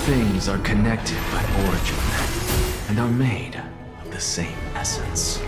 things are connected by origin and are made of the same essence.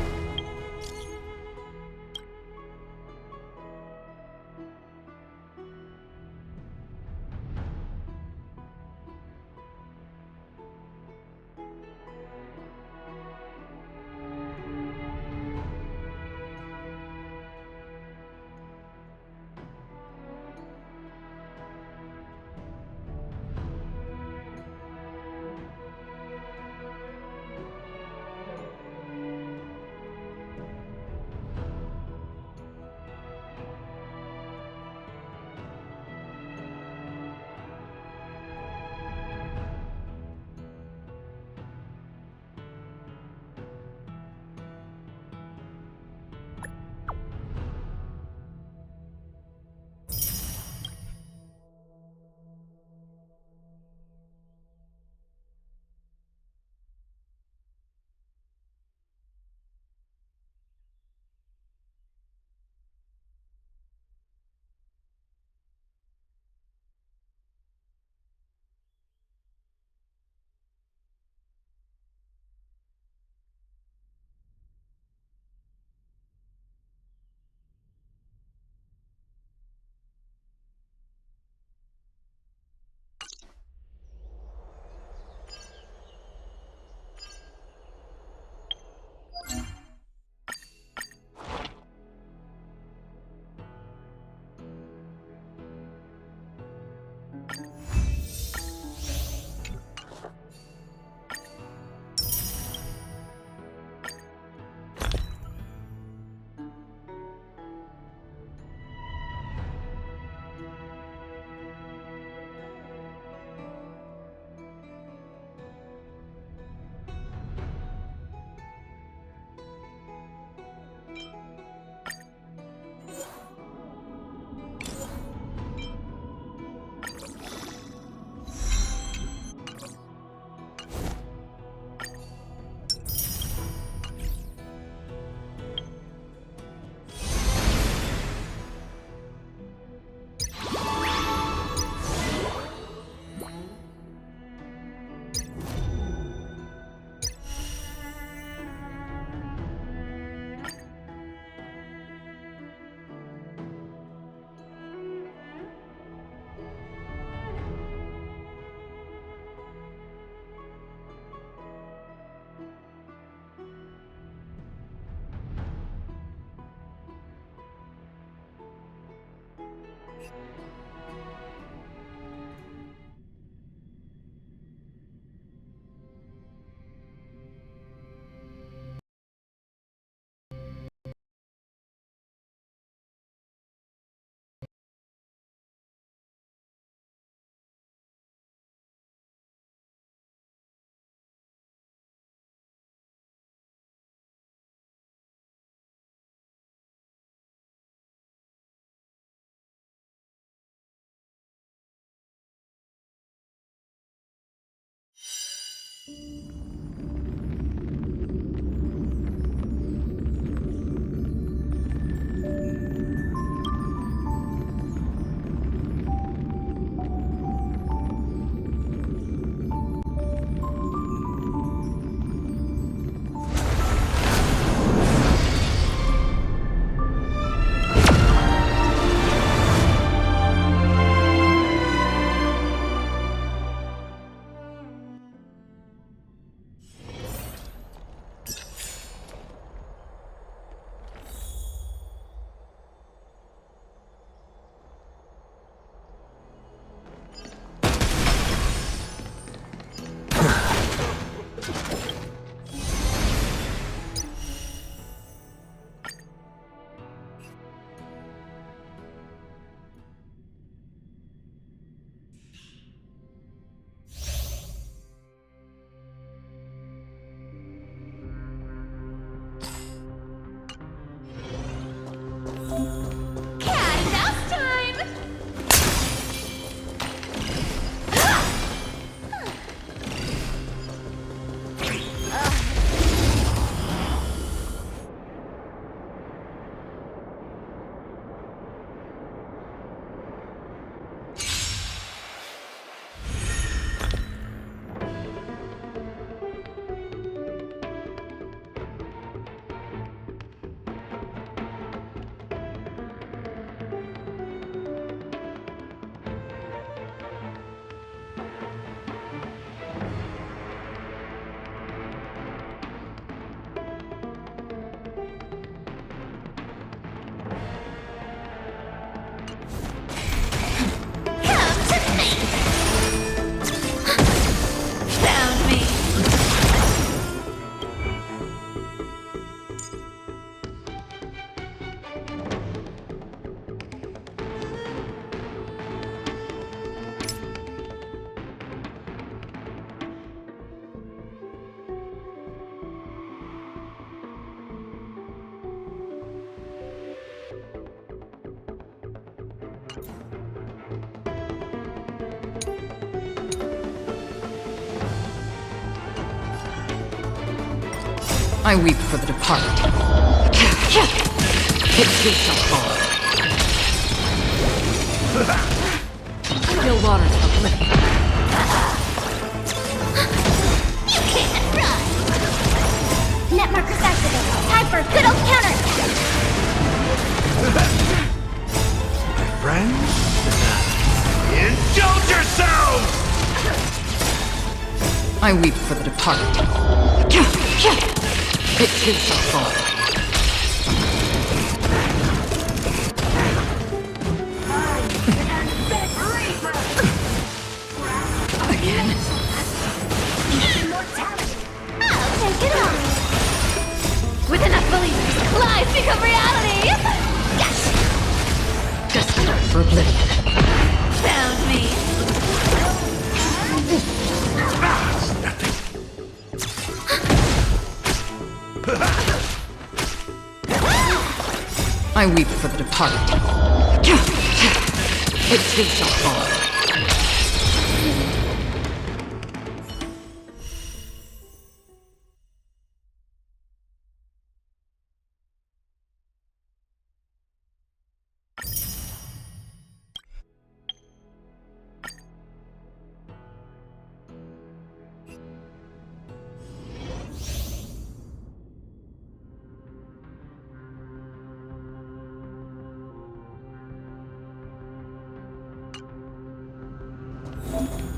I weep for the departed. It too shall fall. Still waters of oblivion. You can't run! Net markers activated. Time for a good old counter! My friends? Indulge yourselves! I weep for the departed. It too shall fall. Again. I'll take it on! With enough believers, lies become reality! Yes! Destined for oblivion. Found me! I weep for the departed. It too shall fall.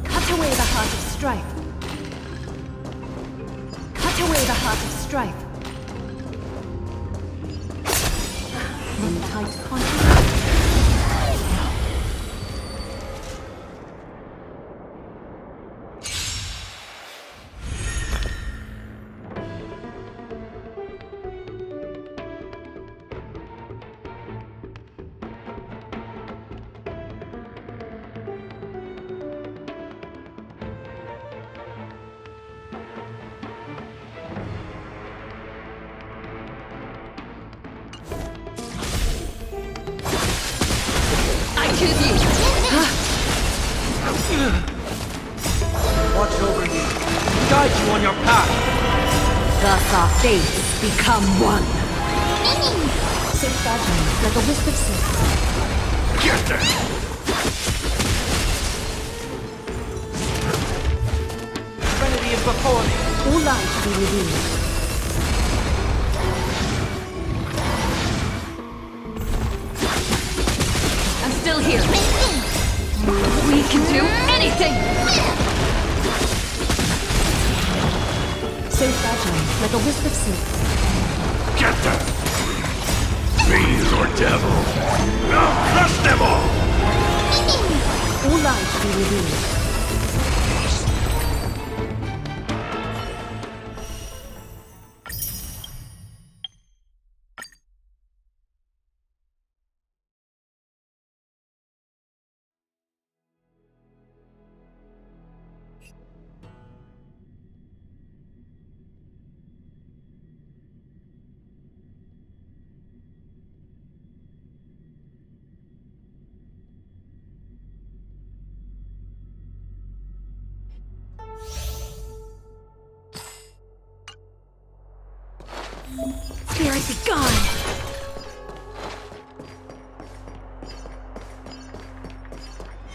Cut away the heart of strife. Cut away the heart of strife. From tight conscience. Watch over you. Guide you on your path. Thus our fates become one. So fragile, like a wisp of silk. Get there! Trinity is before me. All light to be revealed. I'm still here. We can do anything! So fragile, like a wisp of silk. Get them! Fiends or devil. I'll crush them all! All light to be revealed. Spirit be gone!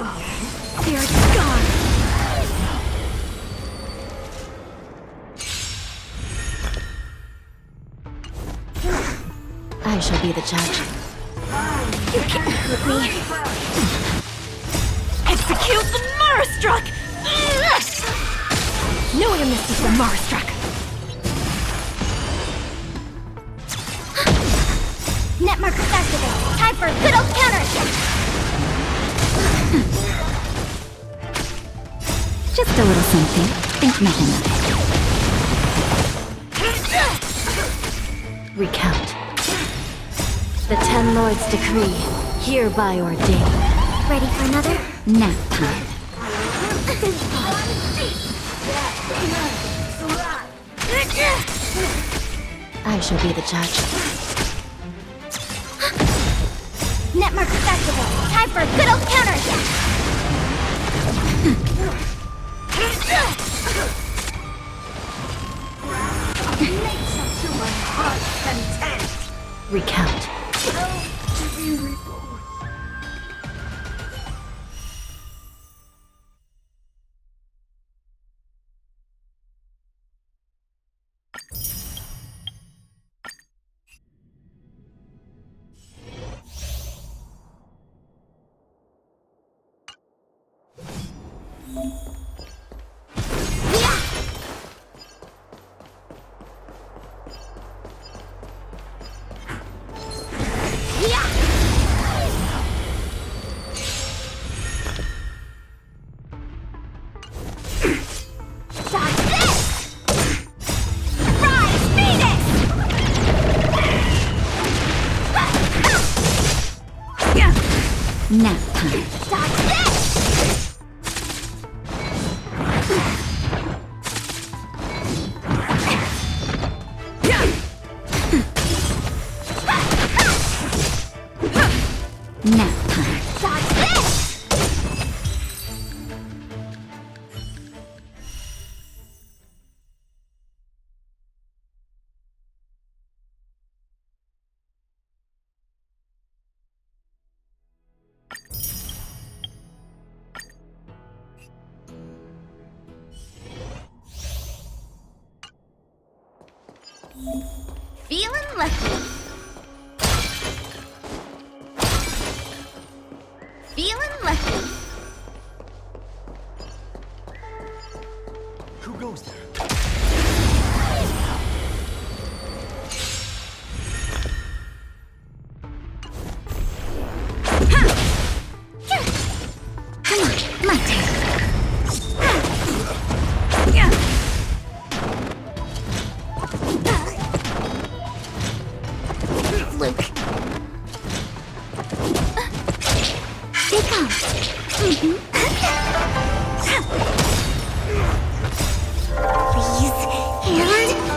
Oh, spirit be gone! I shall be the judge. You can't hurt me! Execute the Marastruck! No one misses the Marastruck! Net markers activated. Time for a good old counter! Just a little something. Think nothing of it. Recount. The 10 Lords' decree, hereby ordained. Ready for another? Nap time. I shall be the judge. Net markers activated. Time for a good old counter! Recount. Nap time. Stop this! Nap time. Stop this! Feeling lucky. Feeling lucky. Who goes there? Come on, my turn. Luke. They come. Please,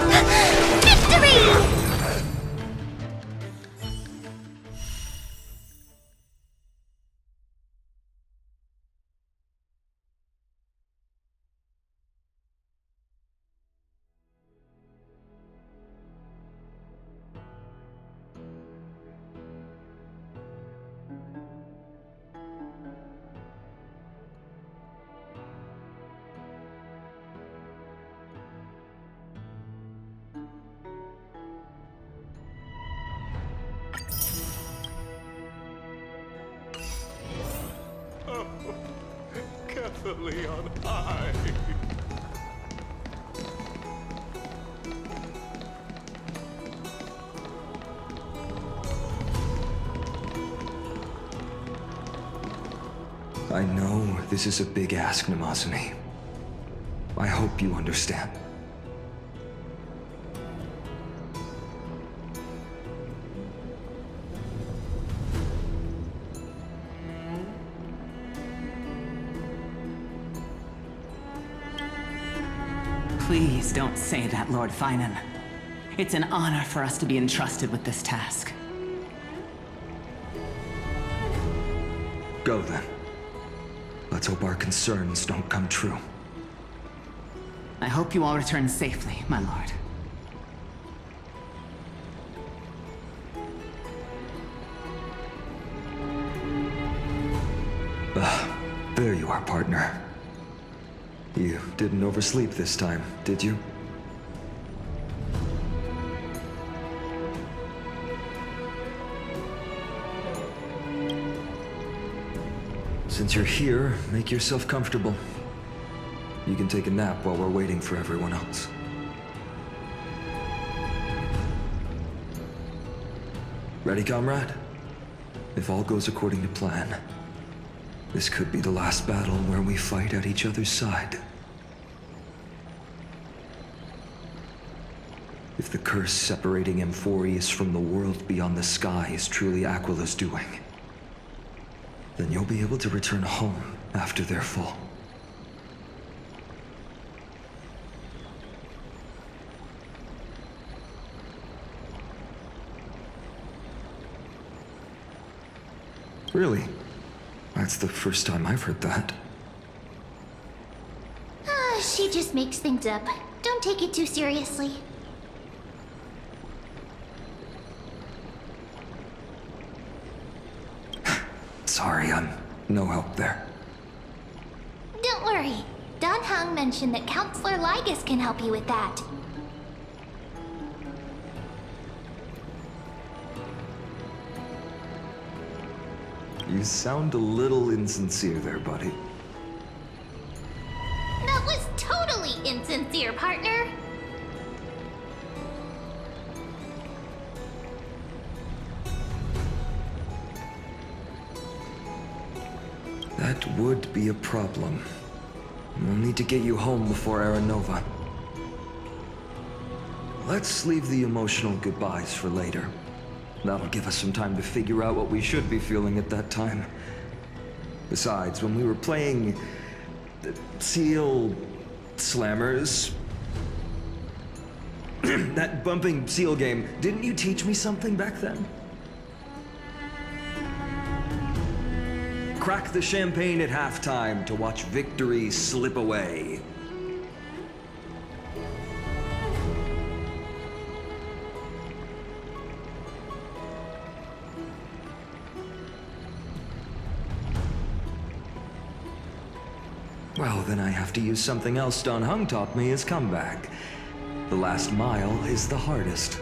and victory! Carefully on high. I know this is a big ask, Namazune. I hope you understand. Please don't say that, Lord Finan. It's an honor for us to be entrusted with this task. Go then. Let's hope our concerns don't come true. I hope you all return safely, my lord. There you are, partner. You didn't oversleep this time, did you? Since you're here, make yourself comfortable. You can take a nap while we're waiting for everyone else. Ready, comrade? If all goes according to plan, this could be the last battle where we fight at each other's side. If the curse separating Amphorius from the world beyond the sky is truly Aquila's doing, then you'll be able to return home after their fall. Really? That's the first time I've heard that. She just makes things up. Don't take it too seriously. No help there. Don't worry. Dan Heng mentioned that Counselor Lygus can help you with that. You sound a little insincere there, buddy. That was totally insincere, partner. That would be a problem. We'll need to get you home before Aranova. Let's leave the emotional goodbyes for later. That'll give us some time to figure out what we should be feeling at that time. Besides, when we were playing the Seal Slammers, that bumping seal game, didn't you teach me something back then? Crack the champagne at halftime to watch victory slip away. Well, then I have to use something else Dan Heng taught me as comeback. The last mile is the hardest.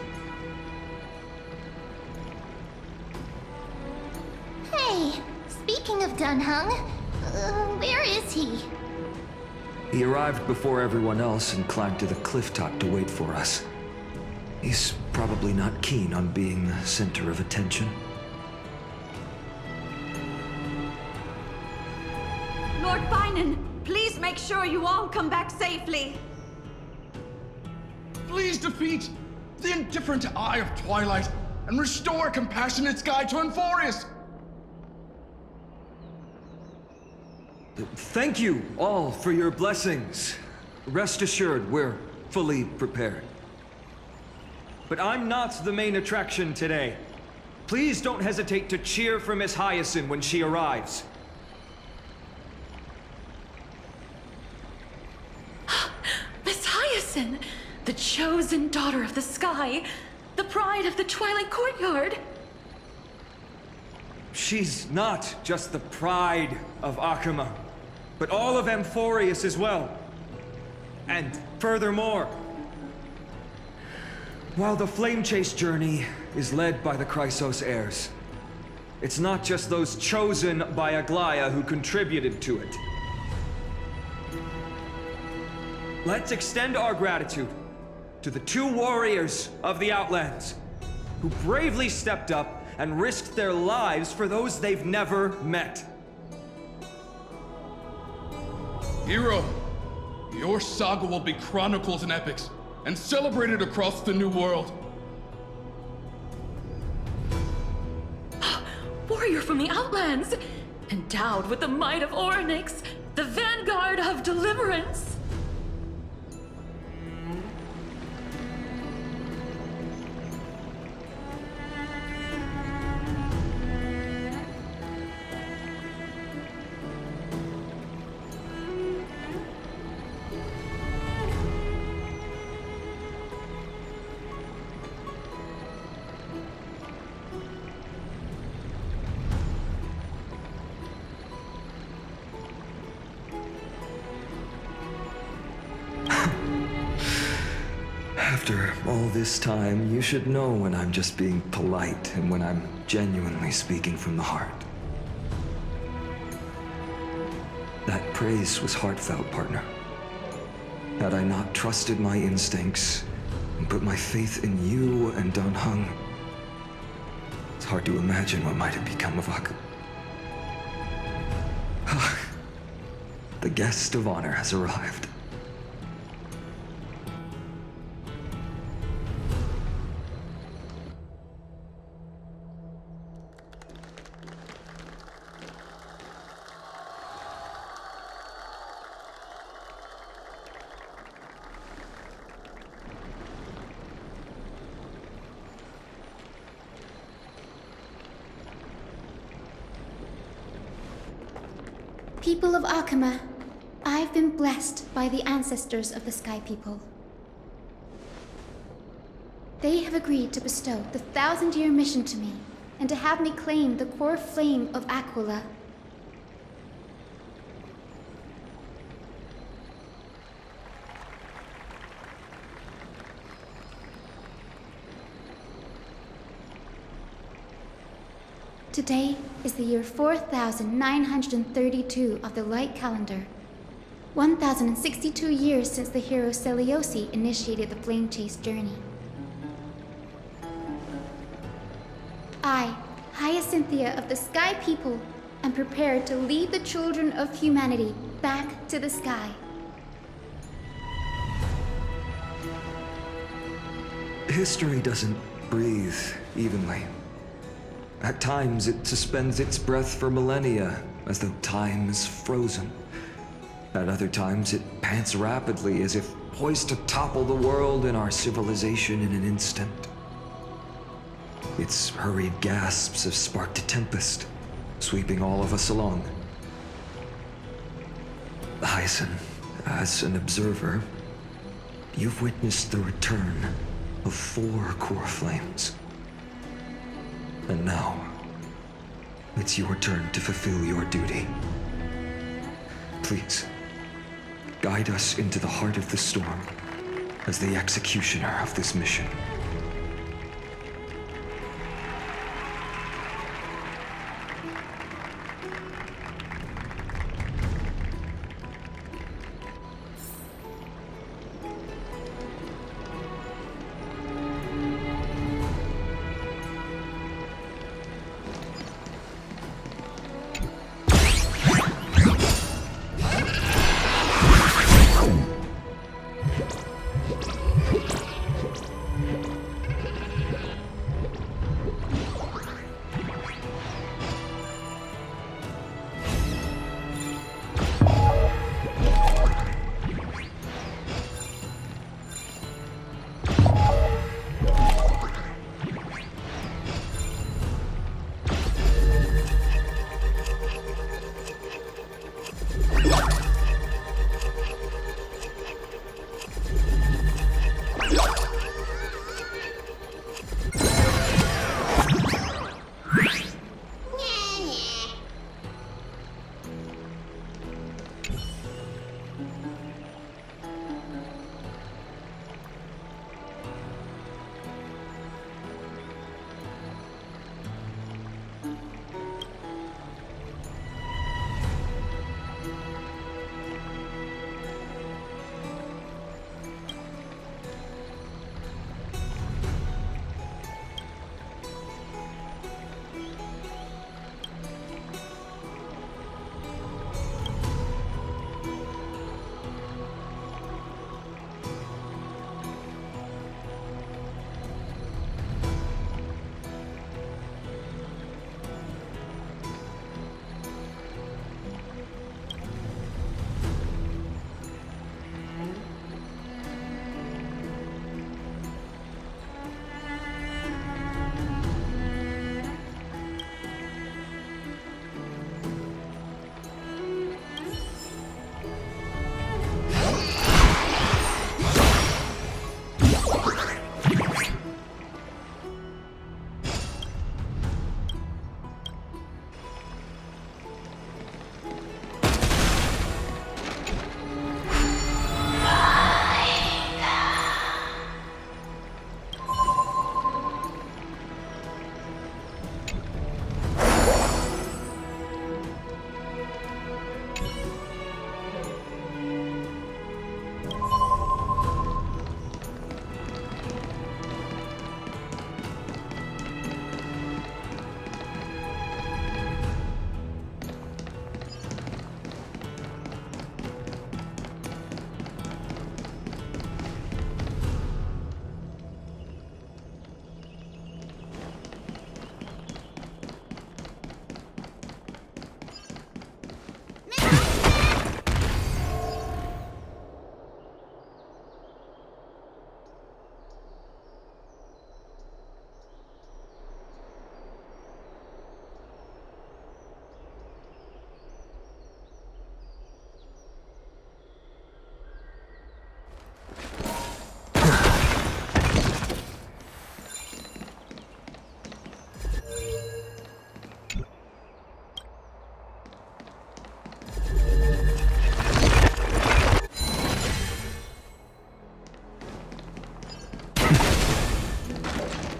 Hey, speaking of Dan Heng, where is he? He arrived before everyone else and climbed to the cliff top to wait for us. He's probably not keen on being the center of attention. Lord Finan, please make sure you all come back safely. Please defeat the indifferent Eye of Twilight and restore compassionate sky to Emphorius. Thank you all for your blessings. Rest assured, we're fully prepared. But I'm not the main attraction today. Please don't hesitate to cheer for Miss Hyacinth when she arrives. Miss Hyacinth, the chosen daughter of the sky, the pride of the Twilight Courtyard. She's not just the pride of Akama, but all of Emphorius as well. And furthermore, while the Flame Chase journey is led by the Chrysos heirs, it's not just those chosen by Aglaya who contributed to it. Let's extend our gratitude to the 2 warriors of the Outlands who bravely stepped up and risked their lives for those they've never met. Hero, your saga will be chronicled in epics and celebrated across the New World. Warrior from the Outlands, endowed with the might of Orynyx, the vanguard of deliverance. After all this time, you should know when I'm just being polite and when I'm genuinely speaking from the heart. That praise was heartfelt, partner. Had I not trusted my instincts and put my faith in you and Dan Heng, it's hard to imagine what might have become of Akama. The guest of honor has arrived. People of Akama, I've been blessed by the ancestors of the Sky People. They have agreed to bestow the 1,000-year mission to me, and to have me claim the core flame of Aquila. Today is the year 4932 of the Light Calendar. 1062 years since the hero Seliosi initiated the Flame Chase journey. I, Hyacinthia of the Sky People, am prepared to lead the children of humanity back to the sky. History doesn't breathe evenly. At times, it suspends its breath for millennia, as though time is frozen. At other times, it pants rapidly, as if poised to topple the world and our civilization in an instant. Its hurried gasps have sparked a tempest, sweeping all of us along. Hyacinth, as an observer, you've witnessed the return of 4 core flames. And now, it's your turn to fulfill your duty. Please, guide us into the heart of the storm as the executioner of this mission.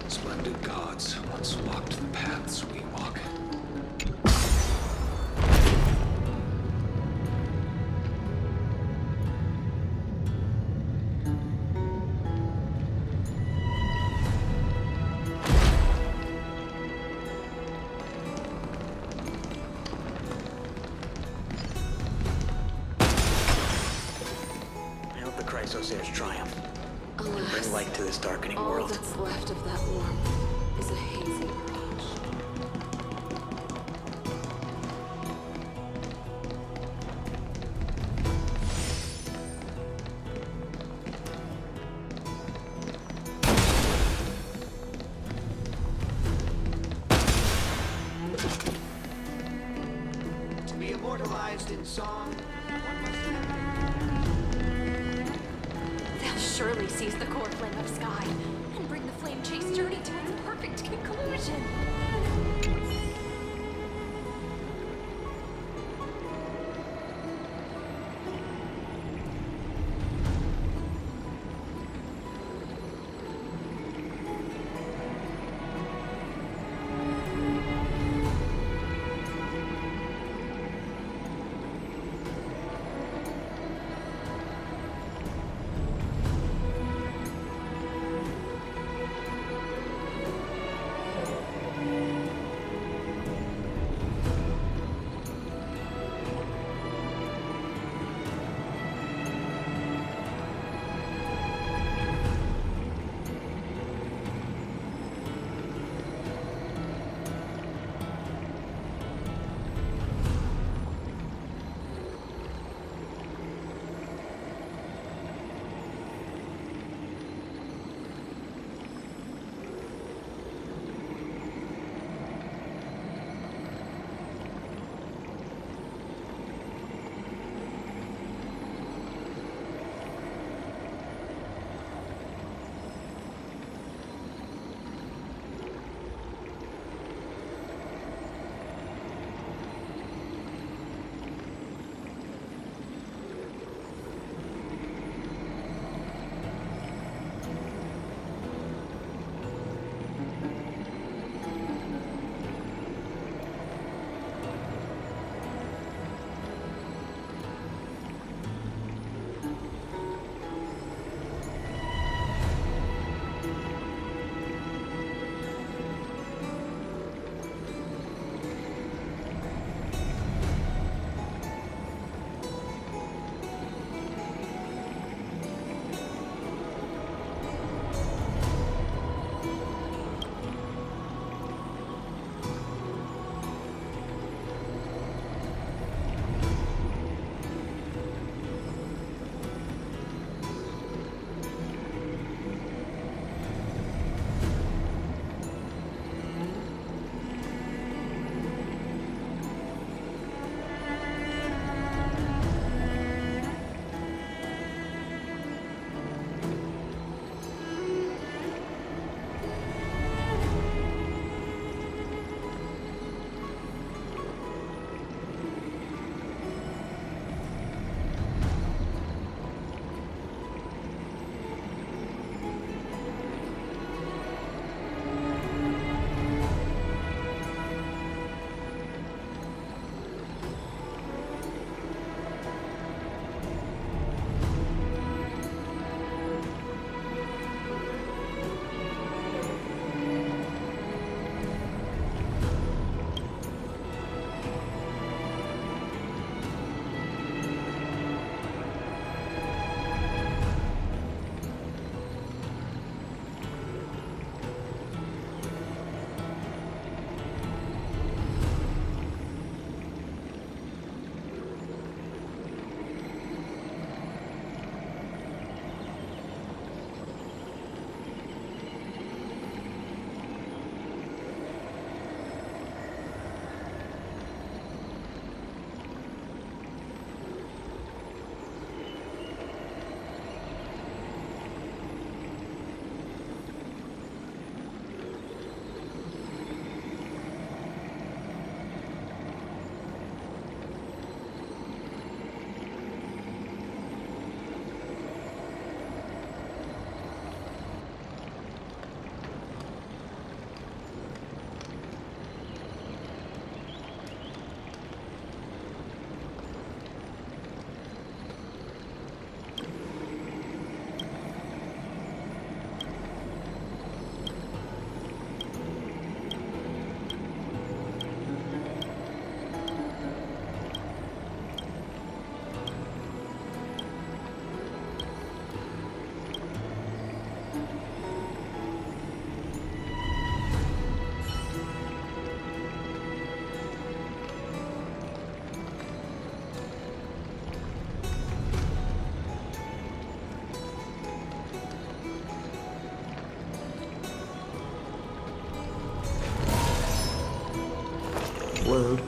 Splendid gods once walked the paths we walk. Isosayer's triumph. And Alas, bring light to this darkening all world. that's left of that warmth is a hazy mirage. To be immortalized in song, one must They'll surely seize the core flame of Sky and bring the flame chase journey to its perfect conclusion.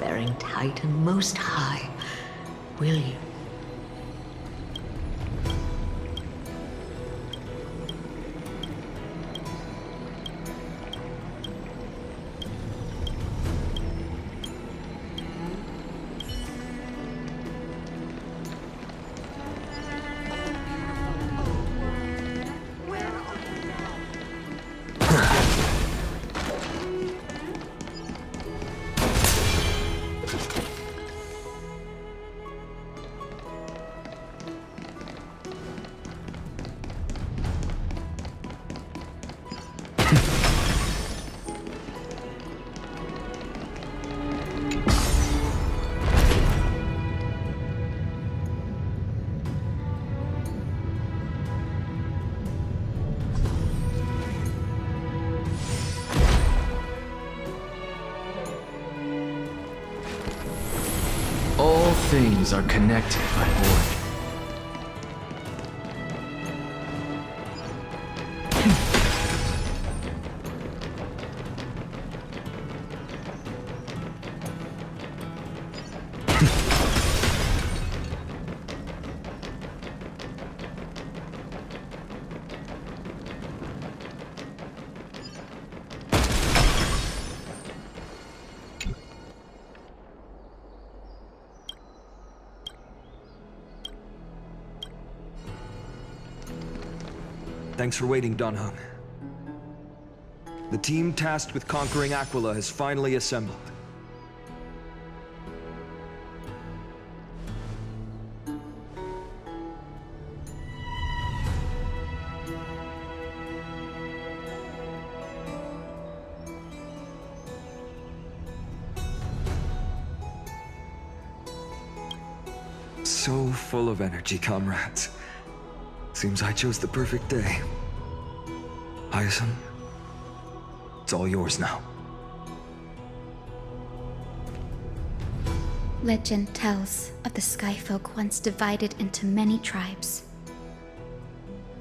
bearing Titan Most High, will you? All things are connected by origin. Thanks for waiting, Dunhung. The team tasked with conquering Aquila has finally assembled. So full of energy, comrades. Seems I chose the perfect day. Hyacinth, it's all yours now. Legend tells of the Skyfolk once divided into many tribes.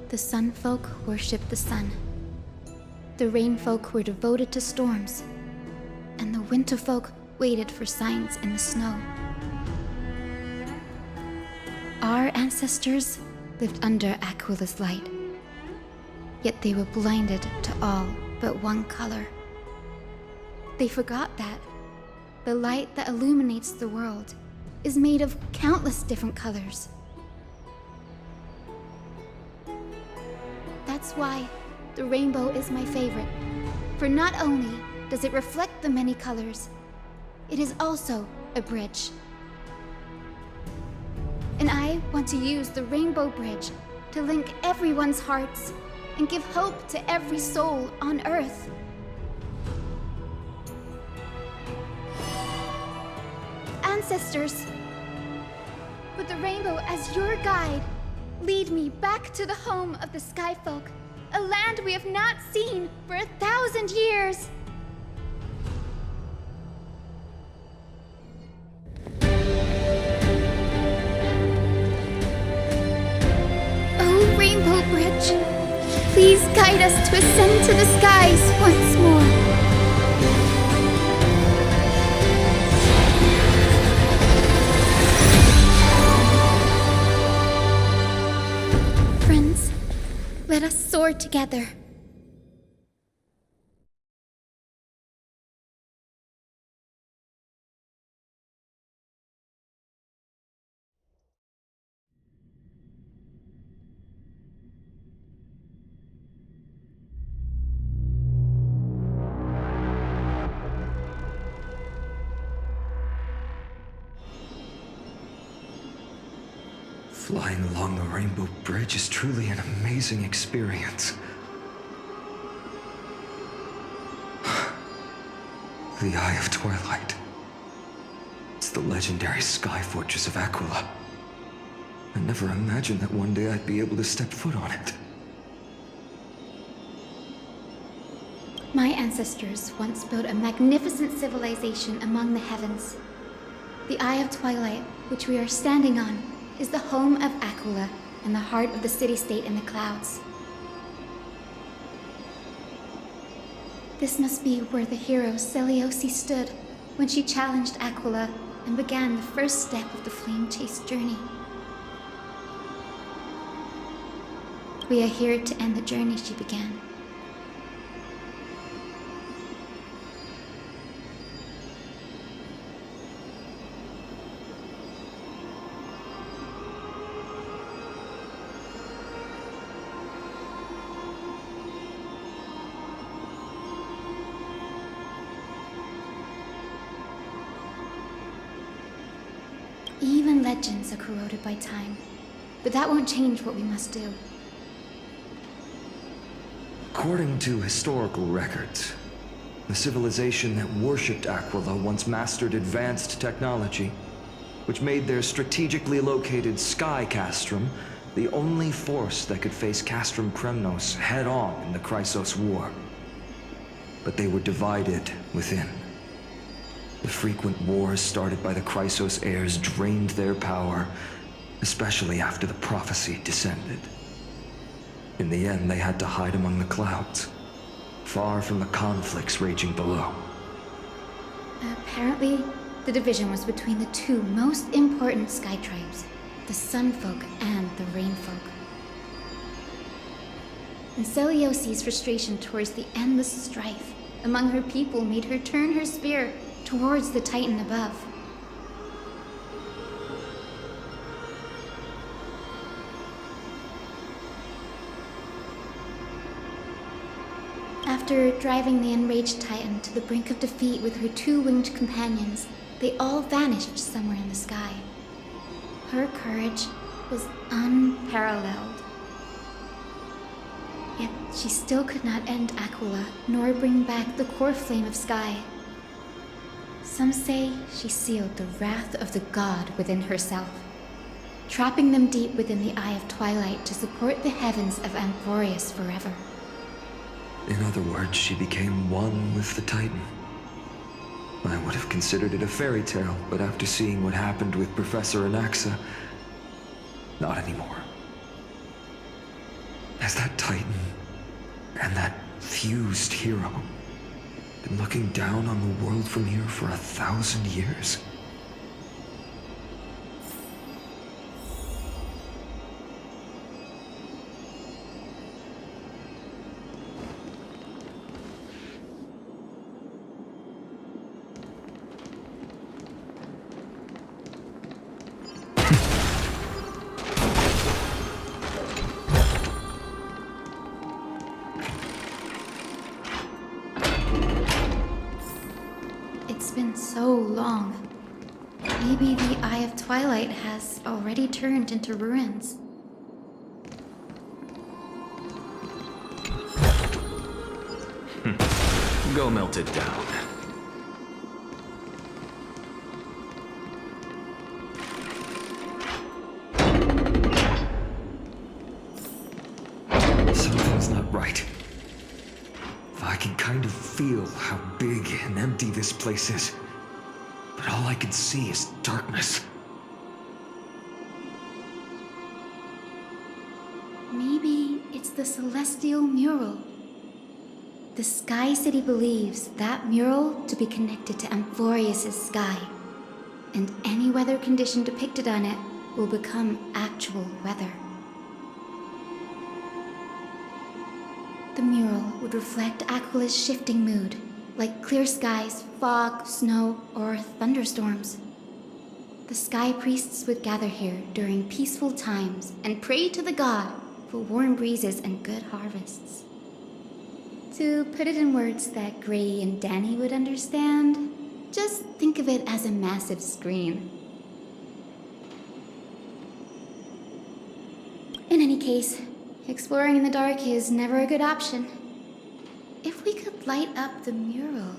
The Sunfolk worshipped the sun. The Rainfolk were devoted to storms. And the Winterfolk waited for signs in the snow. Our ancestors lived under Aquila's light. Yet they were blinded to all but one color. They forgot that the light that illuminates the world is made of countless different colors. That's why the rainbow is my favorite. For not only does it reflect the many colors, it is also a bridge. And I want to use the Rainbow Bridge to link everyone's hearts and give hope to every soul on Earth. Ancestors, with the rainbow as your guide, lead me back to the home of the Skyfolk, a land we have not seen for 1,000 years. Rainbow Bridge, please guide us to ascend to the skies once more. Friends, let us soar together. Flying along the Rainbow Bridge is truly an amazing experience. The Eye of Twilight. It's the legendary sky fortress of Aquila. I never imagined that one day I'd be able to step foot on it. My ancestors once built a magnificent civilization among the heavens. The Eye of Twilight, which we are standing on, is the home of Aquila and the heart of the city-state in the clouds. This must be where the hero Seliosi stood when she challenged Aquila and began the first step of the flame chase journey. We are here to end the journey she began. Even legends are corroded by time, but that won't change what we must do. According to historical records, the civilization that worshipped Aquila once mastered advanced technology, which made their strategically located sky castrum the only force that could face Castrum Kremnos head-on in the Chrysos War. But they were divided within. The frequent wars started by the Chrysos heirs drained their power, especially after the prophecy descended. In the end, they had to hide among the clouds, far from the conflicts raging below. Apparently, the division was between the two most important sky tribes, the Sunfolk and the Rainfolk. And Celiosi's frustration towards the endless strife among her people made her turn her spear towards the Titan above. After driving the enraged Titan to the brink of defeat with her two-winged companions, they all vanished somewhere in the sky. Her courage was unparalleled. Yet she still could not end Aquila, nor bring back the core flame of sky. Some say she sealed the wrath of the god within herself, trapping them deep within the Eye of Twilight to support the heavens of Amphorius forever. In other words, she became one with the Titan. I would have considered it a fairy tale, but after seeing what happened with Professor Anaxa, not anymore. Has that Titan and that fused hero been looking down on the world from here for 1,000 years? It's been so long. Maybe the Eye of Twilight has already turned into ruins. Go melt it down. Something's not right. I can kind of feel how big and empty this place is, but all I can see is darkness. Maybe it's the Celestial Mural. The Sky City believes that mural to be connected to Amphorius' sky, and any weather condition depicted on it will become actual weather. The mural would reflect Aquila's shifting mood, like clear skies, fog, snow, or thunderstorms. The sky priests would gather here during peaceful times and pray to the god for warm breezes and good harvests. To put it in words that Gray and Danny would understand, just think of it as a massive screen. In any case, exploring in the dark is never a good option. If we could light up the mural,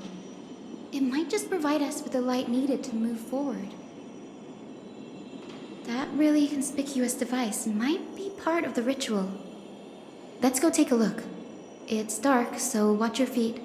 it might just provide us with the light needed to move forward. That really conspicuous device might be part of the ritual. Let's go take a look. It's dark, so watch your feet.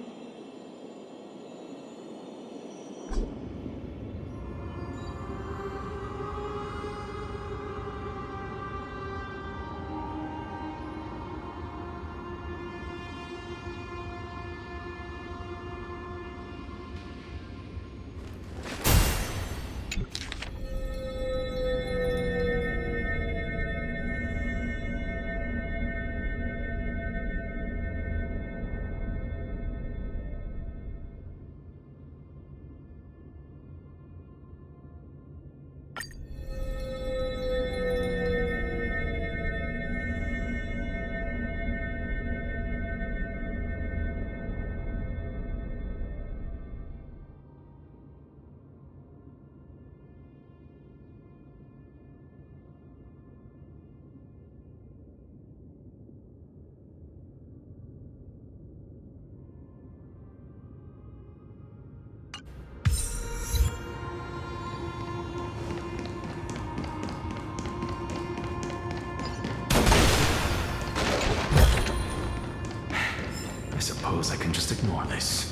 suppose I can just ignore this.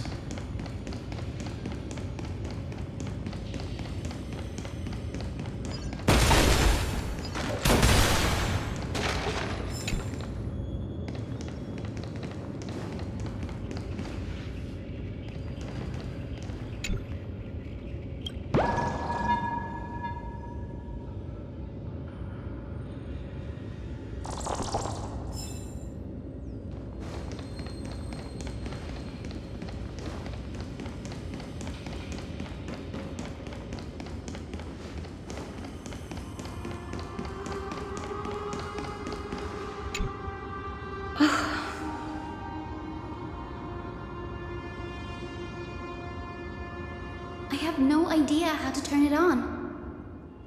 I have no idea how to turn it on.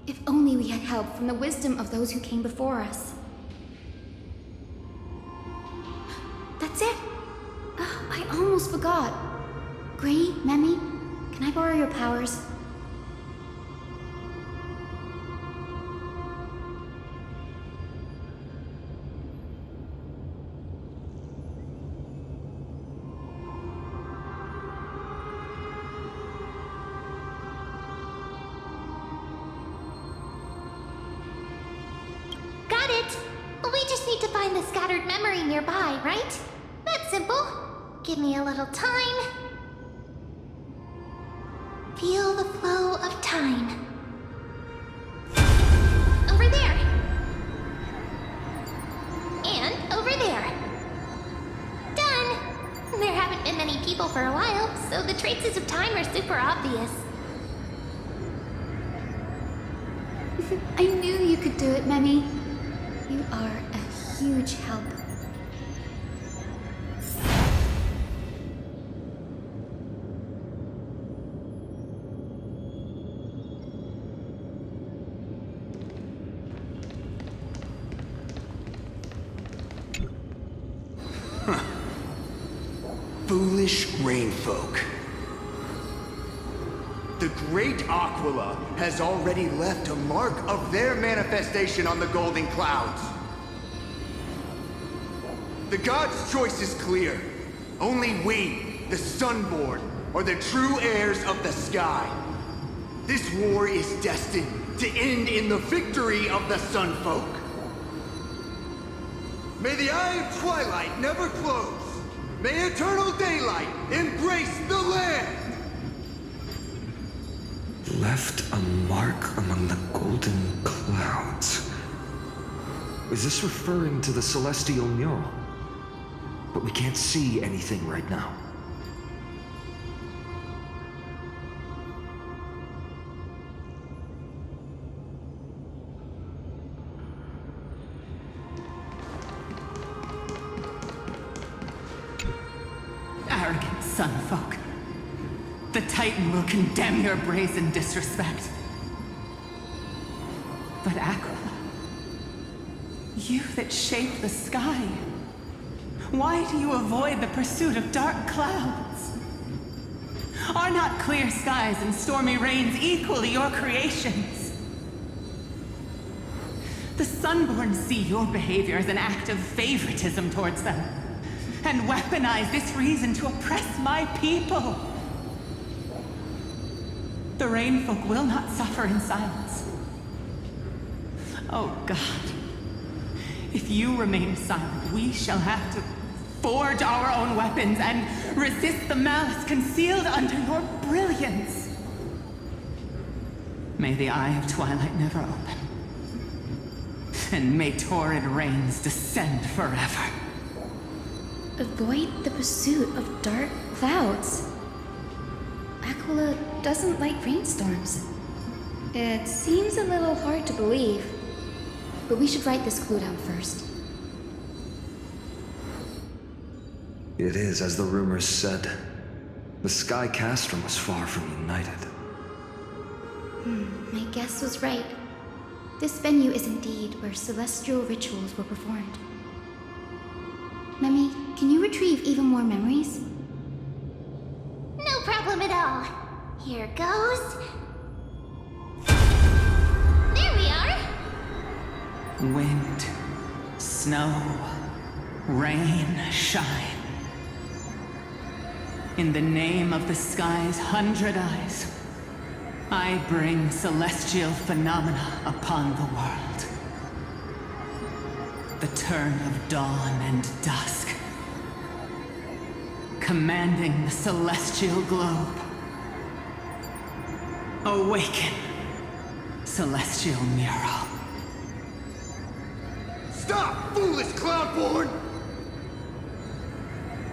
If only we had help from the wisdom of those who came before us. That's it! I almost forgot. Gray, Memi, can I borrow your powers? Got it! We just need to find the scattered memory nearby, right? That's simple. Give me a little time. Feel the flow of time. Over there. And over there. Done! There haven't been many people for a while, so the traces of time are super obvious. I knew you could do it, Memi. You are a huge help. Foolish rainfolk. The great Aquila has already left a mark of their manifestation on the golden clouds. The gods' choice is clear. Only we, the Sunborn, are the true heirs of the sky. This war is destined to end in the victory of the Sunfolk. May the eye of twilight never close. May eternal daylight embrace the land! Left a mark among the golden clouds. Is this referring to the celestial mural? But we can't see anything right now. Arrogant sunfolk. The Titan will condemn your brazen disrespect. But Aquila, you that shape the sky, why do you avoid the pursuit of dark clouds? Are not clear skies and stormy rains equally your creations? The Sunborn see your behavior as an act of favoritism towards them, and weaponize this reason to oppress my people. The Rainfolk will not suffer in silence. Oh God, if you remain silent, we shall have to forge our own weapons and resist the malice concealed under your brilliance. May the eye of twilight never open, and may torrid rains descend forever. Avoid the pursuit of dark clouds. Aquila doesn't like rainstorms. It seems a little hard to believe, but we should write this clue down first. It is as the rumors said. The Sky Castrum was far from united. My guess was right. This venue is indeed where celestial rituals were performed. Memi, can you retrieve even more memories? No problem at all. Here goes. There we are. Wind, snow, rain, shine. In the name of the sky's 100 eyes, I bring celestial phenomena upon the world. The turn of dawn and dusk, commanding the celestial globe. Awaken, celestial mural. Stop, foolish Cloudborn!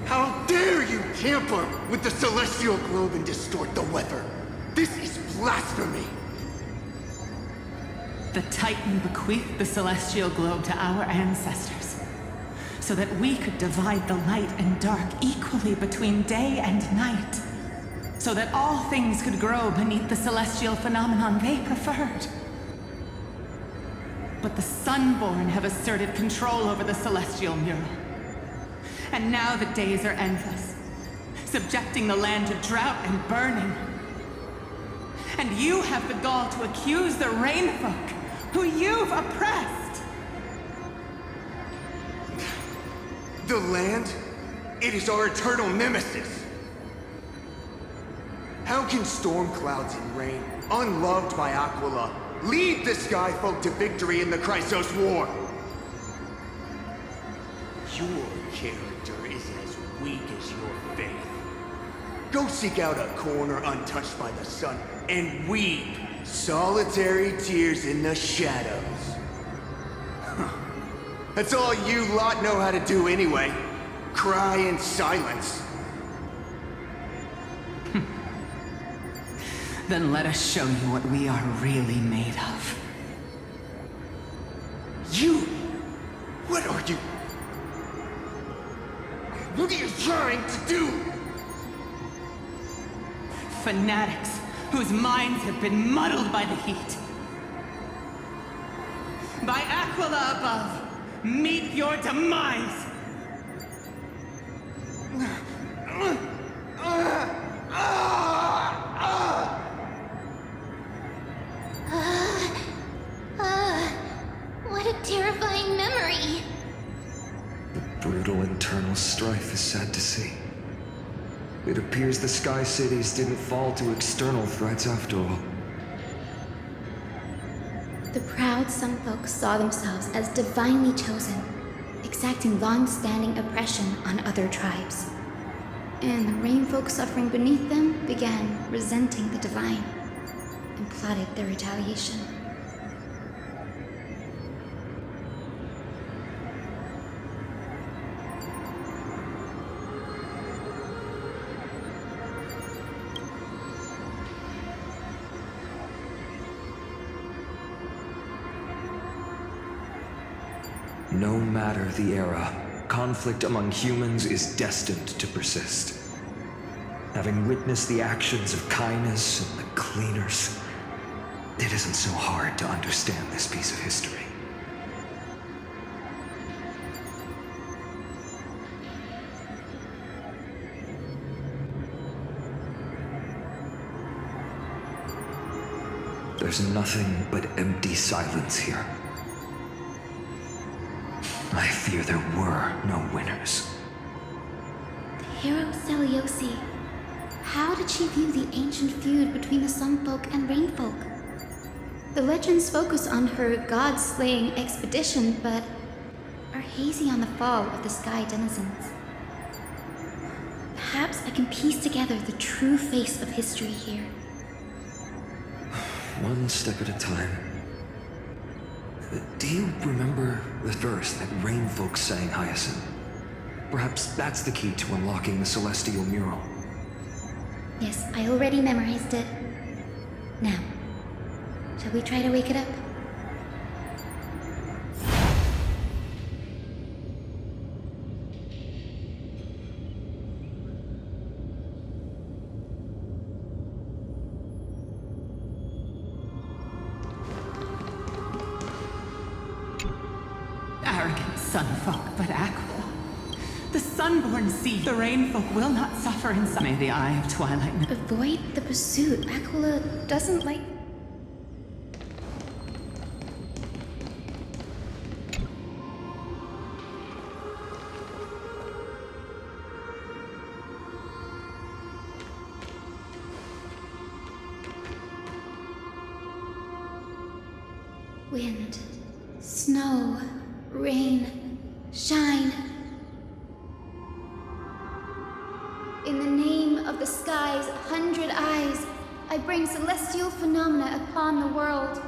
How dare you tamper with the celestial globe and distort the weather? This is blasphemy! The Titan bequeathed the celestial globe to our ancestors, so that we could divide the light and dark equally between day and night, so that all things could grow beneath the celestial phenomenon they preferred. But the Sunborn have asserted control over the celestial mural. And now the days are endless, subjecting the land to drought and burning. And you have the gall to accuse the Rainfolk, who you've oppressed! The land? It is our eternal nemesis! How can storm clouds and rain, unloved by Aquila, lead the Skyfolk to victory in the Chrysos War? Your character is as weak as your faith. Go seek out a corner untouched by the sun and weep solitary tears in the shadows. That's all you lot know how to do anyway. Cry in silence. Then let us show you what we are really made of. You? What are you? What are you trying to do? Fanatics whose minds have been muddled by the heat. By Aquila above, meet your demise! What a terrifying memory. The brutal internal strife is sad to see. It appears the Sky Cities didn't fall to external threats after all. The proud Sunfolk saw themselves as divinely chosen, exacting long-standing oppression on other tribes. And the Rainfolk suffering beneath them began resenting the divine and plotted their retaliation. No matter the era, conflict among humans is destined to persist. Having witnessed the actions of kindness and the cleaners, it isn't so hard to understand this piece of history. There's nothing but empty silence here. I fear there were no winners. The hero Seliosi. How did she view the ancient feud between the Sunfolk and Rainfolk? The legends focus on her god-slaying expedition, but are hazy on the fall of the Sky denizens. Perhaps I can piece together the true face of history here. One step at a time. Do you remember the verse that Rainfolk sang, Hyacinth? Perhaps that's the key to unlocking the celestial mural. Yes, I already memorized it. Now, shall we try to wake it up? Arrogant Sunfolk, but Aquila. The Sunborn see the Rainfolk will not suffer in May the Eye of Twilight. Avoid the pursuit. Aquila doesn't like... Wind, snow, rain, shine. In the name of the sky's 100 eyes, I bring celestial phenomena upon the world.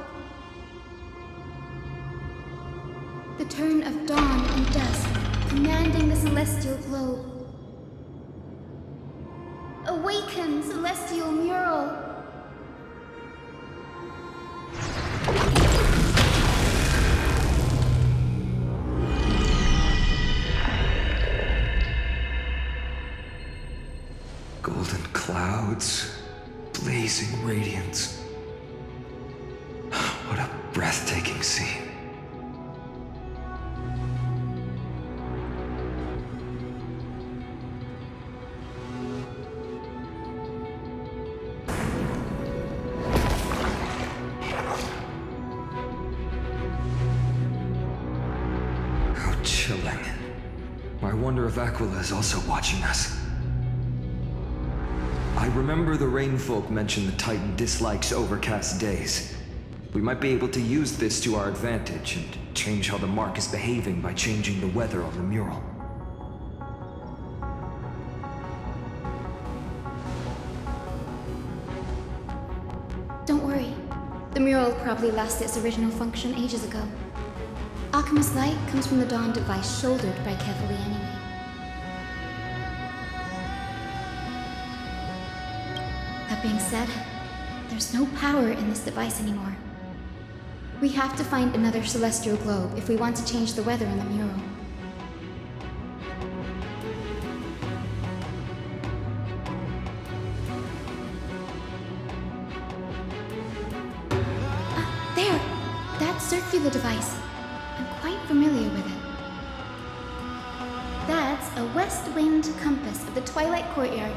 The turn of dawn and dusk, commanding the celestial globe. Awaken, celestial mural! Golden clouds, blazing radiance. What a breathtaking scene. How chilling. I wonder if Aquila is also watching us. I remember the Rainfolk mentioned the Titan dislikes overcast days. We might be able to use this to our advantage and change how the mark is behaving by changing the weather on the mural. Don't worry. The mural probably lost its original function ages ago. Alchemist's light comes from the dawn device shouldered by Kevali anyway. That being said, there's no power in this device anymore. We have to find another celestial globe if we want to change the weather in the mural. There! That circular device. I'm quite familiar with it. That's a west wind compass of the Twilight Courtyard.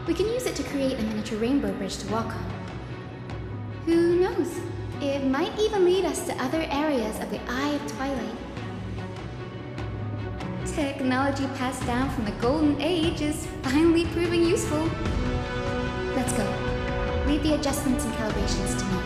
We can use it to create a miniature rainbow bridge to walk on. Who knows? It might even lead us to other areas of the Eye of Twilight. Technology passed down from the Golden Age is finally proving useful. Let's go. Leave the adjustments and calibrations to me.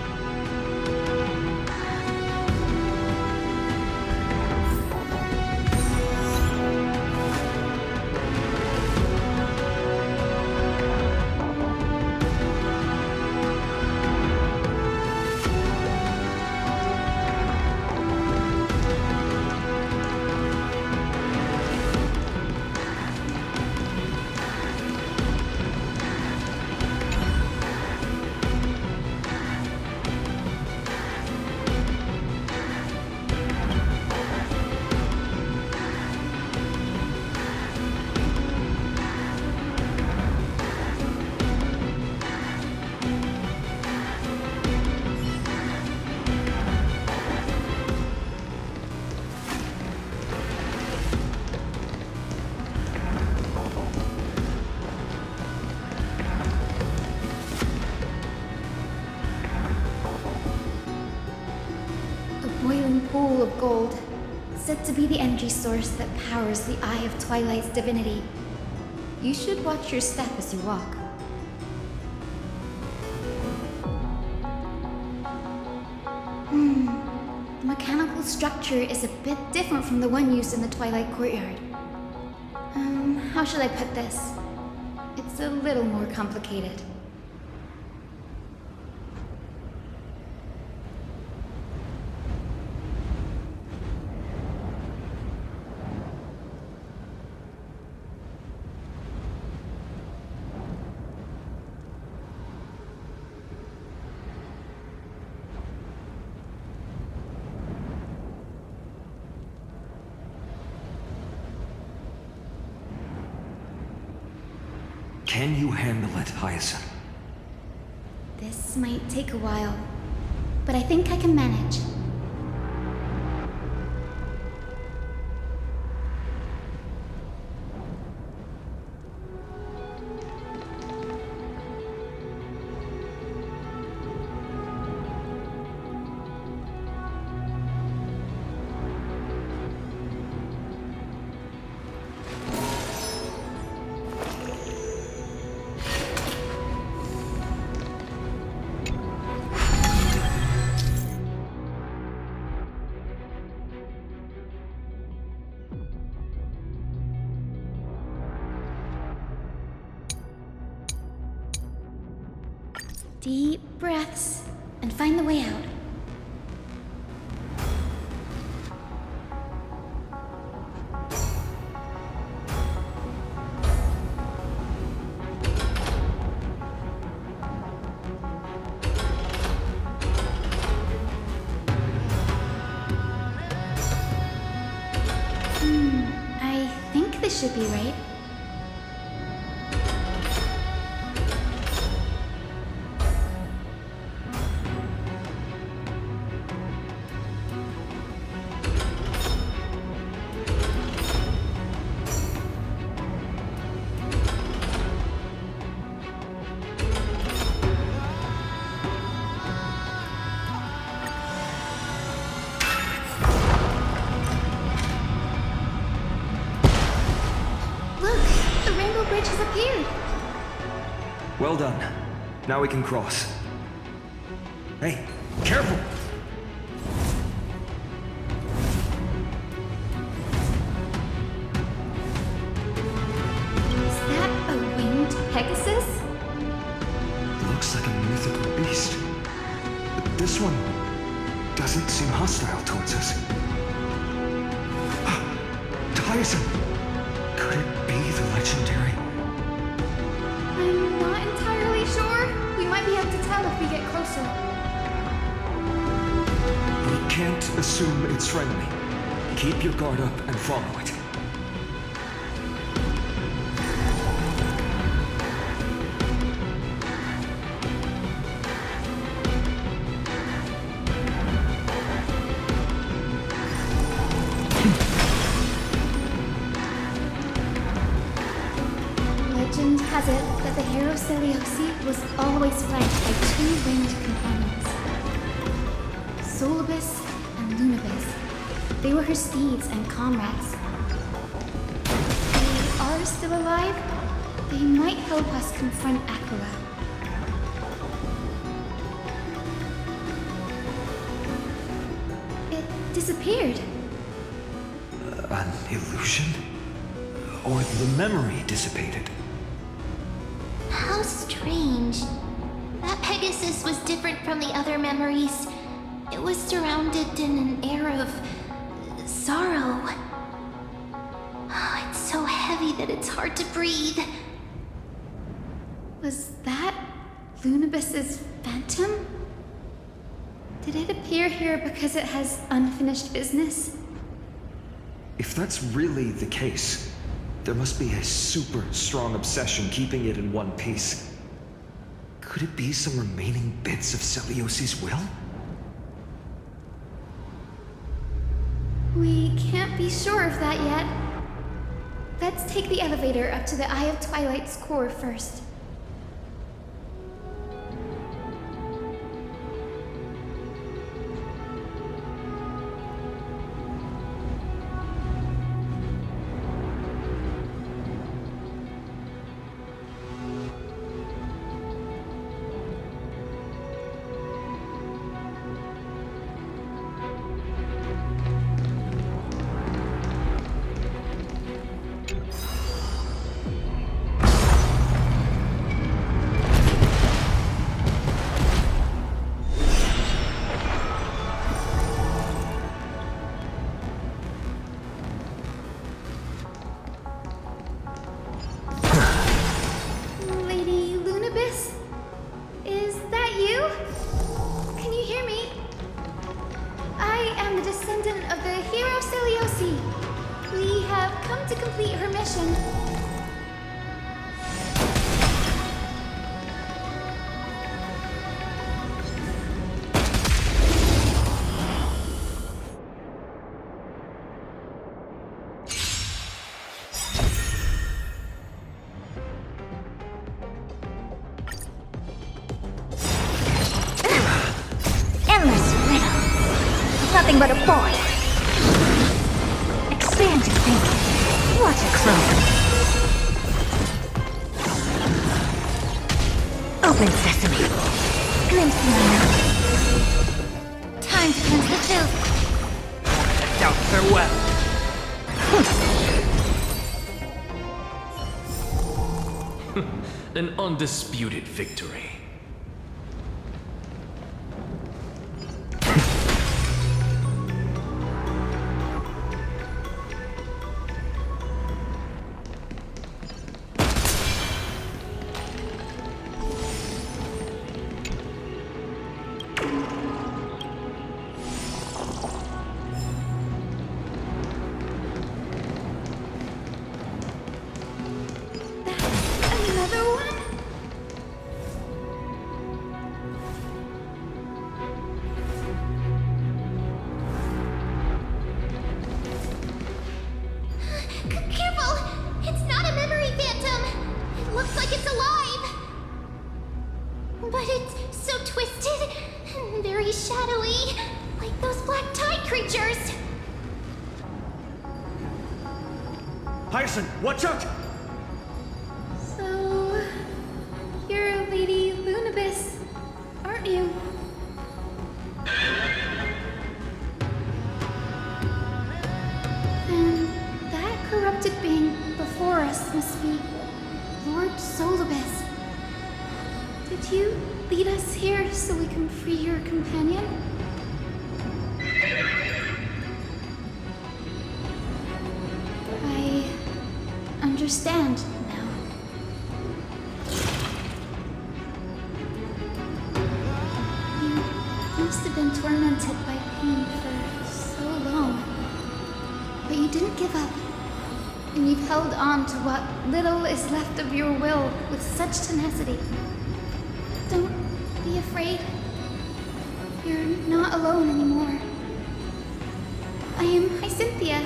Pool of gold, said to be the energy source that powers the Eye of Twilight's divinity. You should watch your step as you walk. The mechanical structure is a bit different from the one used in the Twilight Courtyard. How should I put this? It's a little more complicated. Can you handle it, Hyacinth? This might take a while, but I think I can manage. Deep breaths and find the way out. I think this should be right. Look, the rainbow bridge has appeared. Well done. Now we can cross. Hey, careful! Is that a winged Pegasus? Looks like a mythical beast. But this one doesn't seem hostile towards us. Tyson! Could it be the legendary? I'm not entirely sure. We might be able to tell if we get closer. We can't assume it's friendly. Keep your guard up and follow it. Legend has it that the hero Celiosi was always flanked by two winged companions, Solibus and Lunibus. They were her steeds and comrades. If they are still alive, they might help us confront Aquila. It disappeared. An illusion? Or the memory dissipated? How strange. That Pegasus was different from the other memories. It was surrounded in an air of sorrow. Oh, it's so heavy that it's hard to breathe. Was that Lunibus's phantom? Did it appear here because it has unfinished business? If that's really the case, there must be a super strong obsession keeping it in one piece. Could it be some remaining bits of Celiosi's will? We can't be sure of that yet. Let's take the elevator up to the Eye of Twilight's core first. Lady Lunibus? Is that you? Can you hear me? I am the descendant of the hero Celiosi. We have come to complete her mission. Endless riddle. Nothing but a boy. Expand your thinking. Watch it closely. Open sesame. Glimpse the unknown. Time to cleanse the filth. Doubt farewell. An undisputed victory. creatures! Hyacinth, watch out! So, you're Lady Lunabis, aren't you? Then that corrupted being before us must be Lord Solibus. Did you lead us here so we can free your companion? I understand now. You must have been tormented by pain for so long. But you didn't give up. And you've held on to what little is left of your will with such tenacity. Don't be afraid. You're not alone anymore. I am Hyacinthia,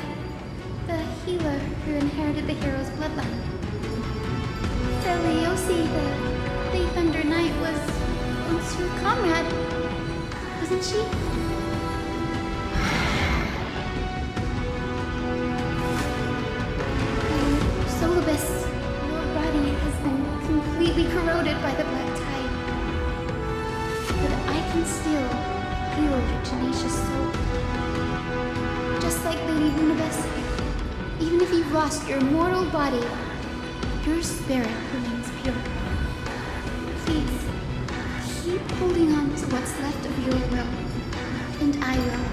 the healer who inherited the hero's bloodline. Seliosi, the Day Thunder Knight, was once your comrade, wasn't she? Solibus, your body has been completely corroded by the black tide. But I can still heal your tenacious soul. Just like Lady Lunabis, even if you've lost your mortal body, your spirit remains pure. Please, keep holding on to what's left of your will, and I will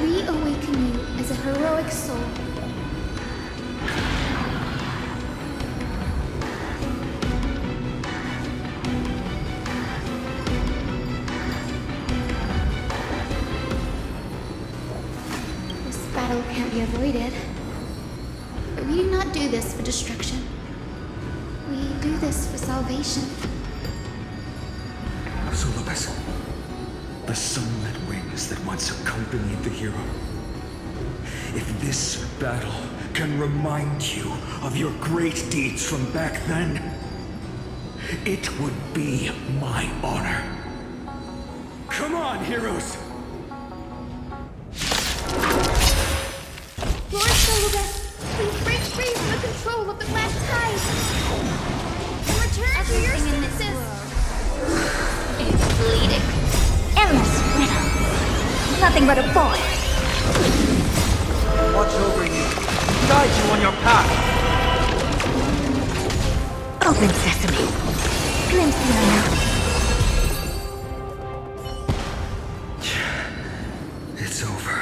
reawaken you as a heroic soul. Can't be avoided. But we do not do this for destruction. We do this for salvation. Solibus, the sunlit wings that once accompanied the hero. If this battle can remind you of your great deeds from back then, it would be my honor. Come on, heroes! Lord Solibus, please break free from the control of the black tide. And return to your senses. It's bleeding. Endless riddle. Nothing but a boy. Watch over you. Guide you on your path. Open sesame. Glimpse the unknown. It's over.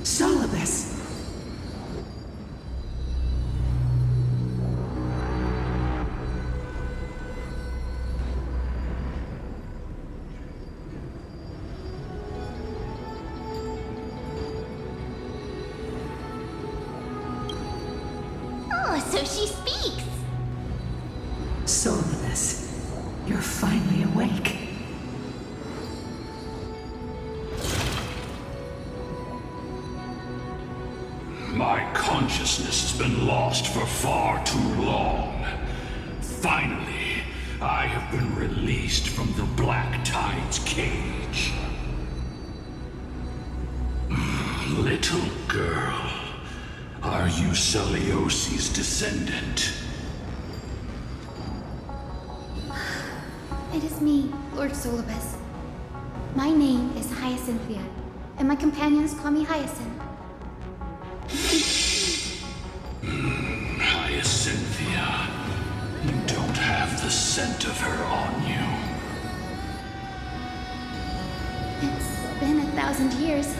Solibus. Oh, so she speaks! Solibus, you're finally awake. My consciousness has been lost for far too long. Finally, I have been released from the Black Tide's cage. Little girl, are you Celiosi's descendant? It is me, Lord Solibus. My name is Hyacinthia, and my companions call me Hyacinth. Hyacinthia, you don't have the scent of her on you. It's been 1,000 years.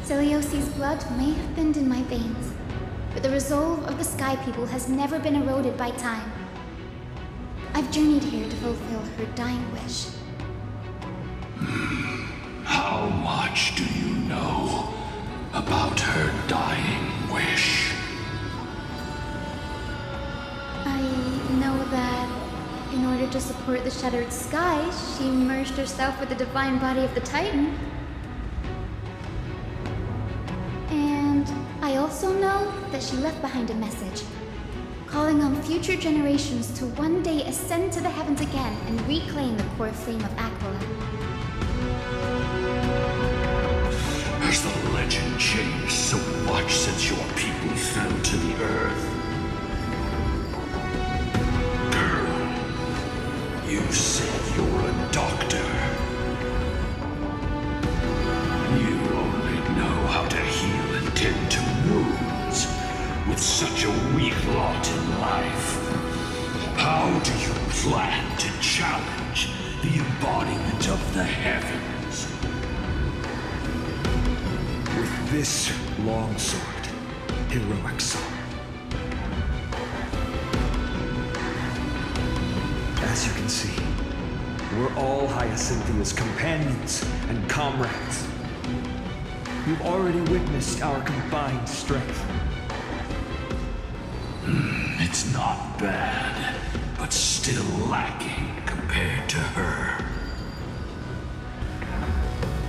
Celiosi's blood may have thinned in my veins, but the resolve of the Sky People has never been eroded by time. I've journeyed here to fulfill her dying wish. How much do you know about her dying wish? I know that in order to support the shattered sky, she merged herself with the divine body of the Titan. And I also know that she left behind a message, calling on future generations to one day ascend to the heavens again and reclaim the core flame of Aquila. imagine changed so much since your people fell to the earth? Girl, you said you're a doctor. You only know how to heal and tend to wounds with such a weak lot in life. How do you plan to challenge the embodiment of the heavens? With this longsword, heroic soul. As you can see, we're all Hyacinthia's companions and comrades. You've already witnessed our combined strength. It's not bad, but still lacking compared to her.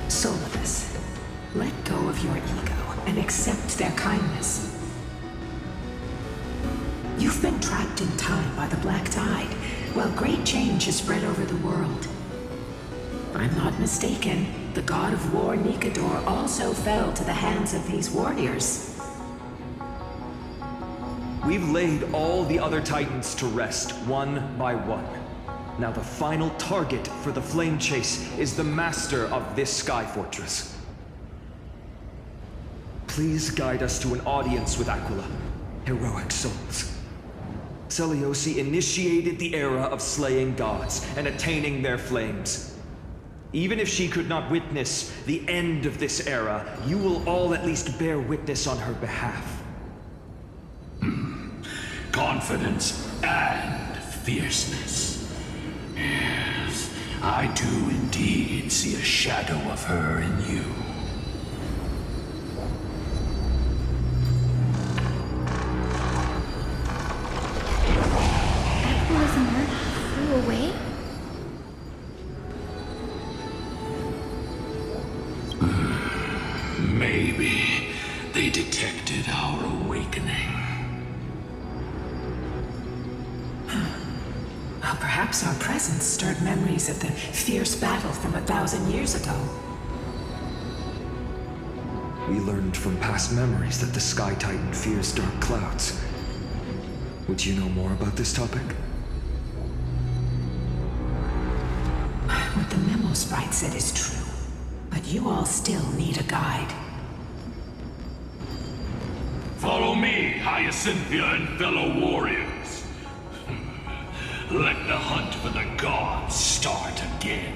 Solidus, let go of your ego and accept their kindness. You've been trapped in time by the Black Tide, while great change has spread over the world. If I'm not mistaken, the god of war Nikador also fell to the hands of these warriors. We've laid all the other Titans to rest, one by one. Now the final target for the Flame Chase is the master of this Sky Fortress. Please guide us to an audience with Aquila, heroic souls. Seliosi initiated the era of slaying gods and attaining their flames. Even if she could not witness the end of this era, you will all at least bear witness on her behalf. Confidence and fierceness. Yes, I do indeed see a shadow of her in you. Aquila's mark flew away? Maybe they detected our awakening. Well, perhaps our presence stirred memories of the fierce battle from 1,000 years ago. We learned from past memories that the Sky Titan fears dark clouds. Would you know more about this topic? What the memo sprite said is true, but you all still need a guide. Follow me, Hyacinthia and fellow warriors. Let the hunt for the gods start again.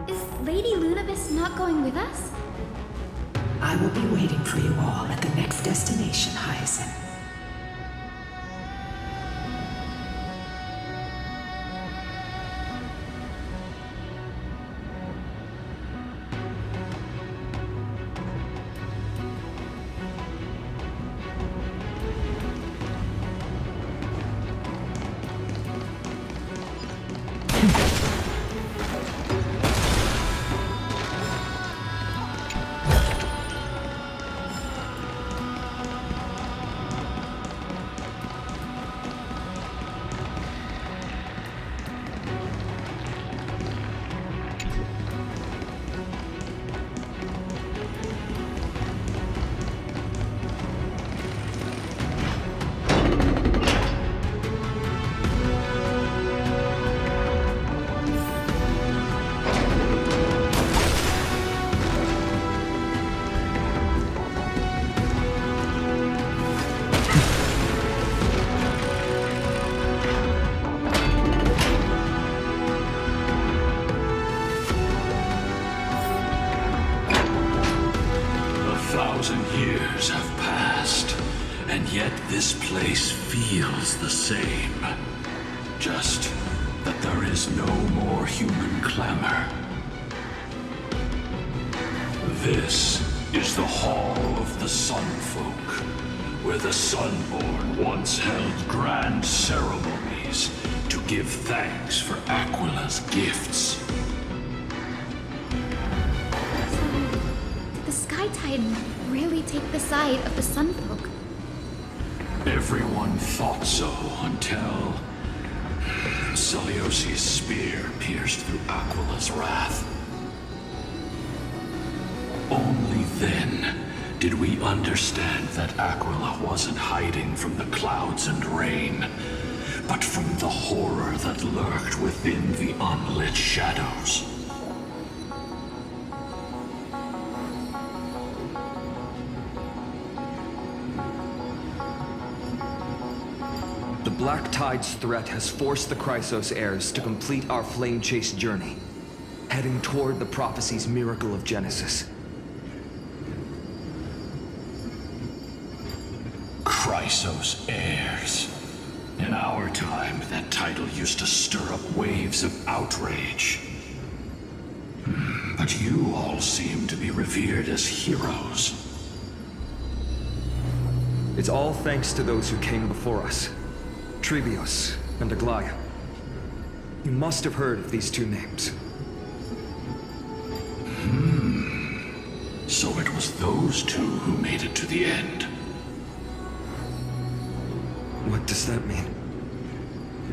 Is Lady Lunabis not going with us? I will be waiting for you all at the next destination, Hyacinth. Years have passed, and yet this place feels the same. Just that there is no more human clamor. This is the Hall of the Sunfolk, where the Sunborn once held grand ceremonies to give thanks for Aquila's gifts. The Sky Titan really take the side of the Sunfolk? Everyone thought so until Celiosi's spear pierced through Aquila's wrath. Only then did we understand that Aquila wasn't hiding from the clouds and rain, but from the horror that lurked within the unlit shadows. The Black Tide's threat has forced the Chrysos heirs to complete our flame chase journey, heading toward the prophecy's miracle of Genesis. Chrysos heirs. In our time, that title used to stir up waves of outrage. But you all seem to be revered as heroes. It's all thanks to those who came before us. Trebios and Aglaya. You must have heard of these two names. So it was those two who made it to the end. What does that mean?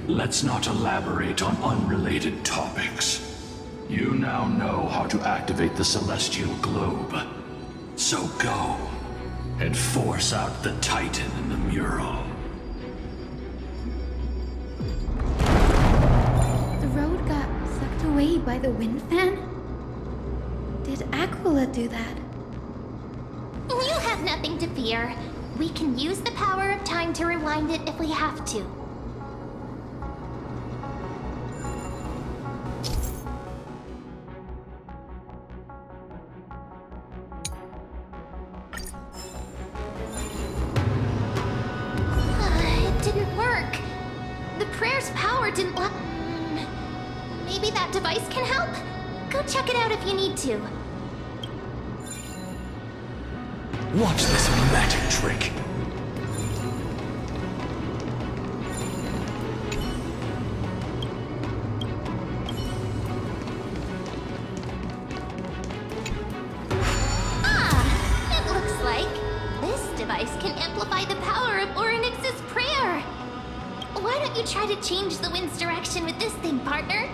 Let's not elaborate on unrelated topics. You now know how to activate the celestial globe. So go and force out the Titan in the mural. The road got sucked away by the wind fan? Did Aquila do that? You have nothing to fear. We can use the power of time to rewind it if we have to. It didn't work. The prayer's power didn't let... Maybe that device can help? Go check it out if you need to. Watch this magic trick. It looks like this device can amplify the power of Orynyx's prayer. Why don't you try to change the wind's direction with this thing, partner?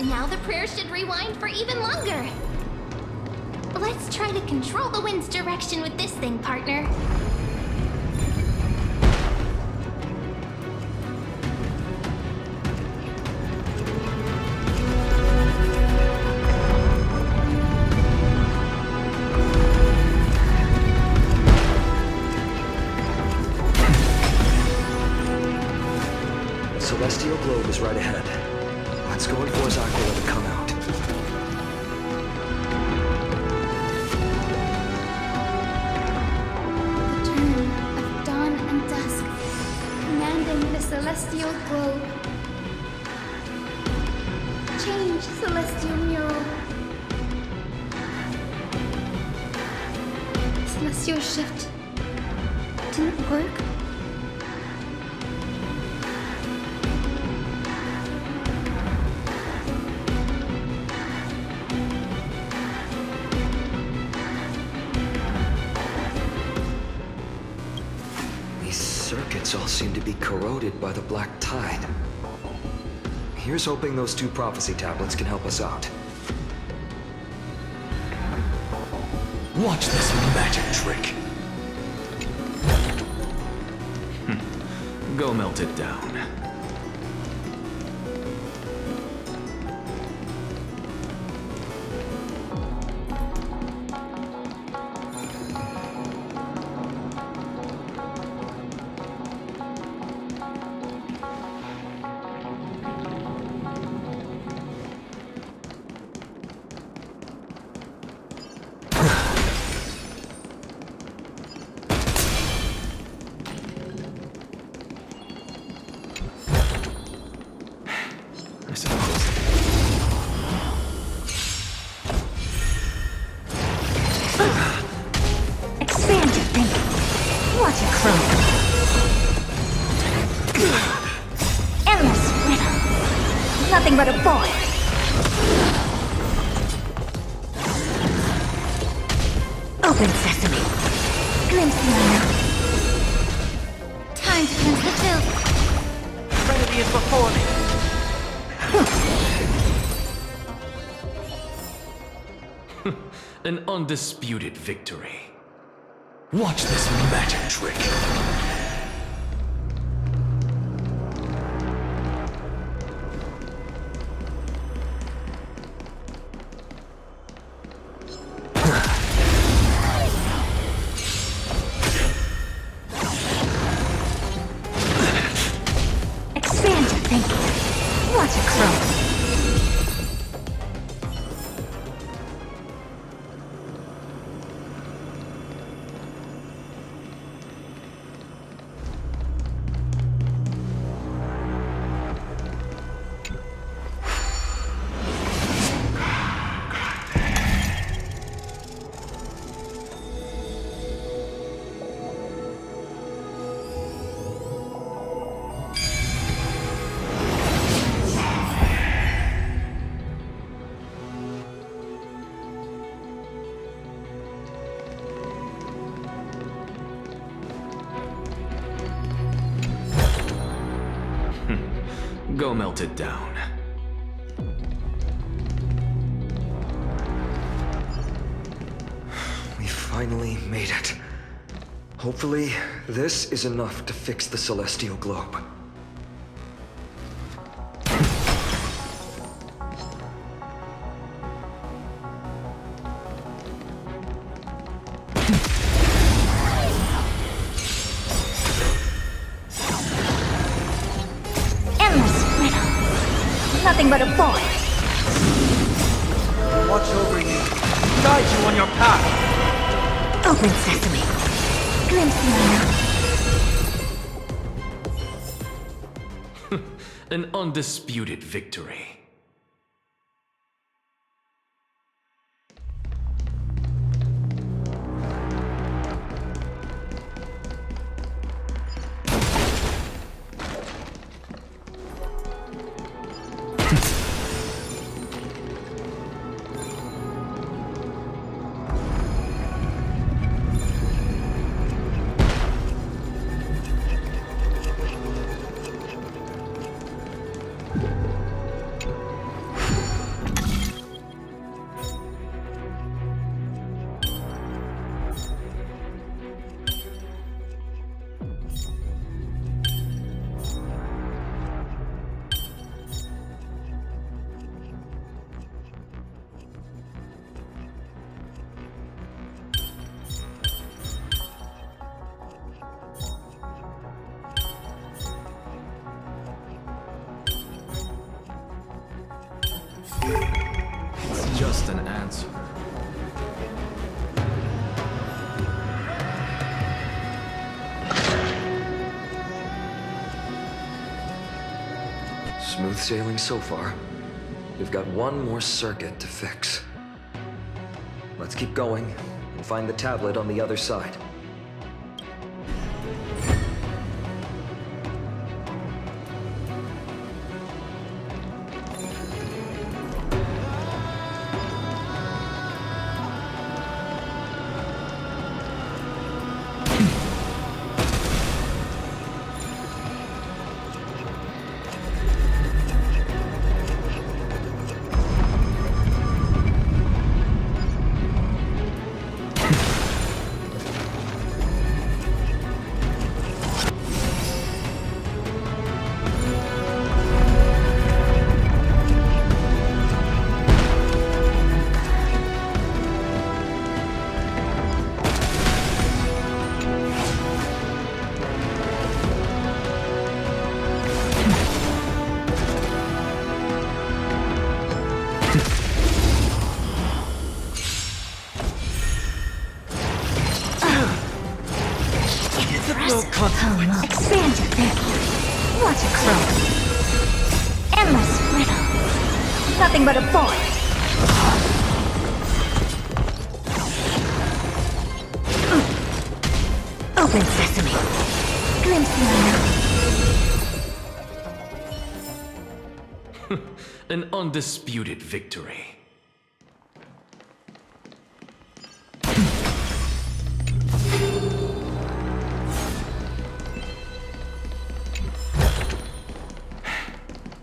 Now the prayer should rewind for even longer. Let's try to control the wind's direction with this thing, partner. The celestial globe is right ahead. Let's go and force Aquila to come out. Celestial globe. Change celestial mural. Celestial shift. Didn't work. Circuits all seem to be corroded by the Black Tide. Here's hoping those two prophecy tablets can help us out. Watch this magic trick. Go melt it down. I suppose. Expand your thinking. Watch it grow. Endless riddle. Nothing but a boy. Open sesame. Glimpse the unknown. Time to cleanse the filth. Trinity is before me. An undisputed victory. Watch this magic trick. Expand your thinking. Watch it grow. Go melt it down. We finally made it. Hopefully, this is enough to fix the celestial globe. Nothing but a boy. Watch over you. Guide you on your path. Open sesame. Glimpse me now. An undisputed victory. It's just an answer. Smooth sailing so far. We've got one more circuit to fix. Let's keep going and find the tablet on the other side. Expand your thinking. Watch it grow. Endless riddle. Nothing but a boy. Open sesame. Glimpse me now. An undisputed victory.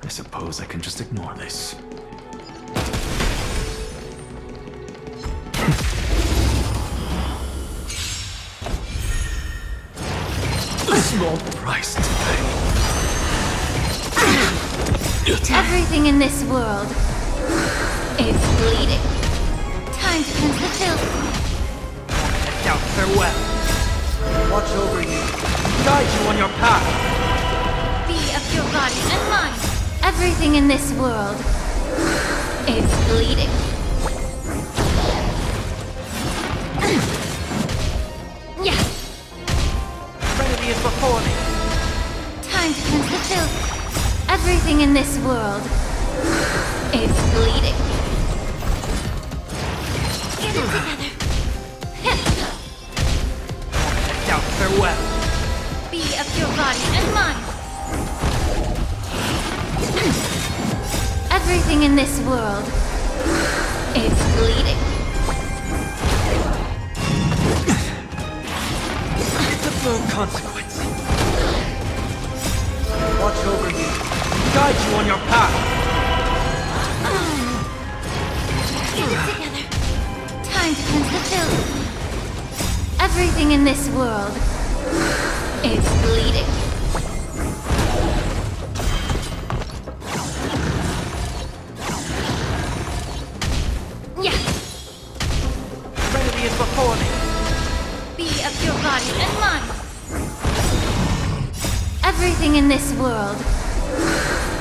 I suppose I can just ignore this. a small price to pay. Everything in this world is bleeding. Time to cleanse the filth. Doubt farewell. Watch over you. Guide you on your path. Be of your body and mind. Everything in this world is bleeding. Yeah. Remedy is before me. Time to cleanse the filth. Everything in this world is bleeding. Get it together. Doubt farewell. Be of your body and mind. Everything in this world is bleeding. It's of no consequence. Watch over you. Guide you on your path. Get it together. Time to cleanse the filth. Everything in this world is bleeding. Yeah. Remedy is before me. Be of your body and mind. Everything in this world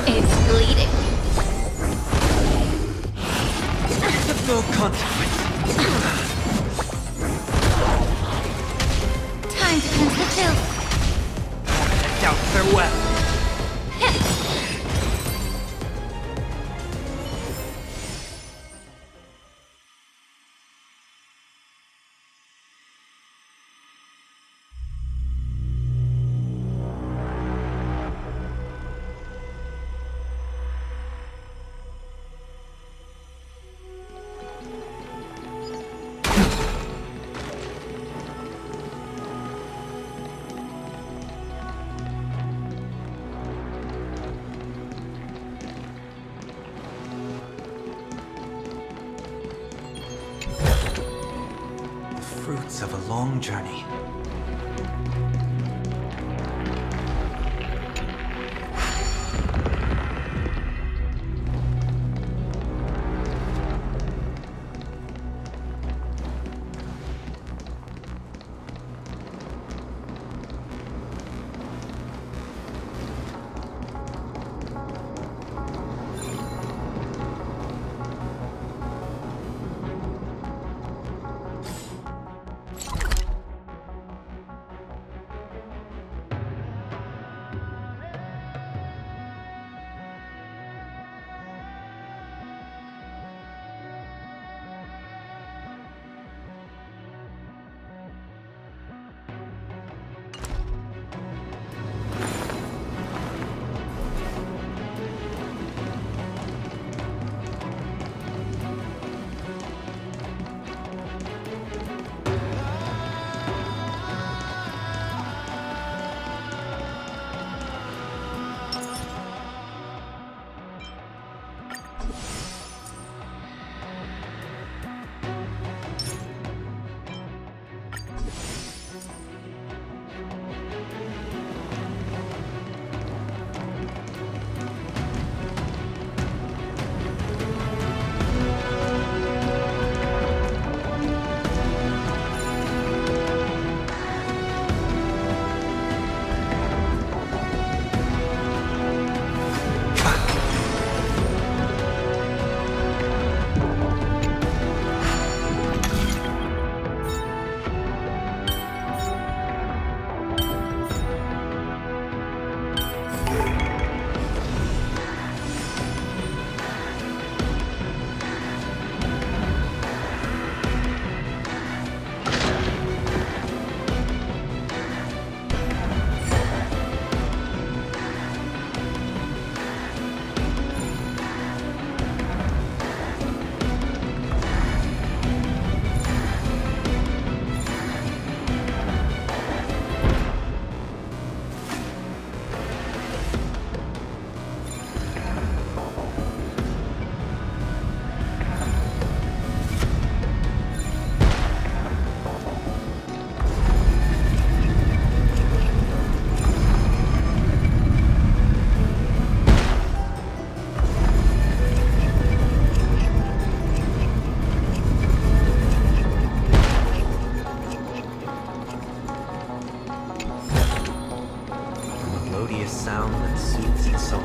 is bleeding. It's of no consequence. Time to cleanse the filth. Doubt farewell. Fruits of a long journey. sound that soothes the soul.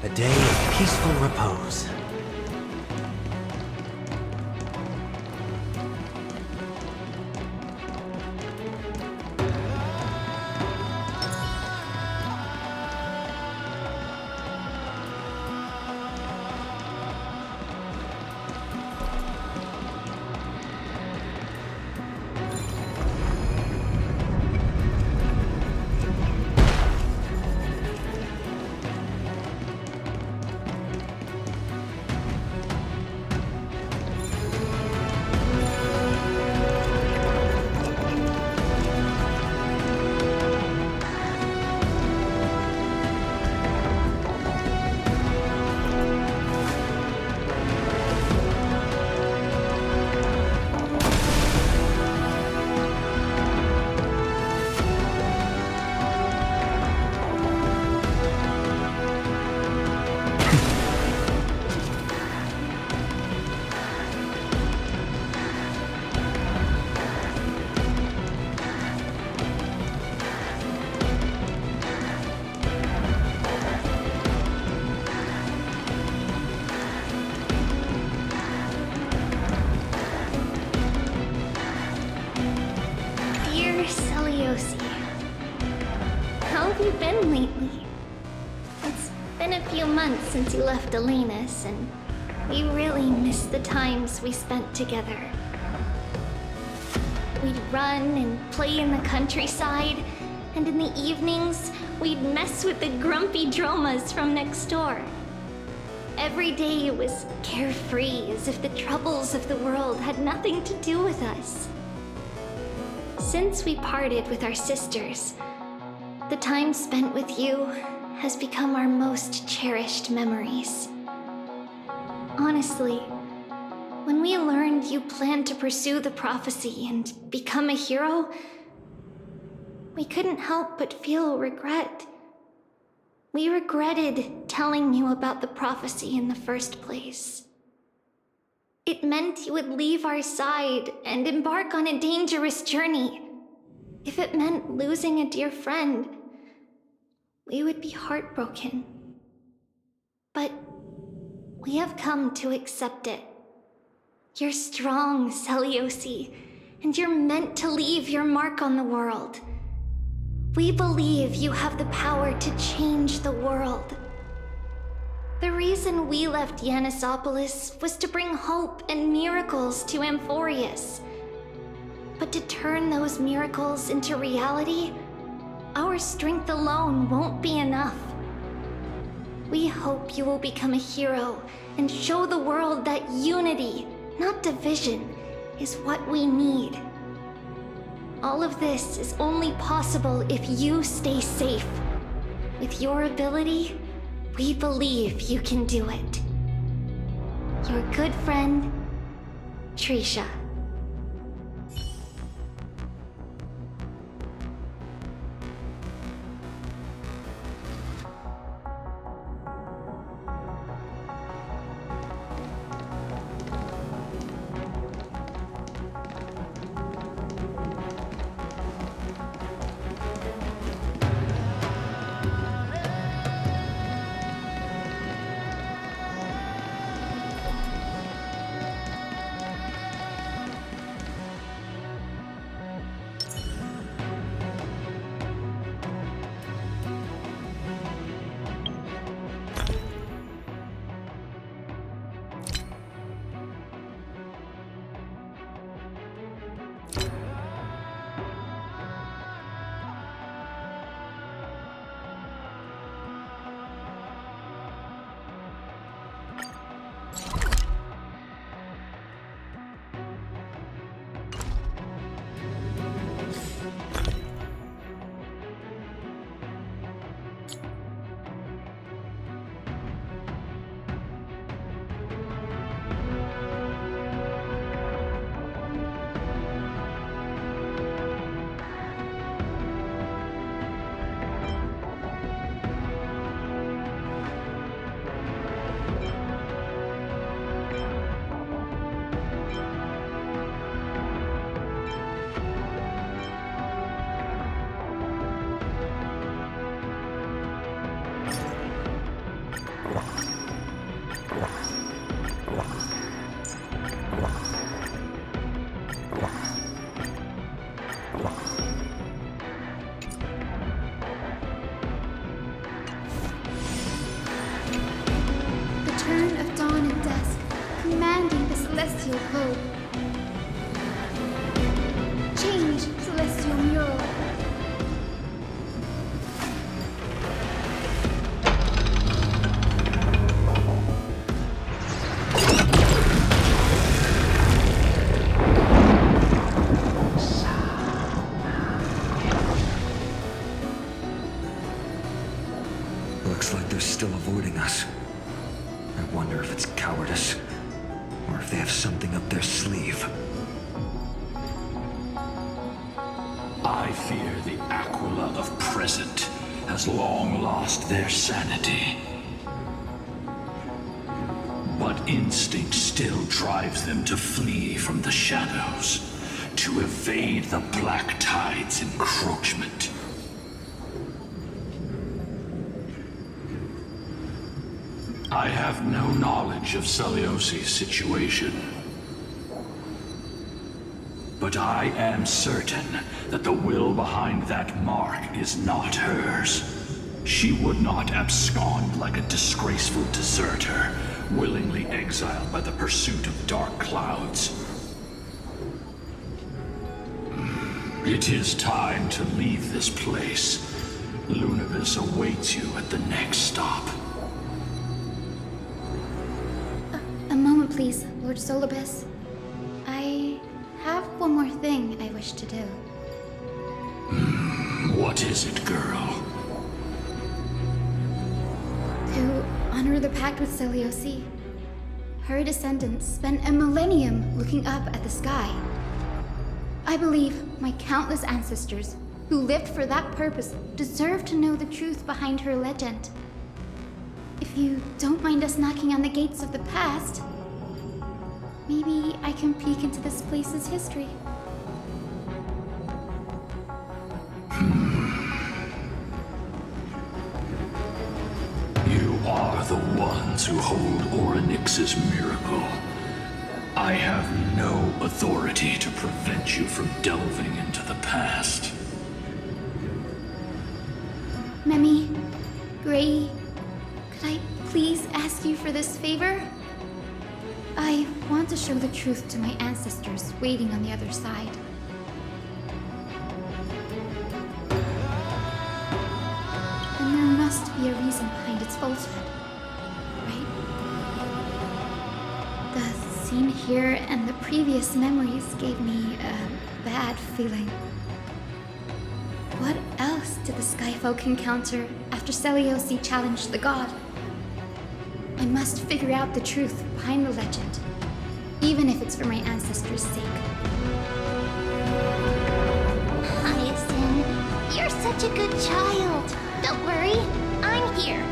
A day of peaceful repose. How have you been lately? It's been a few months since you left Elena's, and we really miss the times we spent together. We'd run and play in the countryside, And in the evenings, we'd mess with the grumpy dromas from next door. Every day was carefree, as if the troubles of the world had nothing to do with us. Since we parted with our sisters, the time spent with you has become our most cherished memories. Honestly, when we learned you planned to pursue the prophecy and become a hero, we couldn't help but feel regret. We regretted telling you about the prophecy in the first place. It meant you would leave our side and embark on a dangerous journey. If it meant losing a dear friend, we would be heartbroken. But we have come to accept it. You're strong, Seliosi, and you're meant to leave your mark on the world. We believe you have the power to change the world. The reason we left Yanisopolis was to bring hope and miracles to Amphorius. But to turn those miracles into reality, our strength alone won't be enough. We hope you will become a hero and show the world that unity, not division, is what we need. All of this is only possible if you stay safe. With your ability, we believe you can do it. Your good friend, Trisha. Turn of dawn and dusk, commanding the celestial globe. Change, celestial mural. Looks like they're still avoiding us. I wonder if it's cowardice, or if they have something up their sleeve. I fear the Aquila of present has long lost their sanity. But instinct still drives them to flee from the shadows, to evade the Black Tide's encroachment. I have no knowledge of Celiosi's situation. But I am certain that the will behind that mark is not hers. She would not abscond like a disgraceful deserter, willingly exiled by the pursuit of dark clouds. It is time to leave this place. Lunavis awaits you at the next stop. A moment, please, Lord Solibus. I have one more thing I wish to do. What is it, girl? To honor the pact with Seliosi. Her descendants spent a millennium looking up at the sky. I believe my countless ancestors who lived for that purpose deserve to know the truth behind her legend. If you don't mind us knocking on the gates of the past, maybe I can peek into this place's history. You are the ones who hold Orynyx's miracle. I have no authority to prevent you from delving into the past. Memi, Gray, could I please ask you for this favor? I want to show the truth to my ancestors waiting on the other side. And there must be a reason behind its falsehood, right? The scene here and the previous memories gave me a bad feeling. What else did the Skyfolk encounter after Seliosi challenged the god? I must figure out the truth behind the legend, even if it's for my ancestors' sake. Hyacinth, you're such a good child. Don't worry, I'm here.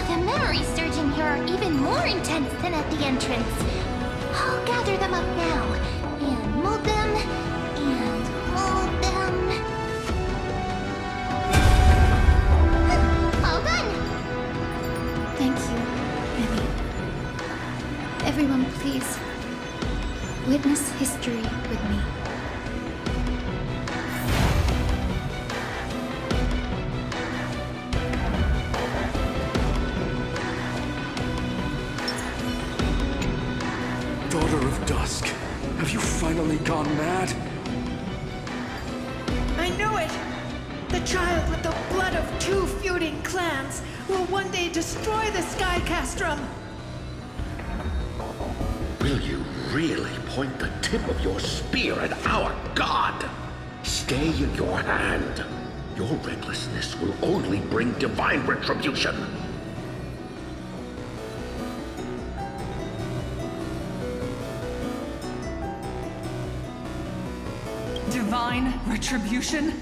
The memories surging here are even more intense than at the entrance. I'll gather them up now, and mold them, and mold them. All done! Thank you, Memi. Everyone, please, witness history with me. Daughter of Dusk, have you finally gone mad? I knew it! The child with the blood of two feuding clans will one day destroy the Sky Castrum! Will you really point the tip of your spear at our god? Stay in your hand. Your recklessness will only bring divine retribution. Divine retribution?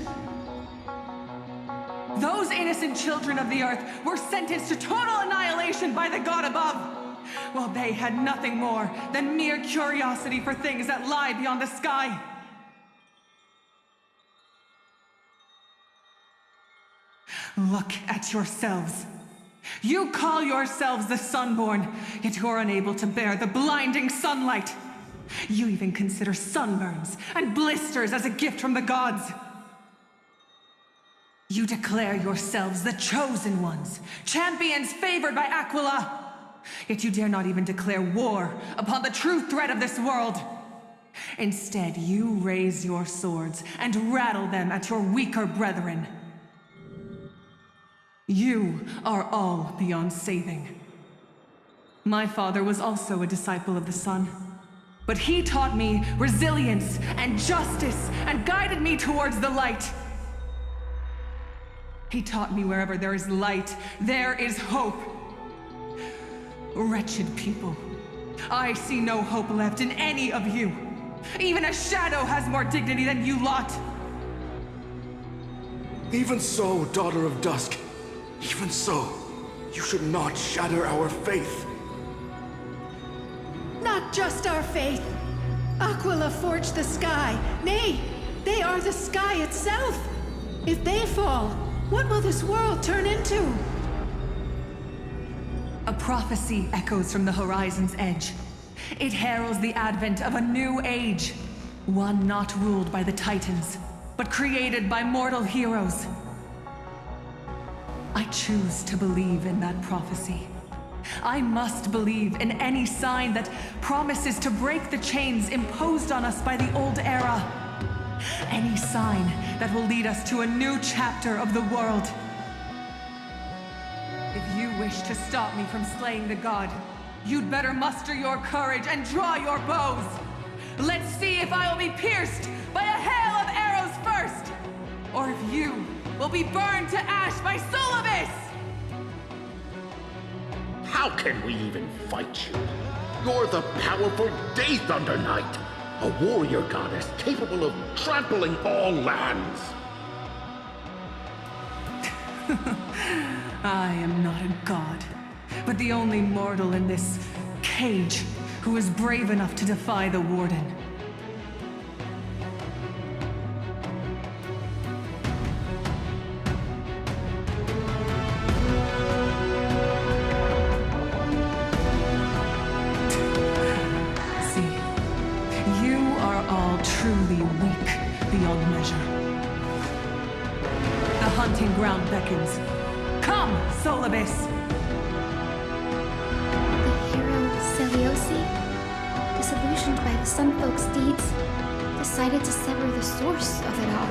Those innocent children of the earth were sentenced to total annihilation by the god above, while they had nothing more than mere curiosity for things that lie beyond the sky. Look at yourselves. You call yourselves the Sunborn, yet you're unable to bear the blinding sunlight. You even consider sunburns and blisters as a gift from the gods. You declare yourselves the chosen ones, champions favored by Aquila. Yet you dare not even declare war upon the true threat of this world. Instead, you raise your swords and rattle them at your weaker brethren. You are all beyond saving. My father was also a disciple of the sun. But he taught me resilience and justice and guided me towards the light. He taught me wherever there is light, there is hope. Wretched people, I see no hope left in any of you. Even a shadow has more dignity than you lot. Even so, Daughter of Dusk, even so, you should not shatter our faith. Not just our faith. Aquila forged the sky. Nay, they are the sky itself. If they fall, what will this world turn into? A prophecy echoes from the horizon's edge. It heralds the advent of a new age. One not ruled by the Titans, but created by mortal heroes. I choose to believe in that prophecy. I must believe in any sign that promises to break the chains imposed on us by the old era. Any sign that will lead us to a new chapter of the world. If you wish to stop me from slaying the god, you'd better muster your courage and draw your bows. Let's see if I will be pierced by a hail of arrows first, or if you will be burned to ash by Solibus! How can we even fight you? You're the powerful Day Thunder Knight, a warrior goddess capable of trampling all lands. I am not a god, but the only mortal in this cage who is brave enough to defy the Warden. See, you are all truly weak beyond measure. The hunting ground beckons. Come, Solibus! The hero Celiosi, disillusioned by the Sun Folk's deeds, decided to sever the source of it all.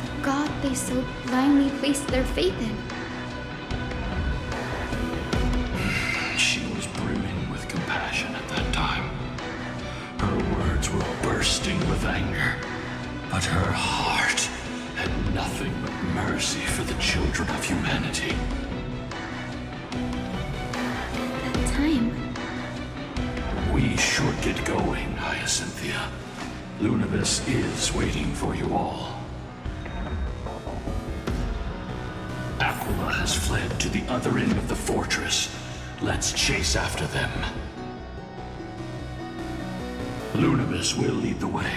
The god they so blindly placed their faith in. She was brimming with compassion at that time. Her words were bursting with anger, but her heart had nothing but mercy for the children of humanity. At that time, We should get going, Hyacinthia. Lunibus is waiting for you all. Aquila has fled to the other end of the fortress. Let's chase after them. Lunibus will lead the way.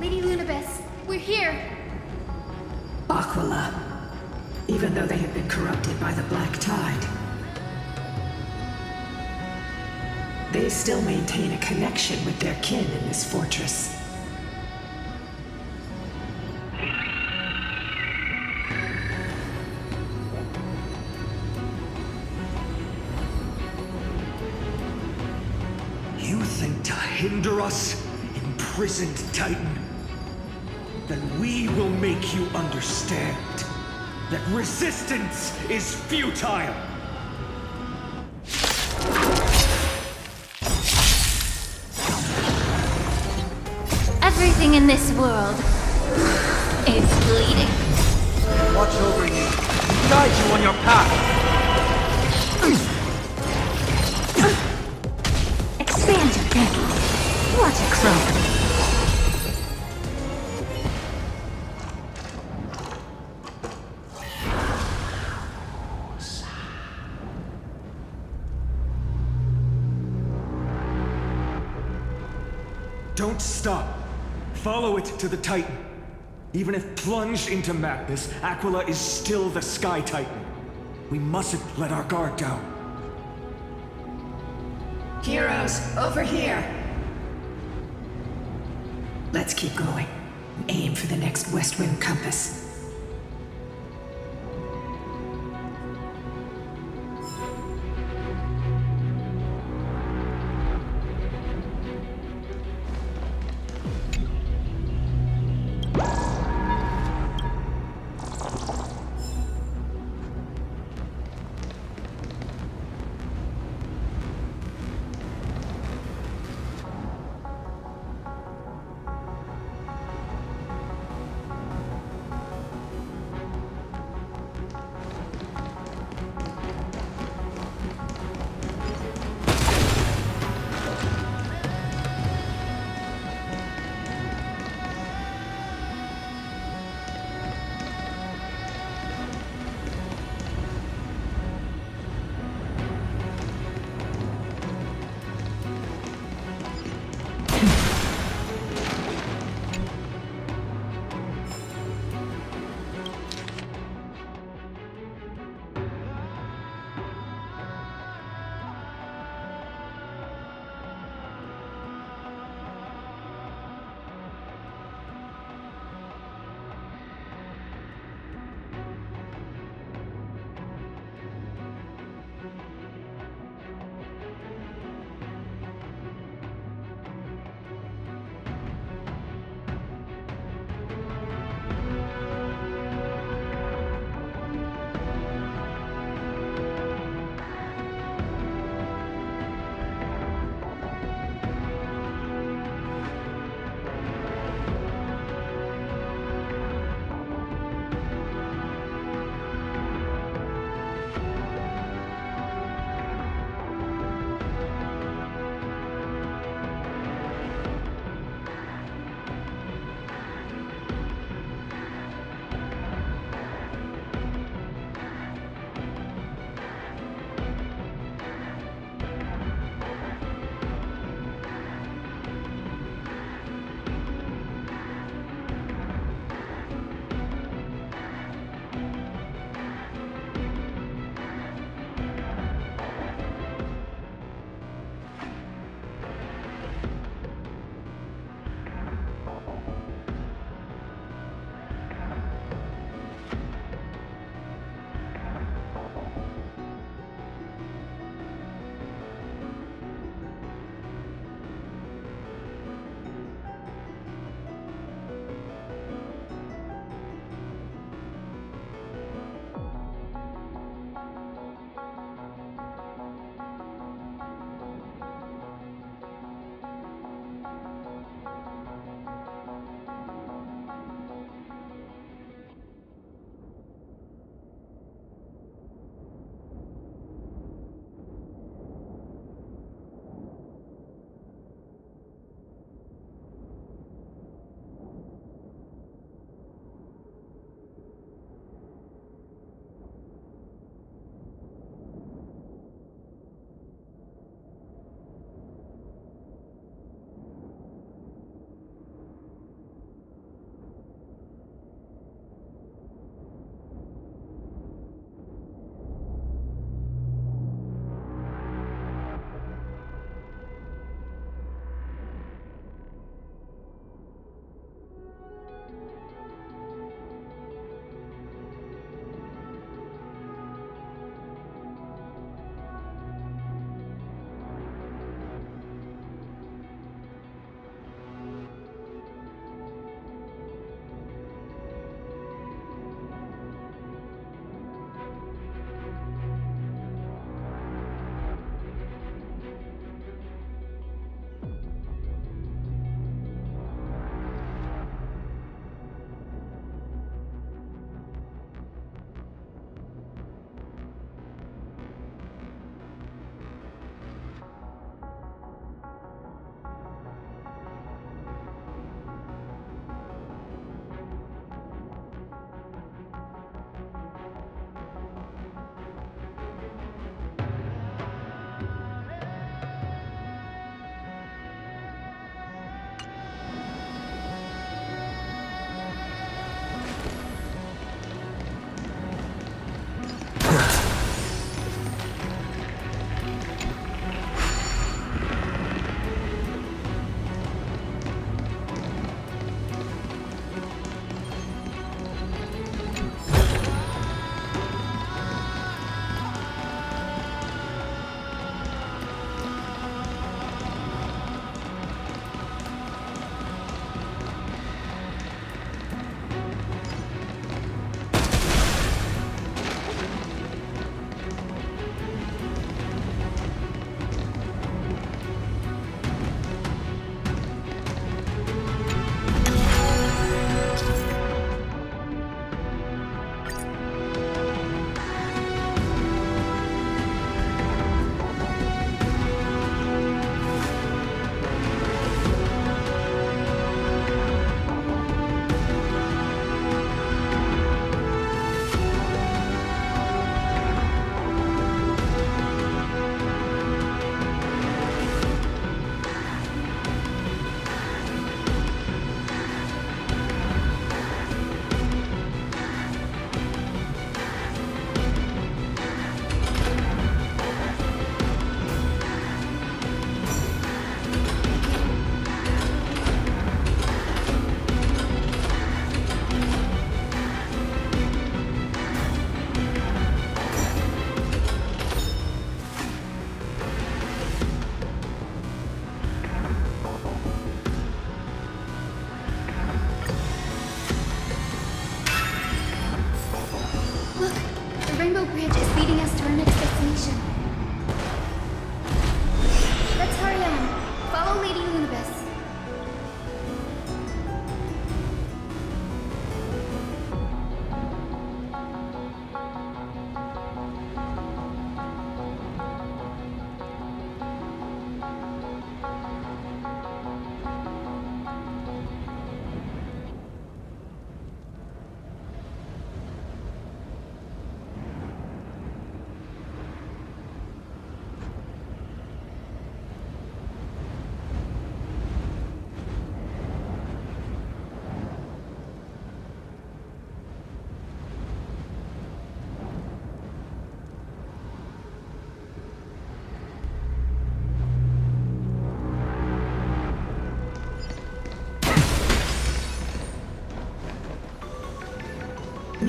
Lady Lunibus, we're here! Aquila. Even though they have been corrupted by the Black Tide, they still maintain a connection with their kin in this fortress. You think to hinder us, imprisoned Titan? Then we will make you understand that resistance is futile! Everything in this world is bleeding. Watch over you. Guide you on your path. Expand your thinking. Watch it grow. Don't stop. Follow it to the Titan. Even if plunged into madness, Aquila is still the Sky Titan. We mustn't let our guard down. Heroes, over here! Let's keep going. Aim for the next west wind compass.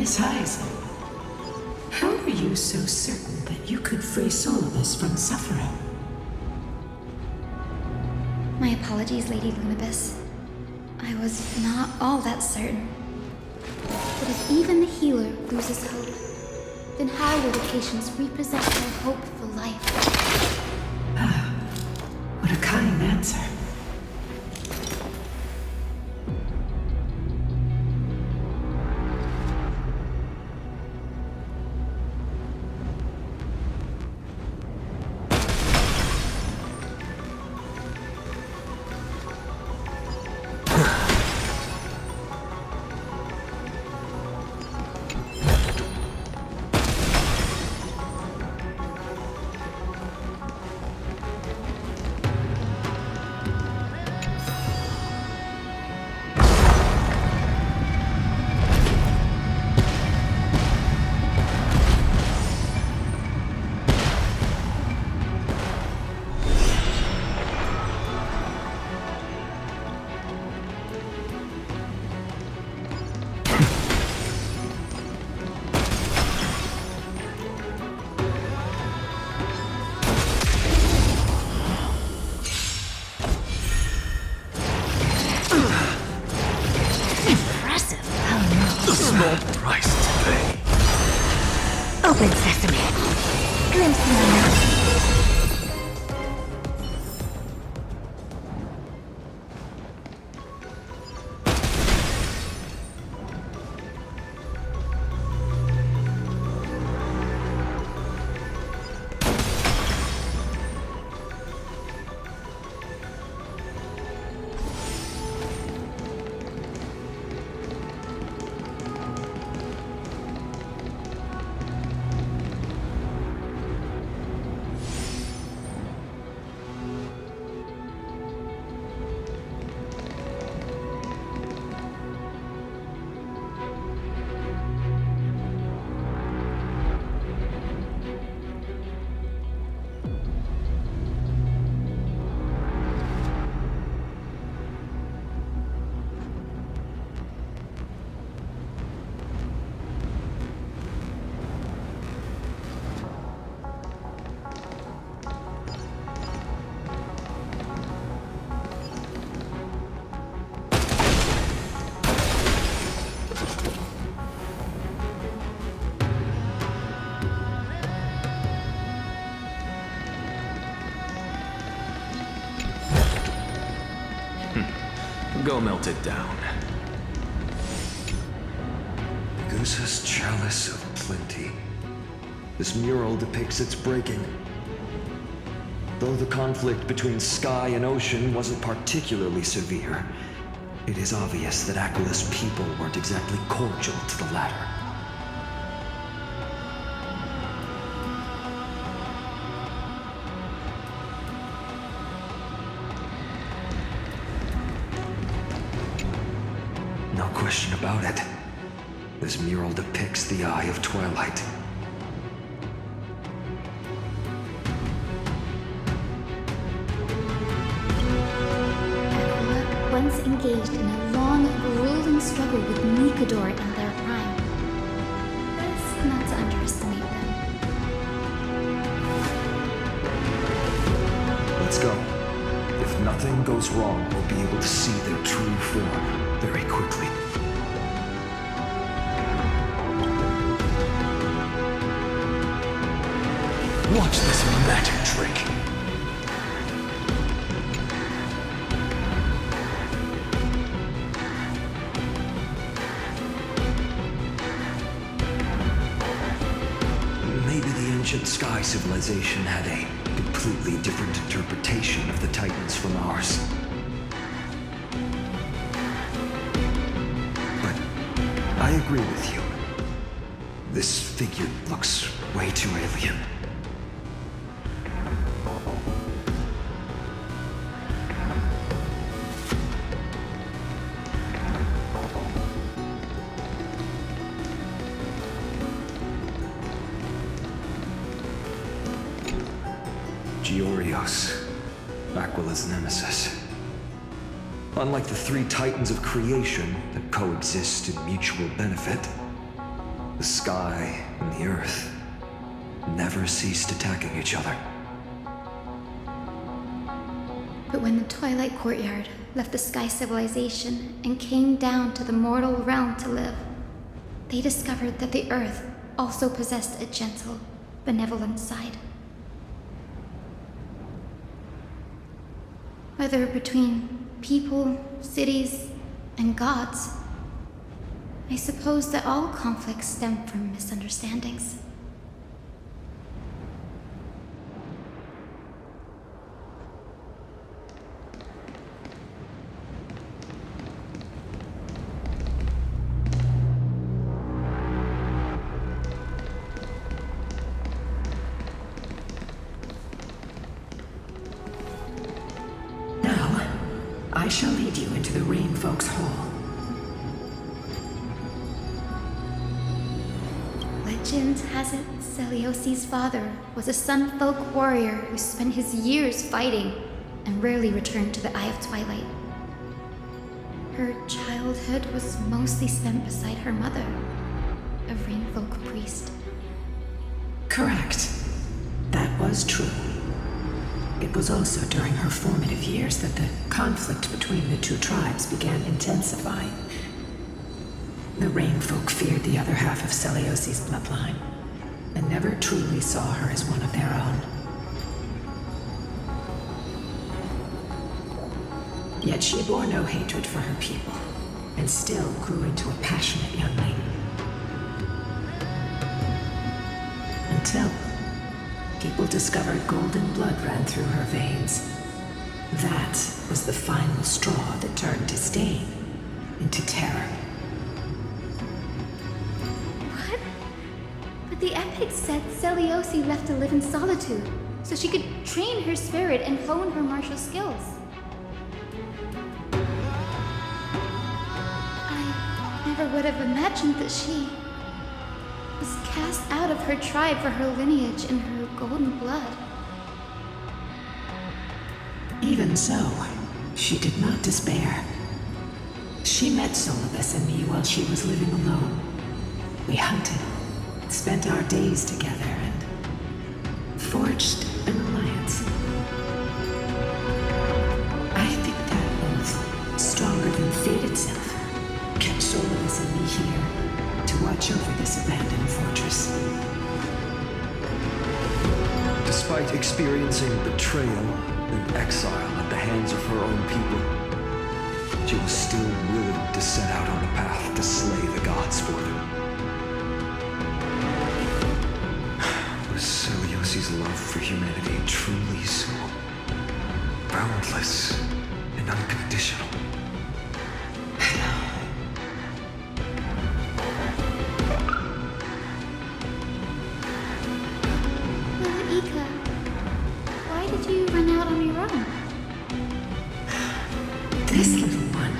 Miss Hyacinth, how are you so certain that you could free Solibus from suffering? My apologies, Lady Lunibus. I was not all that certain. But if even the healer loses hope, then how will the patients represent their hope for life? What a kind answer. Open sesame. Glimpse my mouth. Go melt it down. Medusa's chalice of plenty. This mural depicts its breaking. Though the conflict between sky and ocean wasn't particularly severe, it is obvious that Aquila's people weren't exactly cordial to the latter. No question about it. This mural depicts the Eye of Twilight. Aquila once engaged in a long, grueling struggle with Nikador in their prime. Best not to underestimate them. Let's go. If nothing goes wrong, we'll be able to see their true form very quickly. Watch this magic trick. Maybe the ancient sky civilization had a completely different interpretation of the Titans from ours. But I agree with you. This figure looks way too alien. Giorios, Aquila's nemesis. Unlike the three titans of creation that coexist in mutual benefit, The sky and the earth never ceased attacking each other. But when the Twilight Courtyard left the Sky Civilization and came down to the mortal realm to live, they discovered that the Earth also possessed a gentle, benevolent side. Whether between people, cities, and gods, I suppose that all conflicts stem from misunderstandings. I shall lead you into the Rain Folks Hall. Legend has it Celiosi's father was a Sun Folk warrior who spent his years fighting and rarely returned to the Eye of Twilight. Her childhood was mostly spent beside her mother, a Rain Folk priest. Correct. That was true. It was also during her formative years that the conflict between the two tribes began intensifying. The Rain Folk feared the other half of Celiosi's bloodline, and never truly saw her as one of their own. Yet she bore no hatred for her people, and still grew into a passionate youngling. Until people discovered golden blood ran through her veins. That was the final straw that turned disdain into terror. What? But the epics said Celiosi left to live in solitude, so she could train her spirit and hone her martial skills. I never would have imagined that she was cast out of her tribe for her lineage and her golden blood. Even so, she did not despair. She met Solibus and me while she was living alone. We hunted, spent our days together, and forged an alliance. I think that oath, stronger than fate itself, kept Solibus and me here to watch over this abandoned fortress. Despite experiencing betrayal and exile at the hands of her own people, she was still willing to set out on a path to slay the gods for them. Was Celiosi's love for humanity truly so boundless and unconditional? Why did you run out on your own? This little one.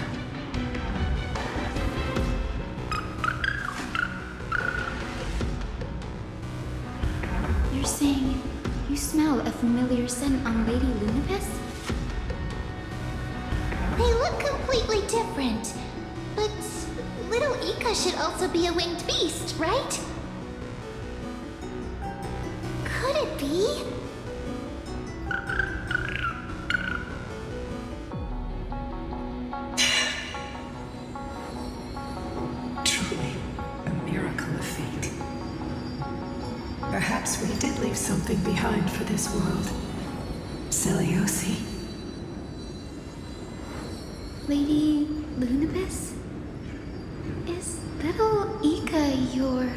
You're saying you smell a familiar scent on Lady Lunibus? They look completely different. But little Ika should also be a winged beast, right? Could it be? Truly, a miracle of fate. Perhaps we did leave something behind for this world. Celiosi. Lady Lunibus? Is little Ika your...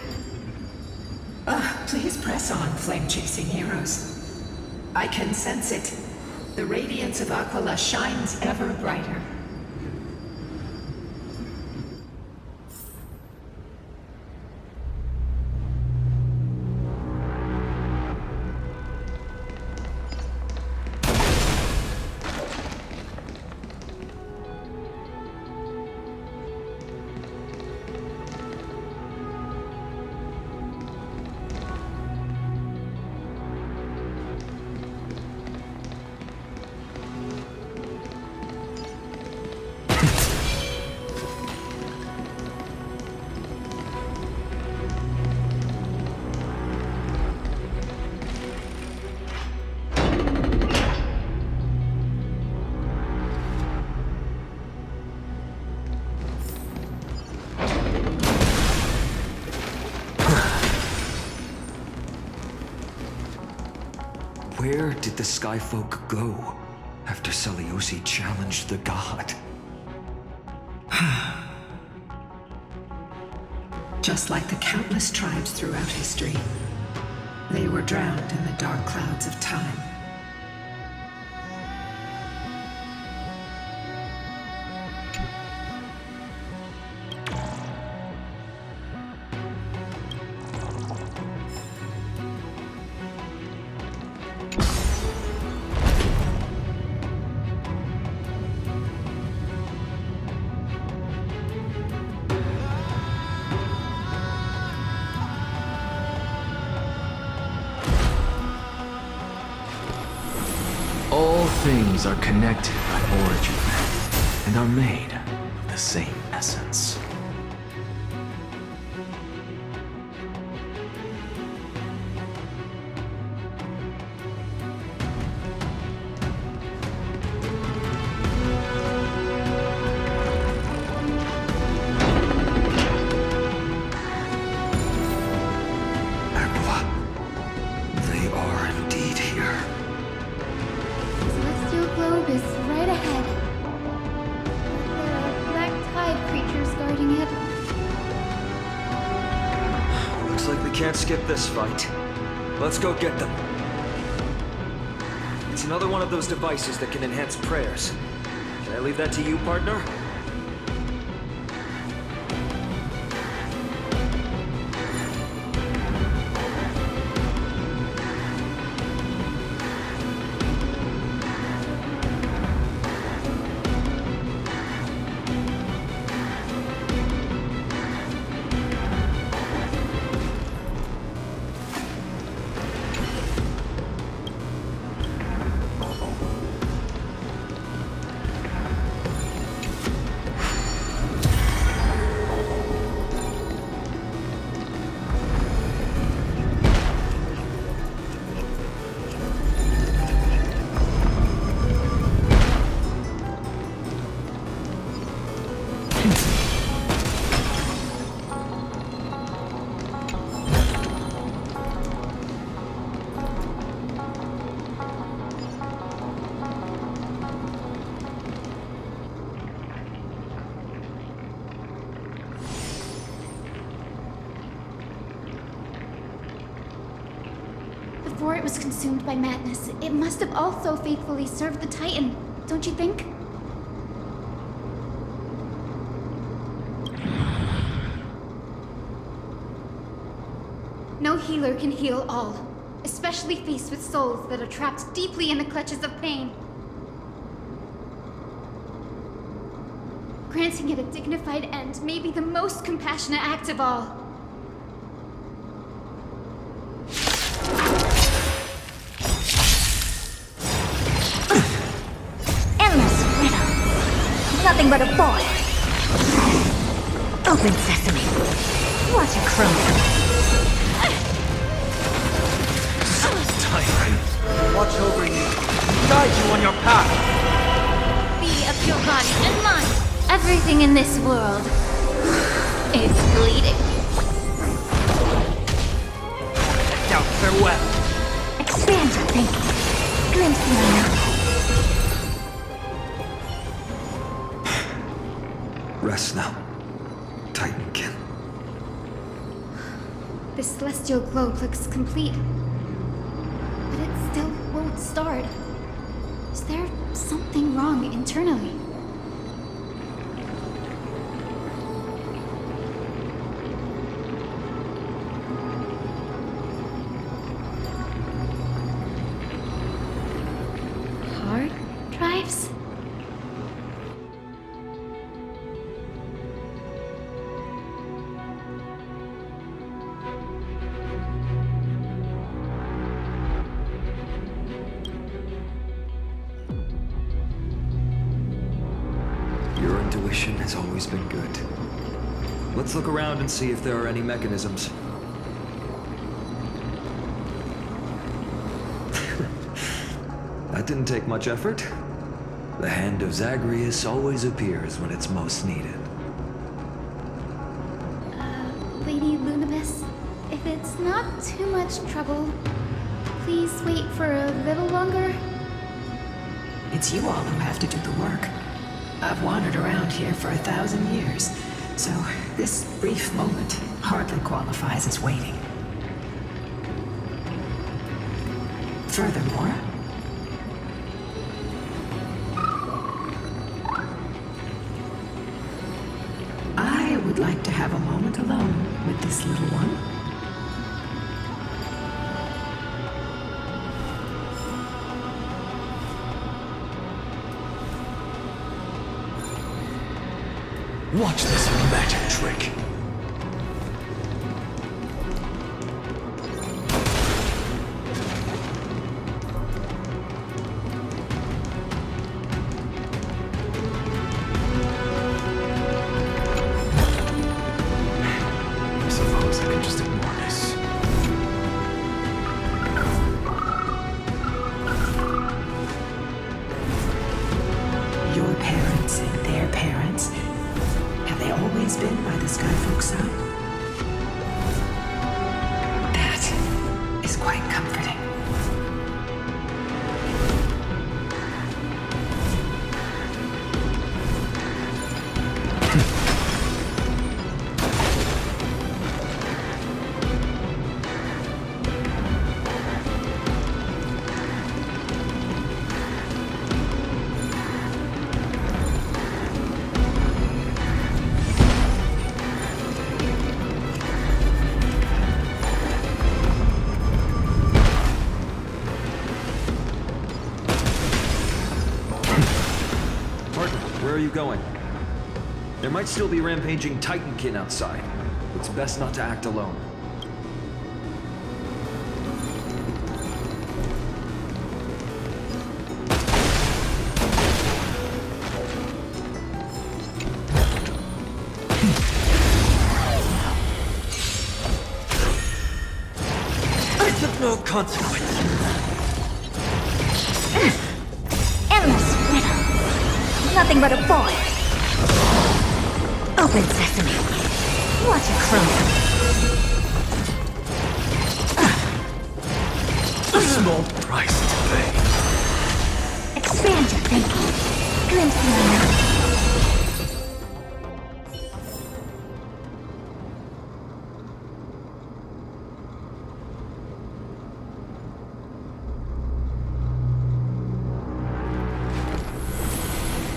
Please press on, flame-chasing heroes. I can sense it. The radiance of Aquila shines ever brighter. did the Skyfolk go after Seliosi challenged the god? Just like the countless tribes throughout history, they were drowned in the dark clouds of time. All things are connected by origin, and are made of the same essence. Aquila, they are indeed here. Celestial globe is right ahead. There are black tide creatures guarding it. Looks like we can't skip this fight. Let's go get them. It's another one of those devices that can enhance prayers. Can I leave that to you, partner? Before it was consumed by madness, it must have also faithfully served the Titan, don't you think? No healer can heal all, especially faced with souls that are trapped deeply in the clutches of pain. Granting it a dignified end may be the most compassionate act of all. Nothing but a boy. Open sesame. Watch it crumble. Tyrant. Watch over you. Guide you on your path. Be of your body and mind. Everything in this world is bleeding. Doubt farewell. Expand your thinking. Glimpse the unknown. Rest now, Titankin. The celestial globe looks complete, but it still won't start. Is there something wrong internally? Hard drives? Your intuition has always been good. Let's look around and see if there are any mechanisms. That didn't take much effort. The hand of Zagreus always appears when it's most needed. Lady Lunibus, if it's not too much trouble, please wait for a little longer? It's you all who have to do the work. I've wandered around here for 1,000 years, so this brief moment hardly qualifies as waiting. Furthermore, I would like to have a moment alone with this little one. Watch this magic trick. I suppose I could just ignore this. Your parents and their parents, have they always been by the Skyfolk's side? That is quite comforting. Where are you going? There might still be rampaging Titankin outside. It's best not to act alone. I took no consequence. Endless riddle. Nothing but a boy. Open sesame. Watch it crumble. A small price to pay. Expand your thinking. Glimpse the unknown.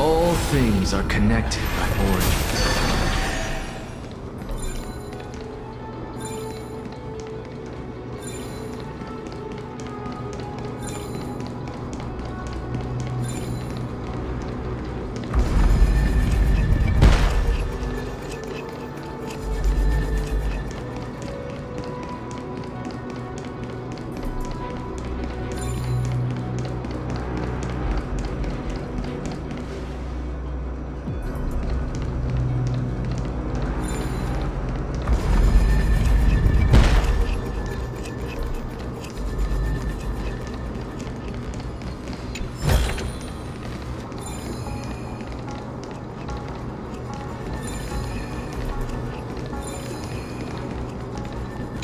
All things are connected by origin.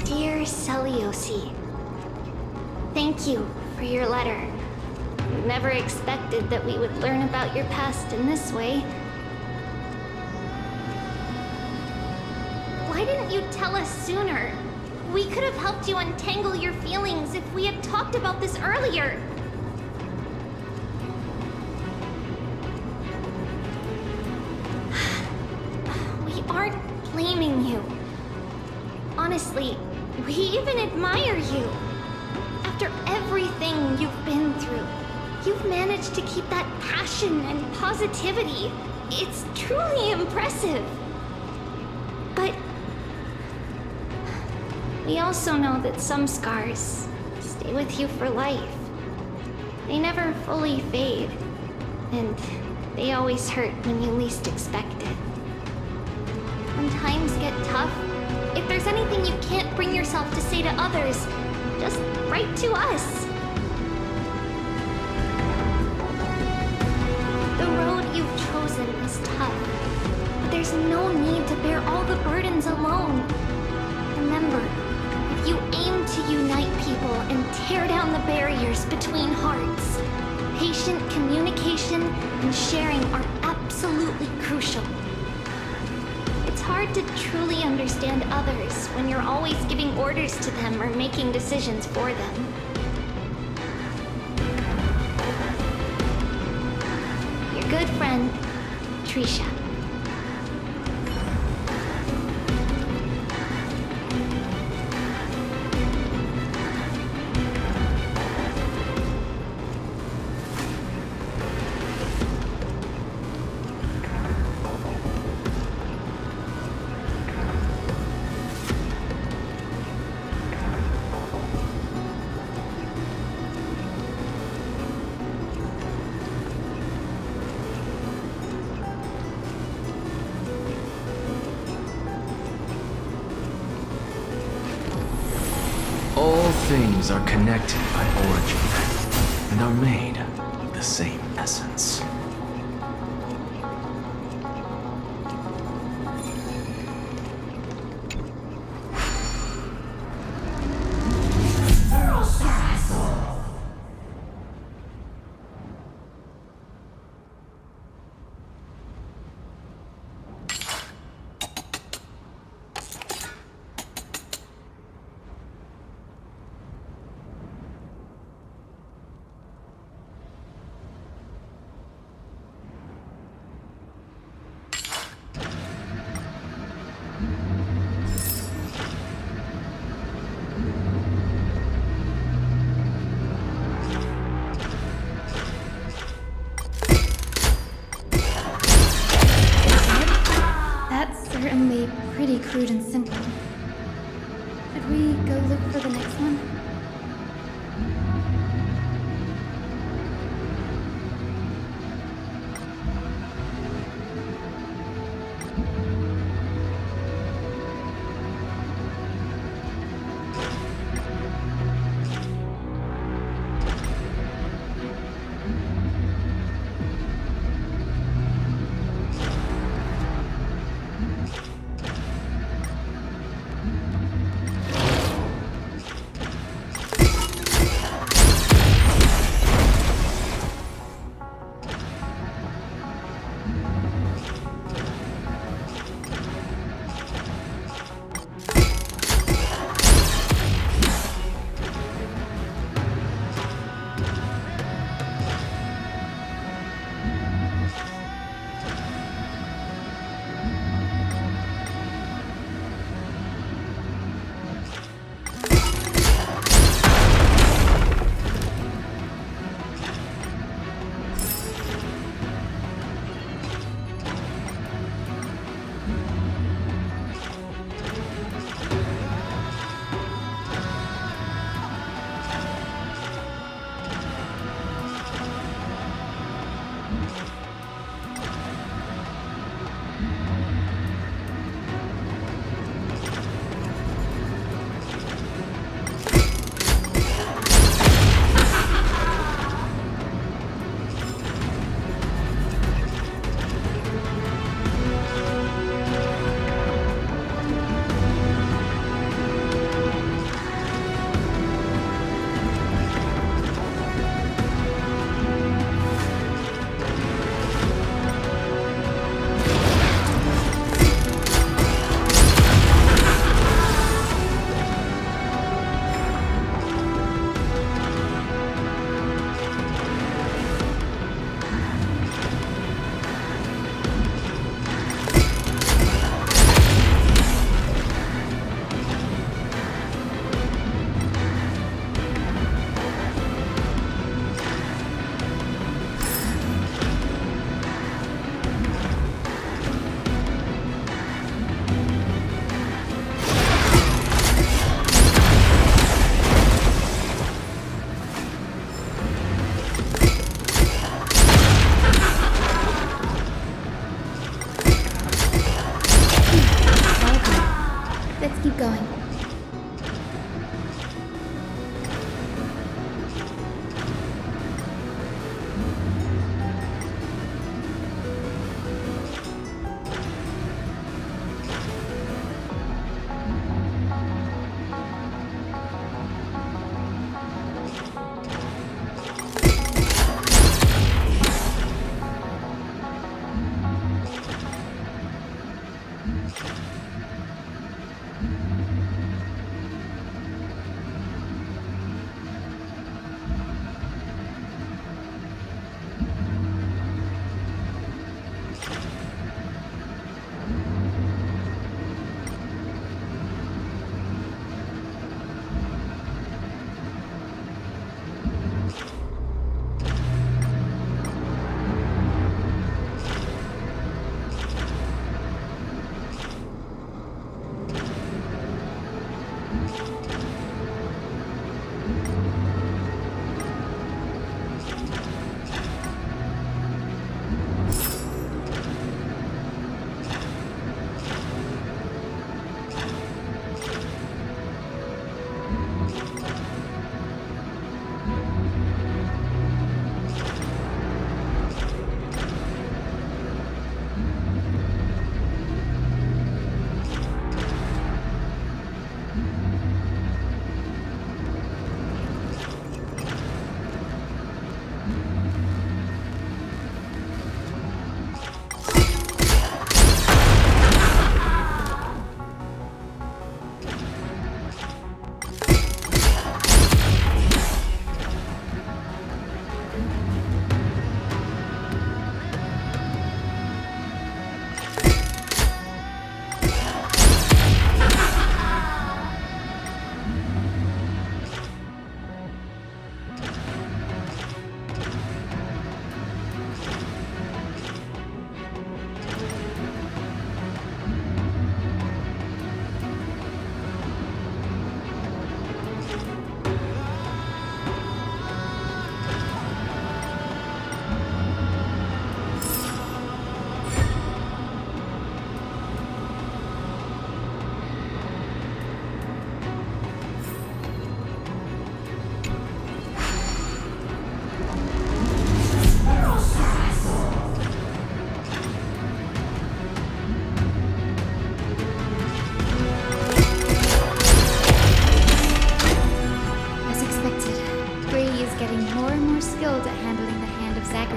Dear Celiosi, thank you for your letter. Never expected that we would learn about your past in this way. Why didn't you tell us sooner? We could have helped you untangle your feelings if we had talked about this earlier. We aren't blaming you. Honestly, we even admire you. After everything you've been through, you've managed to keep that passion and positivity. It's truly impressive. But we also know that some scars stay with you for life. They never fully fade, and they always hurt when you least expect it. When times get tough, if there's anything you can't bring yourself to say to others, just write to us. The road you've chosen is tough, but there's no need to bear all the burdens alone. Remember, if You aim to unite people and tear down the barriers between hearts. Patient communication and sharing are absolutely crucial. It's hard to truly understand others when you're always giving orders to them or making decisions for them. Your good friend, Trisha. All things are connected by origin and are made of the same essence. That's certainly pretty crude and simple. Should we go look for the next one?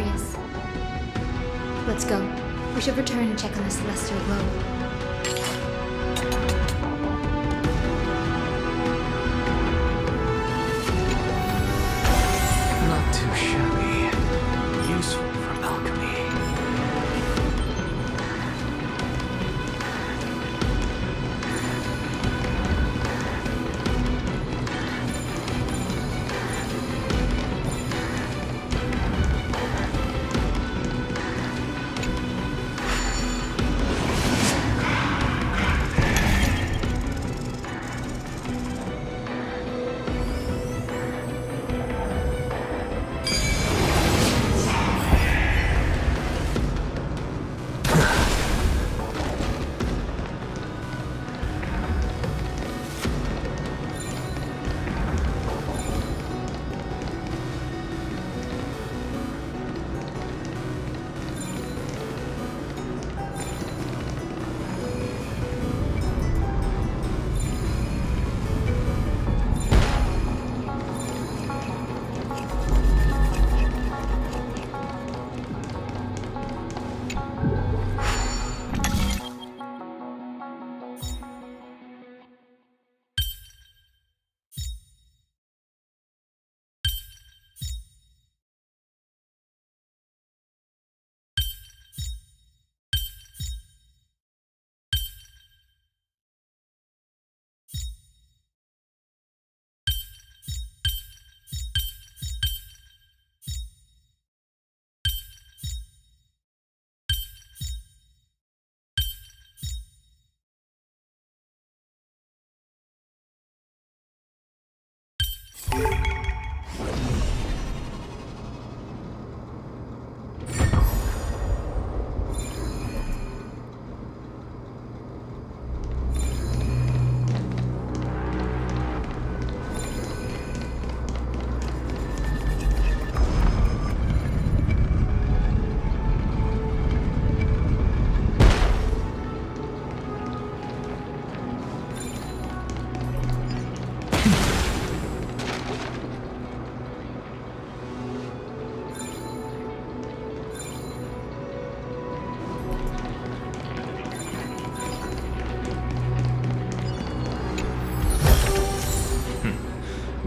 curious. Let's go. We should return and check on the celestial globe. Not too shabby. Useful for alchemy.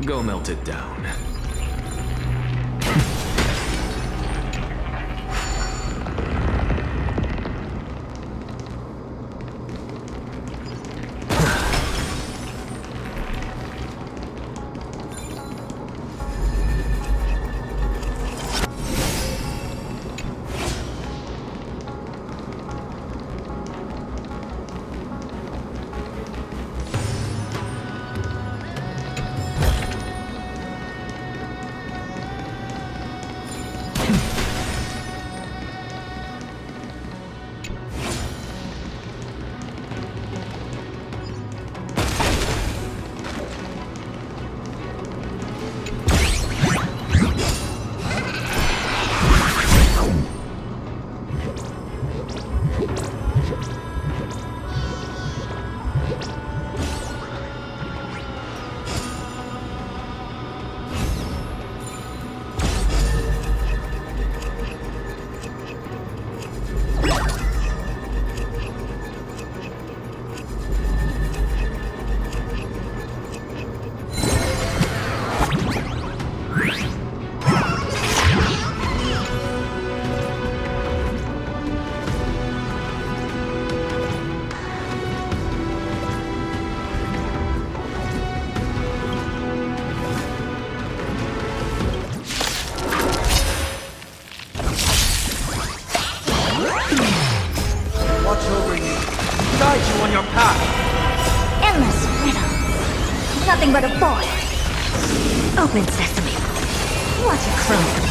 Go melt it down. Nothing but a boy. Open sesame. Watch it crumble.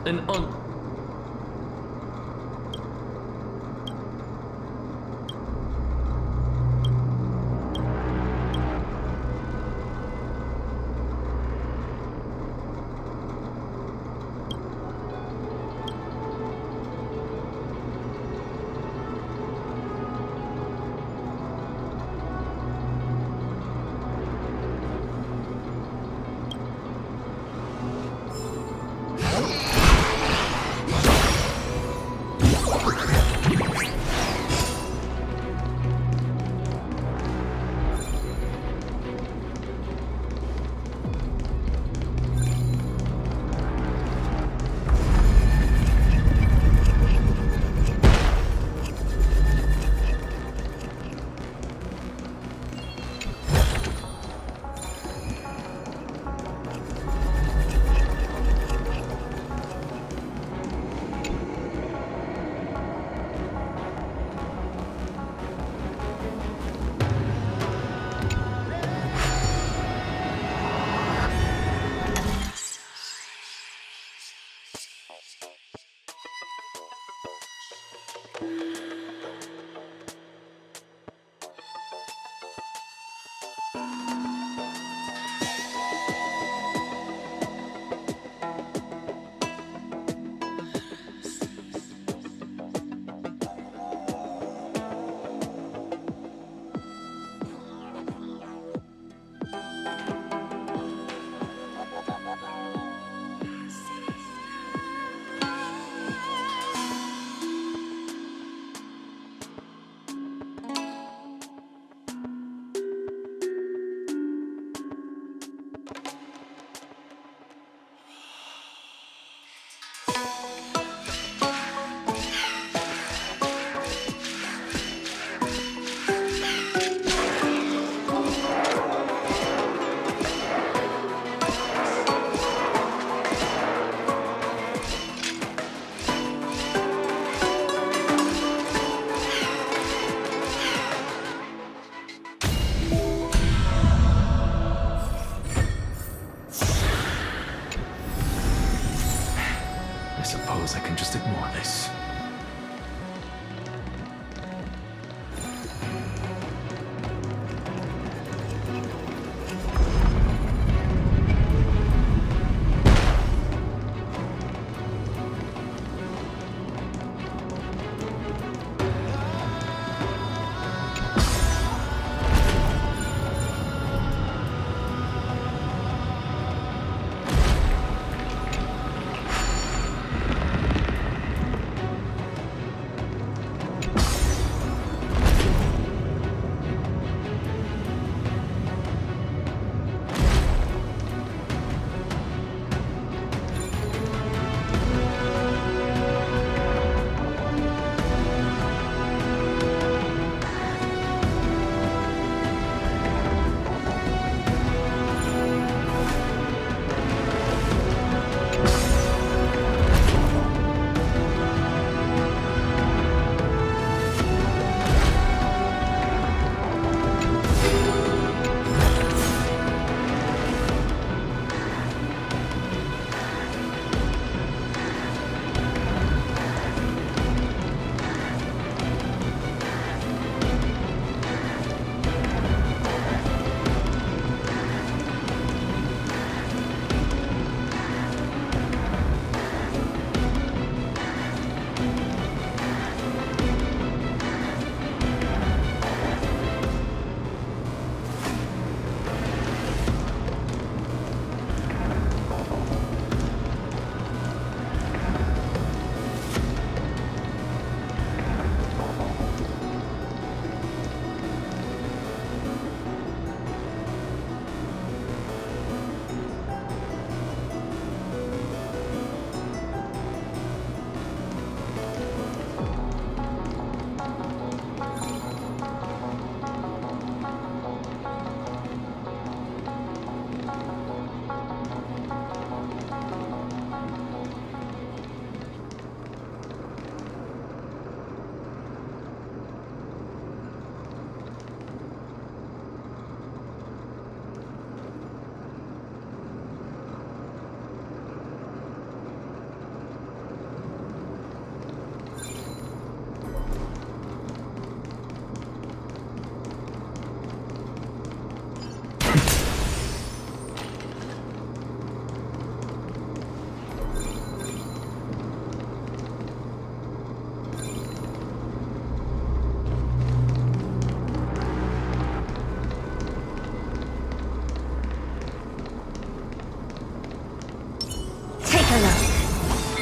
An suppose I can just ignore this.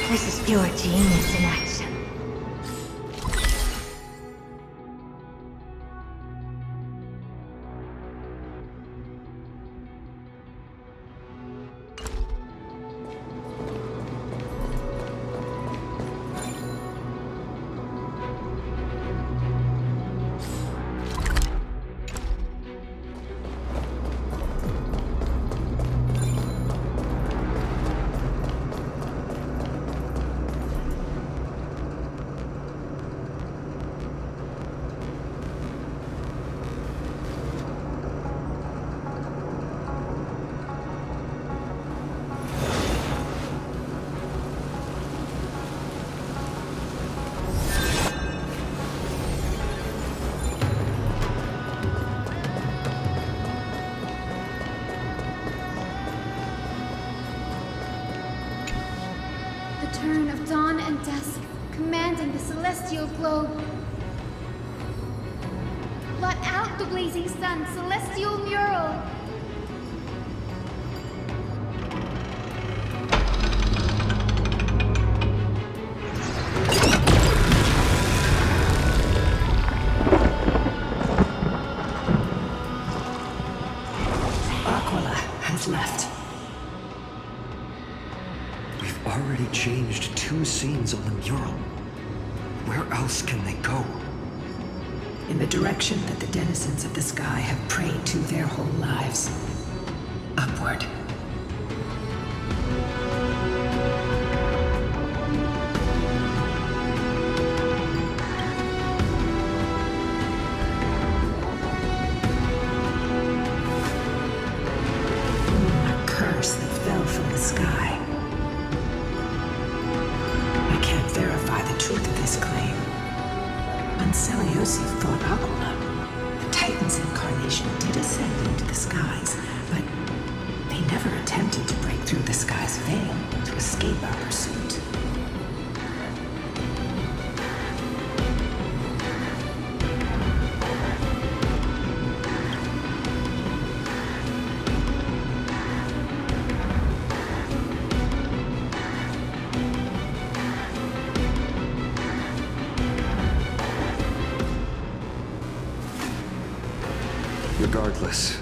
This is pure genius in action. Turn of dawn and dusk, commanding the celestial globe. Blot out the blazing sun, celestial mural. Aquila has left. Already changed 2 scenes on the mural. Where else can they go? In the direction that the denizens of the sky have prayed to their whole lives. Upward. A curse that fell from the sky. through the sky's veil to escape our pursuit. Regardless,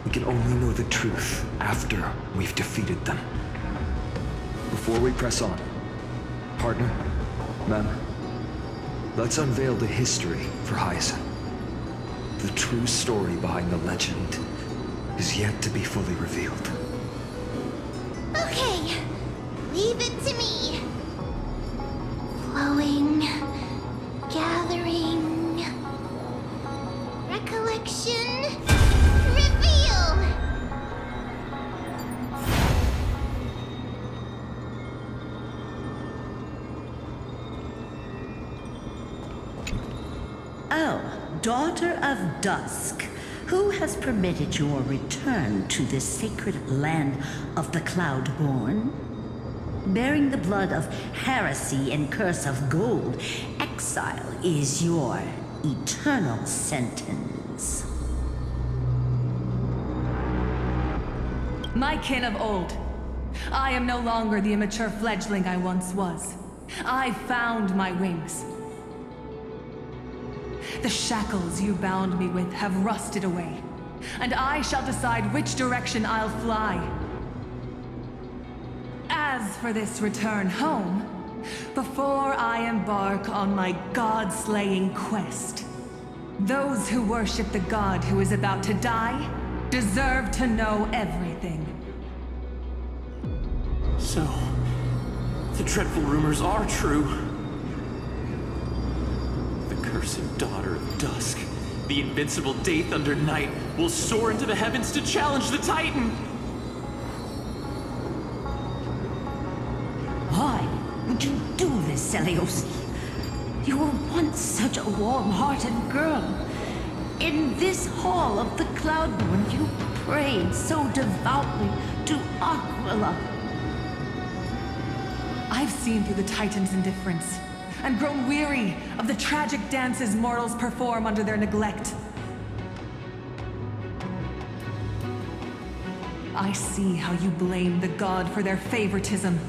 we can only know the truth after we've defeated them. Before we press on, partner, ma'am, let's unveil the history for Hyacinth. The true story behind the legend is yet to be fully revealed. Okay, leave it to me. Flowing, gathering, recollection, reveal! Oh, Daughter of Dusk, who has permitted your return to this sacred land of the Cloudborn? Bearing the blood of heresy and curse of gold, exile is your eternal sentence. My kin of old, I am no longer the immature fledgling I once was. I found my wings. The shackles you bound me with have rusted away, and I shall decide which direction I'll fly. As for this return home, before I embark on my god-slaying quest, those who worship the god who is about to die deserve to know everything. So, the dreadful rumors are true. The cursed Daughter of Dusk, the invincible Day Thunder Knight, will soar into the heavens to challenge the Titan! Why would you do this, Seliosi? You were once such a warm-hearted girl. In this hall of the Cloudborn, you prayed so devoutly to Aquila. I've seen through the Titan's indifference, and grown weary of the tragic dances mortals perform under their neglect. I see how you blame the god for their favoritism,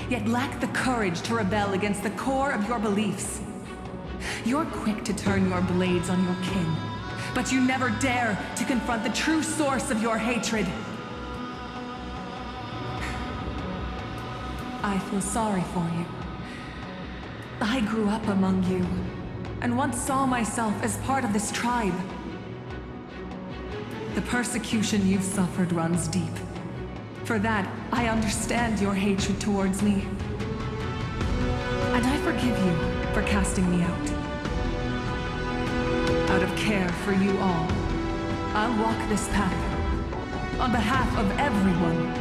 yet lack the courage to rebel against the core of your beliefs. You're quick to turn your blades on your kin, but you never dare to confront the true source of your hatred. I feel sorry for you. I grew up among you, and once saw myself as part of this tribe. The persecution you've suffered runs deep. For that, I understand your hatred towards me. And I forgive you for casting me out. Out of care for you all, I'll walk this path on behalf of everyone.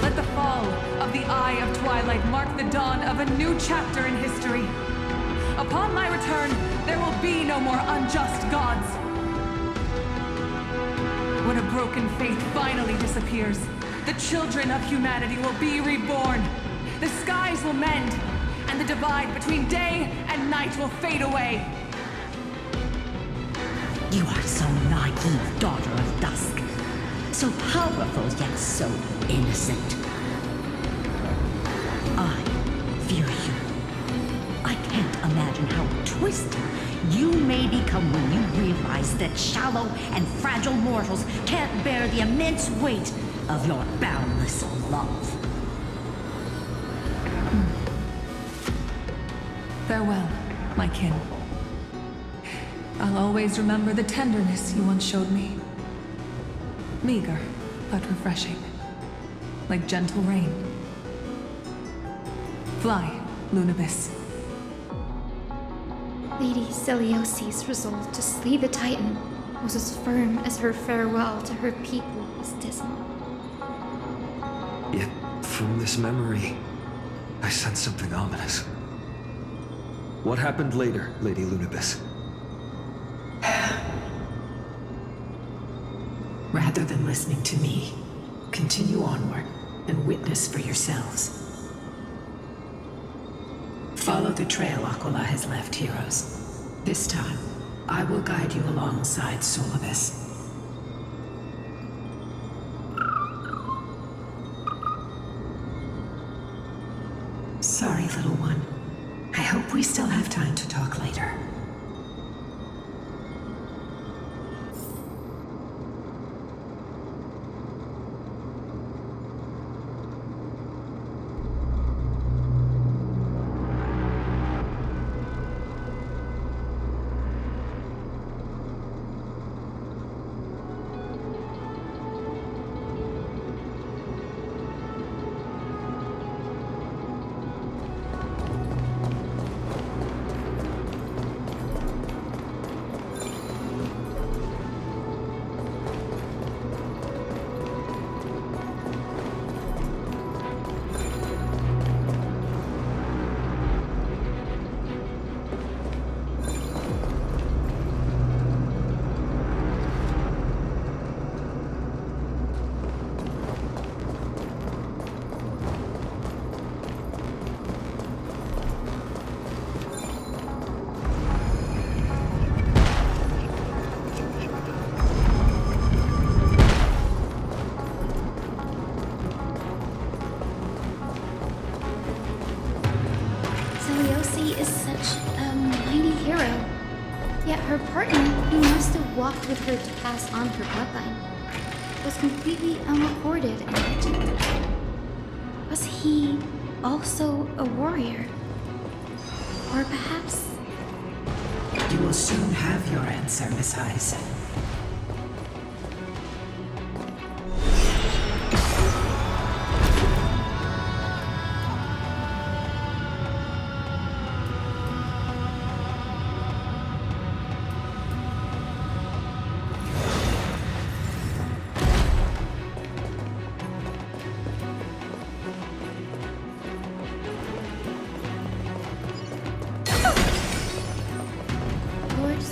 Let the fall of the Eye of Twilight mark the dawn of a new chapter in history. Upon my return, there will be no more unjust gods. When a broken faith finally disappears, the children of humanity will be reborn. The skies will mend, and the divide between day and night will fade away. You are so naive, Daughter of Dusk. So powerful, yet so innocent. I fear you. I can't imagine how twisted you may become when you realize that shallow and fragile mortals can't bear the immense weight of your boundless love. Farewell, my kin. I'll always remember the tenderness you once showed me. Meager, but refreshing. Like gentle rain. Fly, Lunibis. Lady Celiosi's resolve to slay the Titan was as firm as her farewell to her people was dismal. Yet, from this memory, I sense something ominous. What happened later, Lady Lunibis? Rather than listening to me, Continue onward and witness for yourselves. Follow the trail Aquila has left, heroes. This time, I will guide you alongside Solibus. Sorry, little one. I hope we still have time to talk later. Her partner, who must have walked with her to pass on her bloodline, was completely unrecorded in legend. Was he also a warrior? Or perhaps... You will soon have your answer, Miss Hyacinth.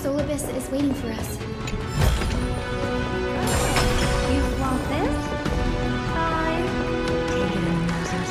Solibus is waiting for us. You want this? Fine. Take it in nose.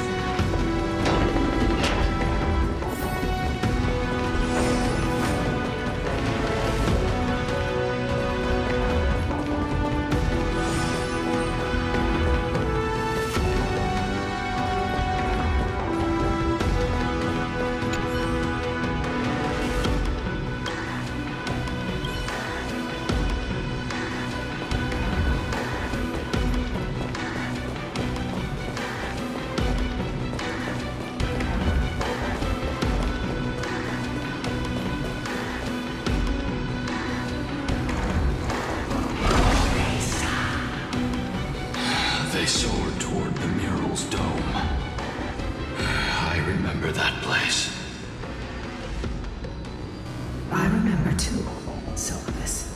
They soared toward the Mural's dome. I remember that place. I remember too, Solibus.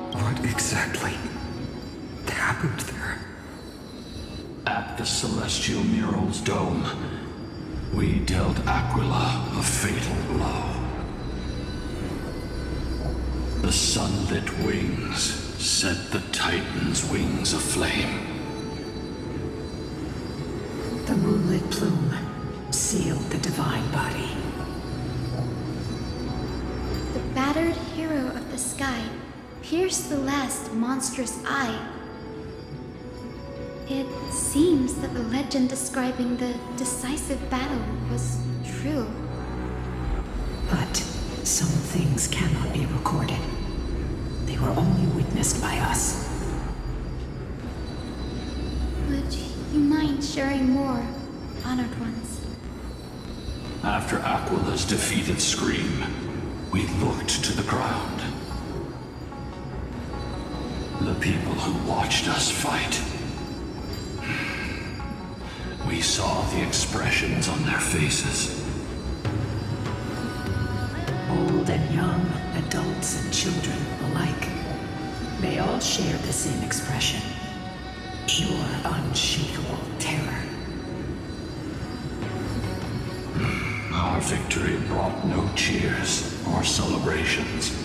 What exactly happened there? At the Celestial Mural's dome, we dealt Aquila a fatal blow. The sunlit wings set the Titan's wings aflame. The moonlit plume sealed the divine body. The battered hero of the sky pierced the last monstrous eye. It seems that the legend describing the decisive battle was true. But some things cannot be recorded. They were only witnessed by us. Would you mind sharing more, honored ones? After Aquila's defeated scream, we looked to the ground. The people who watched us fight. we saw the expressions on their faces. Old and young, adults and children alike. They all shared the same expression. Pure, unshakable terror. Our victory brought no cheers or celebrations.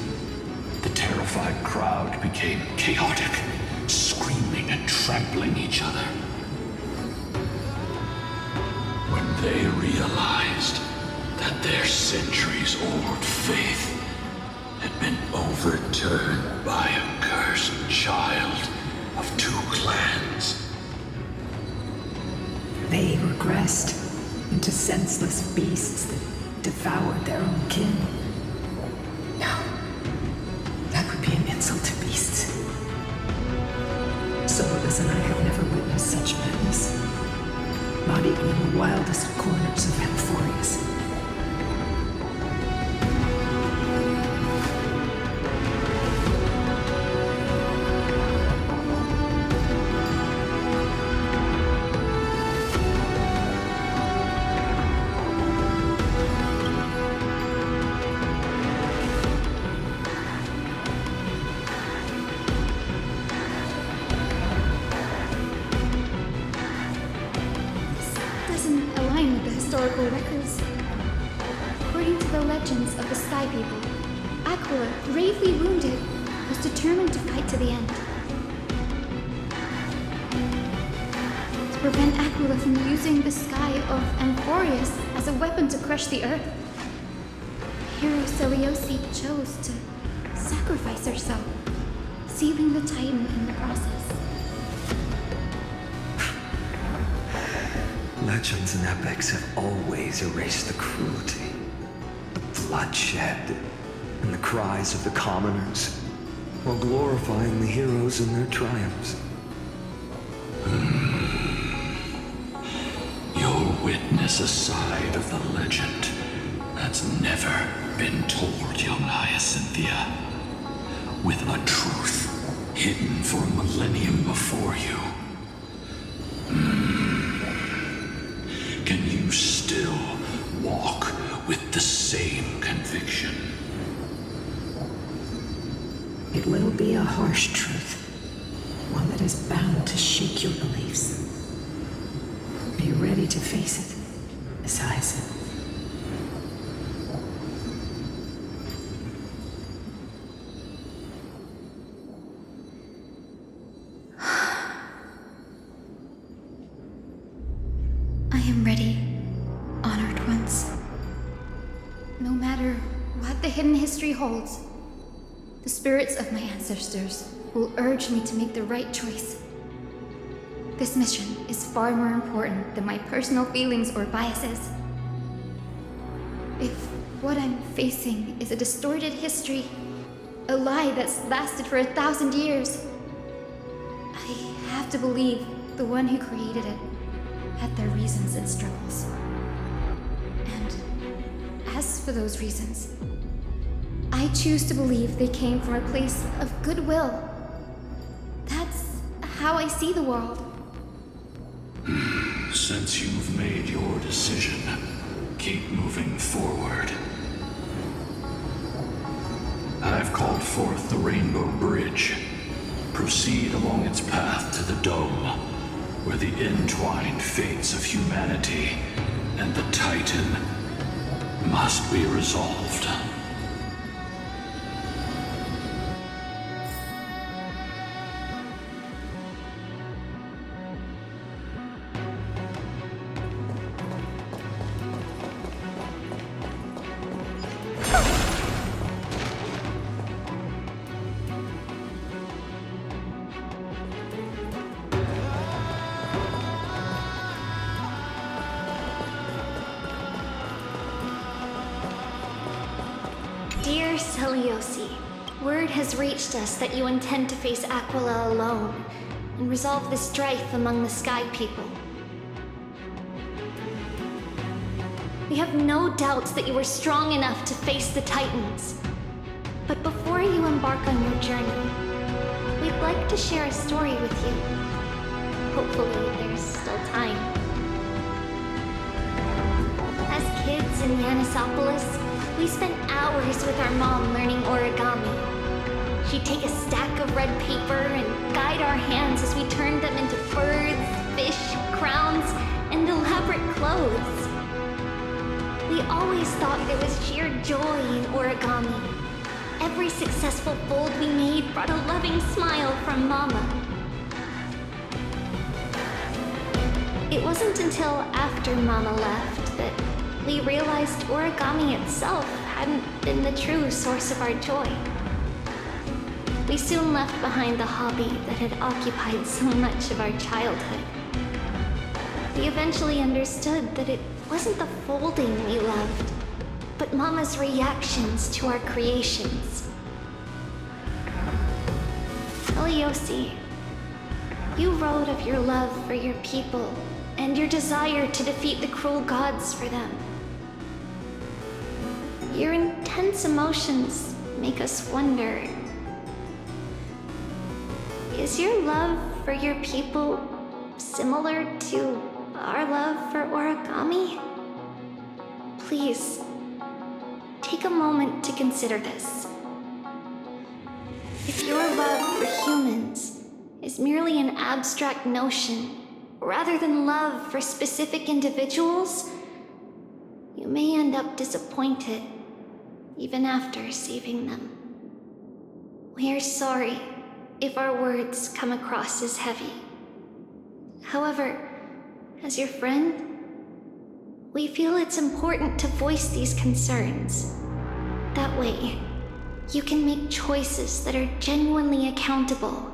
The terrified crowd became chaotic, screaming and trampling each other. When they realized that their centuries-old faith had been overturned by a cursed child of two clans. They regressed into senseless beasts that devoured their own kin. No, that would be an insult to beasts. Solus and I have never witnessed such madness. Not even in the wildest corners of Amphorius. Doesn't align with the historical records. According to the legends of the Sky People, Aquila, gravely wounded, was determined to fight to the end. To prevent Aquila from using the sky of Amphorius as a weapon to crush the earth, hero Seleucia chose to sacrifice herself, sealing the Titan in the process. Legends and epics have always erased the cruelty, the bloodshed, and the cries of the commoners, while glorifying the heroes and their triumphs. You'll witness a side of the legend that's never been told, young Hyacinthia. With a truth hidden for a millennium before you. Can you still walk with the same conviction? It will be a harsh truth. One that is bound to shake your beliefs. Are you ready to face it, Miss Hyacinth? I am ready, honored ones. No matter what the hidden history holds, the spirits of my ancestors will urge me to make the right choice. This mission is far more important than my personal feelings or biases. If what I'm facing is a distorted history, a lie that's lasted for 1,000 years, I have to believe the one who created it had their reasons and struggles. And as for those reasons, I choose to believe they came from a place of goodwill. That's how I see the world. Since you've made your decision, keep moving forward. I've called forth the Rainbow Bridge. Proceed along its path to the Dome, where the entwined fates of humanity and the Titan must be resolved. Dear Seleucia, word has reached us that you intend to face Aquila alone and resolve the strife among the Sky People. We have no doubts that you are strong enough to face the Titans. But before you embark on your journey, we'd like to share a story with you. Hopefully, there's still time. in Yanisopolis, we spent hours with our mom learning origami. She'd take a stack of red paper and guide our hands as we turned them into birds, fish, crowns, and elaborate clothes. We always thought there was sheer joy in origami. Every successful fold we made brought a loving smile from Mama. It wasn't until after Mama left that we realized origami itself hadn't been the true source of our joy. We soon left behind the hobby that had occupied so much of our childhood. We eventually understood that it wasn't the folding we loved, but Mama's reactions to our creations. Eliosi, you wrote of your love for your people and your desire to defeat the cruel gods for them. Your intense emotions make us wonder, is your love for your people similar to our love for origami? Please, take a moment to consider this. If your love for humans is merely an abstract notion, rather than love for specific individuals, you may end up disappointed, even after saving them. We are sorry if our words come across as heavy. However, as your friend, we feel it's important to voice these concerns. That way, you can make choices that are genuinely accountable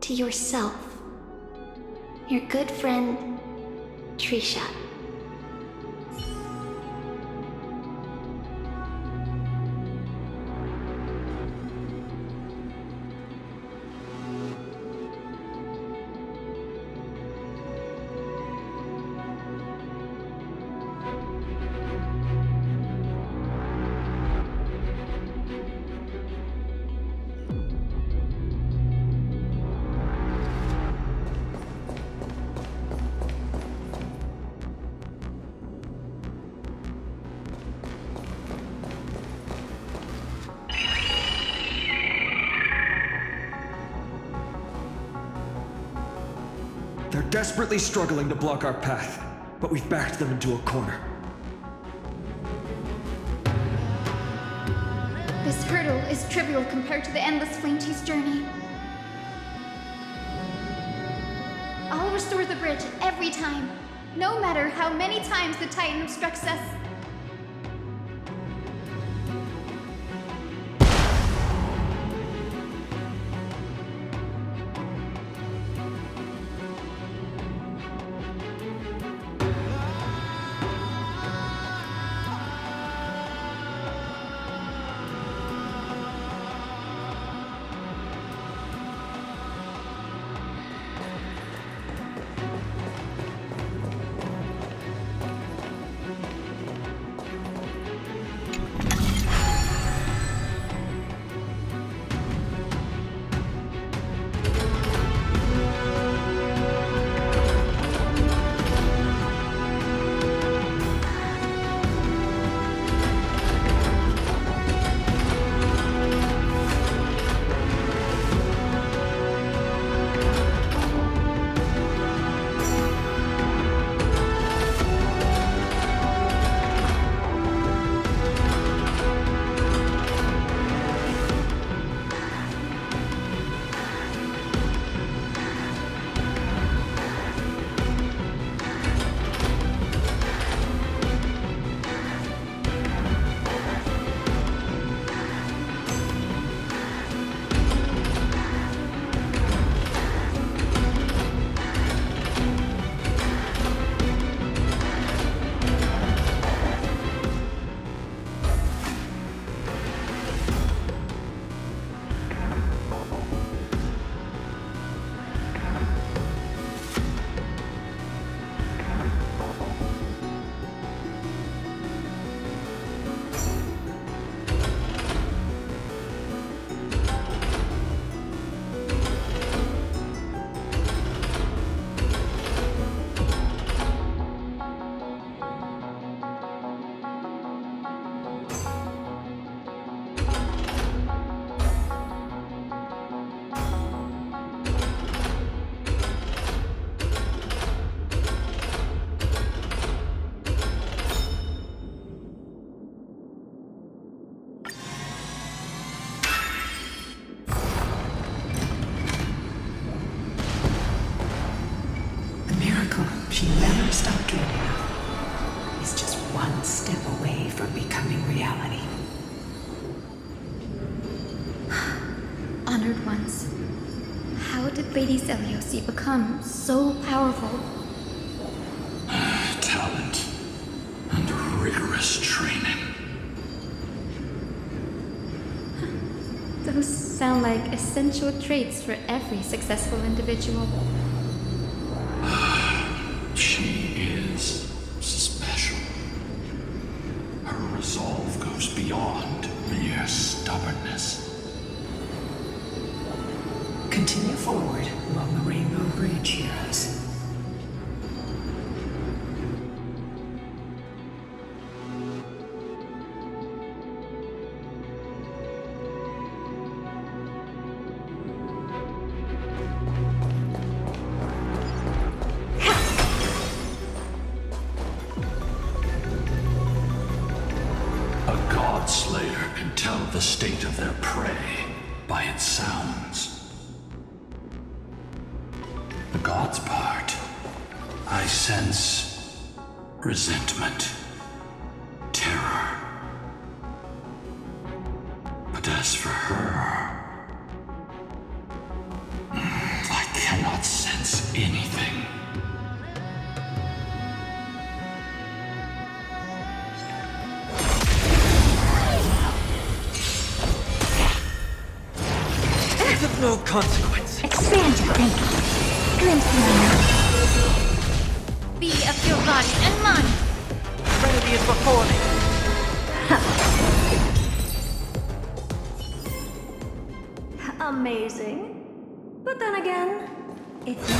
to yourself. Your good friend, Trisha. They're desperately struggling to block our path, but we've backed them into a corner. This hurdle is trivial compared to the endless flame chase journey. I'll restore the bridge every time, no matter how many times the Titan obstructs us. miracle she never stopped dreaming of is just one step away from becoming reality. Honored ones, how did Lady Seliosi become so powerful? Talent and rigorous training. Those sound like essential traits for every successful individual. She is special. Her resolve goes beyond mere stubbornness. Continue forward along the Rainbow Bridge, heroes. A god slayer can tell the state of their prey by its sounds. The god's part, I sense resentment, terror. But as for her, I cannot sense anything. It's of no consequence. Expand your thinking. Glimpse my mind. Be of your body and mind. Trinity is before me. Amazing. But then again, it's me.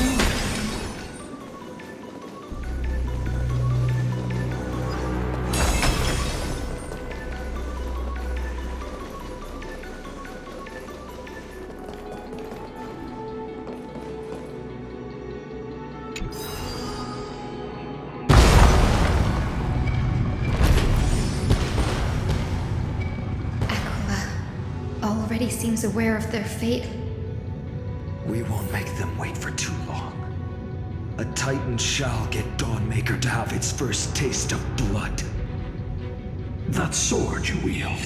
Already seems aware of their fate. We won't make them wait for too long. A Titan shall get Dawnmaker to have its first taste of blood. That sword you wield,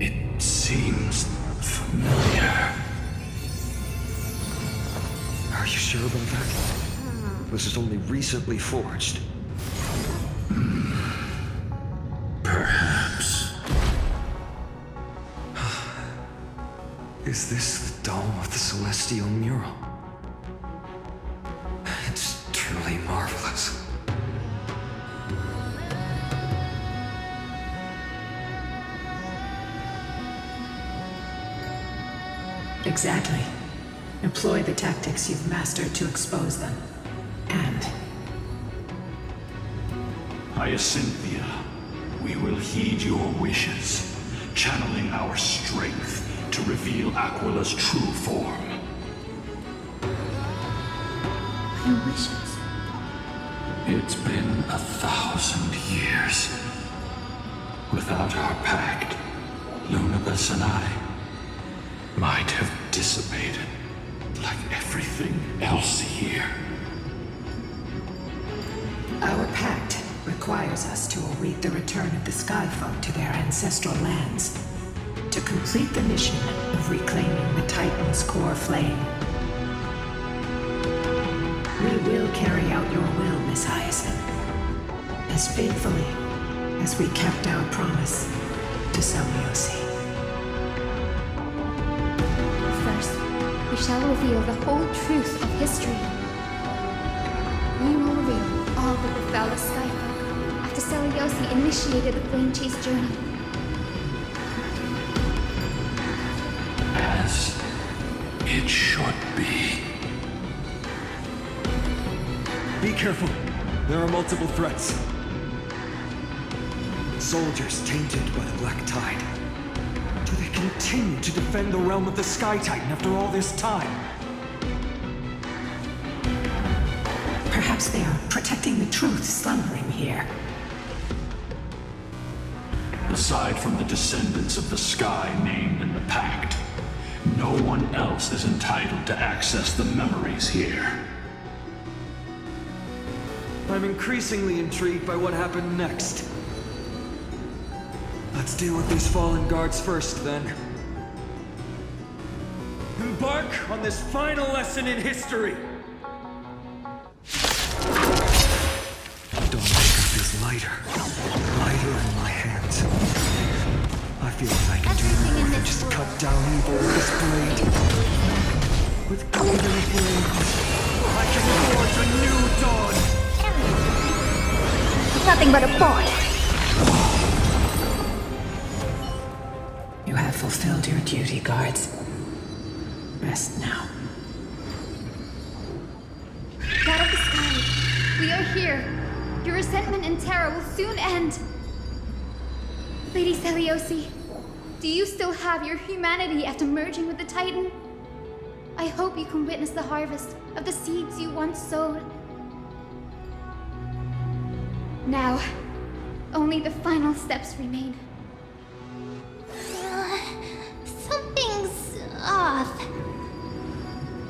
it seems familiar. Are you sure about that? This is only recently forged. Perhaps. Is this the dome of the Celestial Mural? It's truly marvelous. Exactly. Employ the tactics you've mastered to expose them. And Hyacinthia, we will heed your wishes, channeling our strength to reveal Aquila's true form. My wishes. It's been 1,000 years. Without our pact, Lunabus and I might have dissipated like everything else here. our pact requires us to await the return of the Skyfolk to their ancestral lands, to complete the mission of reclaiming the Titan's core flame. We will carry out your will, Miss Hyacinth, as faithfully as we kept our promise to Seliosi. First, we shall reveal the whole truth of history. We will reveal all that befell the Skyfolk after Seliosi initiated the Flame Chase journey. As it should be. Be careful. There are multiple threats. Soldiers tainted by the Black Tide. Do they continue to defend the realm of the Sky Titan after all this time? Perhaps they are protecting the truth slumbering here. Aside from the descendants of the Sky named in the Pact, no one else is entitled to access the memories here. I'm increasingly intrigued by what happened next. Let's deal with these fallen guards first, then. Embark on this final lesson in history! Dawnmaker is lighter. Lighter in my hands. I feel like I can do more than just cut down evil with this blade. With golden blades, I can forge a new dawn! Nothing but a pawn. You have fulfilled your duty, guards. Rest now. God of the sky, we are here. Your resentment and terror will soon end. Lady Celiosi, do you still have your humanity after merging with the Titan? I hope you can witness the harvest of the seeds you once sowed. Now, only the final steps remain. Something's off.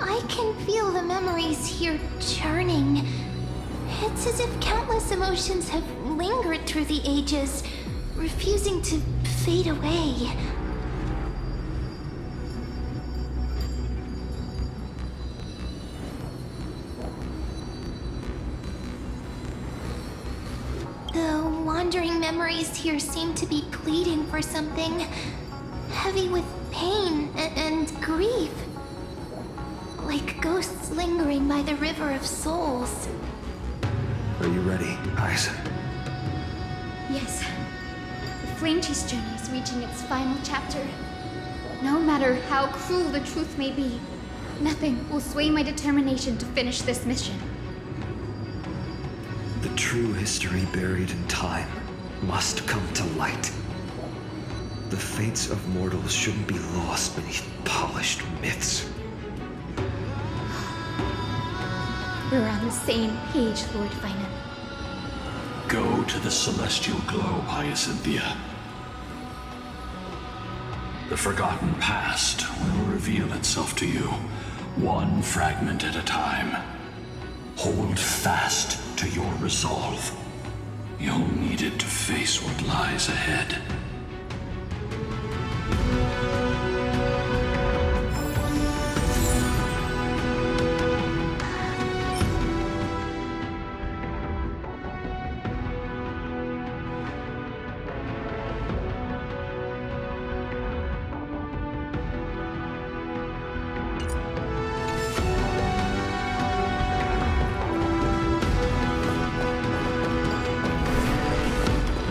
I can feel the memories here churning. It's as if countless emotions have lingered through the ages, refusing to fade away. The wandering memories here seem to be pleading for something, heavy with pain and grief. Like ghosts lingering by the river of souls. Are you ready, Aizen? Yes. The Flame Chase journey is reaching its final chapter. No matter how cruel the truth may be, nothing will sway my determination to finish this mission. The true history buried in time must come to light. The fates of mortals shouldn't be lost beneath polished myths. We're on the same page, Lord Finan. Go to the celestial globe, Hyacinthia. The forgotten past will reveal itself to you, one fragment at a time. Hold fast to your resolve. You'll need it to face what lies ahead.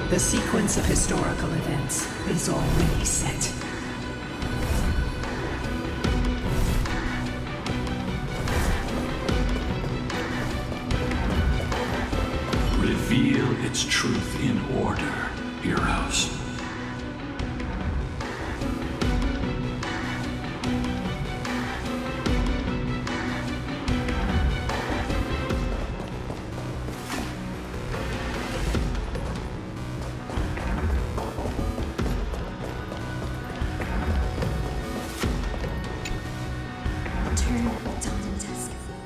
The sequence of historical events is already set. Reveal its truth in order, heroes.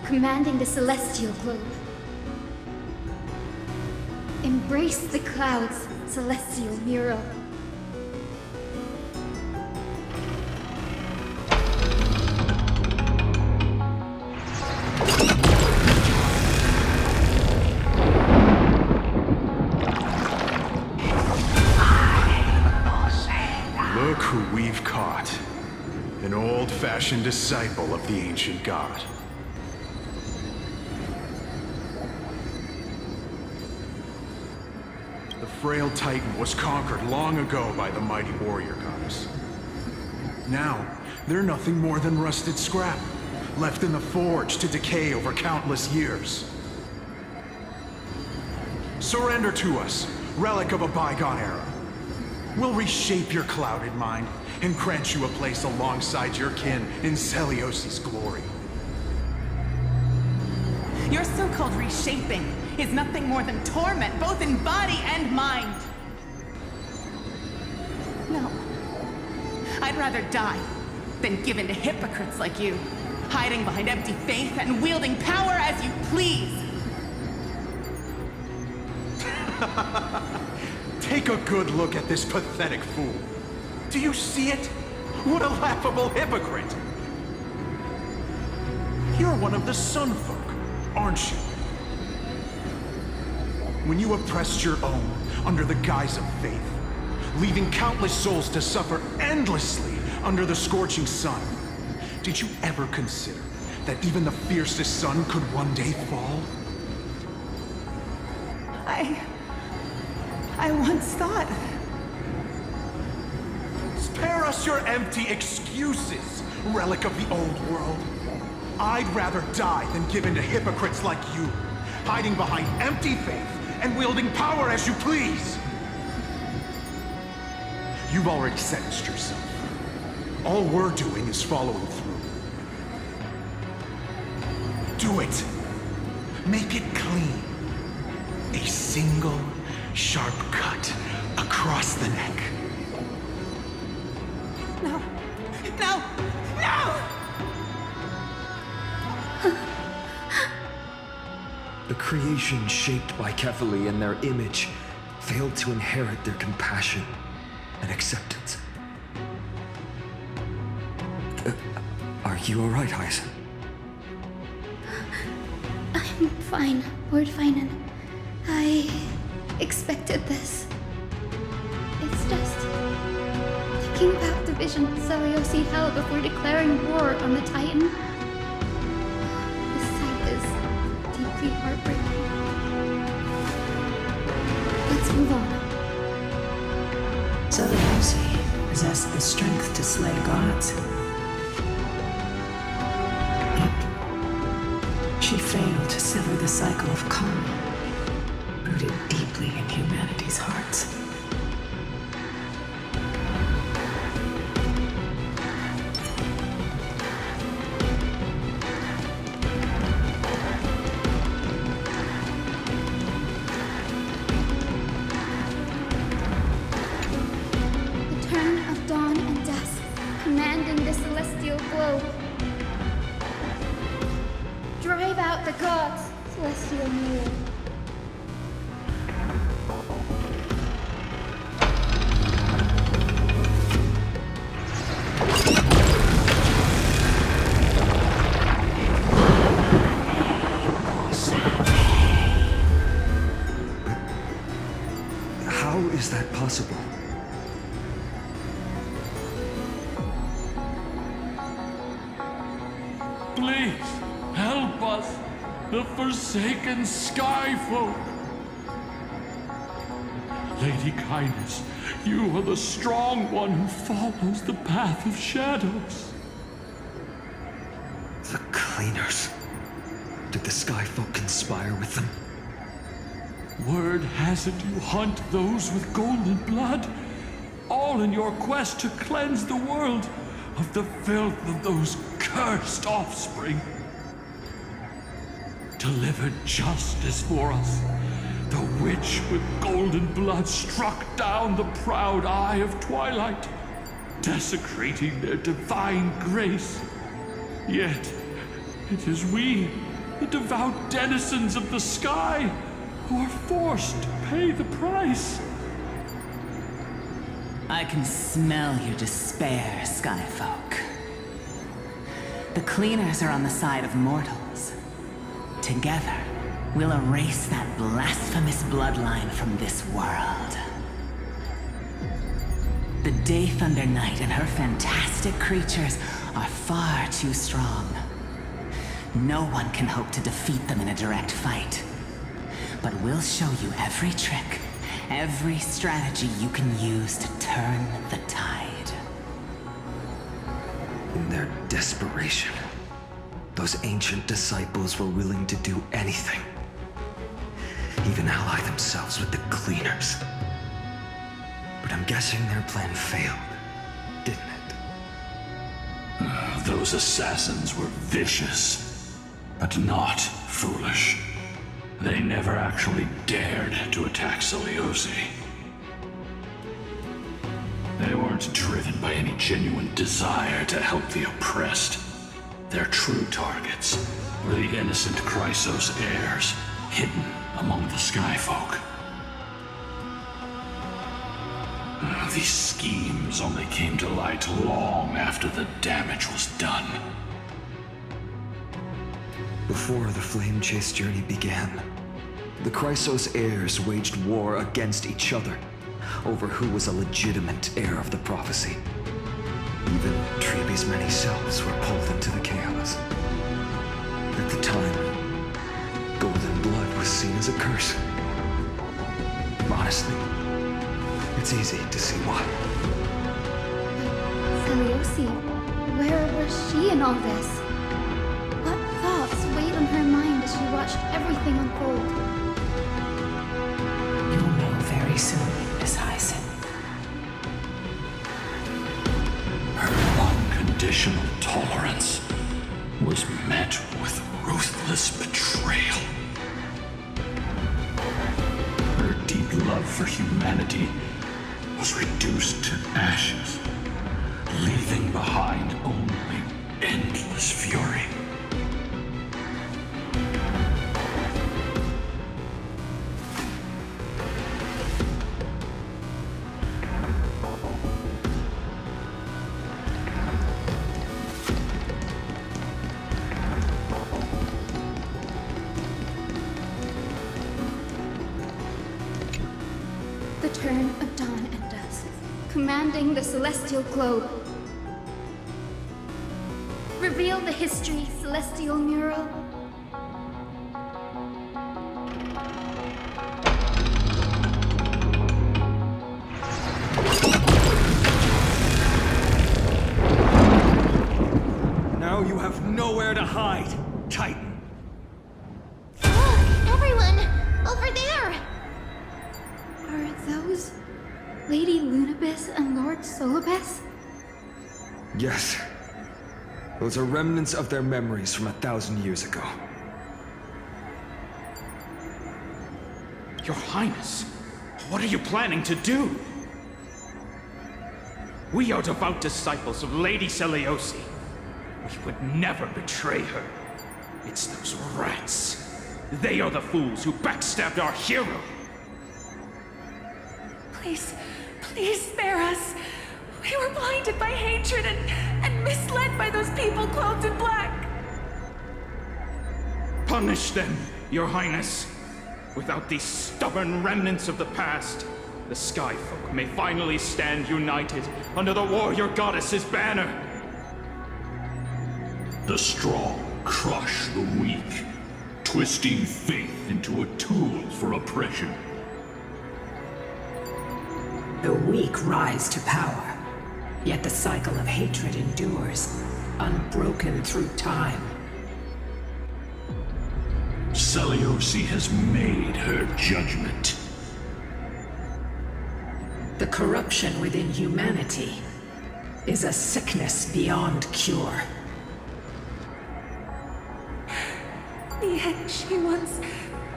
Commanding the celestial globe. Embrace the clouds, celestial Miro. Look who we've caught. An old-fashioned disciple of the ancient god. The frail Titan was conquered long ago by the mighty warrior goddess. Now, they're nothing more than rusted scrap, left in the forge to decay over countless years. Surrender to us, relic of a bygone era. We'll reshape your clouded mind and grant you a place alongside your kin in Celiosi's glory. Your so-called reshaping is nothing more than torment, both in body and mind. No. I'd rather die than give in to hypocrites like you, hiding behind empty faith and wielding power as you please. a good look at this pathetic fool. Do you see it? What a laughable hypocrite! You're one of the Sun Folk, aren't you? When you oppressed your own under the guise of faith, leaving countless souls to suffer endlessly under the scorching sun, did you ever consider that even the fiercest sun could one day fall? I once thought... Spare us your empty excuses, relic of the old world. I'd rather die than give in to hypocrites like you, hiding behind empty faith and wielding power as you please. You've already sentenced yourself. All we're doing is following through. Do it. Make it clean. A single, sharp cut across the neck. No! No! No! The creation shaped by Kefali and their image failed to inherit their compassion and acceptance. Are you alright, Hyacin? I'm fine, Lord Finan. I expected this. It's just thinking about the vision Seliosi held before declaring war on the Titan. This sight is deeply heartbreaking. Let's move on. Seliosi possessed the strength to slay gods. Yet, she failed to sever the cycle of karma, rooted deeply in humanity's hearts. The turn of dawn and dusk, commanding the celestial globe. Drive out the gods, celestial mule. How is that possible? Please, help us, the forsaken sky folk. Lady Kindness, you are the strong one who follows the path of shadows. The Cleaners. Did the Sky Folk conspire with them? Word has it you hunt those with golden blood, all in your quest to cleanse the world of the filth of those cursed offspring. Delivered justice for us, the witch with golden blood struck down the proud eye of twilight, desecrating their divine grace. Yet, it is we, the devout denizens of the sky, who are forced to pay the price. I can smell your despair, Skyfolk. The Cleaners are on the side of mortals. Together, we'll erase that blasphemous bloodline from this world. The Day Thunder Knight and her fantastic creatures are far too strong. No one can hope to defeat them in a direct fight. But we'll show you every trick, every strategy you can use to turn the tide. In their desperation, those ancient disciples were willing to do anything. Even ally themselves with the Cleaners. But I'm guessing their plan failed, didn't it? Those assassins were vicious, but not foolish. They never actually dared to attack Seliosi. They weren't driven by any genuine desire to help the oppressed. Their true targets were the innocent Chrysos heirs, hidden among the Skyfolk. These schemes only came to light long after the damage was done. Before the Flame Chase journey began, the Chrysos heirs waged war against each other over who was a legitimate heir of the prophecy. Even Treeby's many selves were pulled into the chaos. At the time, golden blood was seen as a curse. Honestly, it's easy to see why. Seliosi, where was she in all this? What thoughts weighed on her mind as she watched everything unfold? You'll know very soon, Miss Hyson. Her unconditional tolerance was met with ruthless betrayal. Her deep love for humanity was reduced to ashes, leaving behind only endless fury. The turn of dawn and dusk, commanding the celestial globe. Reveal the history, celestial mural. Now you have nowhere to hide, Titan. Everyone! Over there! Are those Lady Lunabis and Lord Solibus? Yes. Those are remnants of their memories from 1,000 years ago. Your Highness, what are you planning to do? We are devout disciples of Lady Seliosi. We would never betray her. It's those rats. They are the fools who backstabbed our hero. Please, please spare us. We were blinded by hatred and misled by those people clothed in black. Punish them, Your Highness. Without these stubborn remnants of the past, the Skyfolk may finally stand united under the warrior goddess's banner. The strong crush the weak, twisting faith into a tool for oppression. The weak rise to power, yet the cycle of hatred endures, unbroken through time. Seliosi has made her judgment. The corruption within humanity is a sickness beyond cure. Yet she once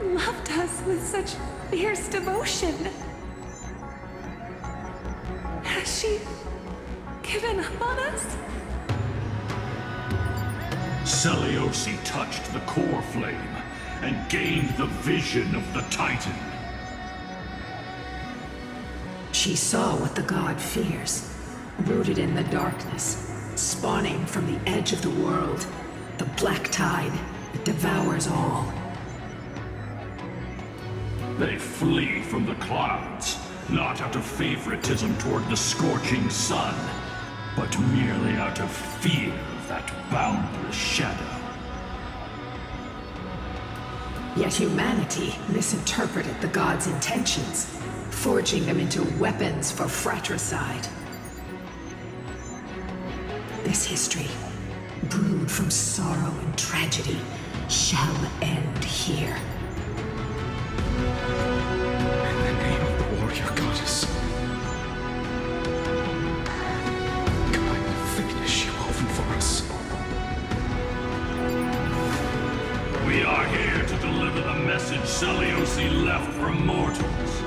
loved us with such fierce devotion. Has she given up on us? Seliosi touched the core flame and gained the vision of the Titan. She saw what the god fears, rooted in the darkness, spawning from the edge of the world, the black tide that devours all. They flee from the clouds, not out of favoritism toward the scorching sun, but merely out of fear of that boundless shadow. Yet humanity misinterpreted the god's intentions, forging them into weapons for fratricide. This history, brewed from sorrow and tragedy, shall end here. In the name of the warrior goddess, guide the fate she woven for us. We are here to deliver the message Seliosi left for mortals.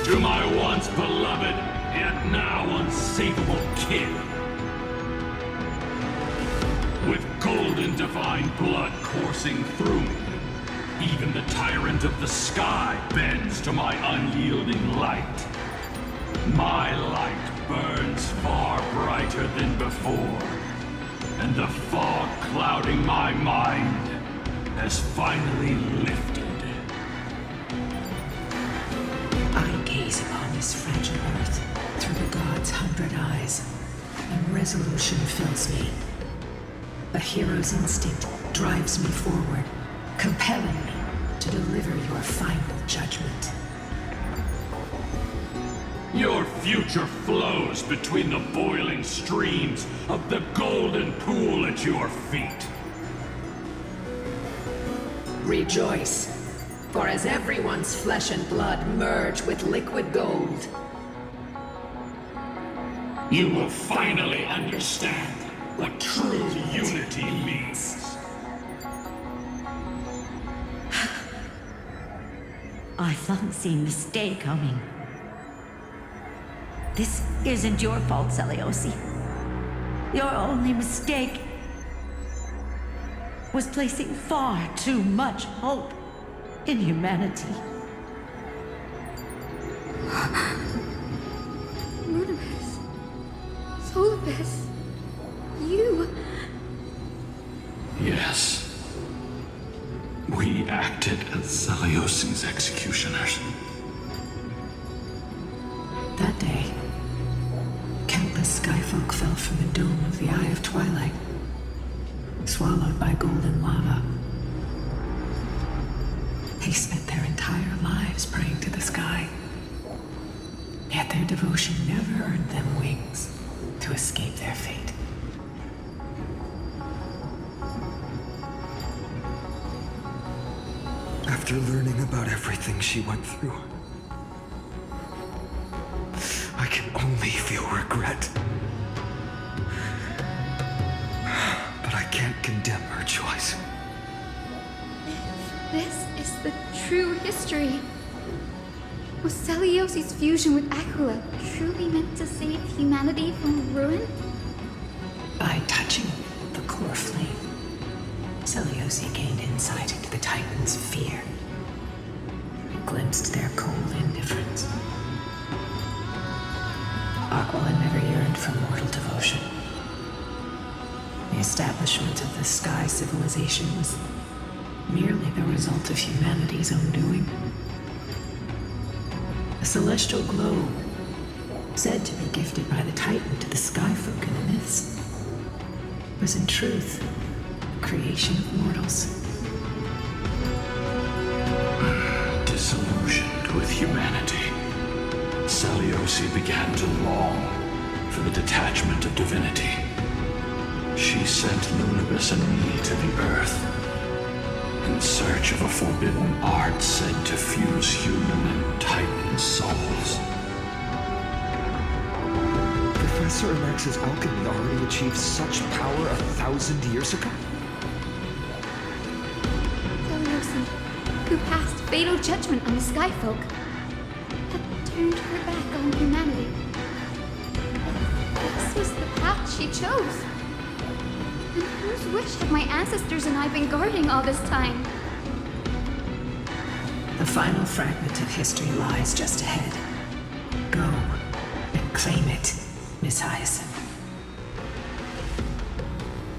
To my once beloved, yet now unsavable kin. With golden divine blood coursing through me, Even the tyrant of the sky bends to my unyielding light. My light burns far brighter than before, and the fog clouding my mind has finally lifted. I gaze upon this fragile earth through the gods' 100 eyes, and resolution fills me. A hero's instinct drives me forward, compelling me to deliver your final judgment. Your future flows between the boiling streams of the golden pool at your feet. Rejoice, for as everyone's flesh and blood merge with liquid gold, you will finally understand what true unity means. I've long seen this day coming. This isn't your fault, Seliosi. Your only mistake was placing far too much hope in humanity. Ludibus. Solibus. You. Yes. We acted as Seliosi's executioners. that day, countless skyfolk fell from the dome of the Eye of Twilight, swallowed by golden lava. They spent their entire lives praying to the sky, yet their devotion never earned them wings to escape their fate. After learning about everything she went through, I can only feel regret. But I can't condemn her choice. This is the true history. Was Celiosi's fusion with Aquila truly meant to save humanity from ruin? By touching the core flame, Seliosi gained insight into the Titans' fear, and glimpsed their cold indifference. Aquila never yearned for mortal devotion. The establishment of the Sky Civilization was merely the result of humanity's own doing. A celestial globe, said to be gifted by the Titan to the Skyfolk in the myths, was in truth the creation of mortals. Disillusioned with humanity, Seliosi began to long for the detachment of divinity. She sent Lunibus and me to the Earth in search of a forbidden art said to fuse human and Titan souls. Professor Max's alchemy already achieved such power 1,000 years ago? Seliosi, who passed fatal judgment on the Skyfolk, had turned her back on humanity. This was the path she chose. And whose wish have my ancestors and I been guarding all this time? The final fragment of history lies just ahead. Go and claim it, Miss Hyacinth.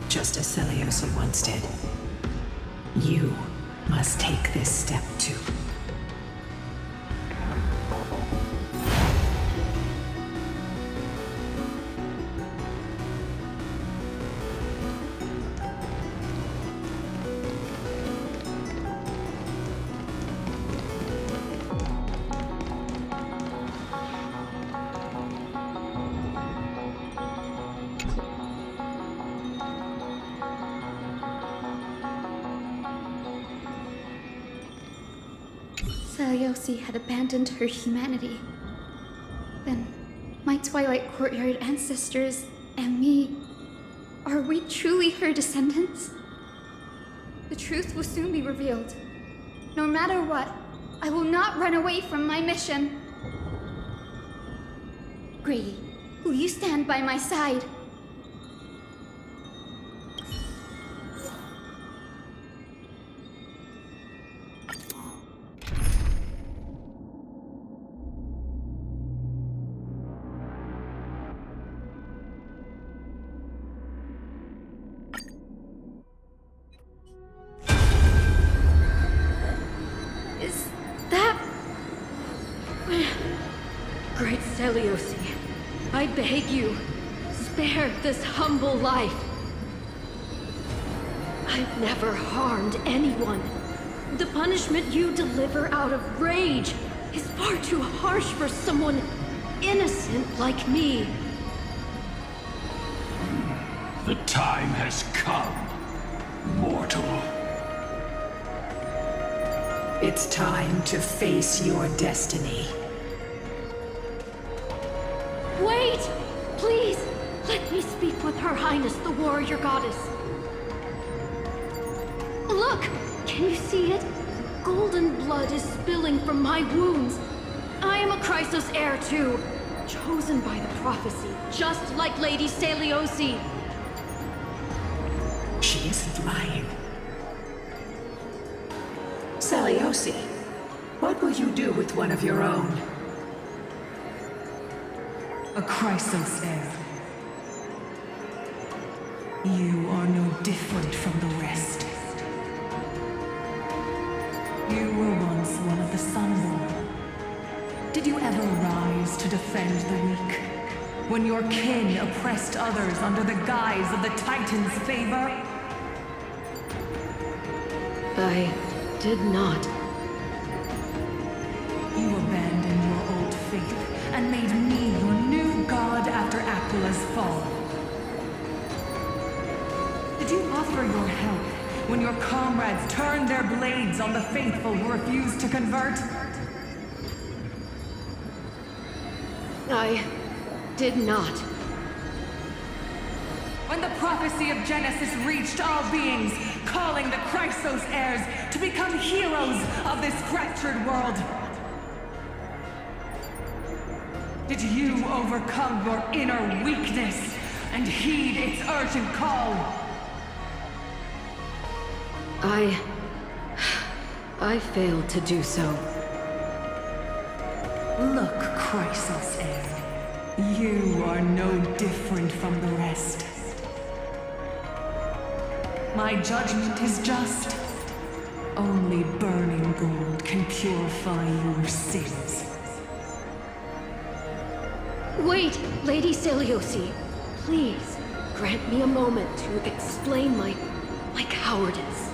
Just as Seliosi once did, you must take this step too. Seliosi had abandoned her humanity. Then, my Twilight Courtyard ancestors and me, are we truly her descendants? The truth will soon be revealed. No matter what, I will not run away from my mission. Grady, will you stand by my side? Seliosi, I beg you, spare this humble life. I've never harmed anyone. The punishment you deliver out of rage is far too harsh for someone innocent like me. The time has come, mortal. It's time to face your destiny. Wait! Please! Let me speak with Her Highness, the warrior goddess. Look! Can you see it? Golden blood is spilling from my wounds. I am a Chrysos heir too, chosen by the prophecy, just like Lady Seliosi. She isn't lying. Seliosi, what will you do with one of your own? A Chrysos heir. You are no different from the rest. You were once one of the Sunborn. Did you ever rise to defend the weak? When your kin oppressed others under the guise of the Titan's favor? I did not. You abandoned your old faith and made me your new god after Aquila's fall. Did you offer your help when your comrades turned their blades on the faithful who refused to convert? I did not. When the prophecy of Genesis reached all beings, calling the Chrysos heirs to become heroes of this fractured world, did you overcome your inner weakness and heed its urgent call? I failed to do so. Look, Chrysos heir, you are no different from the rest. My judgment is just. Only burning gold can purify your sins. Wait, Lady Seliosi. Please, grant me a moment to explain my cowardice.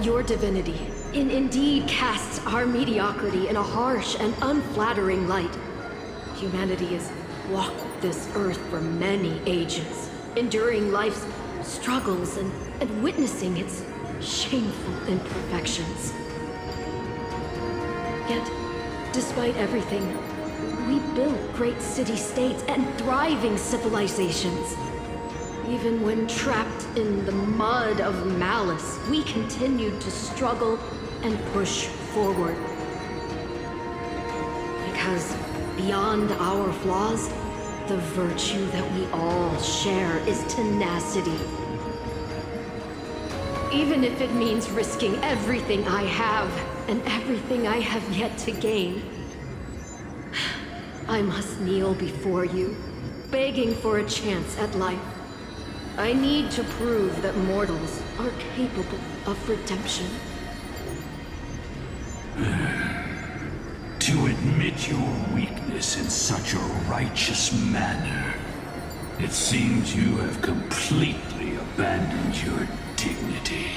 Your divinity indeed casts our mediocrity in a harsh and unflattering light. Humanity has walked this earth for many ages, enduring life's struggles and witnessing its shameful imperfections. Yet, despite everything, we built great city-states and thriving civilizations. Even when trapped in the mud of malice, we continued to struggle and push forward. Because beyond our flaws, the virtue that we all share is tenacity. Even if it means risking everything I have and everything I have yet to gain. I must kneel before you, begging for a chance at life. I need to prove that mortals are capable of redemption. To admit your weakness in such a righteous manner, it seems you have completely abandoned your dignity.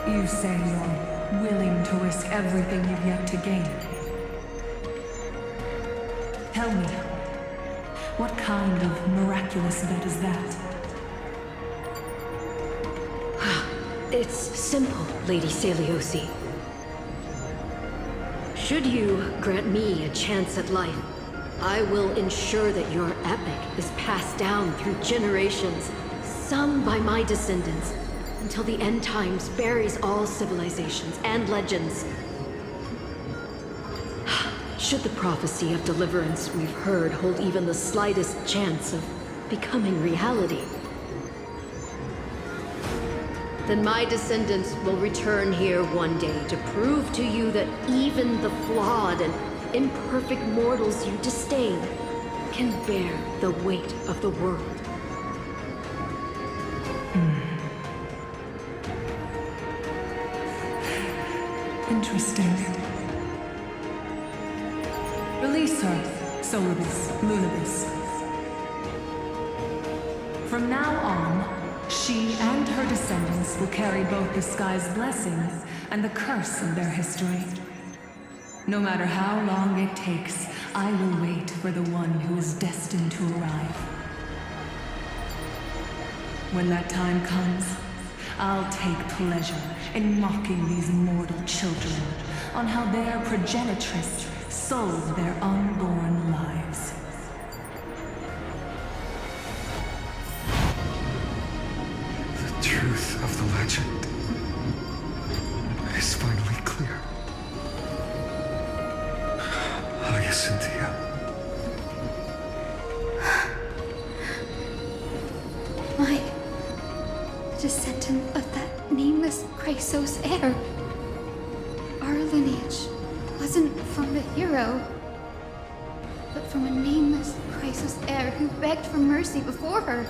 You say you're willing to risk everything you've yet to gain. Tell me, what kind of miraculous bet is that? It's simple, Lady Seliosi. Should you grant me a chance at life, I will ensure that your epic is passed down through generations, sung by my descendants, until the end times buries all civilizations and legends. Should the prophecy of deliverance we've heard hold even the slightest chance of becoming reality, then my descendants will return here one day to prove to you that even the flawed and imperfect mortals you disdain can bear the weight of the world. Solibus, Lunibus. From now on, she and her descendants will carry both the sky's blessings and the curse of their history. No matter how long it takes, I will wait for the one who is destined to arrive. When that time comes, I'll take pleasure in mocking these mortal children on how their progenitress sold their unborn lives. The truth of the legend is finally clear. Hyacinthia. My descendant of that nameless Chrysos heir. Our lineage wasn't from the hero, but from a nameless Chrysos heir who begged for mercy before her.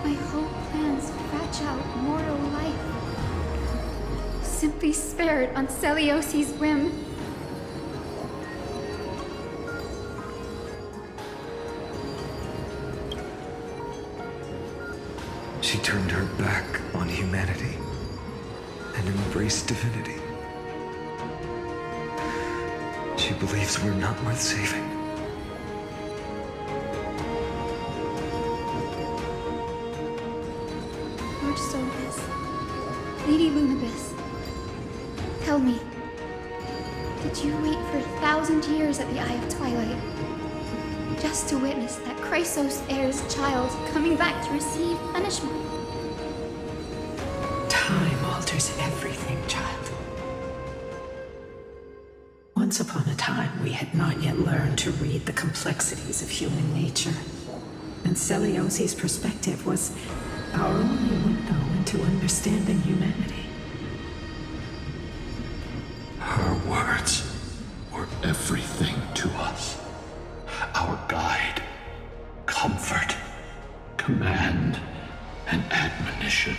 My whole plan's fragile mortal life simply spared on Celiosi's whim. She turned her back on humanity and embraced divinity. She believes we're not worth saving. Lord Solibus, Lady Lunibus, tell me, did you wait for 1,000 years at the Eye of Twilight just to witness that Chrysos heir's child coming back to receive punishment? Time alters everything, child. Once upon a time, we had not yet learned to read the complexities of human nature. And Celiosi's perspective was our only window into understanding humanity. Her words were everything to us. Our guide, comfort, command, and admonition.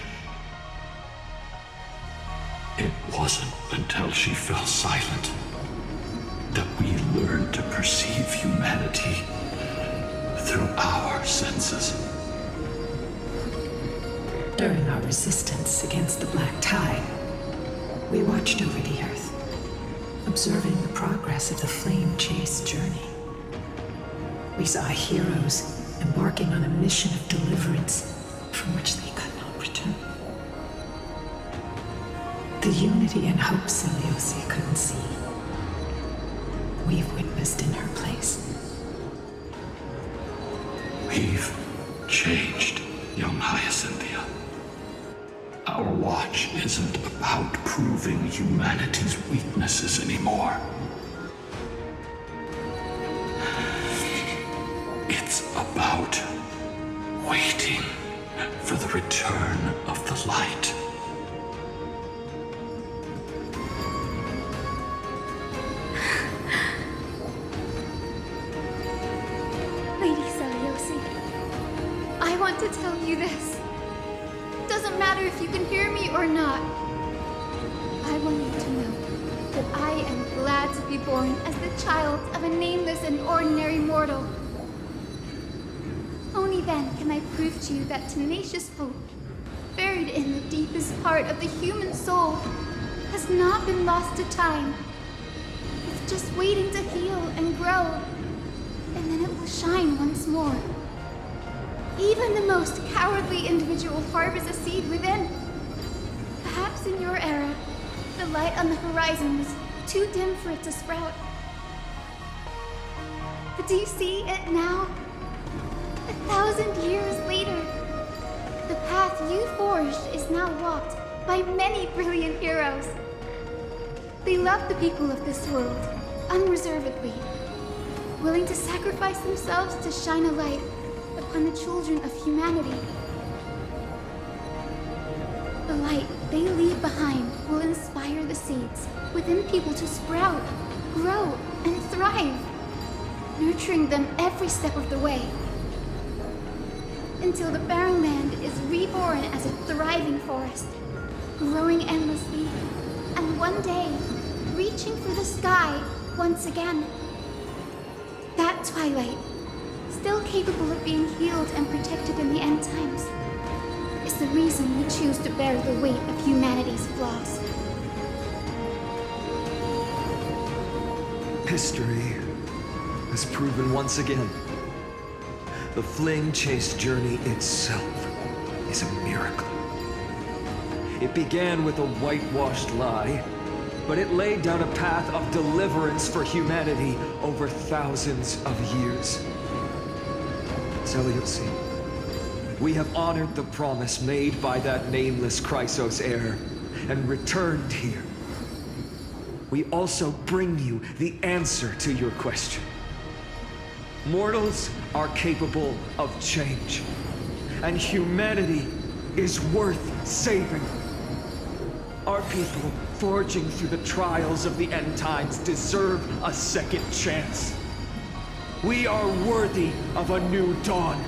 It wasn't until she fell silent that we learned to perceive humanity through our senses. During our resistance against the Black Tide, we watched over the Earth, observing the progress of the Flame Chase journey. We saw heroes embarking on a mission of deliverance from which they could not return. The unity and hope Celiosia couldn't see, we've witnessed in her place. We've changed, young Hyacinthia. Our watch isn't about proving humanity's weaknesses anymore. It's about waiting for the return of the light. Lady Celiosi, I want to tell you this. Doesn't matter if you can hear me or not. I want you to know that I am glad to be born as the child of a nameless and ordinary mortal. Only then can I prove to you that tenacious hope, buried in the deepest part of the human soul, has not been lost to time. It's just waiting to heal and grow, and then it will shine once more. Even the most cowardly individual harbors a seed within. Perhaps in your era, the light on the horizon was too dim for it to sprout. But do you see it now? 1,000 years later, the path you forged is now walked by many brilliant heroes. They love the people of this world, unreservedly, willing to sacrifice themselves to shine a light upon the children of humanity. The light they leave behind will inspire the seeds within people to sprout, grow, and thrive, nurturing them every step of the way, until the barren land is reborn as a thriving forest, growing endlessly, and one day reaching for the sky once again. of twilight, still capable of being healed and protected in the end times, is the reason we choose to bear the weight of humanity's flaws. History has proven once again, the Flame Chase journey itself is a miracle. It began with a whitewashed lie, but it laid down a path of deliverance for humanity over thousands of years. Seleucid, we have honored the promise made by that nameless Chrysos heir and returned here. We also bring you the answer to your question. Mortals are capable of change, and humanity is worth saving. Our people, forging through the trials of the end times, deserve a second chance. We are worthy of a new dawn.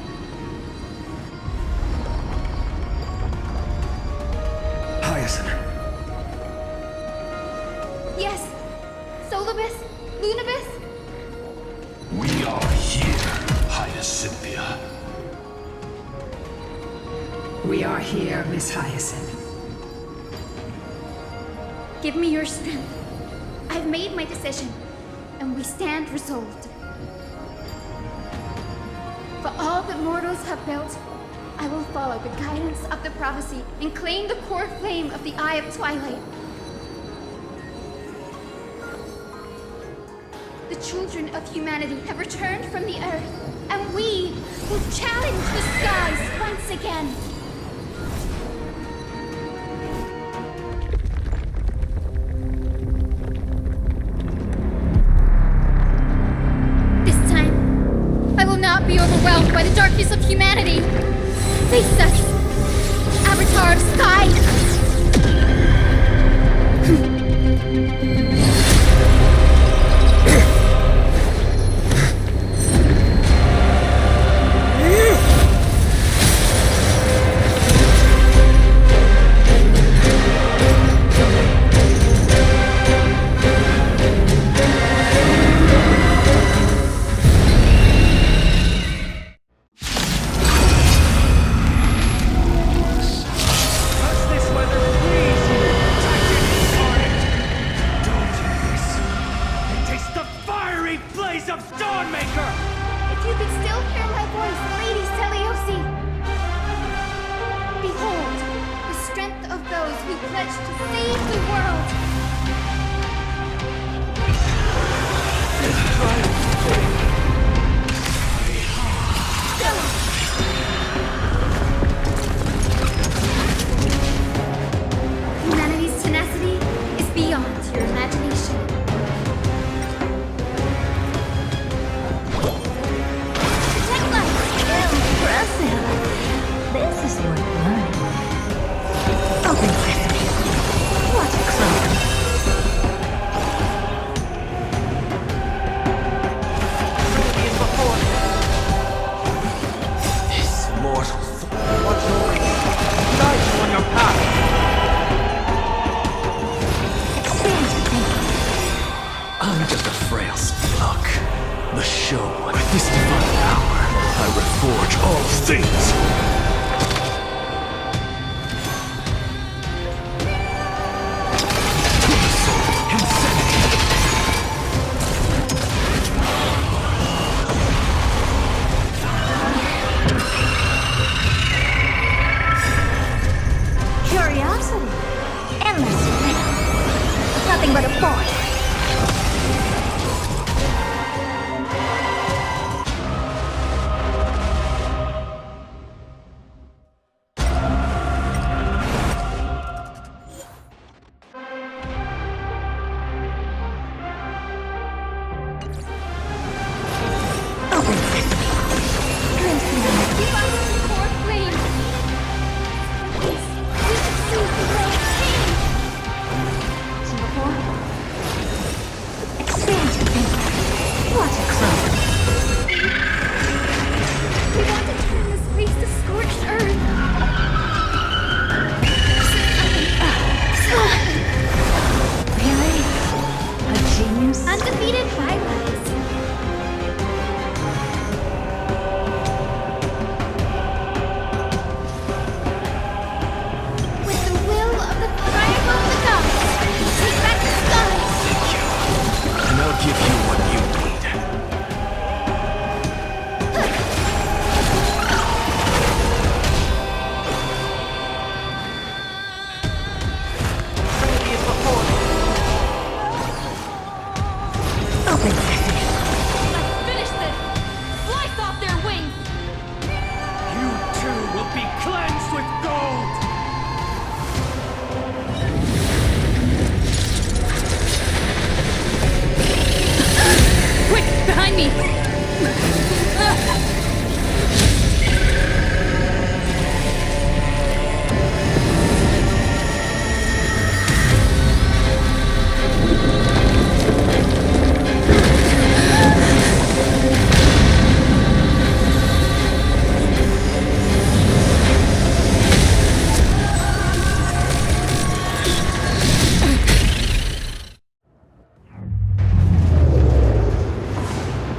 Hyacinth. Yes! Solibus? Lunibus? We are here, Hyacinthia. We are here, Miss Hyacinth. Give me your strength. I've made my decision, and we stand resolved. For all that mortals have built, I will follow the guidance of the prophecy and claim the core flame of the Eye of Twilight. The children of humanity have returned from the earth, and we will challenge the skies once again. Be overwhelmed by the darkness of humanity. Face us, Avatar of Sky!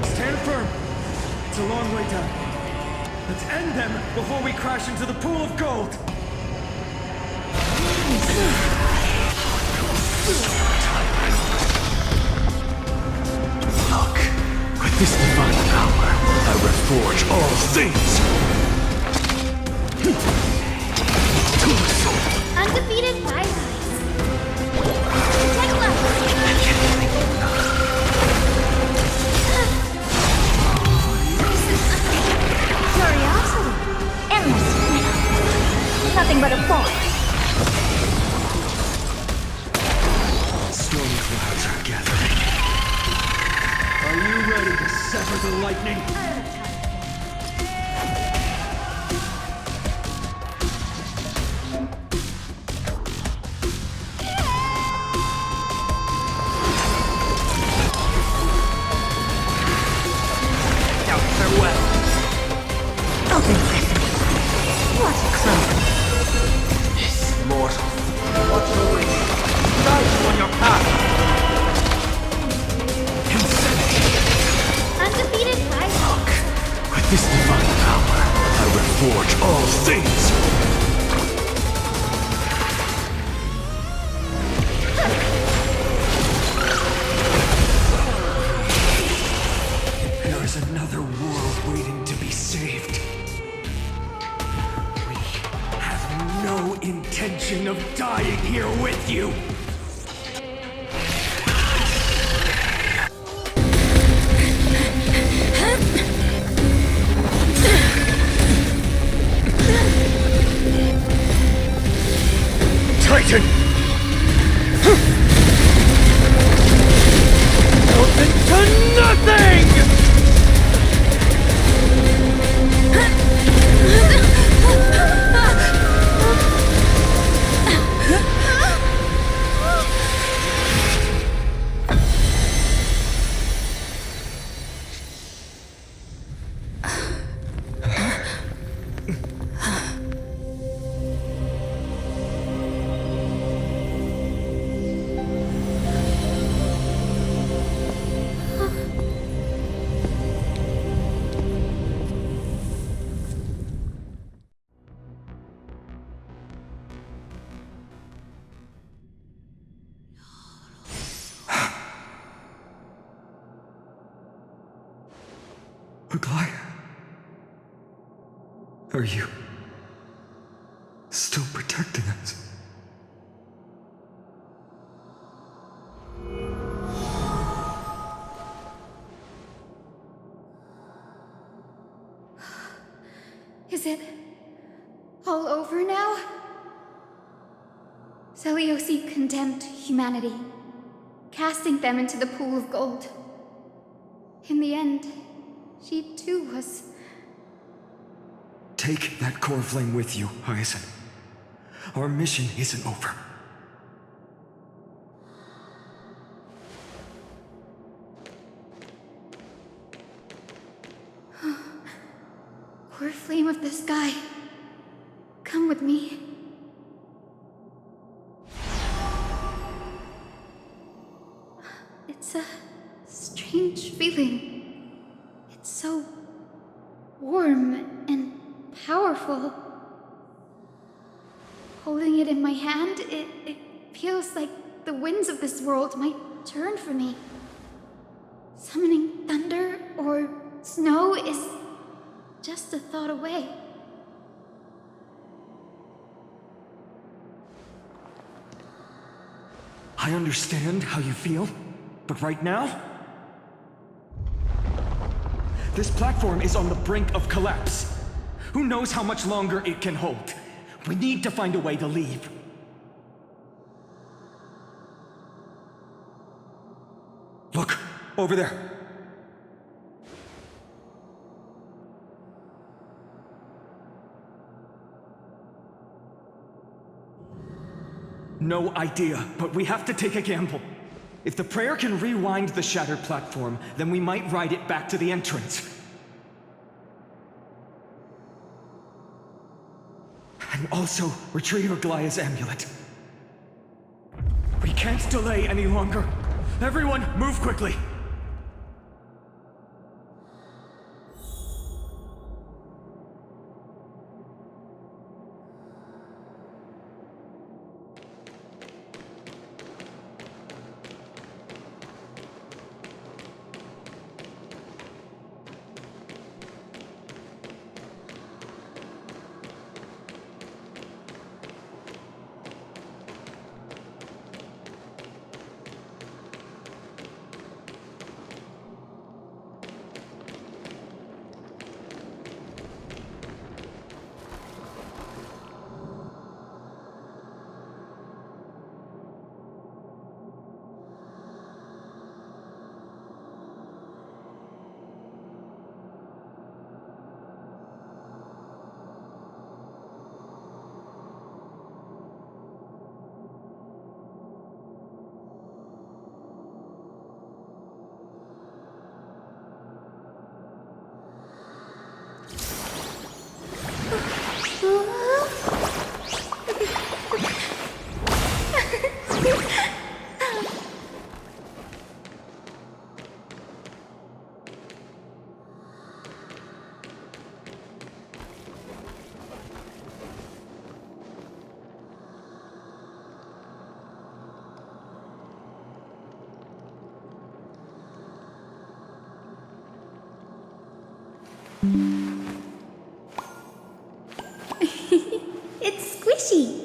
Stand firm. It's a long way down. Let's end them before we crash into the pool of gold. Look, with this divine power, I reforge all things! Undefeated Fireflies. Protect love. Curiosity. Endless freedom. Nothing but a force. Storm clouds are gathering. Are you ready to sever the lightning? Now farewell. Open sesame. What a crow. This mortal. Watch over you. Guide you on your path. Undefeated Fireflies. Look, with this divine power, I reforge all things! There is another world waiting to be saved. We have no intention of dying here with you. Titan! Melt into nothing! Aglaia? Are you still protecting us? Is it all over now? Seliosi condemned humanity, casting them into the pool of gold. In the end, she too was... Take that core flame with you, Hyacinth. Our mission isn't over. Core flame of the sky, come with me. It's a strange feeling. It's so warm and powerful. Holding it in my hand, it feels like the winds of this world might turn for me. Summoning thunder or snow is just a thought away. I understand how you feel, but right now, this platform is on the brink of collapse. Who knows how much longer it can hold? We need to find a way to leave. Look, over there. No idea, but we have to take a gamble. If the prayer can rewind the shattered platform, then we might ride it back to the entrance. And also retrieve Aglaya's amulet. We can't delay any longer. Everyone, move quickly! It's squishy.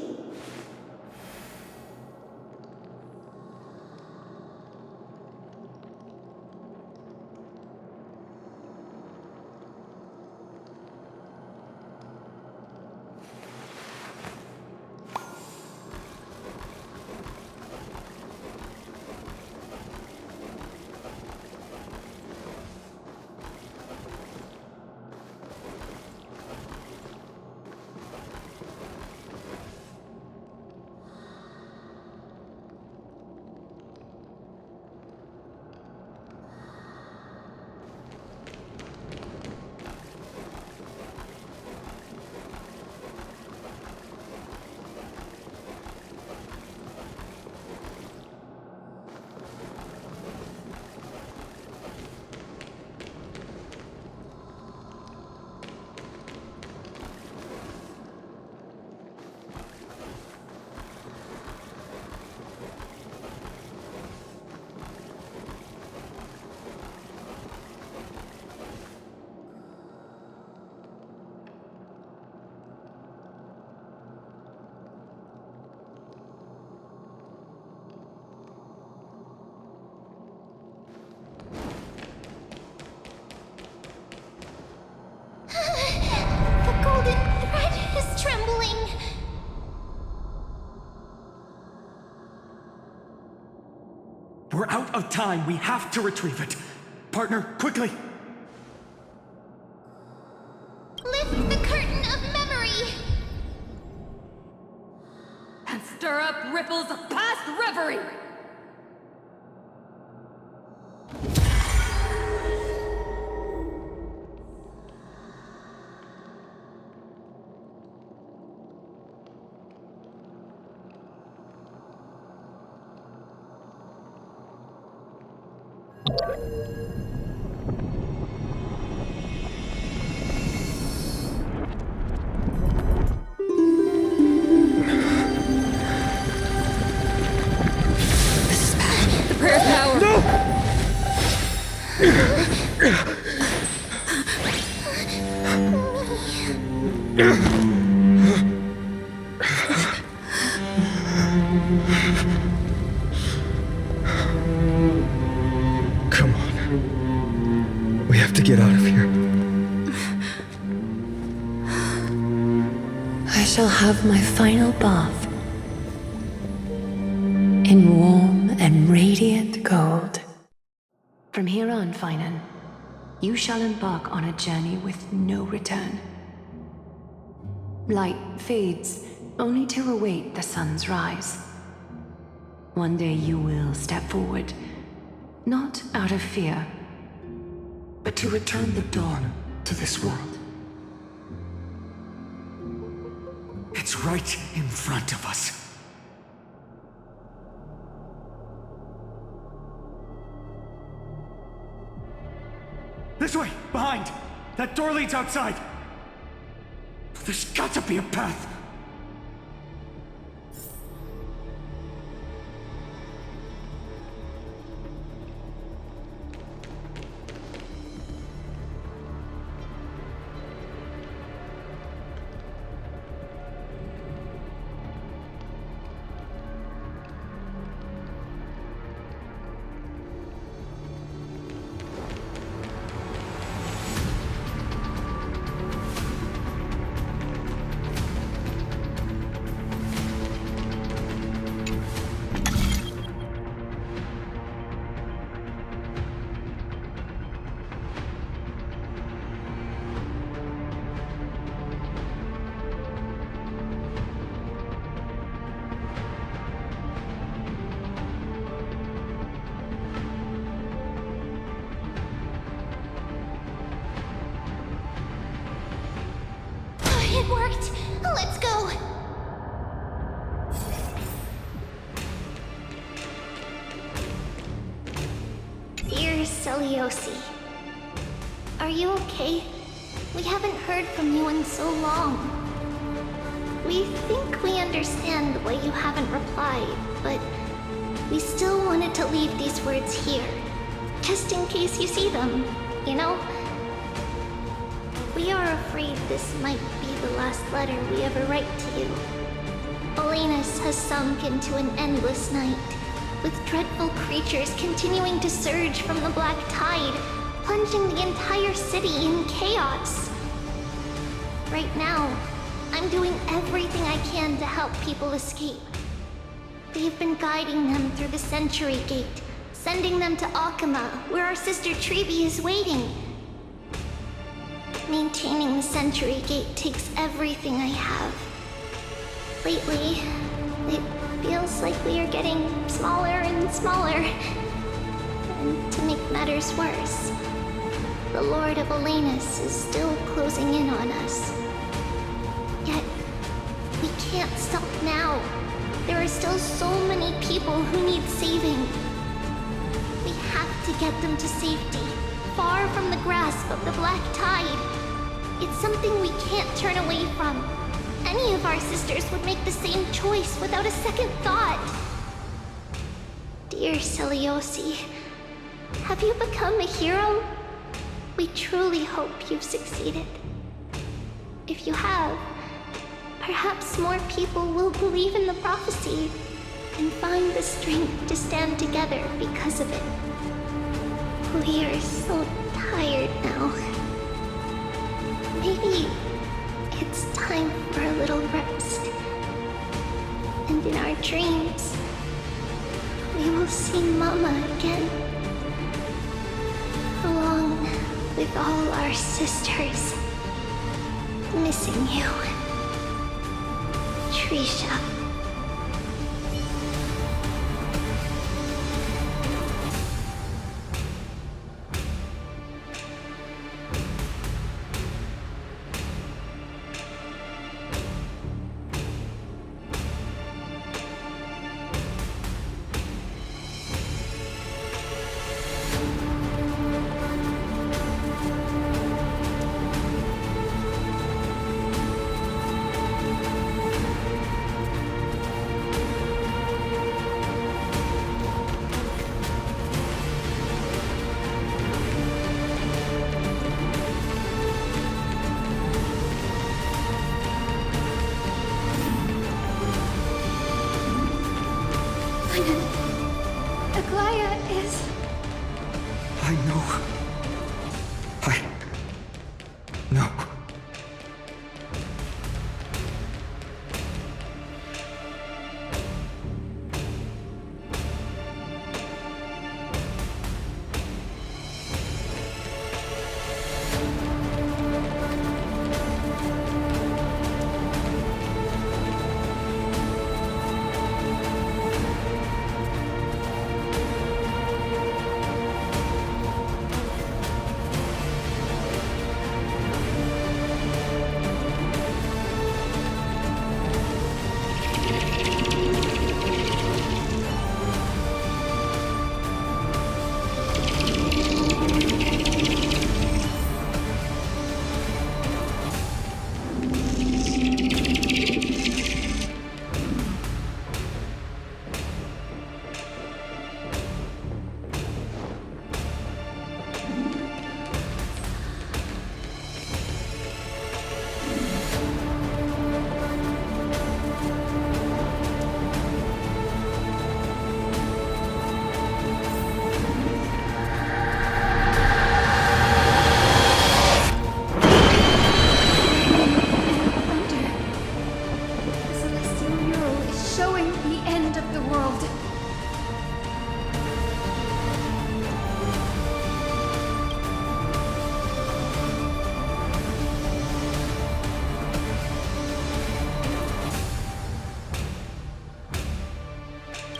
The golden thread is trembling. We're out of time. We have to retrieve it. Partner, quickly! Lift the curtain of memory. And stir up ripples of past reverie! Come on. We have to get out of here. I shall have my final bath in warm and radiant gold. From here on, Finan, you shall embark on a journey with no return. Light fades, only to await the sun's rise. One day you will step forward, not out of fear, but to return the dawn to this world. It's right in front of us. This way! Behind! That door leads outside! There's got to be a path! It worked! Let's go! Dear Celiosi, are you okay? We haven't heard from you in so long. We think we understand why you haven't replied, but we still wanted to leave these words here, just in case you see them, you know? We are afraid this might be the last letter we ever write to you. Olenus has sunk into an endless night, with dreadful creatures continuing to surge from the black tide, plunging the entire city in chaos. Right now, I'm doing everything I can to help people escape. They've been guiding them through the Century Gate, sending them to Akama, where our sister Trevi is waiting. Maintaining the Century Gate takes everything I have. Lately, it feels like we are getting smaller and smaller. And to make matters worse, the Lord of Olenus is still closing in on us. Yet, we can't stop now. There are still so many people who need saving. We have to get them to safety, far from the grasp of the Black Tide. It's something we can't turn away from. Any of our sisters would make the same choice without a second thought. Dear Celiosi, have you become a hero? We truly hope you've succeeded. If you have, perhaps more people will believe in the prophecy and find the strength to stand together because of it. We are so tired now. Maybe it's time for a little rest. And in our dreams, we will see Mama again. Along with all our sisters. Missing you. Trisha.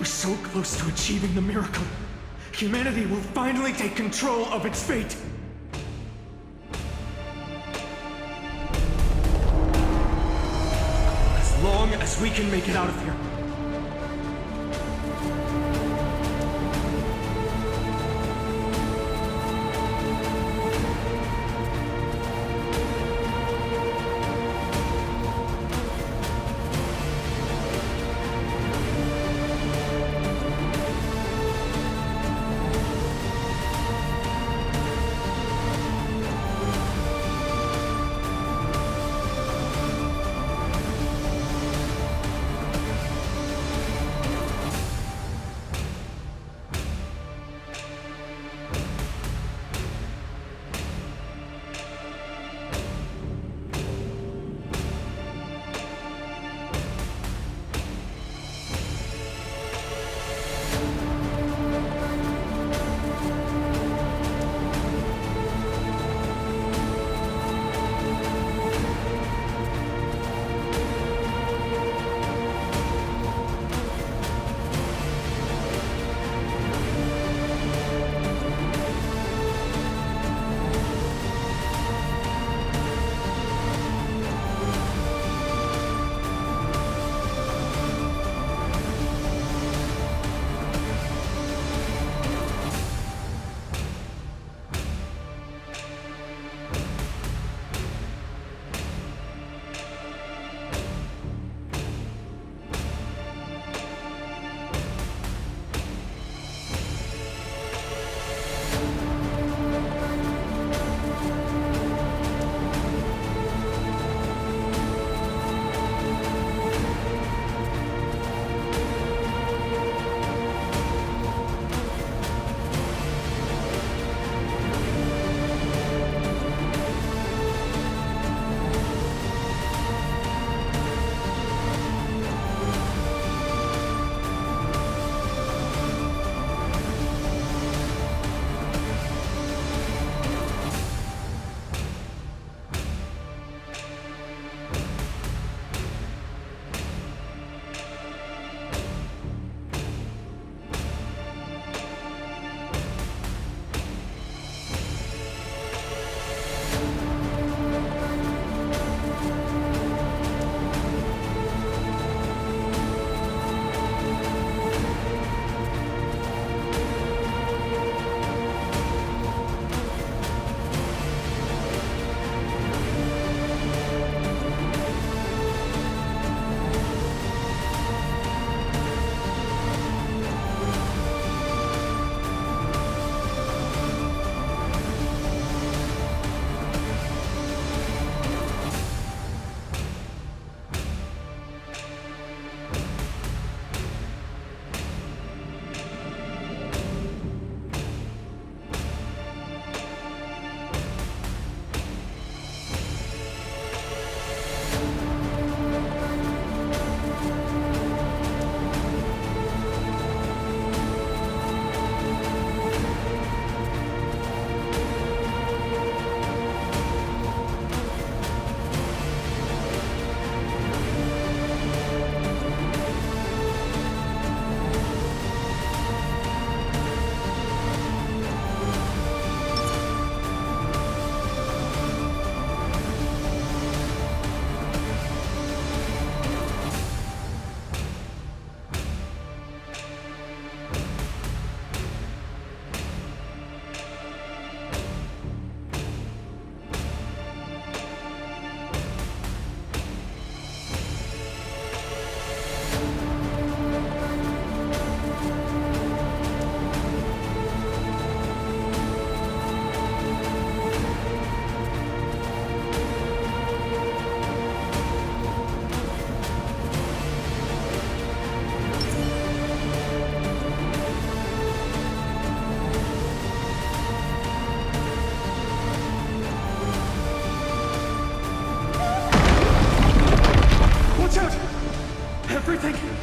We're so close to achieving the miracle. Humanity will finally take control of its fate. As long as we can make it out of here.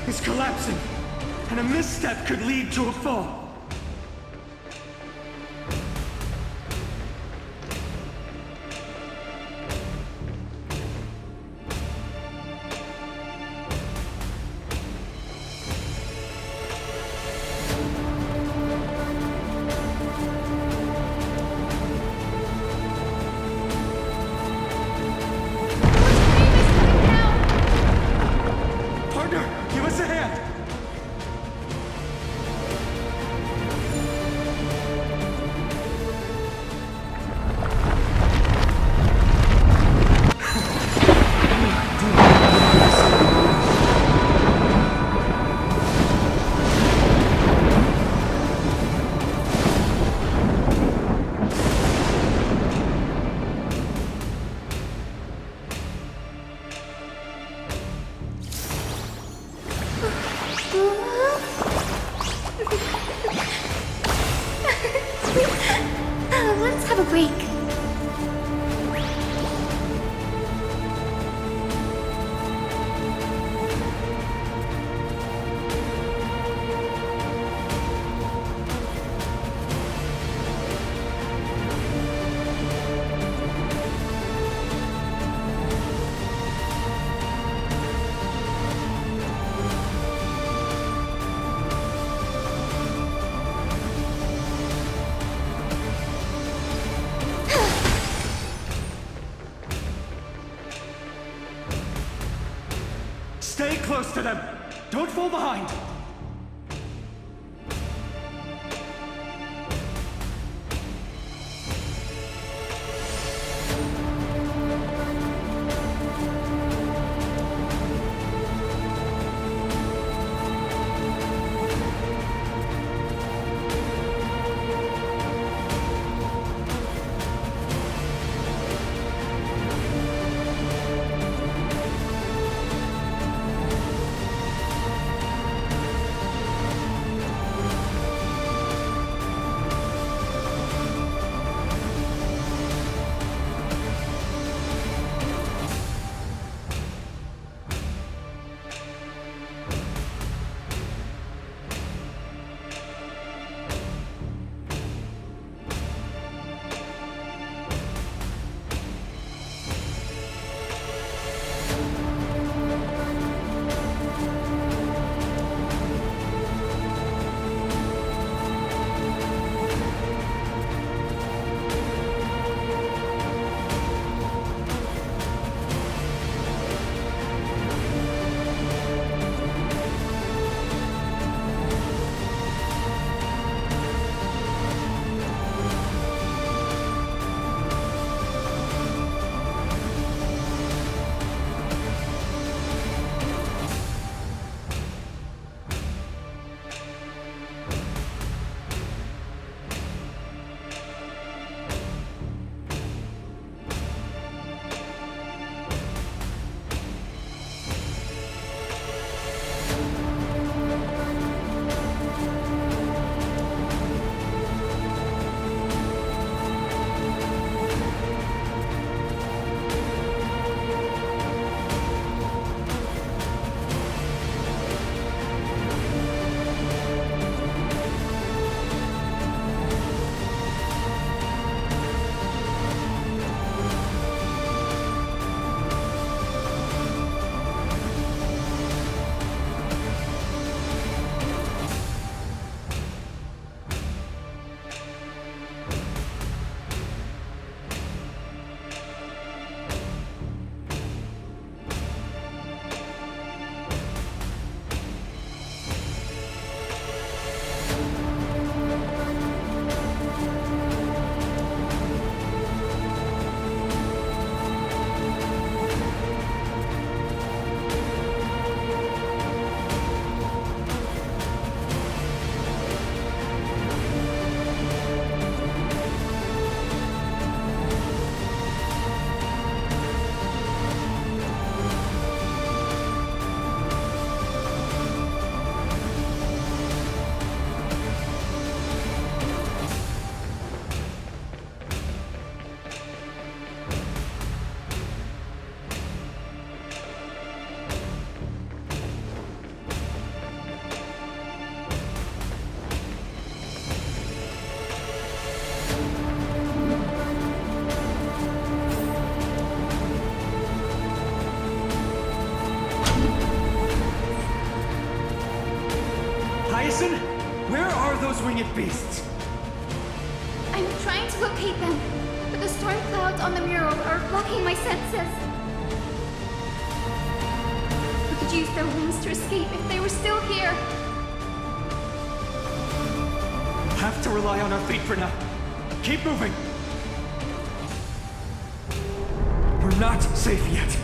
is collapsing, and a misstep could lead to a fall. close to them! Don't fall behind! winged beasts! I'm trying to locate them, but the storm clouds on the mural are blocking my senses. We could use their wings to escape if they were still here. Have to rely on our feet for now. Keep moving! We're not safe yet.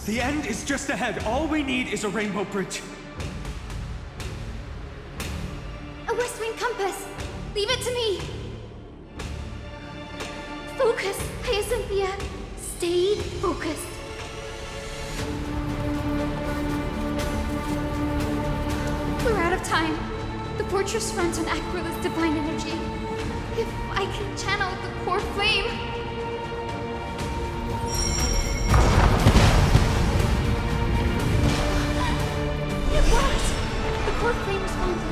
The end is just ahead. All we need is a rainbow bridge. A West Wing compass! Leave it to me! Focus, Hyacinthia! Stay focused. fortress runs on Aquila's divine energy. If I can channel the core flame... It works! The core flame responded.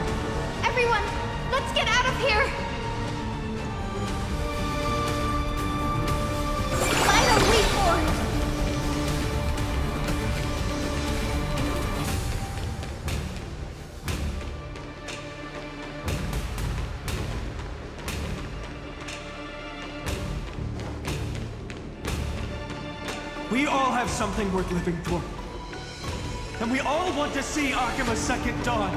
Everyone, let's get out of here! Final wait for it! We all have something worth living for. And we all want to see Akima's second dawn.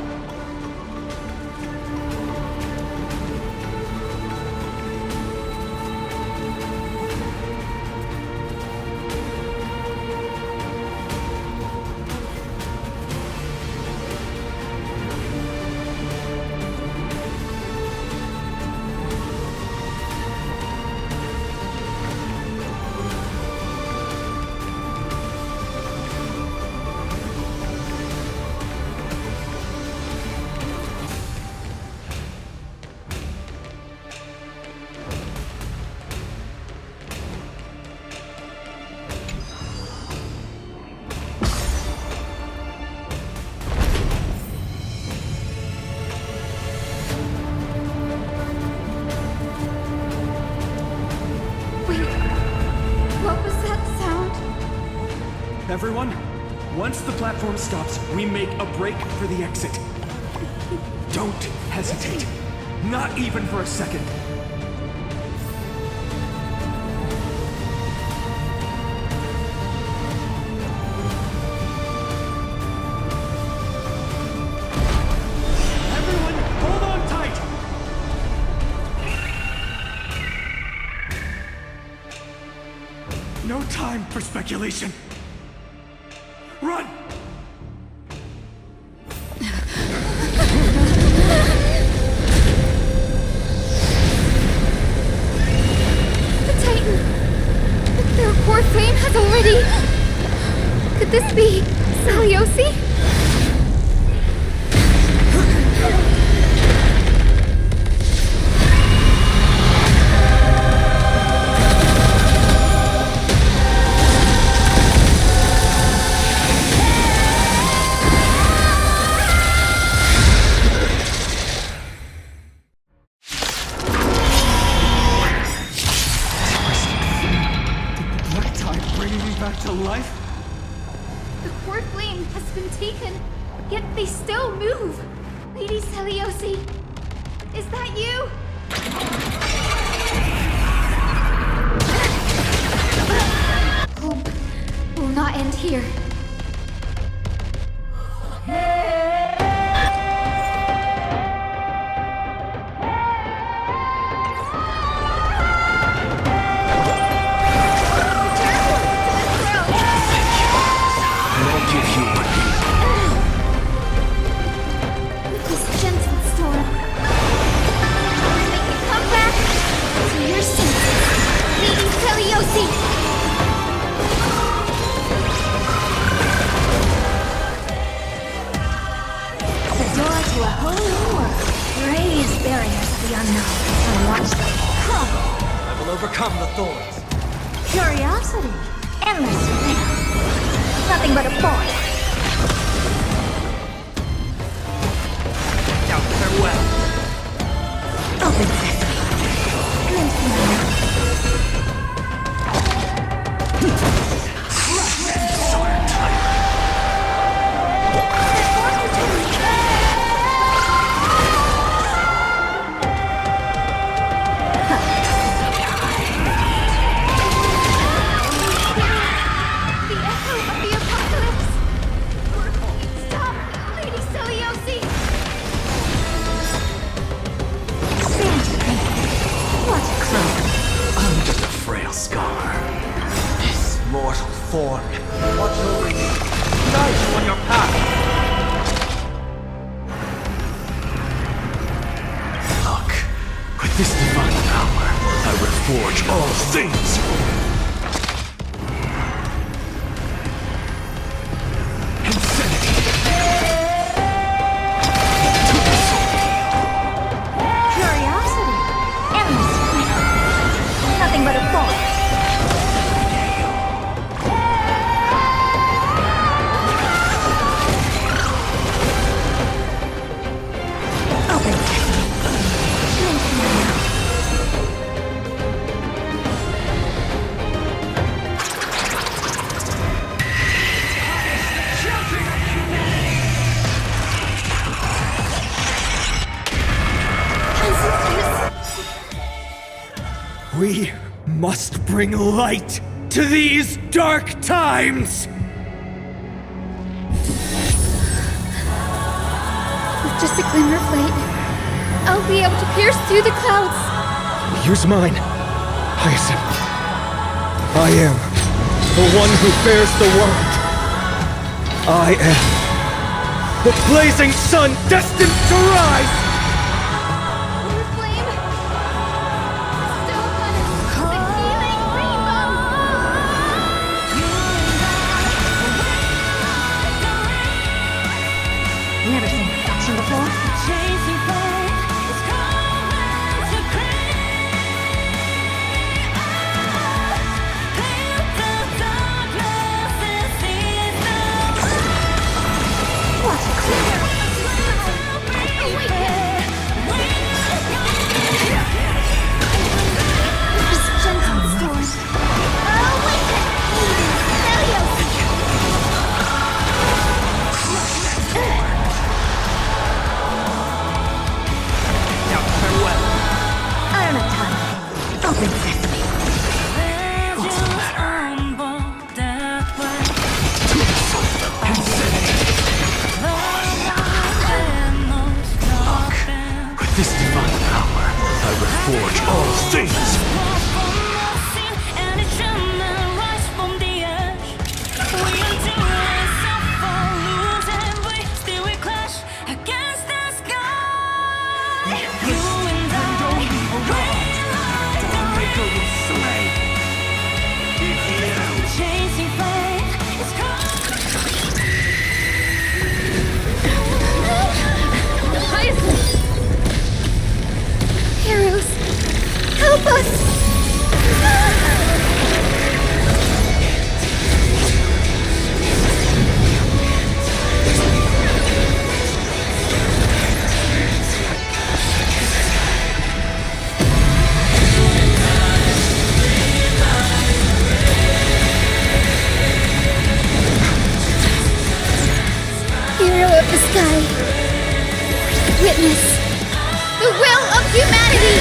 Everyone, once the platform stops, we make a break for the exit. Don't hesitate. Not even for a second. Everyone, hold on tight! No time for speculation. Run! The Titan! Their core flame has already... Could this be Saliosi? To life? The core flame has been taken, yet they still move. Lady Celiosi, is that you? Hope will not end here. Overcome the thorns. Curiosity. Endless freedom. Nothing but a boy. Now farewell. Open sesame. Glimpse me now. Form. Watch over you. Guide you on your path. Look, with this divine power, I will forge all things. Insanity. We must bring light to these dark times! With just a glimmer of light, I'll be able to pierce through the clouds. Use mine, Hyacinth. I am the one who bears the world. I am the blazing sun destined to rise! Never seen reflection before. This divine power, I reforge all things! Heroes, help us! Hero of the sky, witness the will of humanity!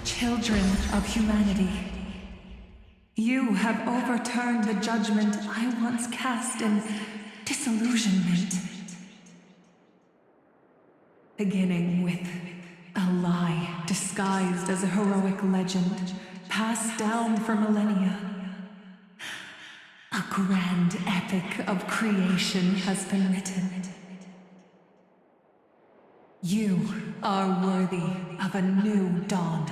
Children of humanity, you have overturned the judgment I once cast in disillusionment. Beginning with a lie disguised as a heroic legend, passed down for millennia. A grand epic of creation has been written. You are worthy of a new dawn.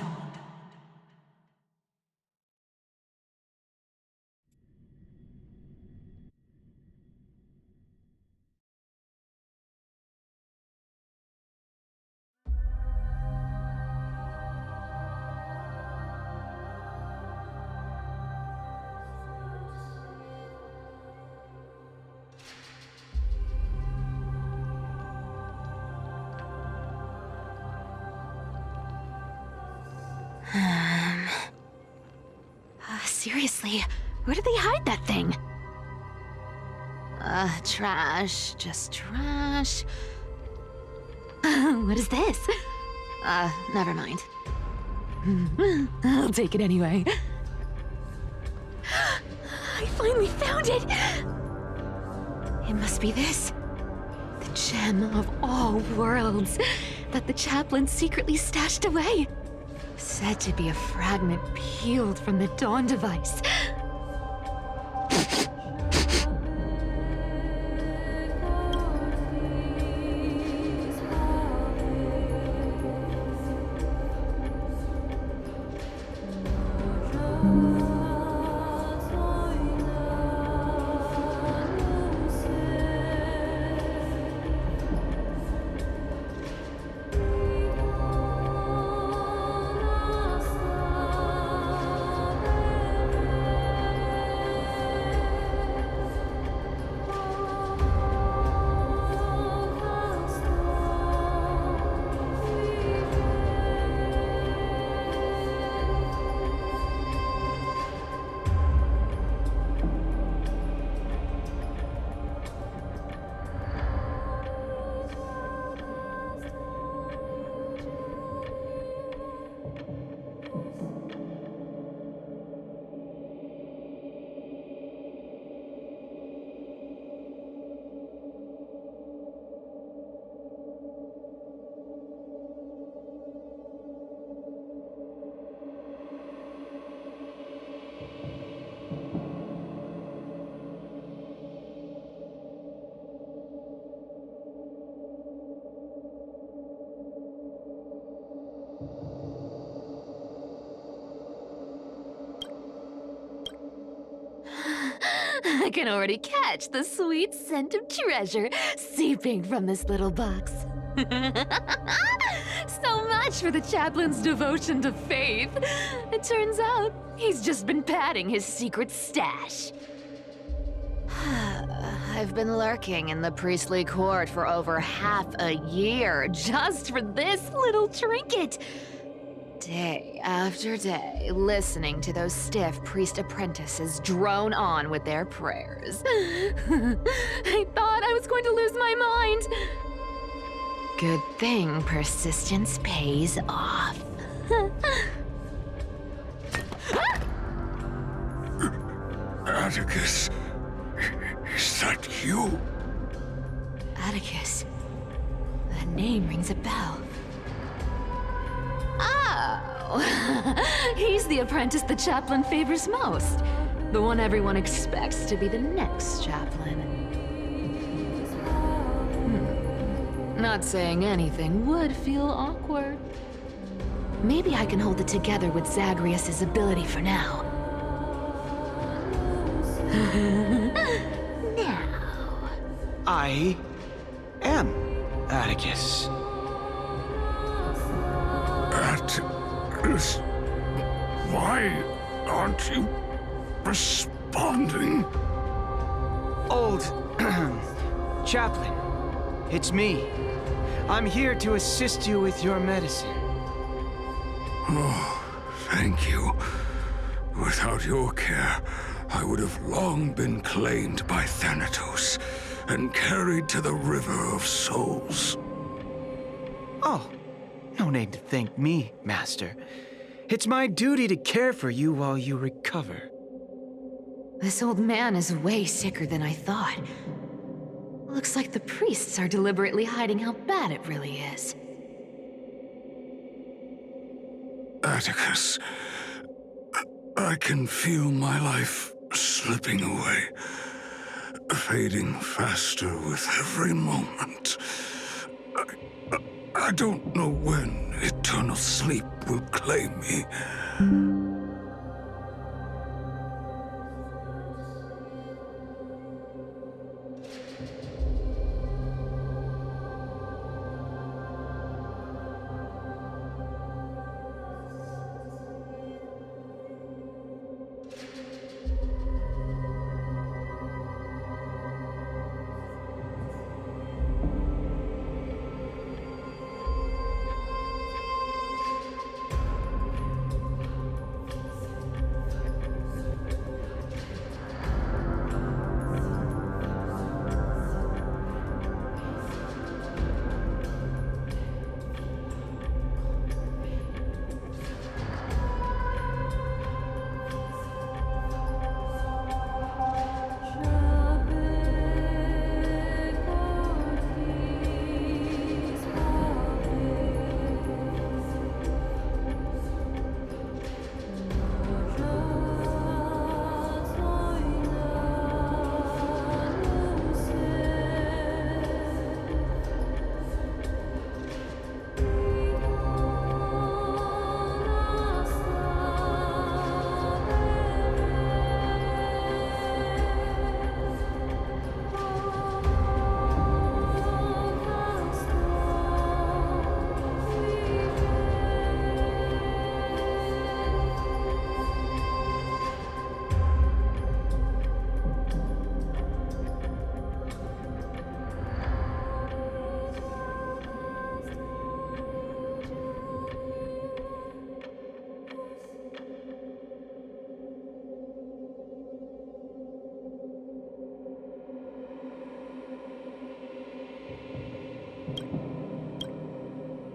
Seriously, where did they hide that thing? Trash. Just trash. What is this? Never mind. I'll take it anyway. I finally found it! It must be this. The gem of all worlds that the chaplain secretly stashed away. Said to be a fragment peeled from the Dawn device. I can already catch the sweet scent of treasure seeping from this little box. So much for the chaplain's devotion to faith. It turns out he's just been padding his secret stash. I've been lurking in the priestly court for over half a year just for this little trinket. Day after day, listening to those stiff priest apprentices drone on with their prayers. I thought I was going to lose my mind. Good thing persistence pays off. Atticus, is that you? Atticus. That name rings a bell. Oh! He's the apprentice the chaplain favors most. The one everyone expects to be the next chaplain. Not saying anything would feel awkward. Maybe I can hold it together with Zagreus's ability for now. Now. I am Atticus. Atticus, why aren't you responding? Old chaplain, it's me. I'm here to assist you with your medicine. Oh, thank you. Without your care, I would have long been claimed by Thanatos and carried to the River of Souls. Oh, no need to thank me, Master. It's my duty to care for you while you recover. This old man is way sicker than I thought. Looks like the priests are deliberately hiding how bad it really is. Atticus, I can feel my life slipping away, fading faster with every moment. I don't know when eternal sleep will claim me.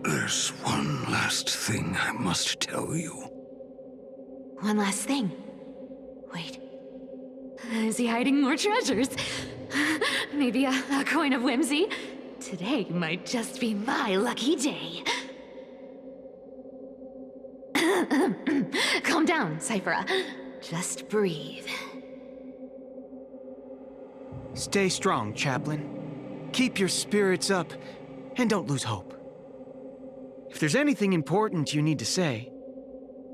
There's one last thing I must tell you. One last thing. Wait. Is he hiding more treasures? Maybe a coin of whimsy? Today might just be my lucky day. Calm down, Cyphera. Just breathe. Stay strong, Chaplain. Keep your spirits up, and don't lose hope. If there's anything important you need to say,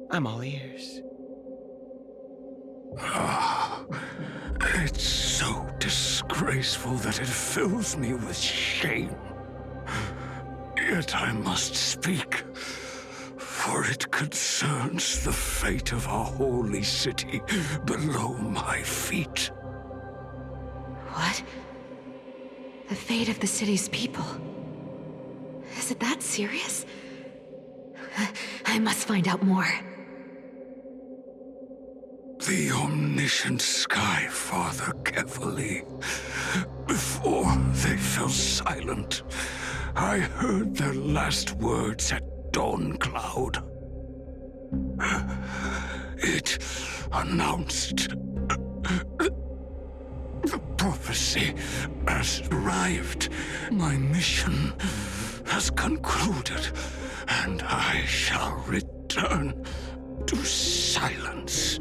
I'm all ears. It's so disgraceful that it fills me with shame. Yet I must speak, for it concerns the fate of our holy city below my feet. What? The fate of the city's people? Is it that serious? I must find out more. The omniscient Sky Father carefully. Before they fell silent, I heard their last words at Dawn Cloud. It announced the prophecy has arrived. My mission has concluded, and I shall return to silence.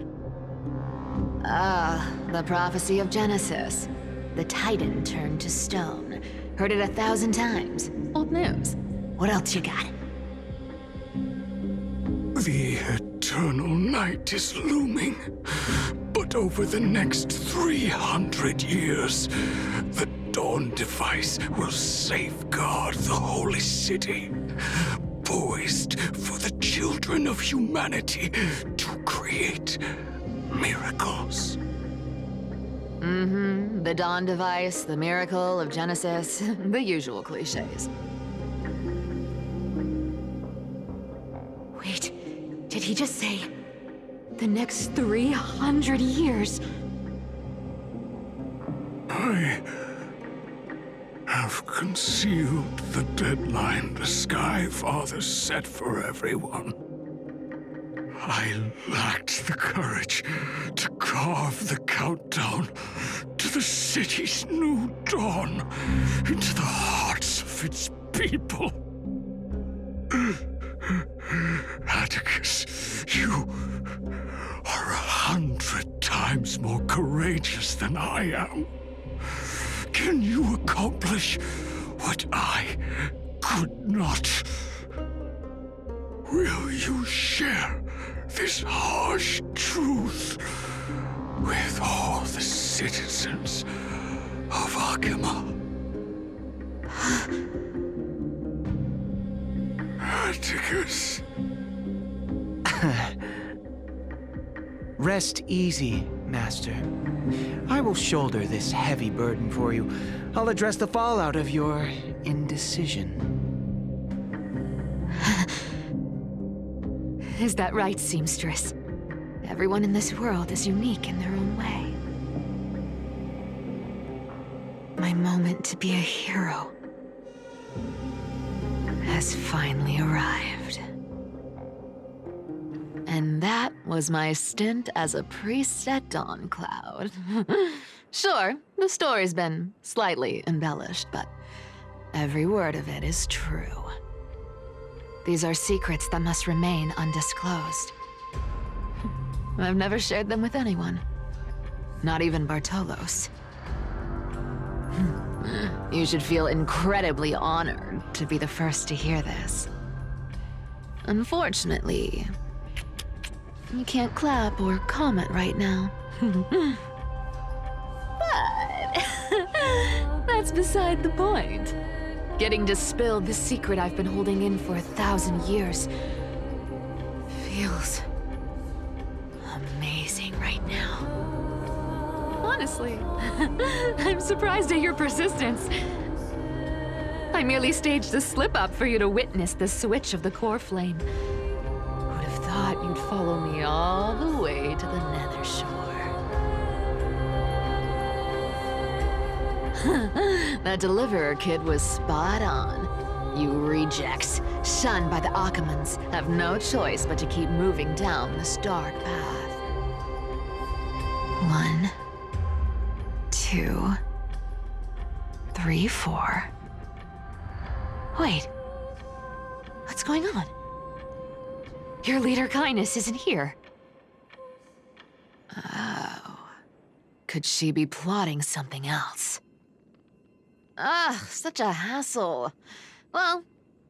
Ah, the prophecy of Genesis. The Titan turned to stone. Heard it 1,000 times. Old news. What else you got? The eternal night is looming, but over the next 300 years, the Dawn device will safeguard the holy city, poised for the children of humanity to create miracles. Mm-hmm. The Dawn device, the miracle of Genesis, the usual cliches. Wait, did he just say the next 300 years? I have concealed the deadline the Sky Father set for everyone. I lacked the courage to carve the countdown to the city's new dawn into the hearts of its people. Atticus, you are 100 times more courageous than I am. Can you accomplish what I could not? Will you share this harsh truth with all the citizens of Akima? Atticus. Rest easy, Master. I will shoulder this heavy burden for you. I'll address the fallout of your indecision. Is that right, seamstress? Everyone in this world is unique in their own way. My moment to be a hero has finally arrived. And that was my stint as a priest at Dawn Cloud. Sure, the story's been slightly embellished, but every word of it is true. These are secrets that must remain undisclosed. I've never shared them with anyone. Not even Bartolos. You should feel incredibly honored to be the first to hear this. Unfortunately, you can't clap or comment right now. But that's beside the point. Getting to spill the secret I've been holding in for 1,000 years feels amazing right now. Honestly, I'm surprised at your persistence. I merely staged a slip-up for you to witness the switch of the core flame. Who'd have thought you'd follow me all the way to the Nether Shore? That deliverer kid was spot on. You rejects, shunned by the Akamans, have no choice but to keep moving down this dark path. 1, 2, 3, 4. Wait. What's going on? Your leader Kindness isn't here. Oh. Could she be plotting something else? Ah, such a hassle. Well,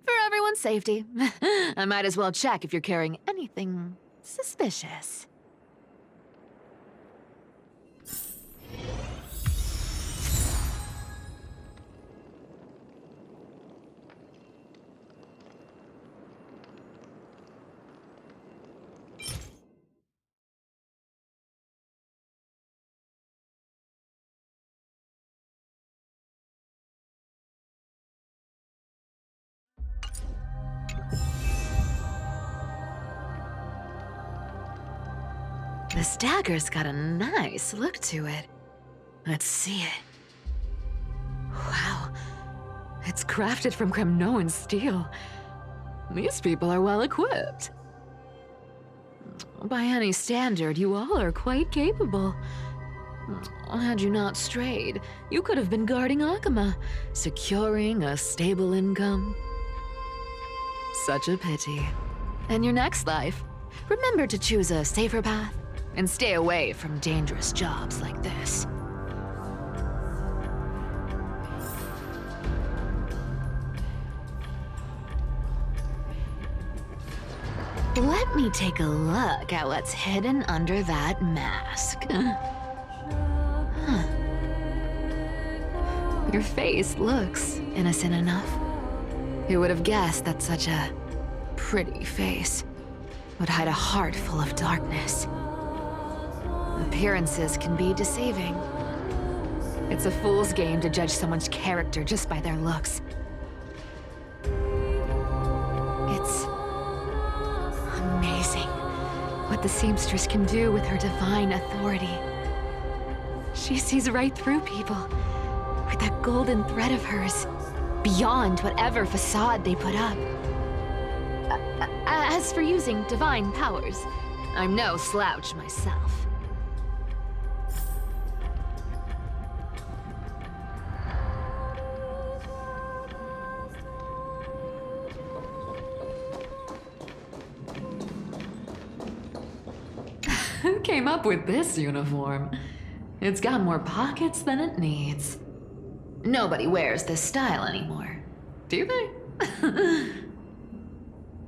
for everyone's safety, I might as well check if you're carrying anything suspicious. This dagger's got a nice look to it. Let's see it. Wow. It's crafted from Kremnoan steel. These people are well equipped. By any standard, you all are quite capable. Had you not strayed, you could have been guarding Akama, securing a stable income. Such a pity. In your next life, remember to choose a safer path and stay away from dangerous jobs like this. Let me take a look at what's hidden under that mask. Huh. Your face looks innocent enough. Who would have guessed that such a pretty face would hide a heart full of darkness? Appearances can be deceiving. It's a fool's game to judge someone's character just by their looks. It's amazing what the seamstress can do with her divine authority. She sees right through people with that golden thread of hers, beyond whatever facade they put up. As for using divine powers, I'm no slouch myself. Who came up with this uniform? It's got more pockets than it needs. Nobody wears this style anymore, do they?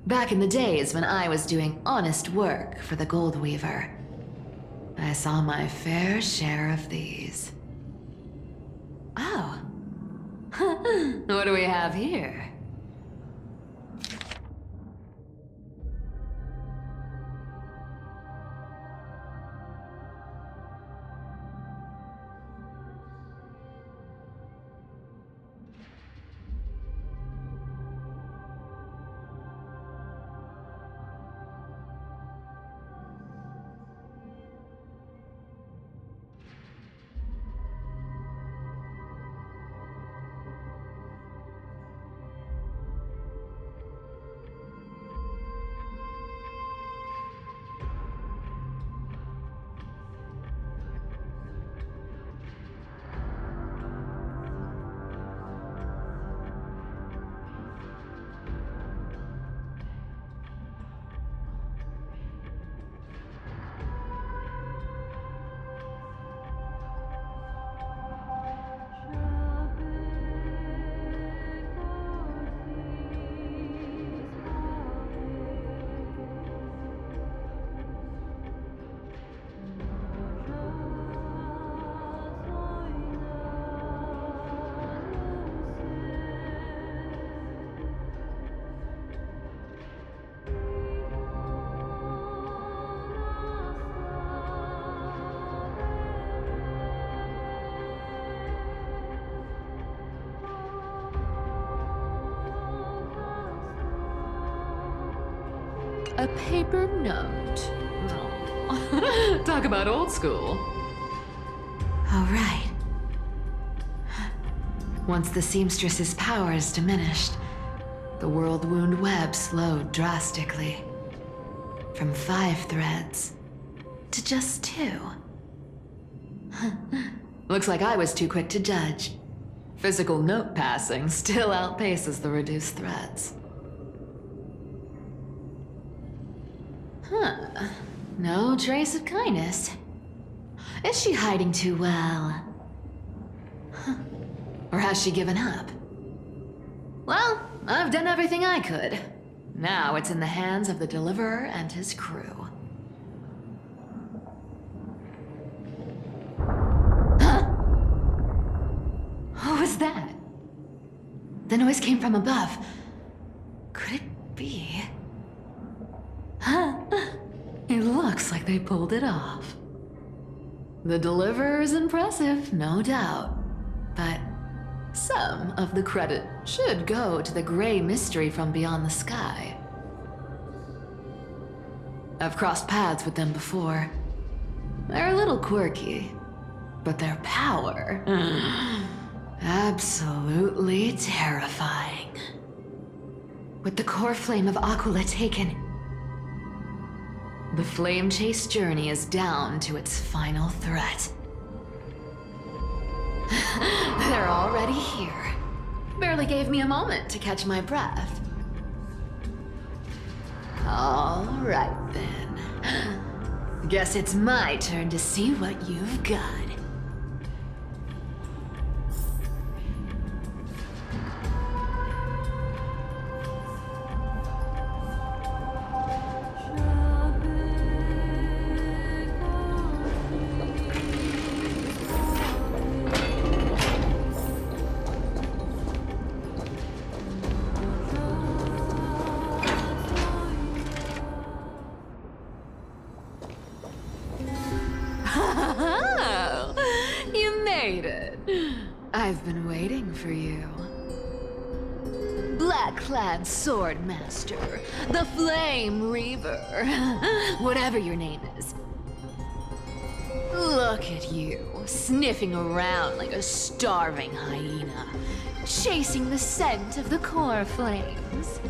Back in the days when I was doing honest work for the Gold Weaver, I saw my fair share of these. Oh. What do we have here? A paper note. Oh. Talk about old school. All right. Once the seamstress's powers diminished, the world wound web slowed drastically. From 5 threads to just 2. Looks like I was too quick to judge. Physical note passing still outpaces the reduced threads. Huh. No trace of kindness. Is she hiding too well? Huh. Or has she given up? Well, I've done everything I could. Now it's in the hands of the Deliverer and his crew. Huh? What was that? The noise came from above. Could it be? Huh? It looks like they pulled it off. The Deliverer is impressive, no doubt. But some of the credit should go to the gray mystery from beyond the sky. I've crossed paths with them before. They're a little quirky, but their power... absolutely terrifying. With the core flame of Aquila taken, the flame chase journey is down to its final threat. They're already here. Barely gave me a moment to catch my breath. All right then. Guess it's my turn to see what you've got. You made it. I've been waiting for you. Black-clad sword master, the Flame Reaver, whatever your name is. Look at you, sniffing around like a starving hyena, chasing the scent of the core flames.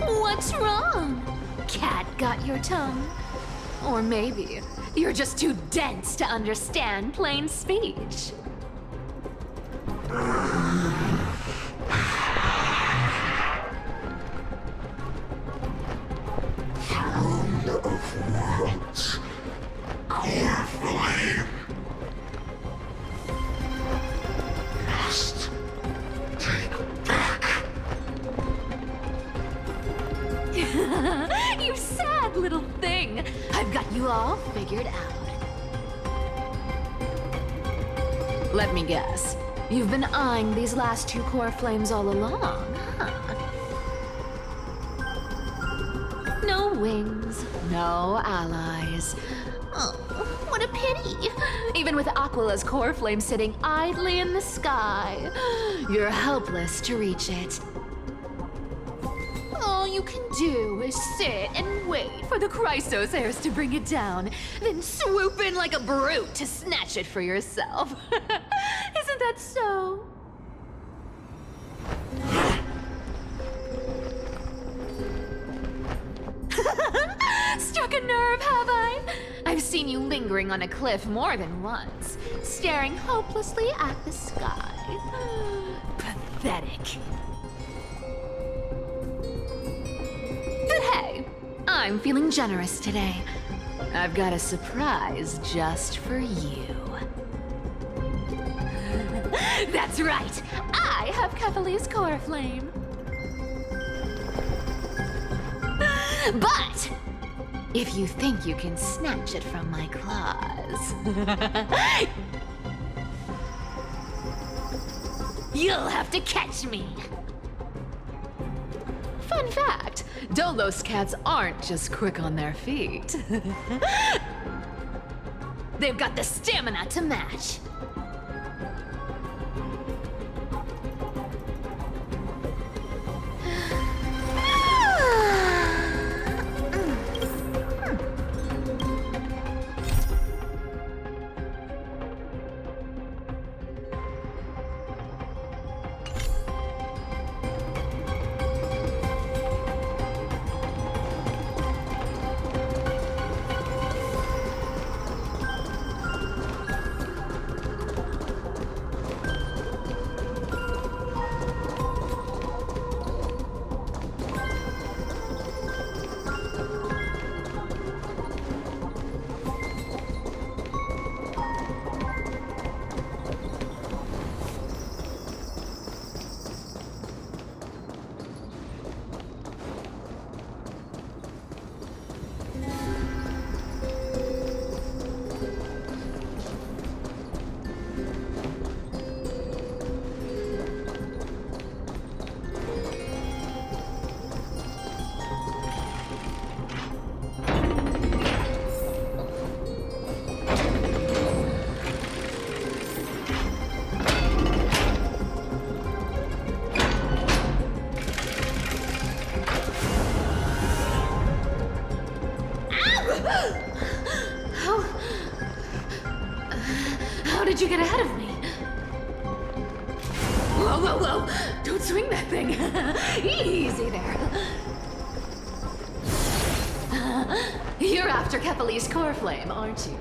What's wrong? Cat got your tongue? Or maybe you're just too dense to understand plain speech. Throne of Worlds. Core flame. Must take back. You sad little thing. I've got you all figured out. Let me guess. You've been eyeing these last two core flames all along, huh? No wings, no allies. Oh, what a pity. Even with Aquila's core flame sitting idly in the sky, you're helpless to reach it. All you can do is sit and wait for the Chrysos heirs to bring it down, then swoop in like a brute to snatch it for yourself. Isn't that so? Struck a nerve, have I? I've seen you lingering on a cliff more than once, staring hopelessly at the sky. Pathetic. But hey, I'm feeling generous today. I've got a surprise just for you. That's right, I have Kefali's core flame. But if you think you can snatch it from my claws, you'll have to catch me. Fun fact, Dolos cats aren't just quick on their feet. They've got the stamina to match. How did you get ahead of me? Whoa, whoa, whoa! Don't swing that thing! Easy there! You're after Kepali's core flame, aren't you?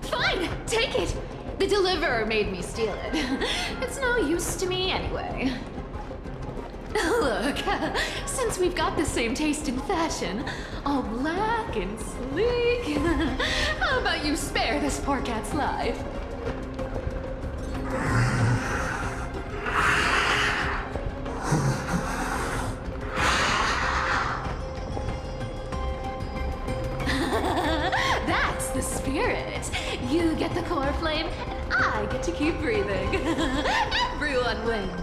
Fine! Take it! The deliverer made me steal it. It's no use to me anyway. Look, since we've got the same taste in fashion, all black and sleek, how about you spare this poor cat's life? That's the spirit. You get the core flame, and I get to keep breathing. Everyone wins.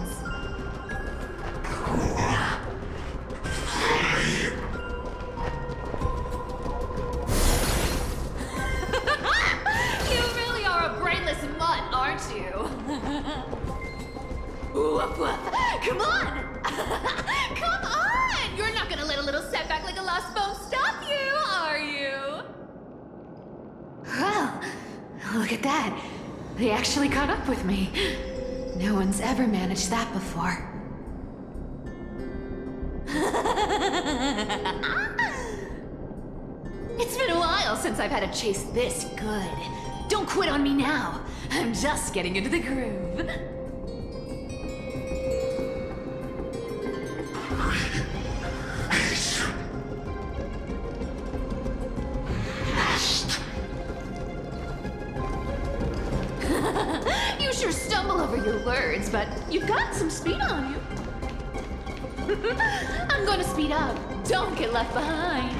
You really are a brainless mutt, aren't you? Woof woof. Come on! Come on! You're not gonna let a little setback like a lost bone stop you, are you? Well, look at that. They actually caught up with me. No one's ever managed that before. It's been a while since I've had a chase this good. Don't quit on me now. I'm just getting into the groove. You sure stumble over your words, but you've got some speed on you. I'm gonna speed up. Don't get left behind.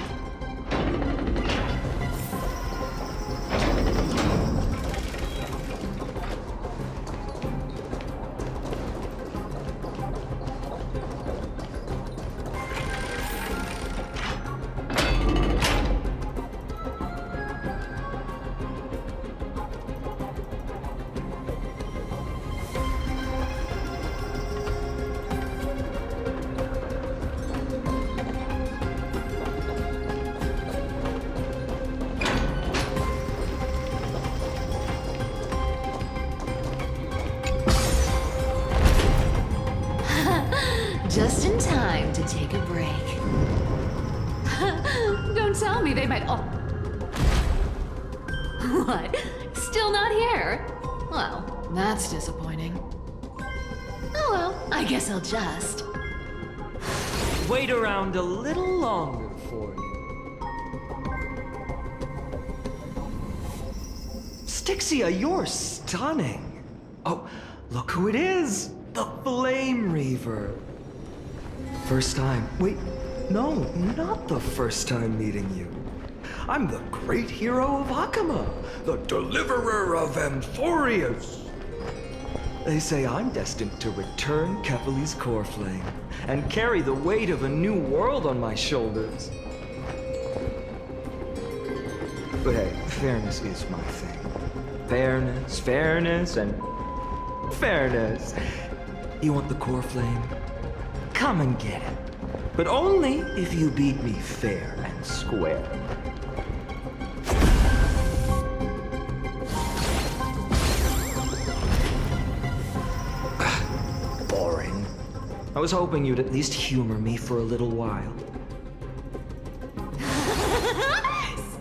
Just in time to take a break. Don't tell me they might all... What? Still not here? Well, that's disappointing. Oh well, I guess I'll just... Wait around a little longer for you. Styxia, you're stunning. Oh, look who it is! The Flame Reaver. First time. Wait, no, not the first time meeting you. I'm the great hero of Hakama, the deliverer of Amphorius. They say I'm destined to return Kepali's core flame and carry the weight of a new world on my shoulders. But hey, fairness is my thing. Fairness, and fairness. You want the core flame? Come and get it. But only if you beat me fair and square. Boring. I was hoping you'd at least humor me for a little while.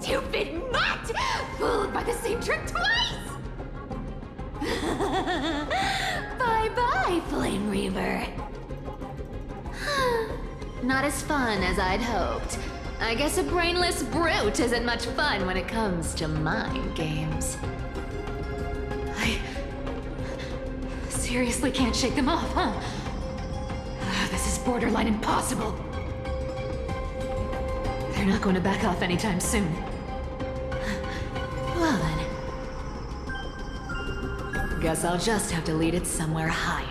Stupid mutt! Fooled by the same trick twice! Bye-bye, Flame Reaver. Not as fun as I'd hoped. I guess a brainless brute isn't much fun when it comes to mind games. I seriously can't shake them off, huh? This is borderline impossible. They're not going to back off anytime soon. Well then. Guess I'll just have to lead it somewhere higher.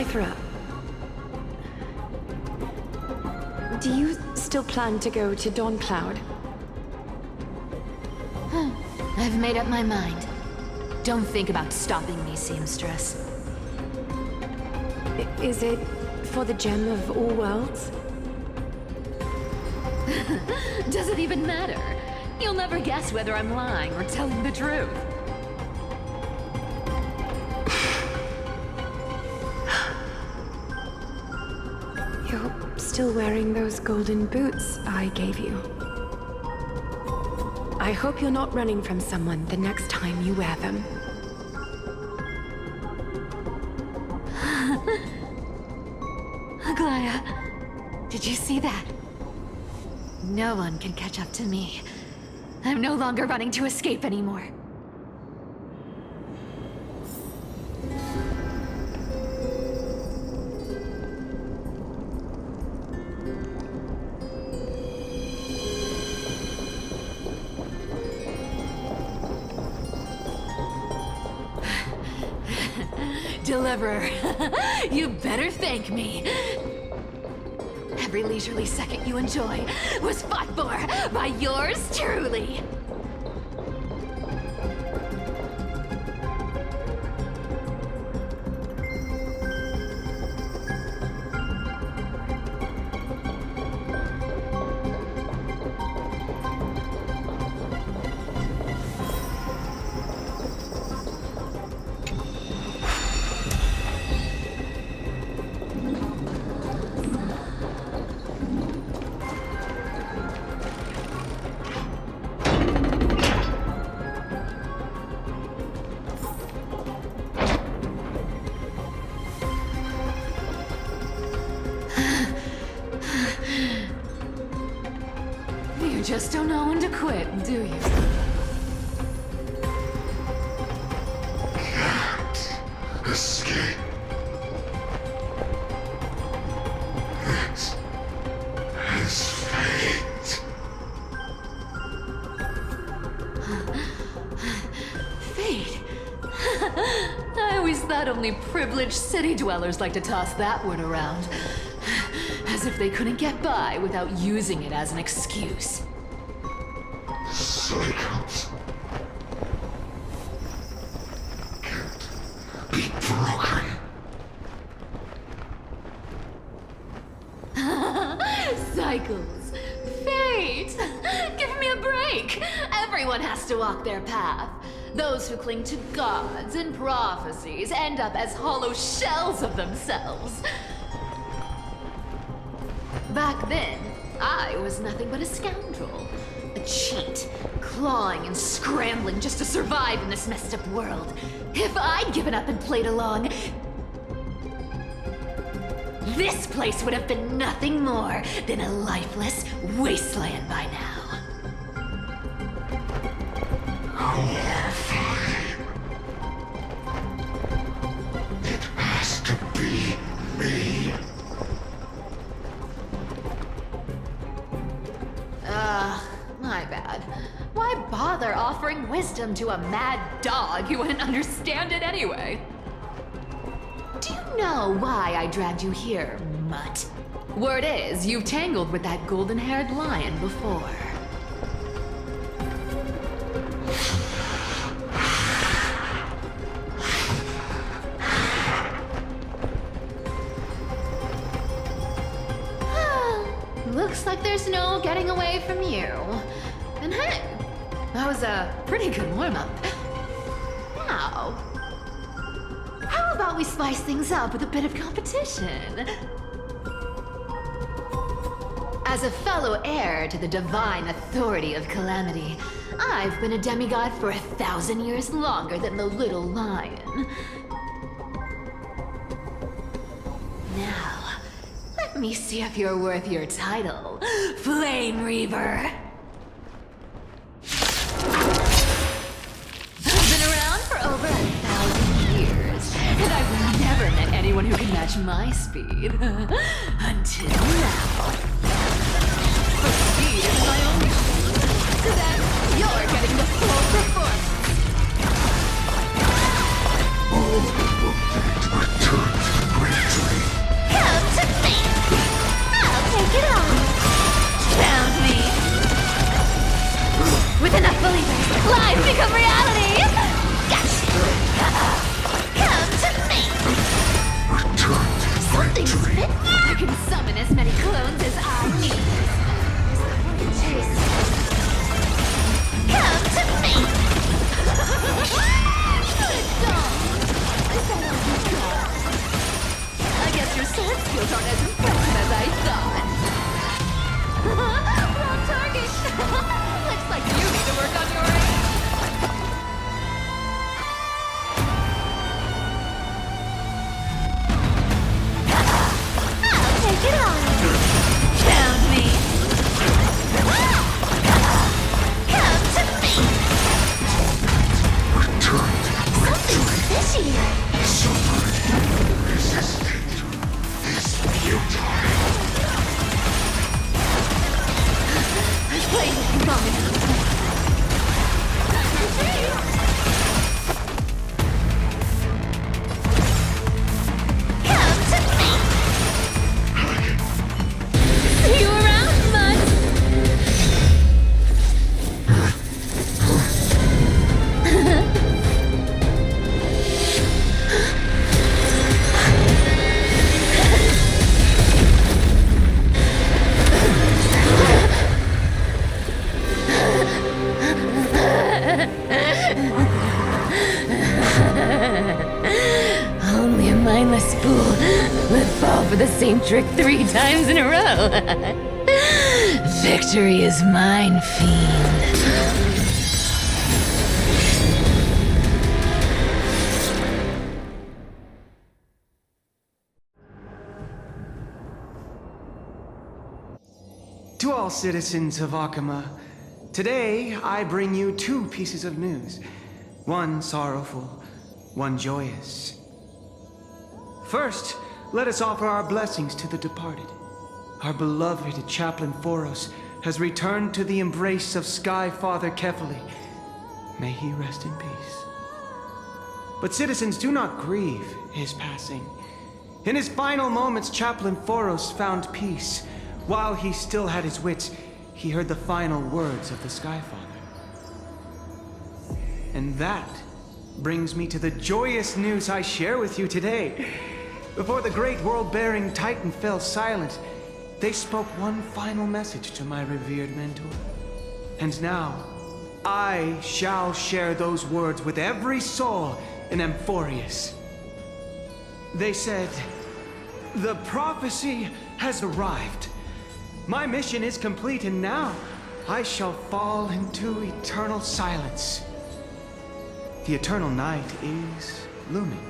Cythera, do you still plan to go to Dawn Cloud? I've made up my mind. Don't think about stopping me, seamstress. Is it for the gem of all worlds? Does it even matter? You'll never guess whether I'm lying or telling the truth. You're still wearing those golden boots I gave you. I hope you're not running from someone the next time you wear them. Aglaya, did you see that? No one can catch up to me. I'm no longer running to escape anymore. Deliverer, you better thank me. Every leisurely second you enjoy was fought for by yours truly. You just don't know when to quit, do you? Can't escape. It is fate. Fate? I always thought only privileged city dwellers like to toss that word around. As if they couldn't get by without using it as an excuse. Cycles can't be broken. Cycles. Fate! Give me a break! Everyone has to walk their path. Those who cling to gods and prophecies end up as hollow shells of themselves. Back then, I was nothing but a scoundrel. A cheat, clawing and scrambling just to survive in this messed up world. If I'd given up and played along, this place would have been nothing more than a lifeless wasteland by now. Horrifying. It has to be me. My bad. Why bother offering wisdom to a mad dog who wouldn't understand it anyway? Do you know why I dragged you here, mutt? Word is, you've tangled with that golden-haired lion before. Looks like there's no getting away from you. And hey, that was a pretty good warm-up. Now, how about we spice things up with a bit of competition? As a fellow heir to the divine authority of Calamity, I've been a demigod for 1,000 years longer than the little lion. Now, let me see if you're worth your title, Flame Reaver. I've been around for over 1,000 years, and I've never met anyone who can match my speed. Until now. But speed is my only shield, so that you're getting the full performance. All will return to the great See you around, Mud! Only a mindless fool would fall for the same trick 3 times in a row. Victory is mine, fiend. To all citizens of Akama, today I bring you 2 pieces of news. One sorrowful, one joyous. First, let us offer our blessings to the departed. Our beloved Chaplain Foros has returned to the embrace of Sky Father Kefali. May he rest in peace. But citizens, do not grieve his passing. In his final moments, Chaplain Foros found peace. While he still had his wits, he heard the final words of the Sky Father. And that brings me to the joyous news I share with you today. Before the great world-bearing Titan fell silent, they spoke one final message to my revered mentor. And now, I shall share those words with every soul in Amphorius. They said, "The prophecy has arrived. My mission is complete, and now I shall fall into eternal silence." The eternal night is looming.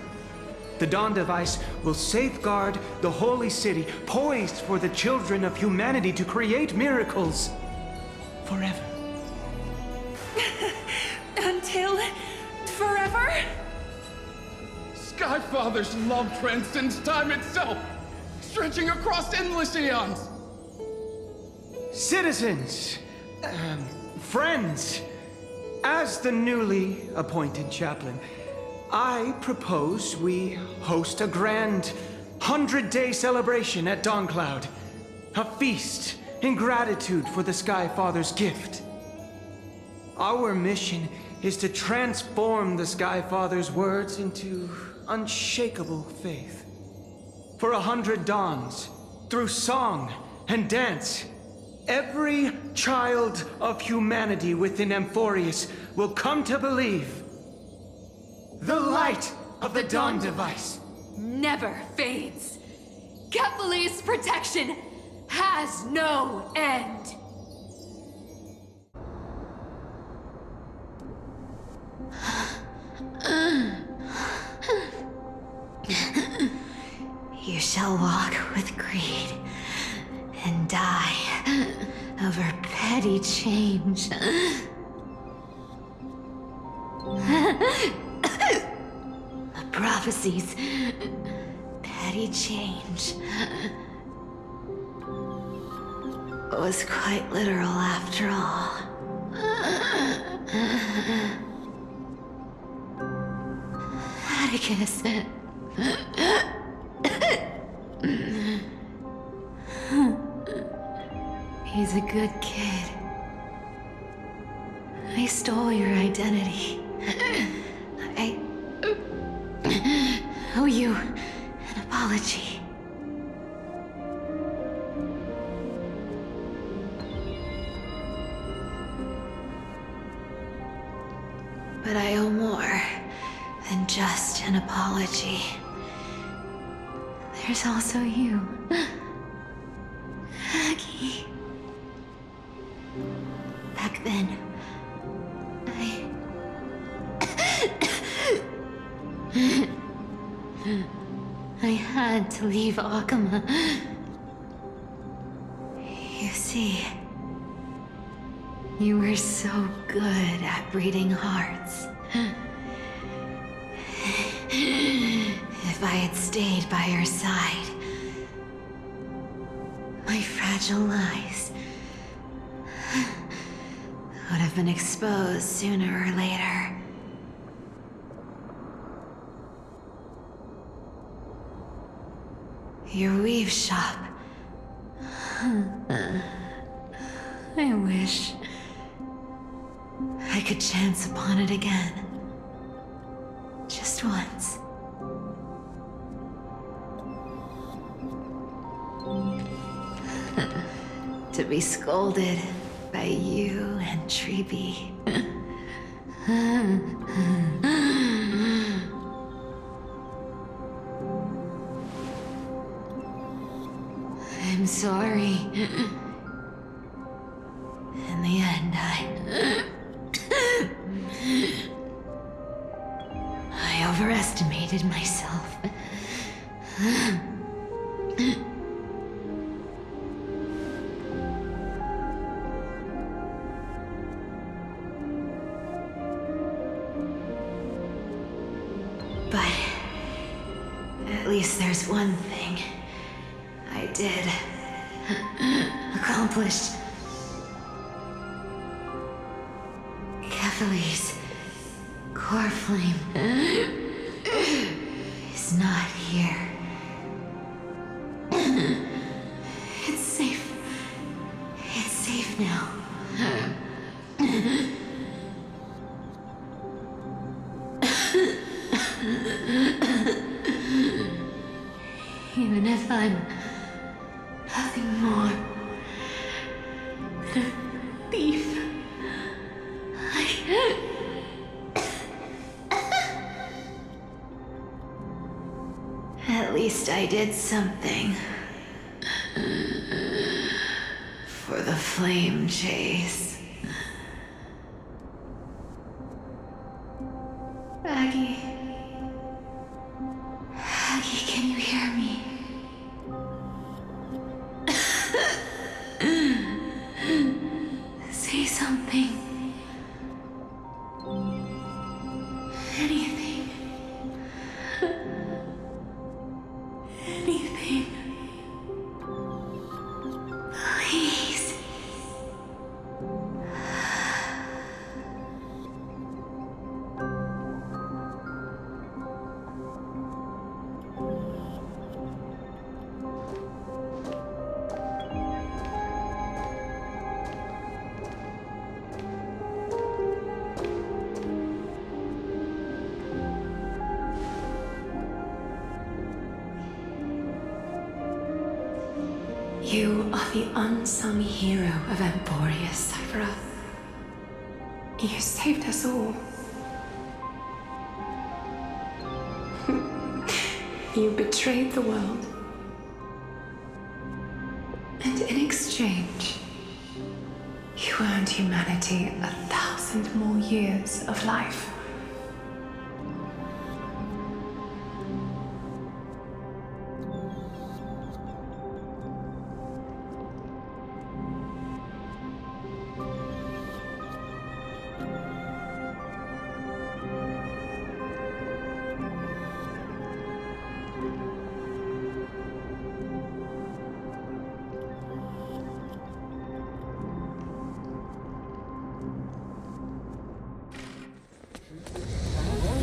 The Dawn Device will safeguard the holy city, poised for the children of humanity to create miracles forever. Until forever? Skyfather's love transcends time itself, stretching across endless eons. Citizens, friends, as the newly appointed chaplain, I propose we host a grand 100-day celebration at Dawncloud. A feast in gratitude for the Sky Father's gift. Our mission is to transform the Sky Father's words into unshakable faith. For 100 dawns, through song and dance, every child of humanity within Amphorius will come to believe the light of the Dawn Device never fades. Kefali's protection has no end. You shall walk with greed and die over petty change. The prophecies, petty change, was quite literal after all. Atticus. He's a good kid. I stole your identity. I owe you an apology. But I owe more than just an apology. There's also you, Maggie. Back then, I had to leave Akama. You see, you were so good at breeding hearts. If I had stayed by her side, my fragile lies would have been exposed sooner or later. Your weave shop. I wish I could chance upon it again. Just once. To be scolded by you and Treeby. I'm sorry. In the end, I overestimated myself. But at least there's one thing I did accomplish. Kefali's core flame is not here. It's safe. It's safe now. Even if I'm nothing more than a thief, at least I did something for the flame chase. Aggie, can you hear me? Say something. Anything. Anything. Please. You are the unsung hero of Emporius, Cypher. You saved us all. You betrayed the world. And in exchange, you earned humanity 1,000 more years of life.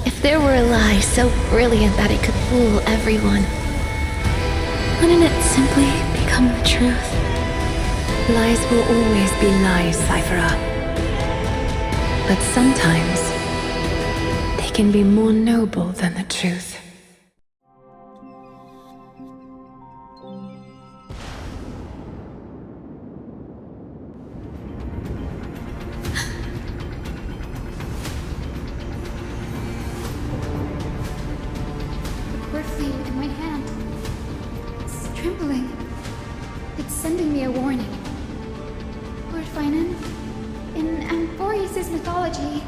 If there were a lie so brilliant that it could fool everyone, wouldn't it simply become the truth? Lies will always be lies, Cypher. But sometimes, they can be more noble than the truth. Cord flame in my hand. It's trembling. It's sending me a warning. Lord Finan, in Emporius' mythology,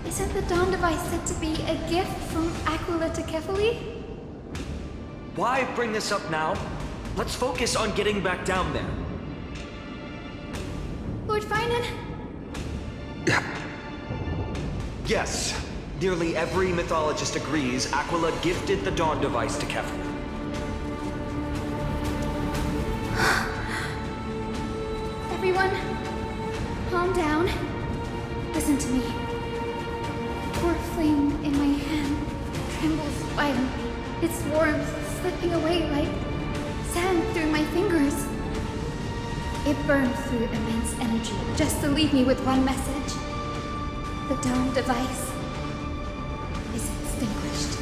isn't the Dawn device said to be a gift from Aquila to Kefali? Why bring this up now? Let's focus on getting back down there. Lord Finan? Yes, Nearly every mythologist agrees Aquila gifted the Dawn device to Kefir. Everyone, calm down. Listen to me. The core flame in my hand trembles violently, its warmth slipping away like sand through my fingers. It burned through immense energy just to leave me with one message. The Dawn device is extinguished.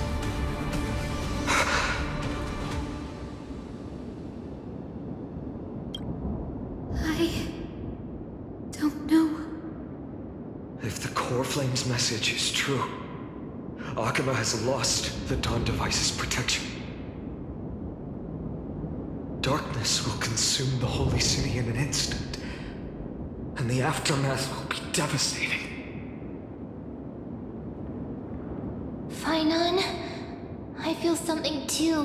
I don't know. If the core flame's message is true, Akima has lost the Dawn device's protection. Darkness will consume the holy city in an instant, and the aftermath will be devastating. Finon, I feel something too.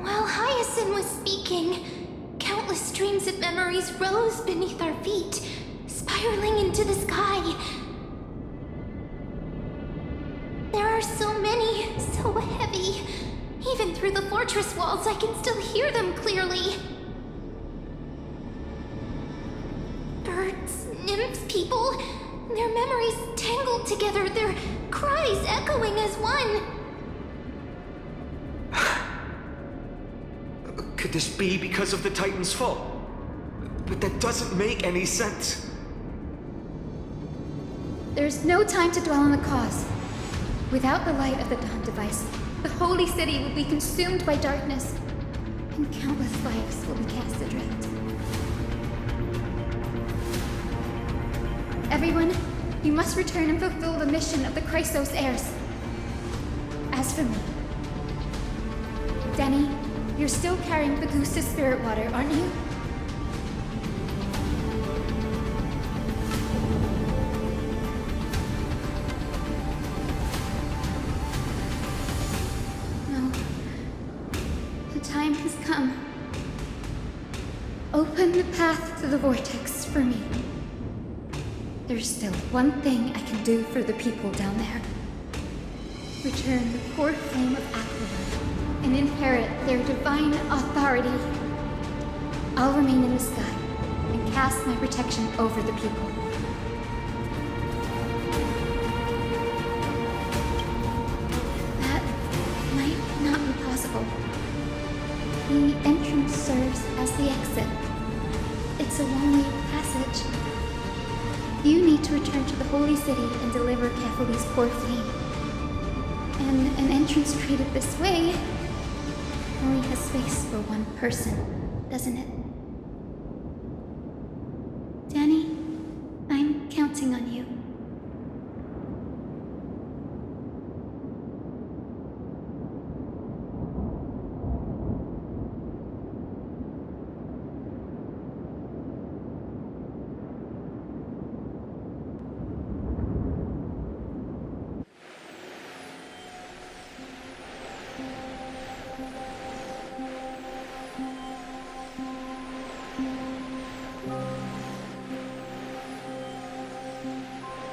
While Hyacinth was speaking, countless streams of memories rose beneath our feet, spiraling into the sky. There are so many, so heavy. Even through the fortress walls, I can still hear them clearly. Birds, nymphs, people, their memories tangled together, their cries echoing as one. Could this be because of the Titan's fall? But that doesn't make any sense. There's no time to dwell on the cause. Without the light of the Dawn device, the holy city will be consumed by darkness, and countless lives will be cast adrift. Everyone, you must return and fulfill the mission of the Chrysos heirs. As for me, Denny, you're still carrying the Gusta's spirit water, aren't you? No. The time has come. Open the path to the vortex for me. There's still one thing I can do for the people down there. Return the core flame of Aquila and inherit their divine authority. I'll remain in the sky and cast my protection over the people. That might not be possible. The entrance serves as the exit. It's a one-way passage. You need to return to the holy city and deliver Kefali's core flame. And an entrance treated this way only has space for one person, doesn't it? Danny, I'm counting on you.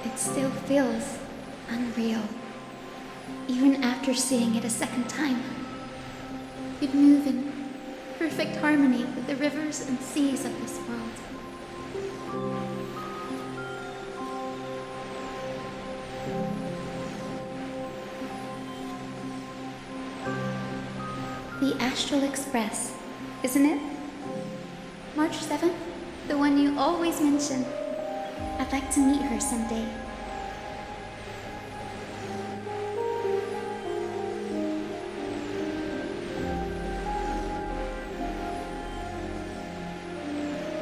It still feels unreal, even after seeing it a second time. You'd move in perfect harmony with the rivers and seas of this world. The Astral Express, isn't it? March 7th, the one you always mention. I'd like to meet her someday.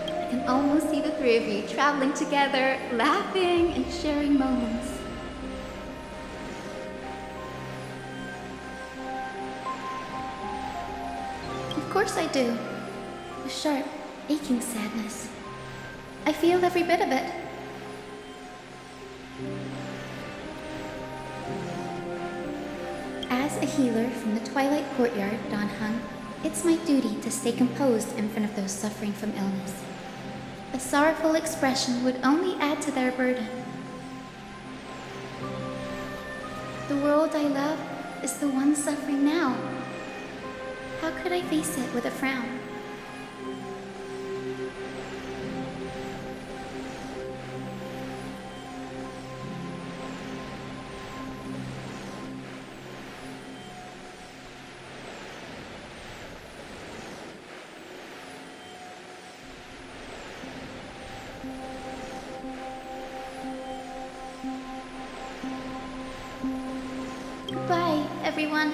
I can almost see the three of you traveling together, laughing and sharing moments. Of course I do. A sharp, aching sadness. I feel every bit of it. As a healer from the Twilight Courtyard, Donhung, it's my duty to stay composed in front of those suffering from illness. A sorrowful expression would only add to their burden. The world I love is the one suffering now. How could I face it with a frown? Goodbye, everyone.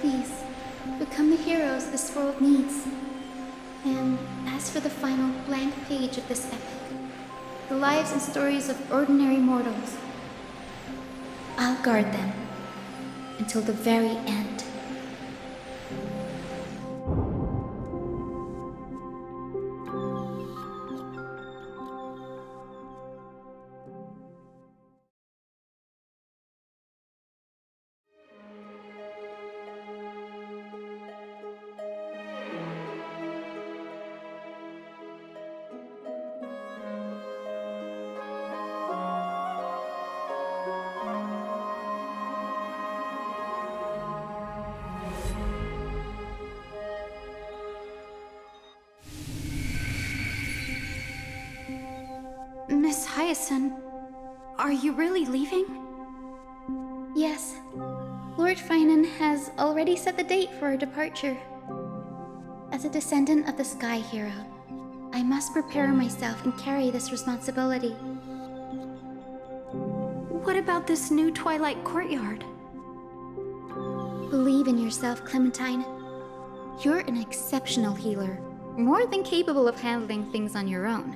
Please, become the heroes this world needs. And as for the final blank page of this epic, the lives and stories of ordinary mortals, I'll guard them until the very end. Miss Hyacinth, are you really leaving? Yes. Lord Finan has already set the date for our departure. As a descendant of the Sky Hero, I must prepare myself and carry this responsibility. What about this new Twilight Courtyard? Believe in yourself, Clementine. You're an exceptional healer, more than capable of handling things on your own.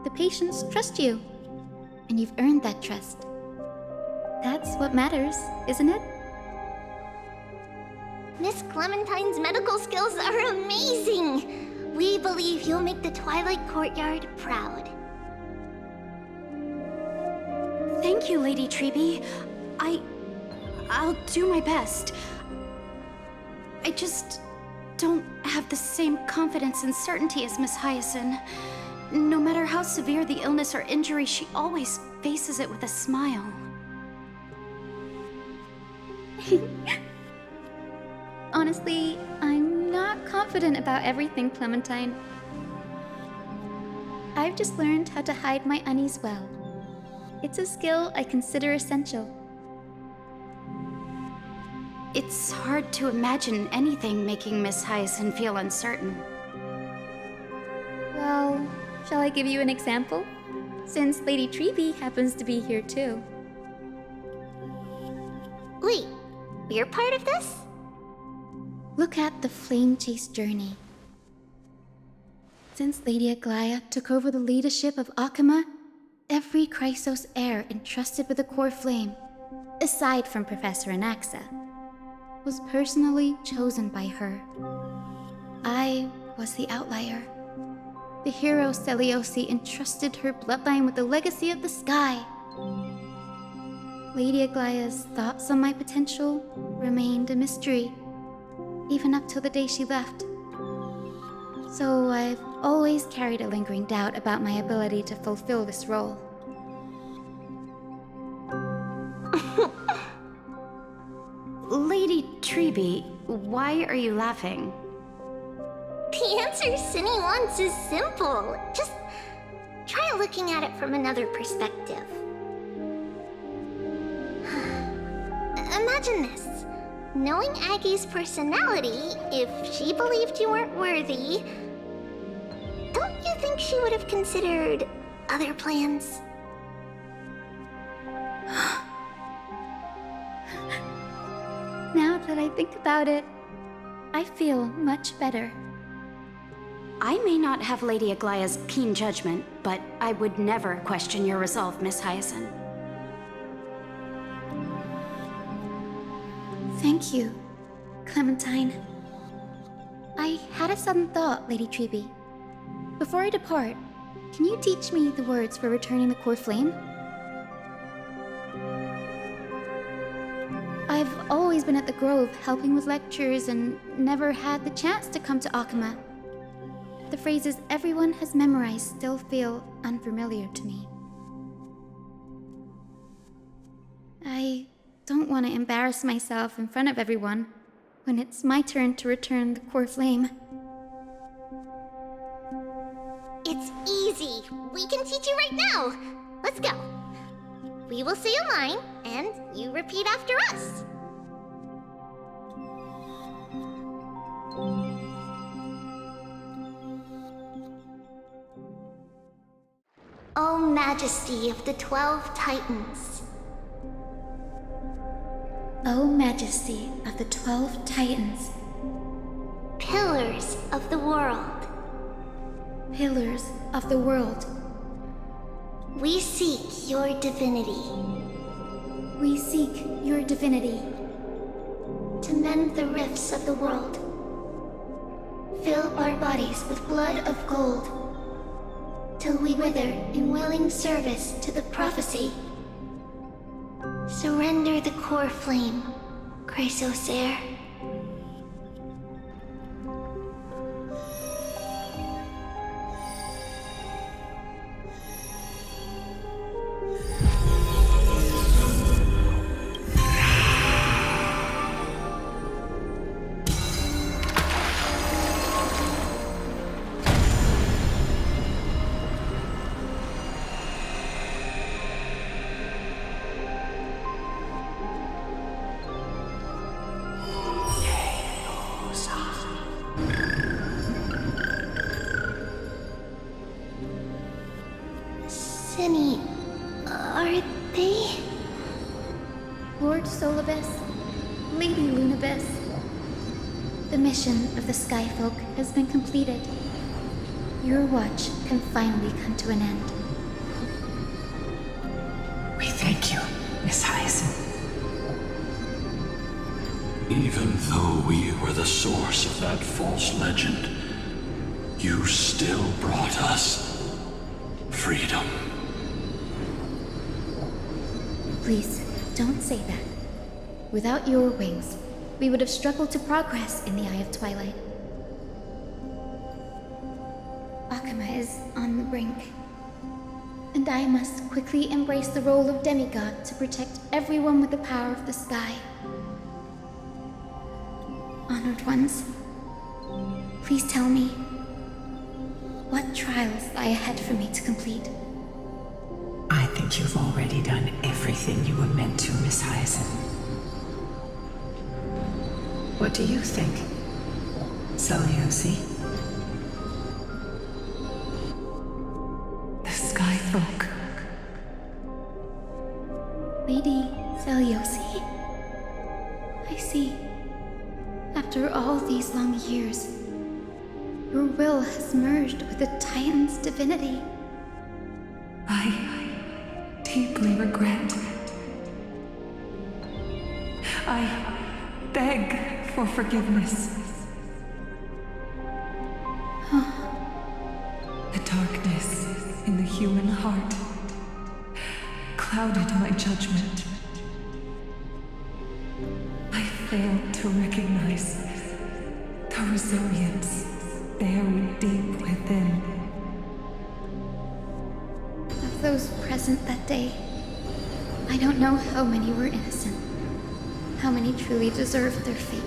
The patients trust you, and you've earned that trust. That's what matters, isn't it? Miss Clementine's medical skills are amazing! We believe you'll make the Twilight Courtyard proud. Thank you, Lady Treby. I'll do my best. I just don't have the same confidence and certainty as Miss Hyacinth. No matter how severe the illness or injury, she always faces it with a smile. Honestly, I'm not confident about everything, Clementine. I've just learned how to hide my unease well. It's a skill I consider essential. It's hard to imagine anything making Miss Hyacinth feel uncertain. Well, shall I give you an example? Since Lady Treby happens to be here too. Wait, you're part of this? Look at the Flame Chase journey. Since Lady Aglaya took over the leadership of Akama, every Chrysos heir entrusted with the core flame, aside from Professor Anaxa, was personally chosen by her. I was the outlier. The hero Celiosi entrusted her bloodline with the legacy of the sky. Lady Aglaya's thoughts on my potential remained a mystery, even up till the day she left. So I've always carried a lingering doubt about my ability to fulfill this role. Lady Treby, why are you laughing? The answer Cindy wants is simple. Just try looking at it from another perspective. Imagine this. Knowing Aggie's personality, if she believed you weren't worthy, don't you think she would have considered other plans? Now that I think about it, I feel much better. I may not have Lady Aglaya's keen judgment, but I would never question your resolve, Miss Hyacinth. Thank you, Clementine. I had a sudden thought, Lady Treby. Before I depart, can you teach me the words for returning the core flame? I've always been at the Grove helping with lectures and never had the chance to come to Akama. The phrases everyone has memorized still feel unfamiliar to me. I don't want to embarrass myself in front of everyone when it's my turn to return the core flame. It's easy. We can teach you right now. Let's go. We will say a line, and you repeat after us. O Majesty of the 12 Titans. O Majesty of the 12 Titans. Pillars of the world. Pillars of the world. We seek your divinity. We seek your divinity. To mend the rifts of the world. Fill our bodies with blood of gold. Till we wither in willing service to the prophecy. Surrender the core flame, Chrysos heir. Denny, are they? Lord Solibus, Lady Lunibus, the mission of the Skyfolk has been completed. Your watch can finally come to an end. We thank you, Miss Hyacinth. Even though we were the source of that false legend, you still brought us freedom. Please, don't say that. Without your wings, we would have struggled to progress in the Eye of Twilight. Akama is on the brink, and I must quickly embrace the role of demigod to protect everyone with the power of the sky. Honored ones, please tell me, what trials lie ahead for me to complete? I think you've already done everything you were meant to, Miss Hyacinth. What do you think, Seliosi? The Skyfolk. Lady Seliosi? I see. After all these long years, your will has merged with the Titan's divinity. I deeply regret. I beg for forgiveness. The darkness in the human heart clouded my judgment. I failed to recognize the resilience buried deep within. Of those present that day, I don't know how many were innocent, how many truly deserved their fate.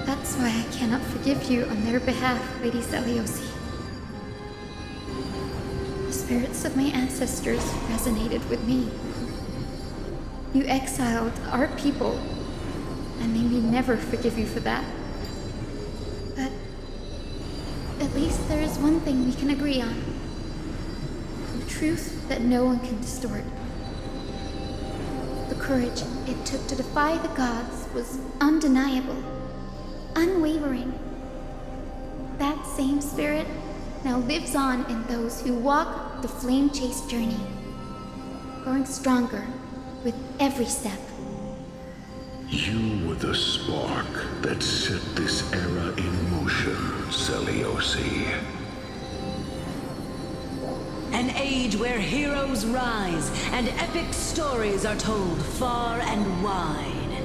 That's why I cannot forgive you on their behalf, Lady Seliosi. The spirits of my ancestors resonated with me. You exiled our people, and they may never forgive you for that. But at least there is one thing we can agree on. The truth that no one can distort. The courage it took to defy the gods was undeniable, unwavering. That same spirit now lives on in those who walk the flame-chased journey, growing stronger with every step. You were the spark that set this era in motion, Seliosi. An age where heroes rise and epic stories are told far and wide.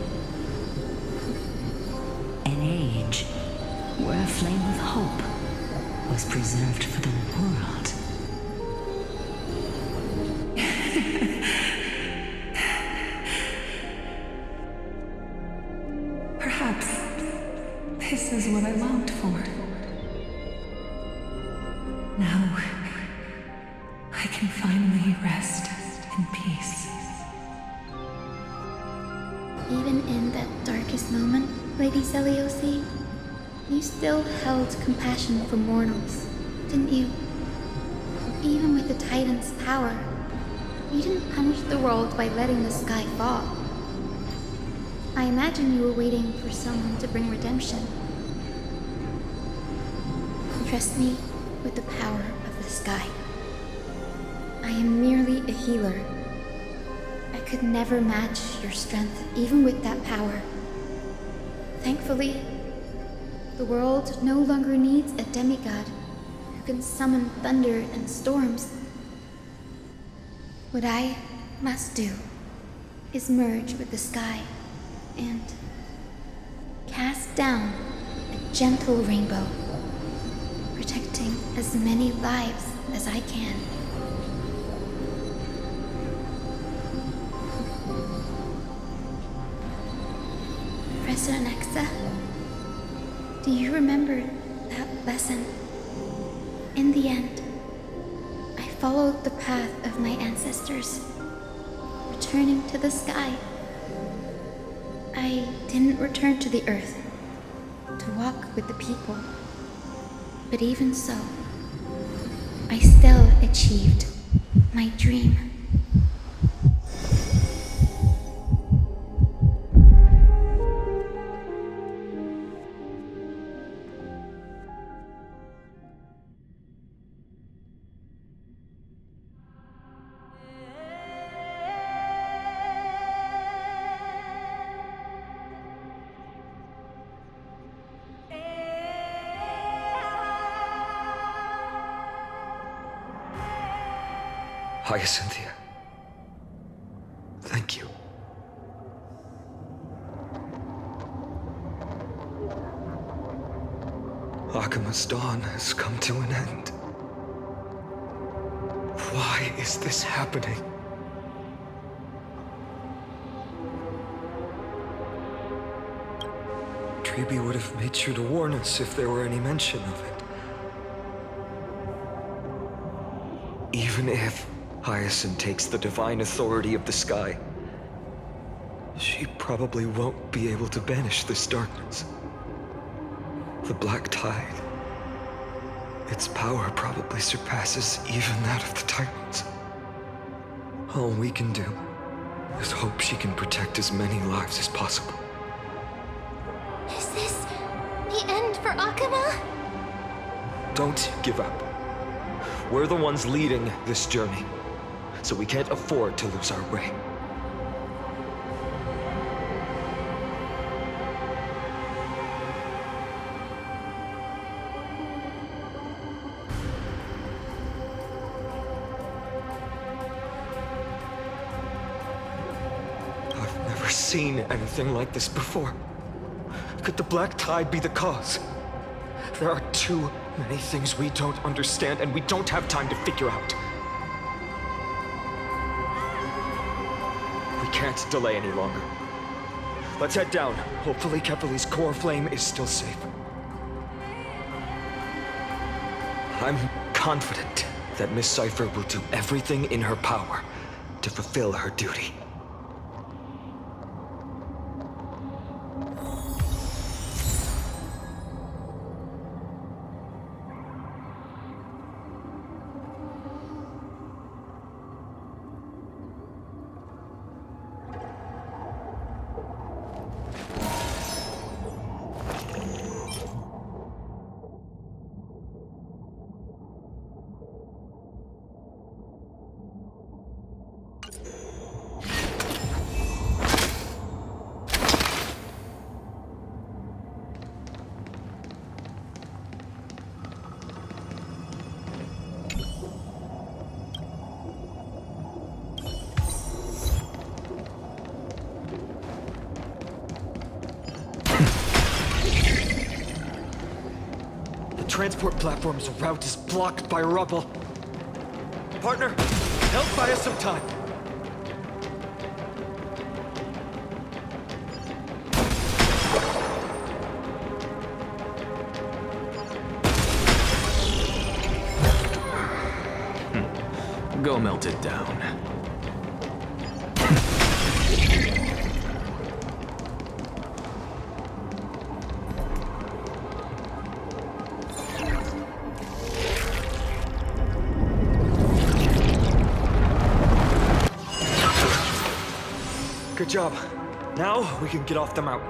An age where a flame of hope was preserved for the world. Perhaps this is what I longed for. Now, I can finally rest in peace. Even in that darkest moment, Lady Seliosi, you still held compassion for mortals, didn't you? Even with the Titan's power, you didn't punish the world by letting the sky fall. I imagine you were waiting for someone to bring redemption. Trust me with the power of the sky. I am merely a healer. I could never match your strength, even with that power. Thankfully, the world no longer needs a demigod who can summon thunder and storms. What I must do is merge with the sky and cast down a gentle rainbow, protecting as many lives as I can. Professor Nexa, do you remember that lesson? In the end, I followed the path of my ancestors, returning to the sky. I didn't return to the earth to walk with the people, but even so, I still achieved my dream. Hyacinthia. Thank you. Akima's dawn has come to an end. Why is this happening? Tribi would have made sure to warn us if there were any mention of it. Even if Hyacinth takes the divine authority of the sky, she probably won't be able to banish this darkness. The Black Tide, its power probably surpasses even that of the Titans. All we can do is hope she can protect as many lives as possible. Is this the end for Akuma? Don't give up. We're the ones leading this journey, so we can't afford to lose our way. I've never seen anything like this before. Could the Black Tide be the cause? There are too many things we don't understand, and we don't have time to figure out. We can't delay any longer. Let's head down. Hopefully Kepali's core flame is still safe. I'm confident that Miss Cypher will do everything in her power to fulfill her duty. Transport platform's route is blocked by rubble. Partner, help buy us some time. Go melt it down. Good job. Now we can get off the mountain.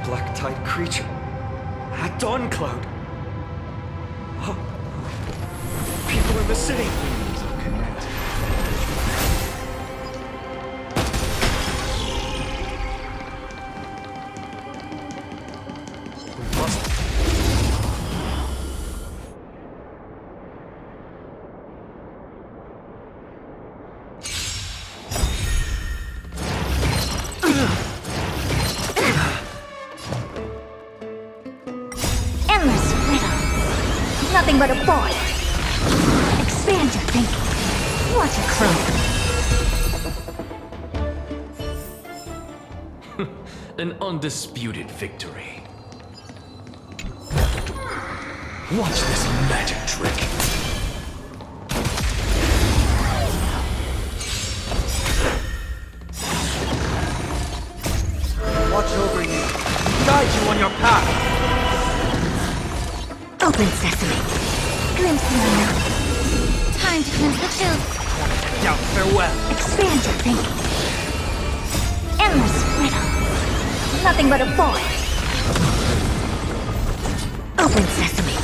Black Tide creature. At Dawn Cloud. People in the city. We must. Nothing but a boy. Expand your thinking. What a crow. An undisputed victory. Watch this magic trick. Watch over you. Guide you left. Expand your thinking. Endless riddle. Nothing but a boy. Open sesame.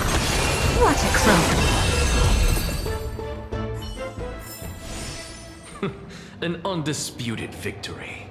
Watch it grow. An undisputed victory.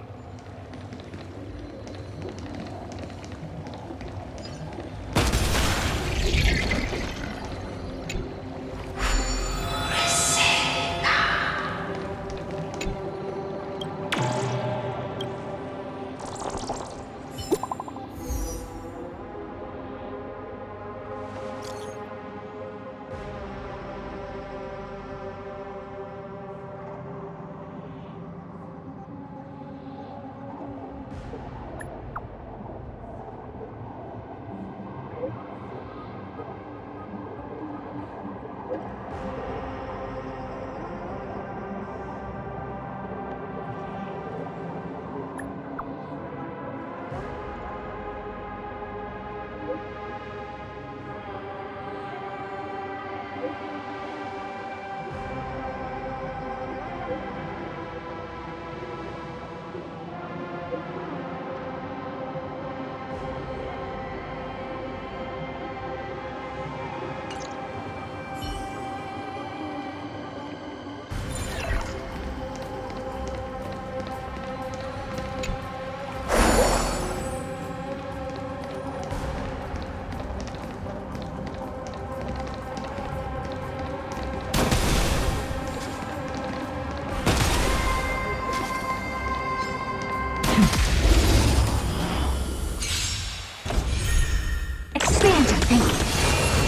Expand your thinking.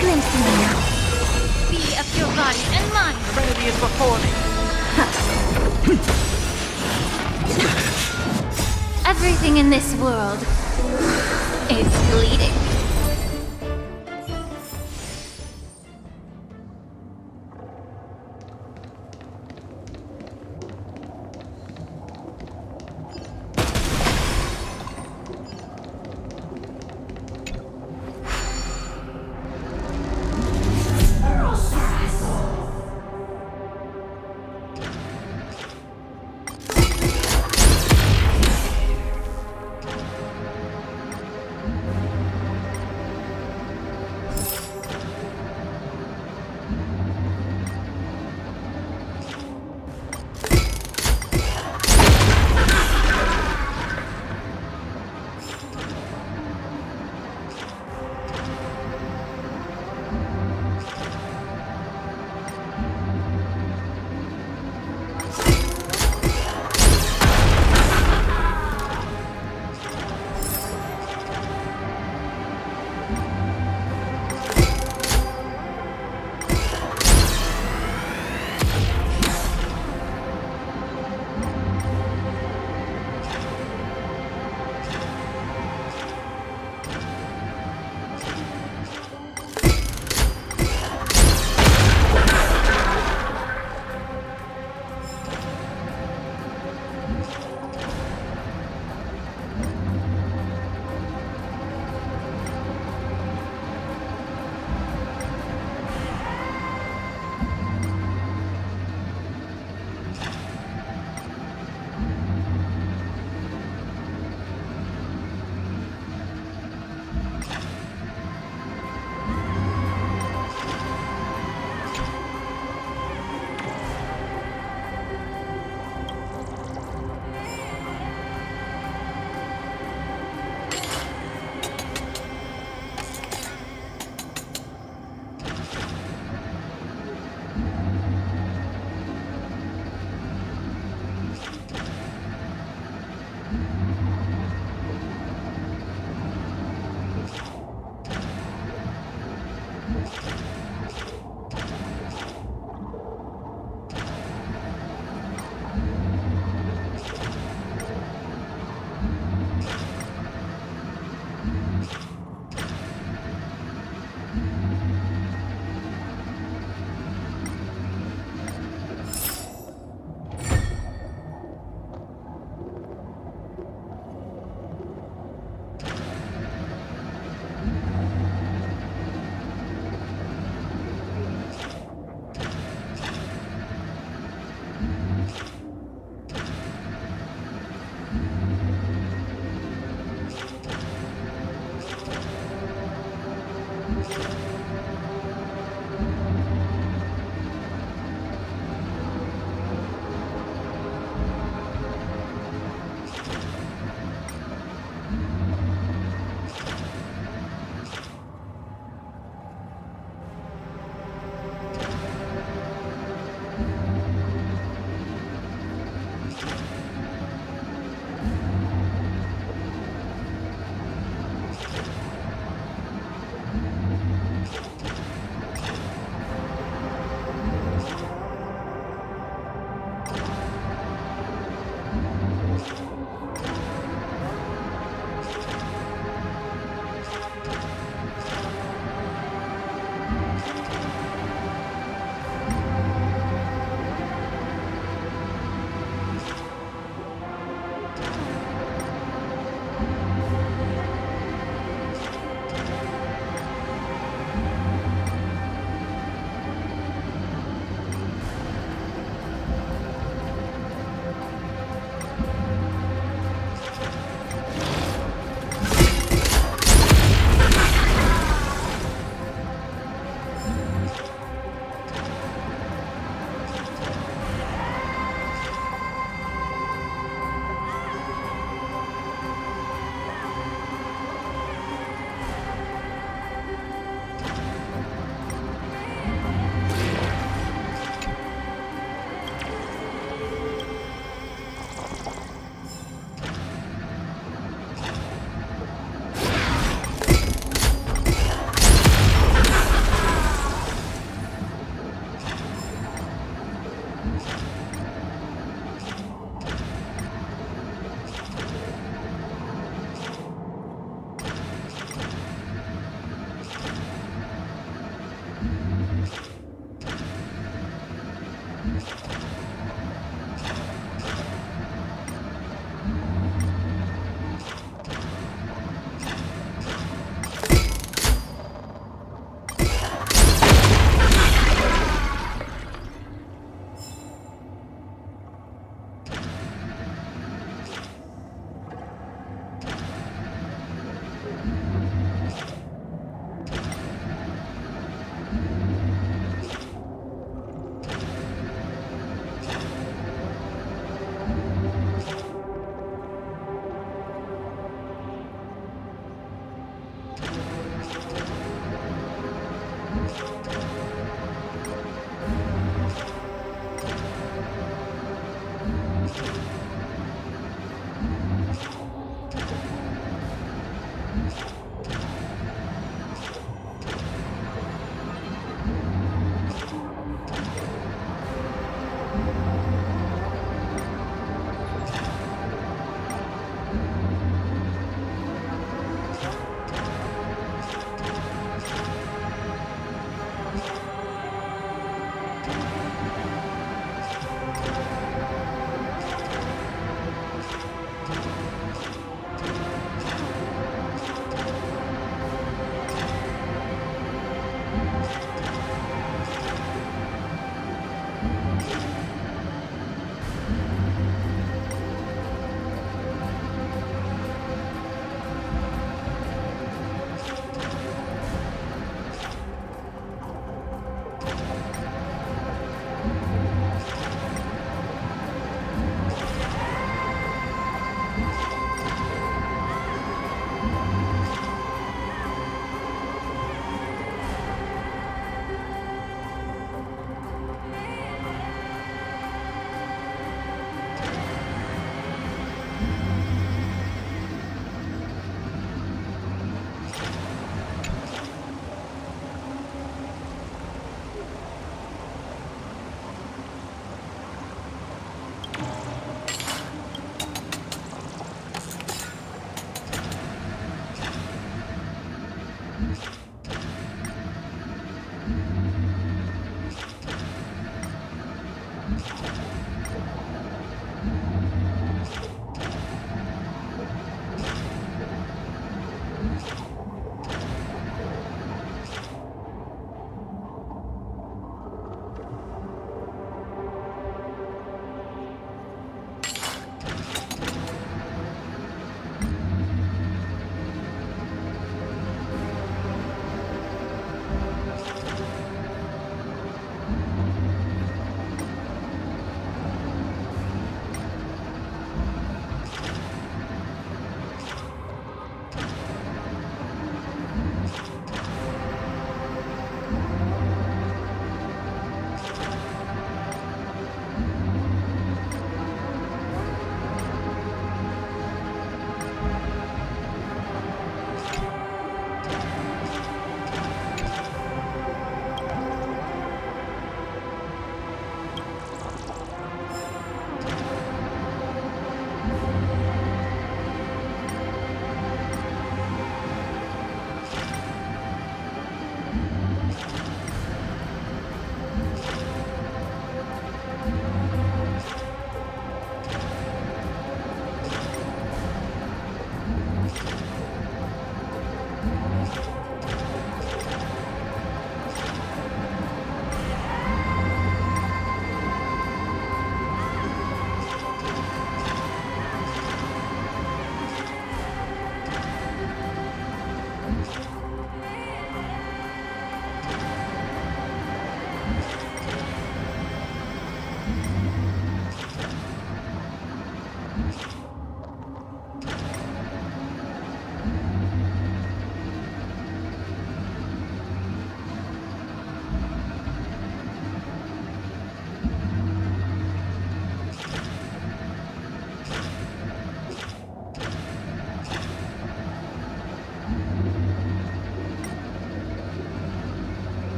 Glimpse in the now. Be of your body and mind. Serenity is before me. Everything in this world is bleeding.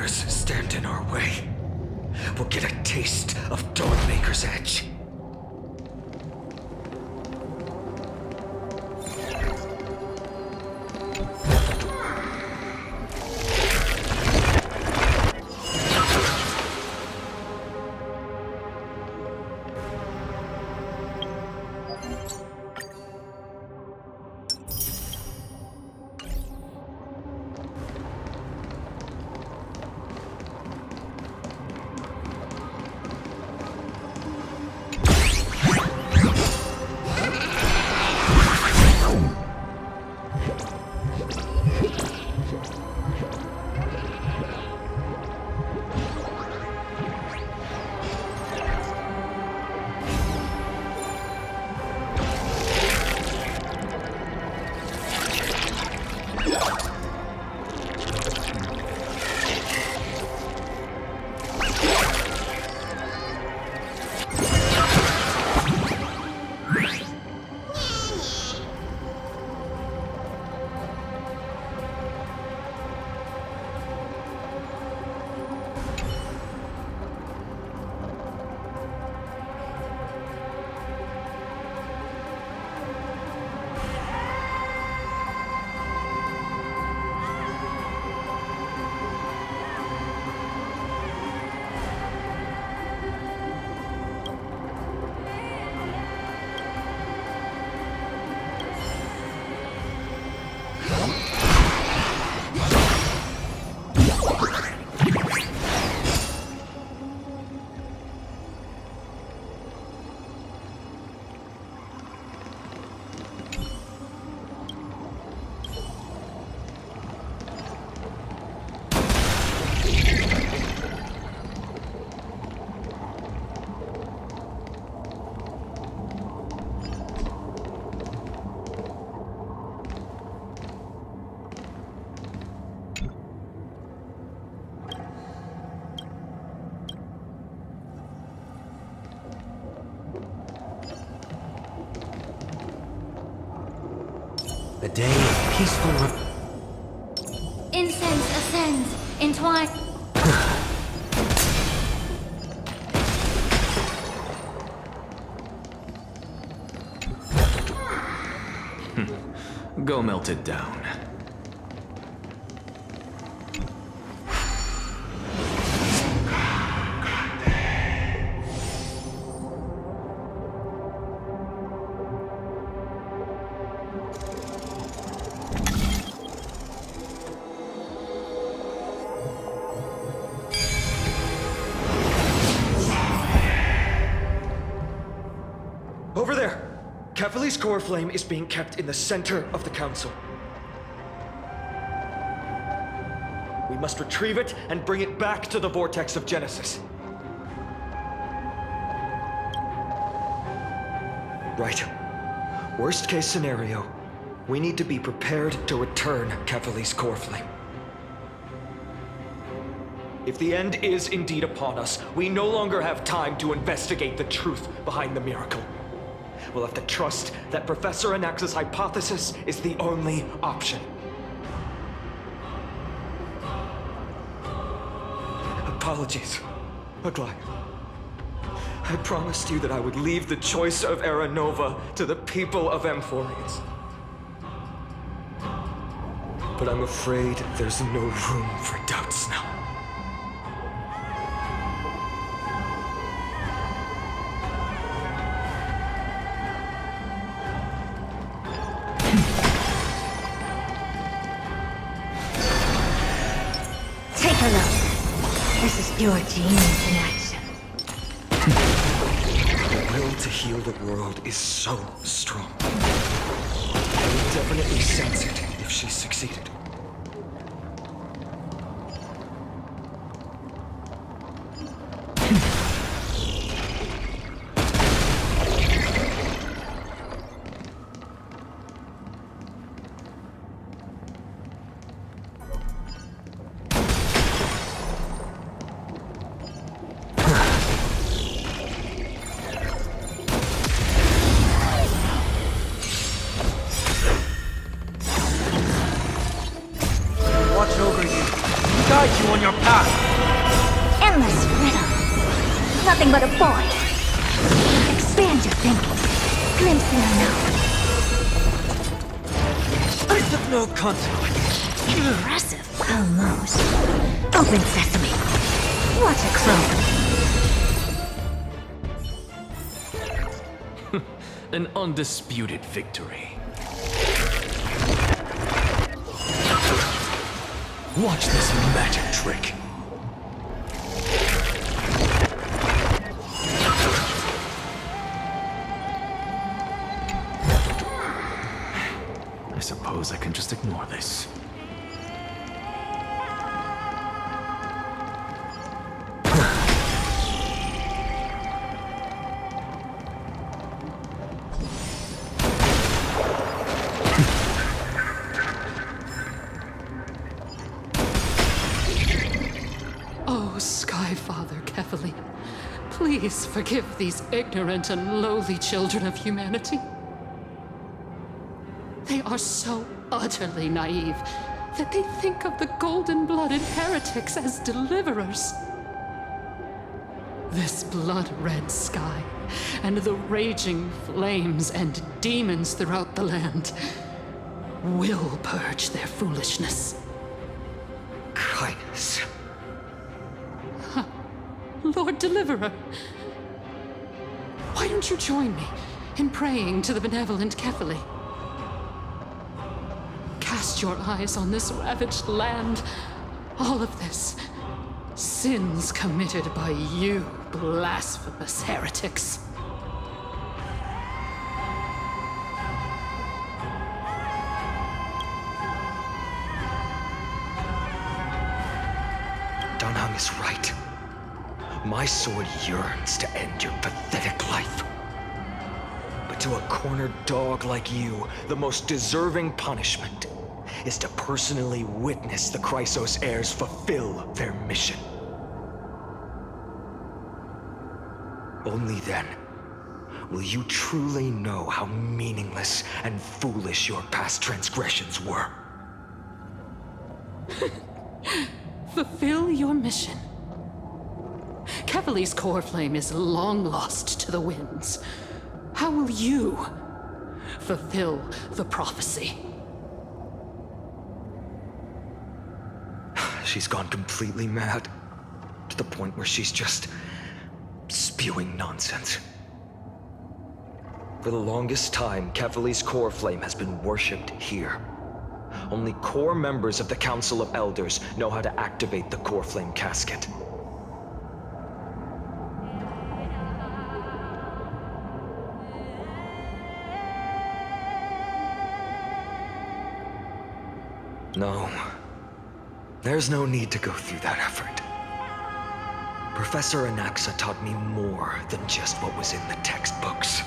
dares stand in our way will get a taste of Dawnmaker's edge. A day of peaceful Incense ascends, entwined. Go melt it down. Over there! Kefali's core flame is being kept in the center of the council. We must retrieve it and bring it back to the vortex of Genesis. Right. Worst case scenario, we need to be prepared to return Kefali's core flame. If the end is indeed upon us, we no longer have time to investigate the truth behind the miracle. We'll have to trust that Professor Anax's hypothesis is the only option. Apologies, Aglaia. I promised you that I would leave the choice of Era Nova to the people of Amphorians. But I'm afraid there's no room for doubts now. Take a look. This is pure genius in action. The will to heal the world is so strong. I would definitely sense it if she succeeded. Nothing but a boy. Expand your thinking. Glimpse the unknown. I took no consequence. Impressive. Almost. Open sesame. Watch it crow. An undisputed victory. Watch this magic trick. I suppose I can just ignore this. Oh, Skyfather Kefali, please forgive these ignorant and lowly children of humanity. They are so utterly naive that they think of the golden-blooded heretics as deliverers. This blood-red sky and the raging flames and demons throughout the land will purge their foolishness. Kindness. Lord Deliverer, why don't you join me in praying to the benevolent Kefali? Cast your eyes on this ravaged land. All of this, sins committed by you, blasphemous heretics. Dunham is right. My sword yearns to end your pathetic life. But to a cornered dog like you, the most deserving punishment is to personally witness the Chrysos heirs fulfill their mission. Only then will you truly know how meaningless and foolish your past transgressions were. Fulfill your mission. Kefali's core flame is long lost to the winds. How will you fulfill the prophecy? She's gone completely mad, to the point where she's just spewing nonsense. For the longest time, Kefali's core flame has been worshipped here. Only core members of the Council of Elders know how to activate the core flame casket. No. There's no need to go through that effort. Professor Anaxa taught me more than just what was in the textbooks.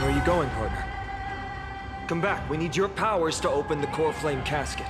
Where are you going, partner? Come back. We need your powers to open the core flame casket.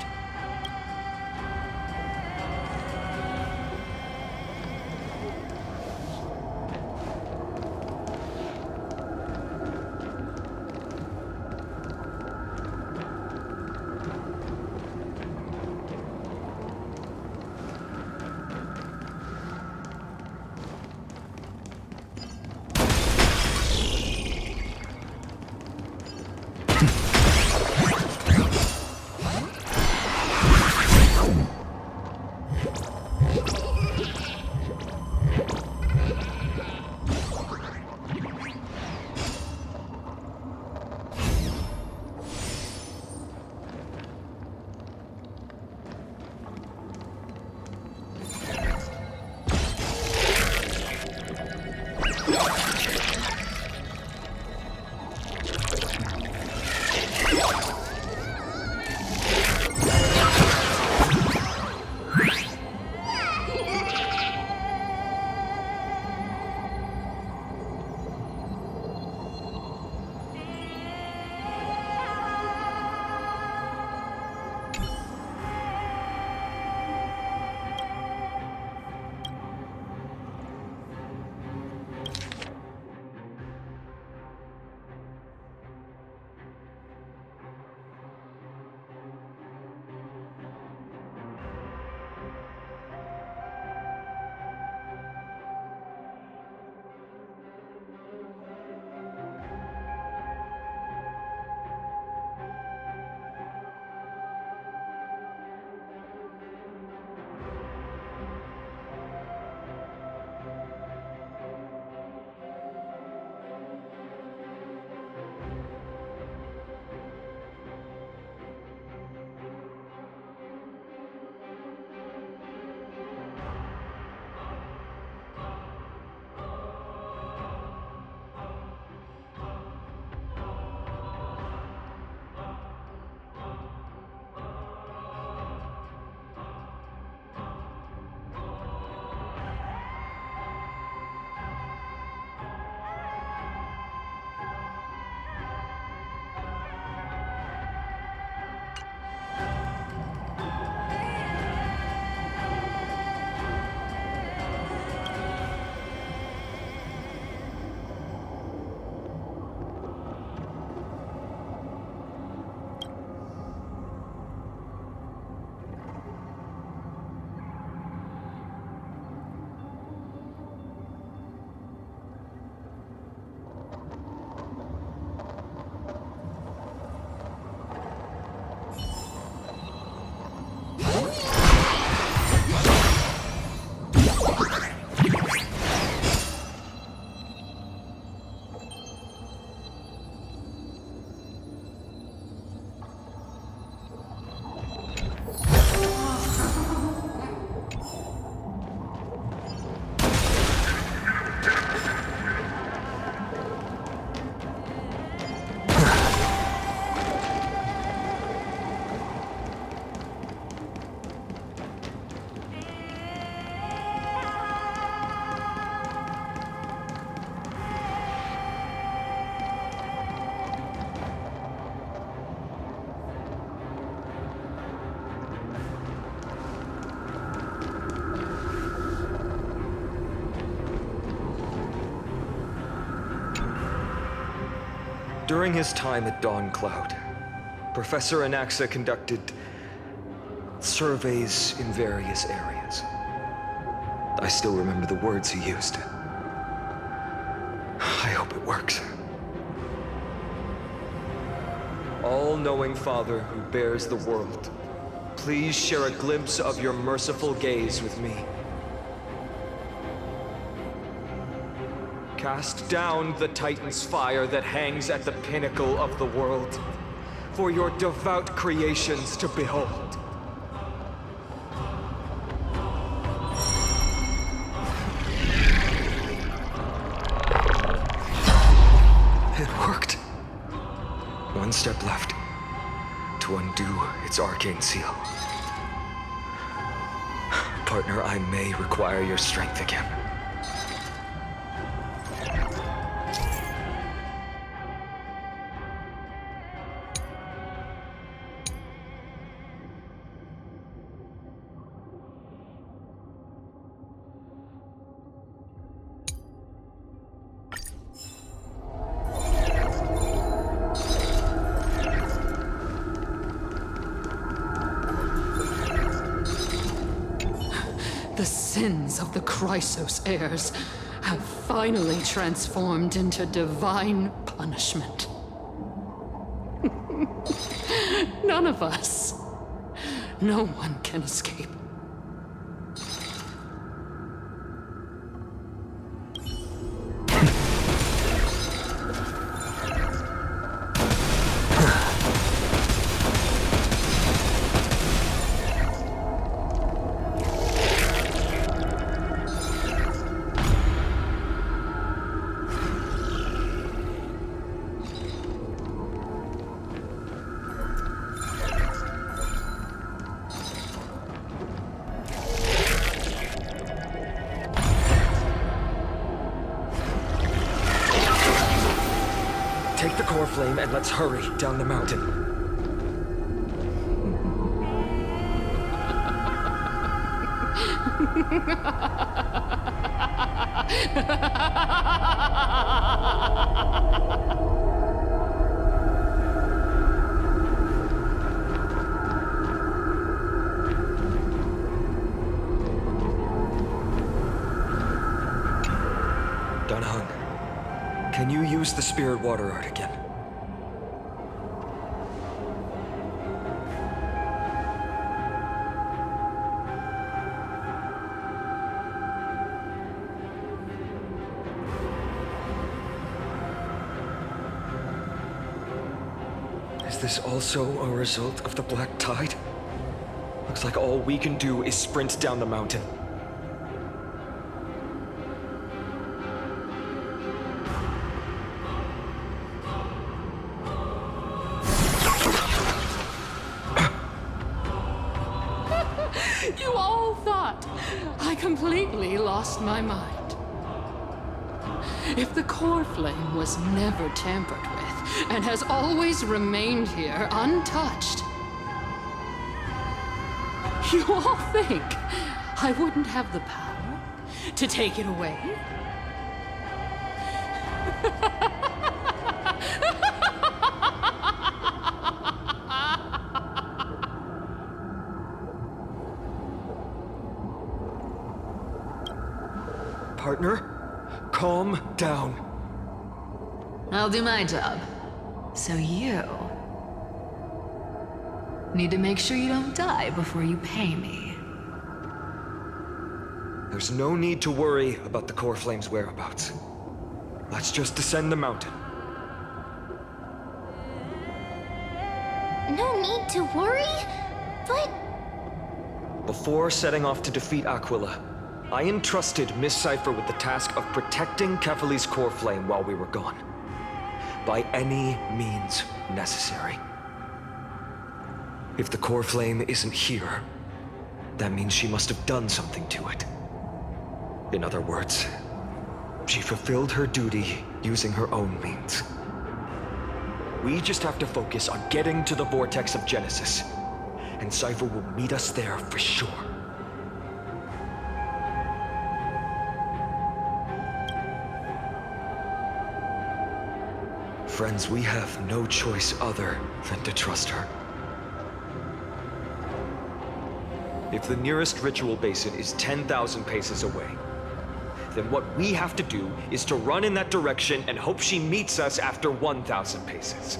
During his time at Dawn Cloud, Professor Anaxa conducted surveys in various areas. I still remember the words he used. I hope it works. All-knowing Father who bears the world, please share a glimpse of your merciful gaze with me. Cast down the Titan's fire that hangs at the pinnacle of the world, for your devout creations to behold. It worked. One step left to undo its arcane seal. Partner, I may require your strength again. sins of the Chrysos heirs have finally transformed into divine punishment. None of us, no one can escape. Take the core flame and let's hurry down the mountain. Danheng, can you use the spirit water art again? Is this also a result of the black tide? Looks like all we can do is sprint down the mountain. You all thought I completely lost my mind. If the core flame was never tampered with and has always remained here untouched, you all think I wouldn't have the power to take it away? Partner, calm down. I'll do my job. So you need to make sure you don't die before you pay me. There's no need to worry about the core flame's whereabouts. Let's just descend the mountain. No need to worry? But... Before setting off to defeat Aquila, I entrusted Miss Cypher with the task of protecting Kefali's core flame while we were gone. By any means necessary. If the core flame isn't here, that means she must have done something to it. In other words, she fulfilled her duty using her own means. We just have to focus on getting to the vortex of Genesis, and Cypher will meet us there for sure. Friends, we have no choice other than to trust her. If the nearest ritual basin is 10,000 paces away, then what we have to do is to run in that direction and hope she meets us after 1,000 paces.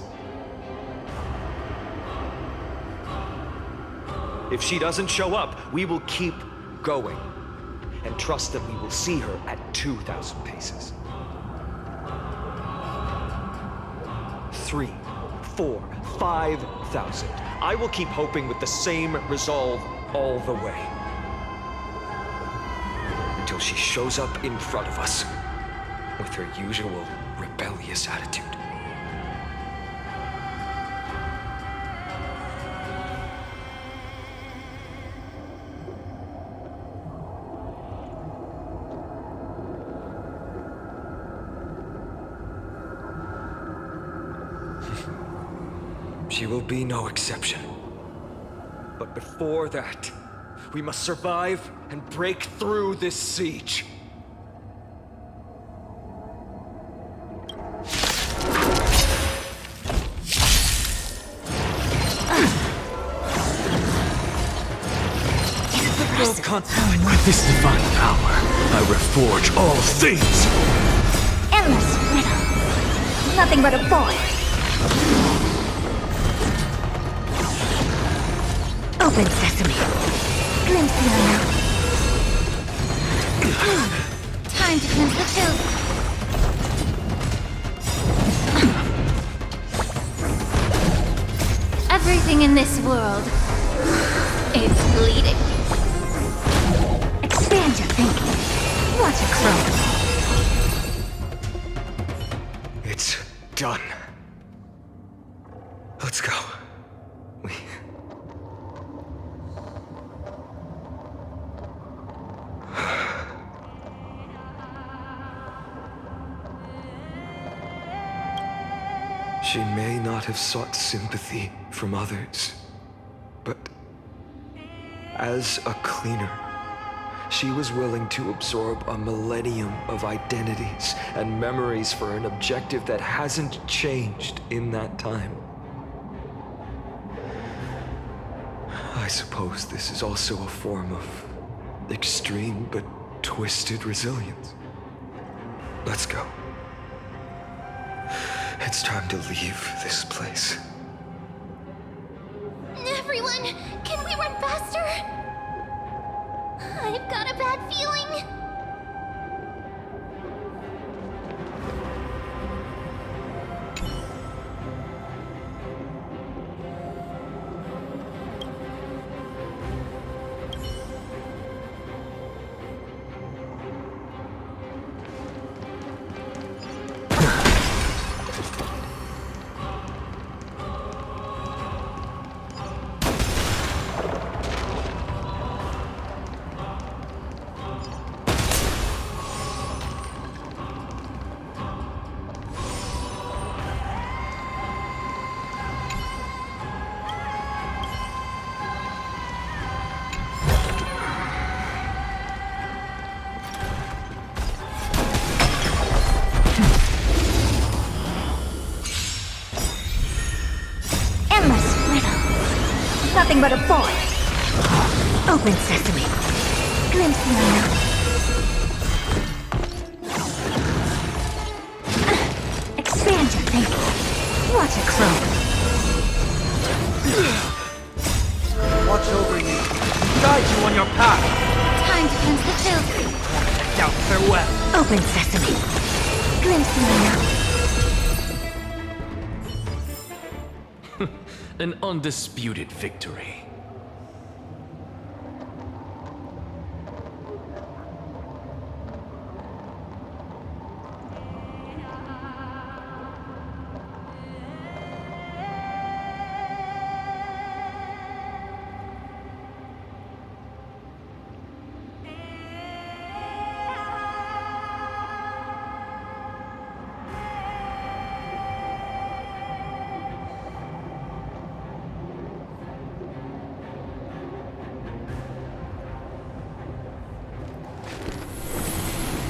If she doesn't show up, we will keep going and trust that we will see her at 2,000 paces. 3, 4, 5,000. I will keep hoping with the same resolve all the way. Until she shows up in front of us with her usual rebellious attitude. She will be no exception. But before that, we must survive and break through this siege. consequence. With this divine power, I reforge all things! Endless riddle. Nothing but a void. Open sesame. Glimpse the unknown. Time to cleanse the filth. Everything in this world is bleeding. Expand your thinking. Watch it grow. It's done. Let's go. She may not have sought sympathy from others, but as a cleaner, she was willing to absorb a millennium of identities and memories for an objective that hasn't changed in that time. I suppose this is also a form of extreme but twisted resilience. Let's go. It's time to leave this place. Everyone, can we run faster? I've got a bad feeling. Nothing but a void. Open sesame. Glimpse the unknown. Expand your thinking. Watch it grow. Watch over you. Guide you on your path. Time to cleanse the filth. Doubt farewell. Open sesame. Glimpse the unknown. An undisputed victory.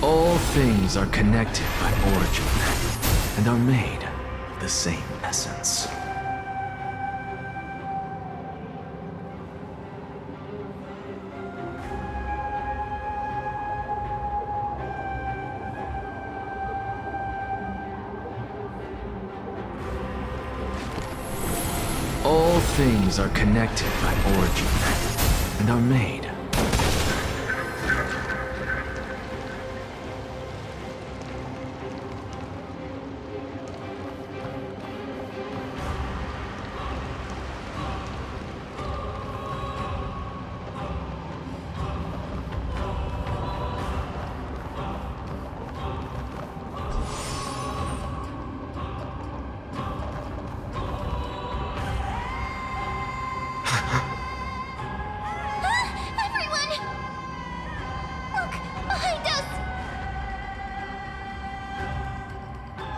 All things are connected by origin, and are made of the same essence. All things are connected by origin, and are made.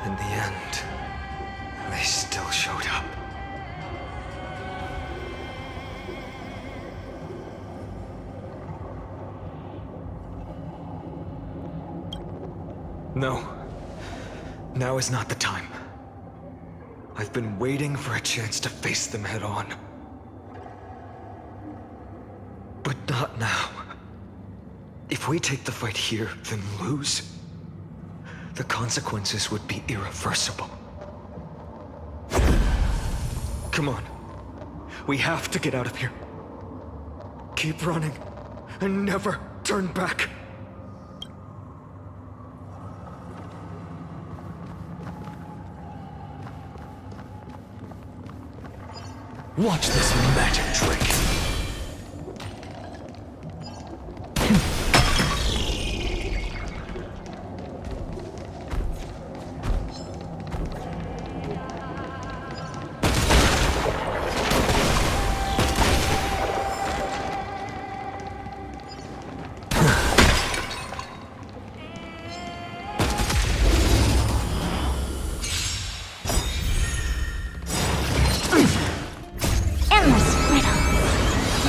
In the end, they still showed up. No. Now is not the time. I've been waiting for a chance to face them head on. But not now. If we take the fight here, then lose, the consequences would be irreversible. Come on. We have to get out of here. Keep running, and never turn back. Watch this magic trick.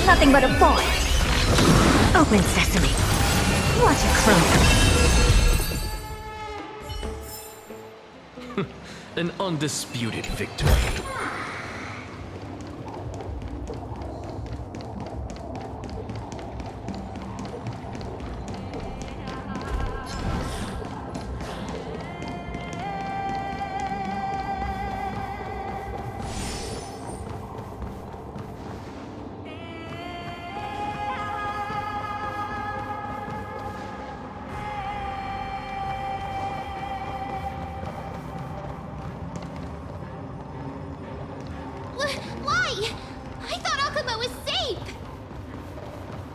Nothing but a boy. Open sesame. Watch it croak. An undisputed victory. Why? I thought Akuma was safe!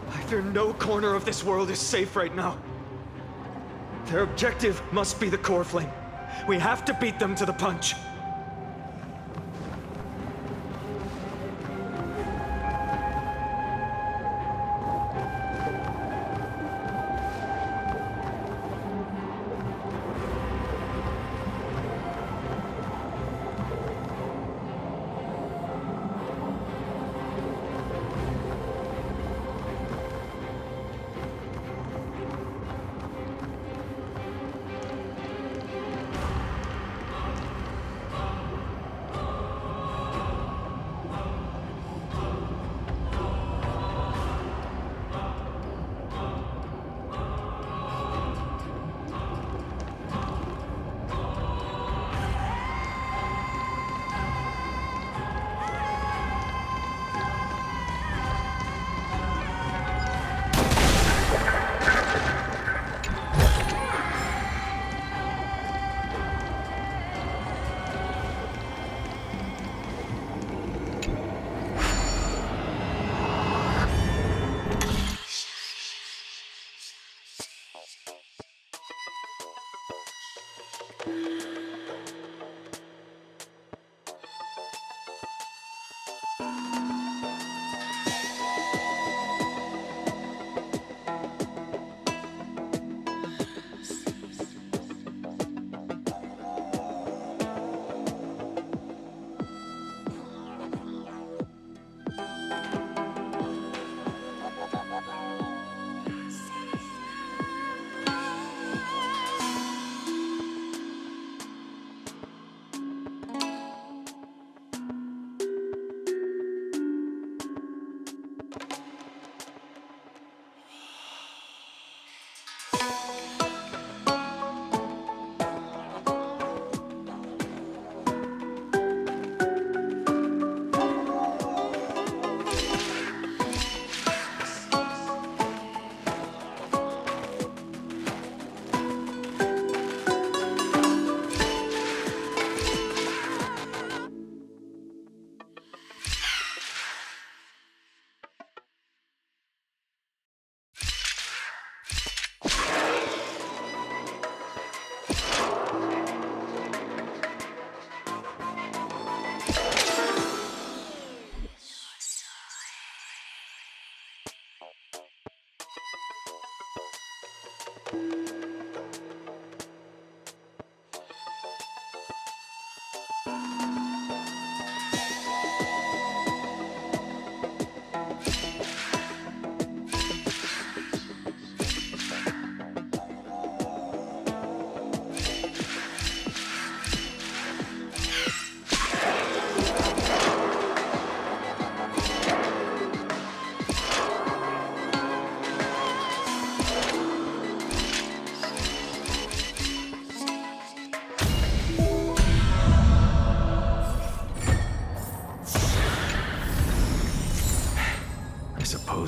I fear no corner of this world is safe right now. Their objective must be the core flame. We have to beat them to the punch.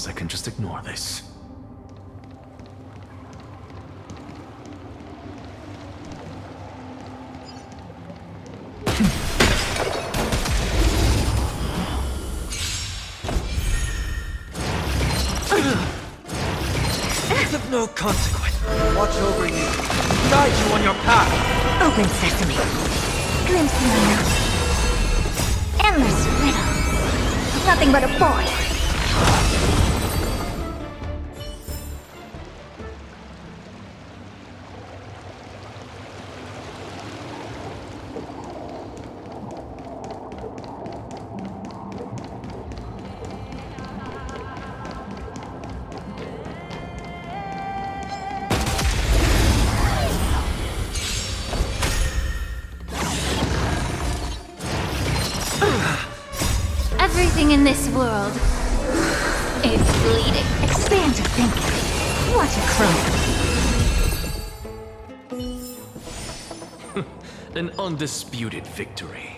suppose I can just ignore this. It's of no consequence. Watch over you. Guide you on your path. Open sesame. Glimpse me now. Endless riddle. Nothing but a boy. Everything in this world is bleeding. Expand your thinking. Watch it grow. An undisputed victory.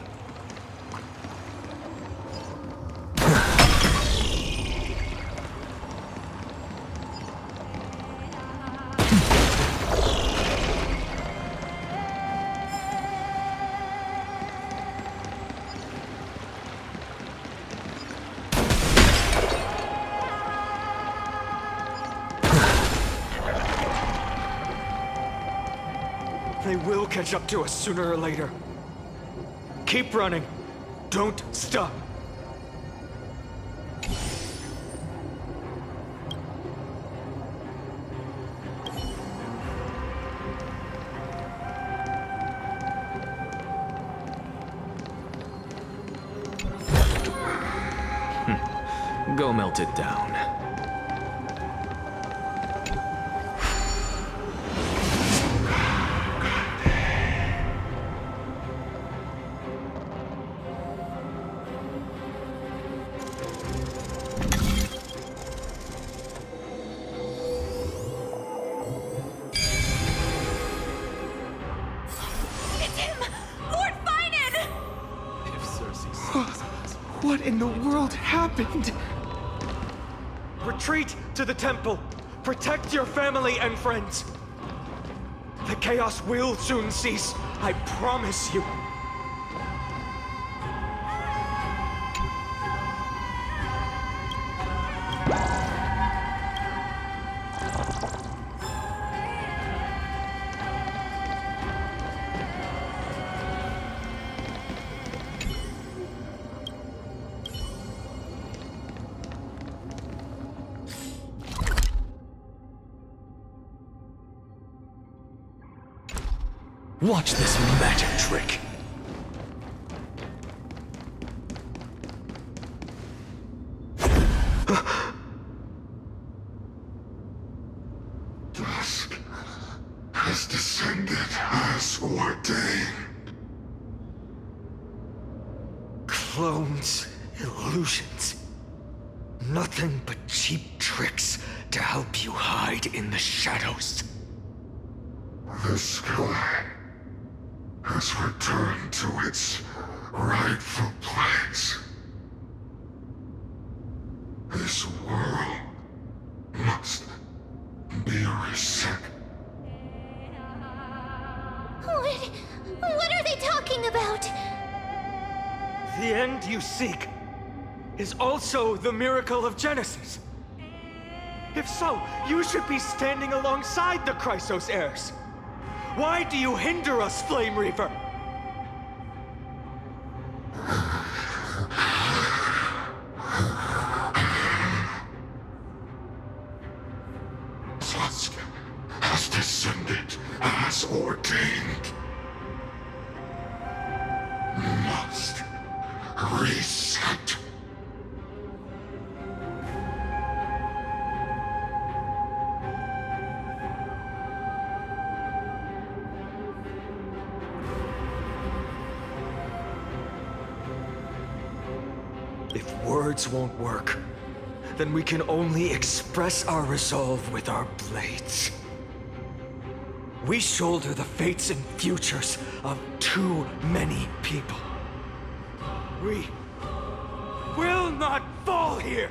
They will catch up to us sooner or later. Keep running. Don't stop. Go melt it down. What in the world happened? Retreat to the temple. Protect your family and friends. The chaos will soon cease. I promise you. Watch this magic trick. Dusk has descended as ordained. Clones, illusions. Nothing but cheap tricks to help you hide in the shadows. The sky has returned to its rightful place. This world must be reset. What are they talking about? The end you seek is also the miracle of Genesis. If so, you should be standing alongside the Chrysos heirs. Why do you hinder us, Flame Reaver? Dusk has descended as ordained. Must reset. If words won't work, then we can only express our resolve with our blades. We shoulder the fates and futures of too many people. We will not fall here!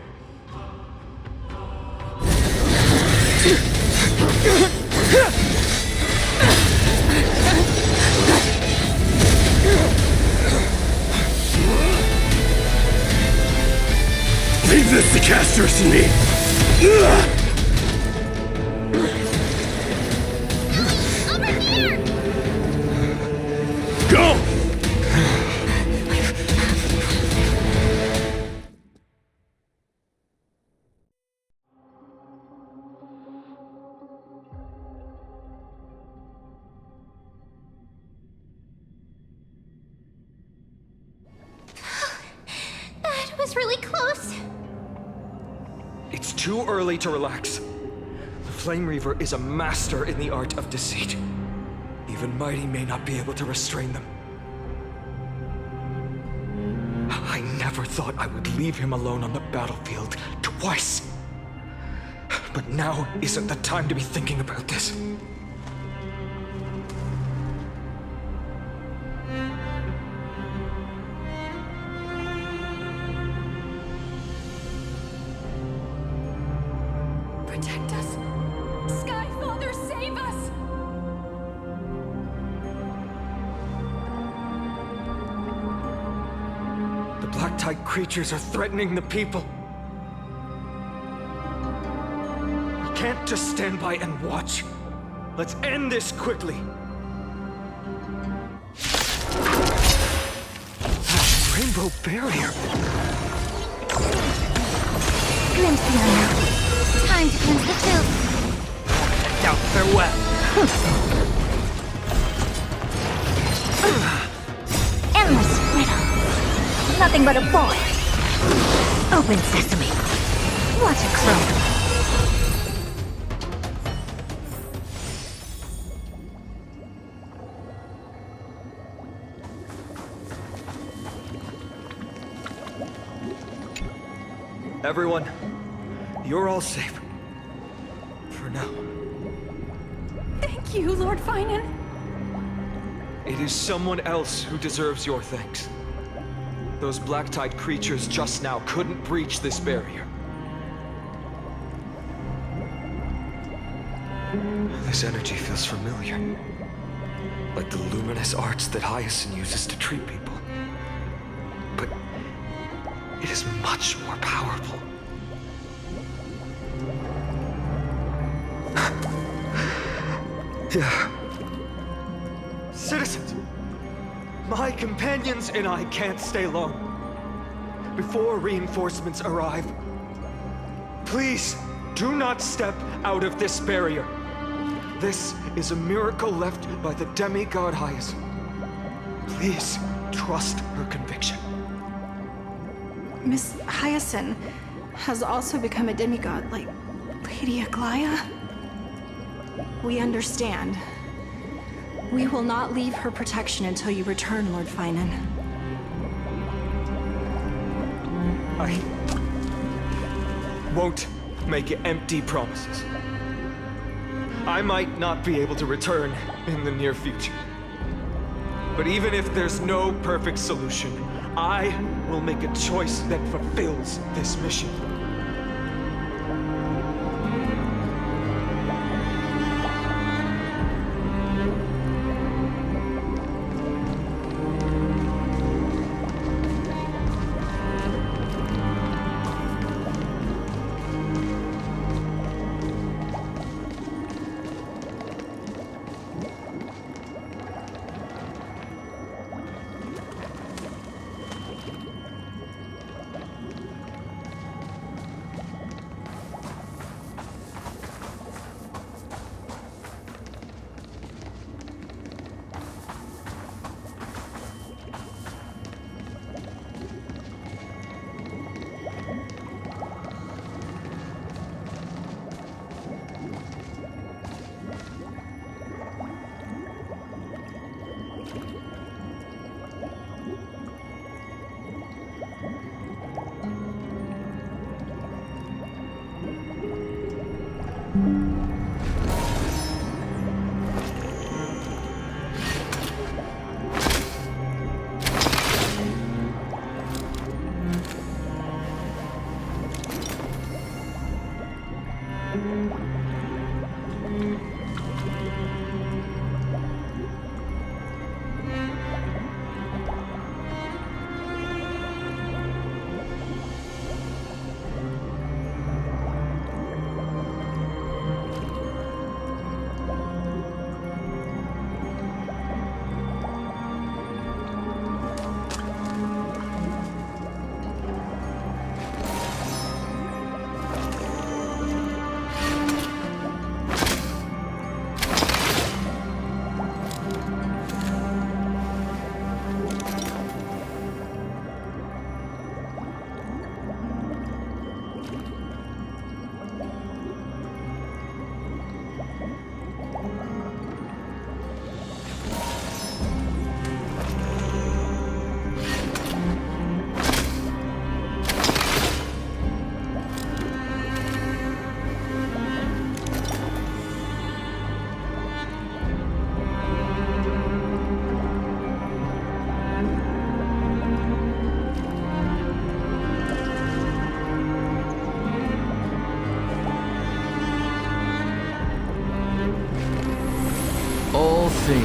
Leave this to casters and me. Go! That was really close. It's too early to relax. The Flame Reaver is a master in the art of deceit. Even Mighty may not be able to restrain them. I never thought I would leave him alone on the battlefield twice. But now isn't the time to be thinking about this. Protect us! Sky Father, save us! The Black Tide creatures are threatening the people. We can't just stand by and watch. Let's end this quickly. Rainbow barrier. Glimpse the unknown. Time to cleanse the filth. Now, farewell. Endless riddle. Nothing but a boy. Open sesame. What a crow. Everyone, you're all safe. For now. Thank you, Lord Finan. It is someone else who deserves your thanks. Those Black Tide creatures just now couldn't breach this barrier. This energy feels familiar. Like the luminous arts that Hyacinth uses to treat people. But it is much more powerful. Yeah. Citizens, my companions and I can't stay long. Before reinforcements arrive, please do not step out of this barrier. This is a miracle left by the demigod Hyacinth. Please trust her conviction. Miss Hyacinth has also become a demigod, like Lady Aglaya. We understand. We will not leave her protection until you return, Lord Finan. I won't make empty promises. I might not be able to return in the near future. But even if there's no perfect solution, I will make a choice that fulfills this mission.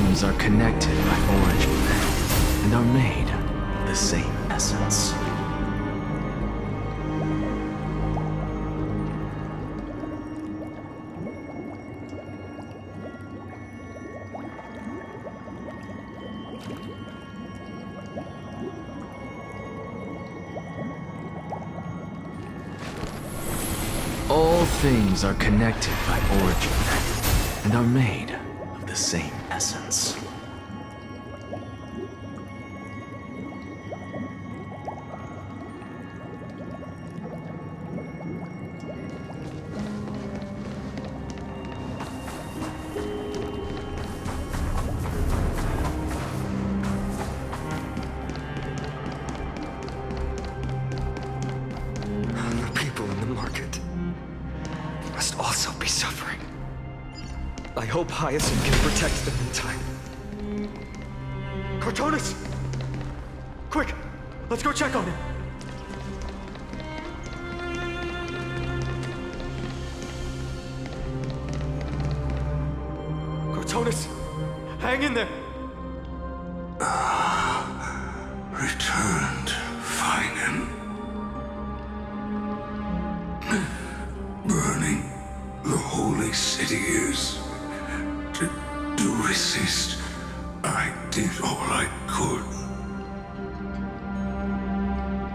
things are connected by origin and are made of the same essence. All things are connected by origin and are made of the same essence. The people in the market must also be suffering. I hope Hyacinth can protect them in time. Cortonis! Quick! Let's go check on him! Cortonis! Hang in there! Returned, Finen. Burning the holy city is. To resist, I did all I could.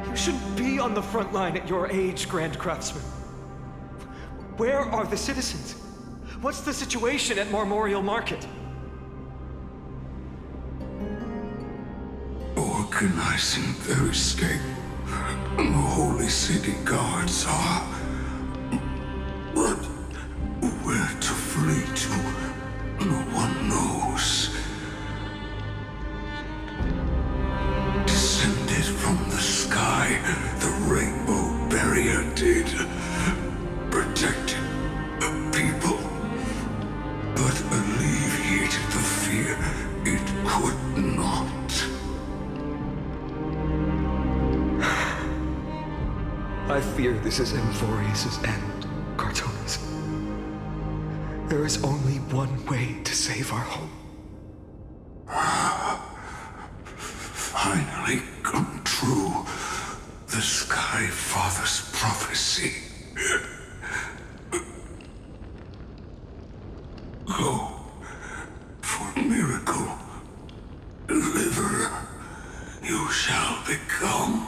You shouldn't be on the front line at your age, Grand Craftsman. Where are the citizens? What's the situation at Marmorial Market? Organizing their escape. The holy city guards are. But where to flee to, no one knows. Descended from the sky, the rainbow barrier did. Protected the people, but alleviated the fear it could not. I fear this is Amphorius' end, Cartonis. There is only one way to save our home. Finally come true. The Sky Father's prophecy. Go for miracle. Deliverer, you shall become.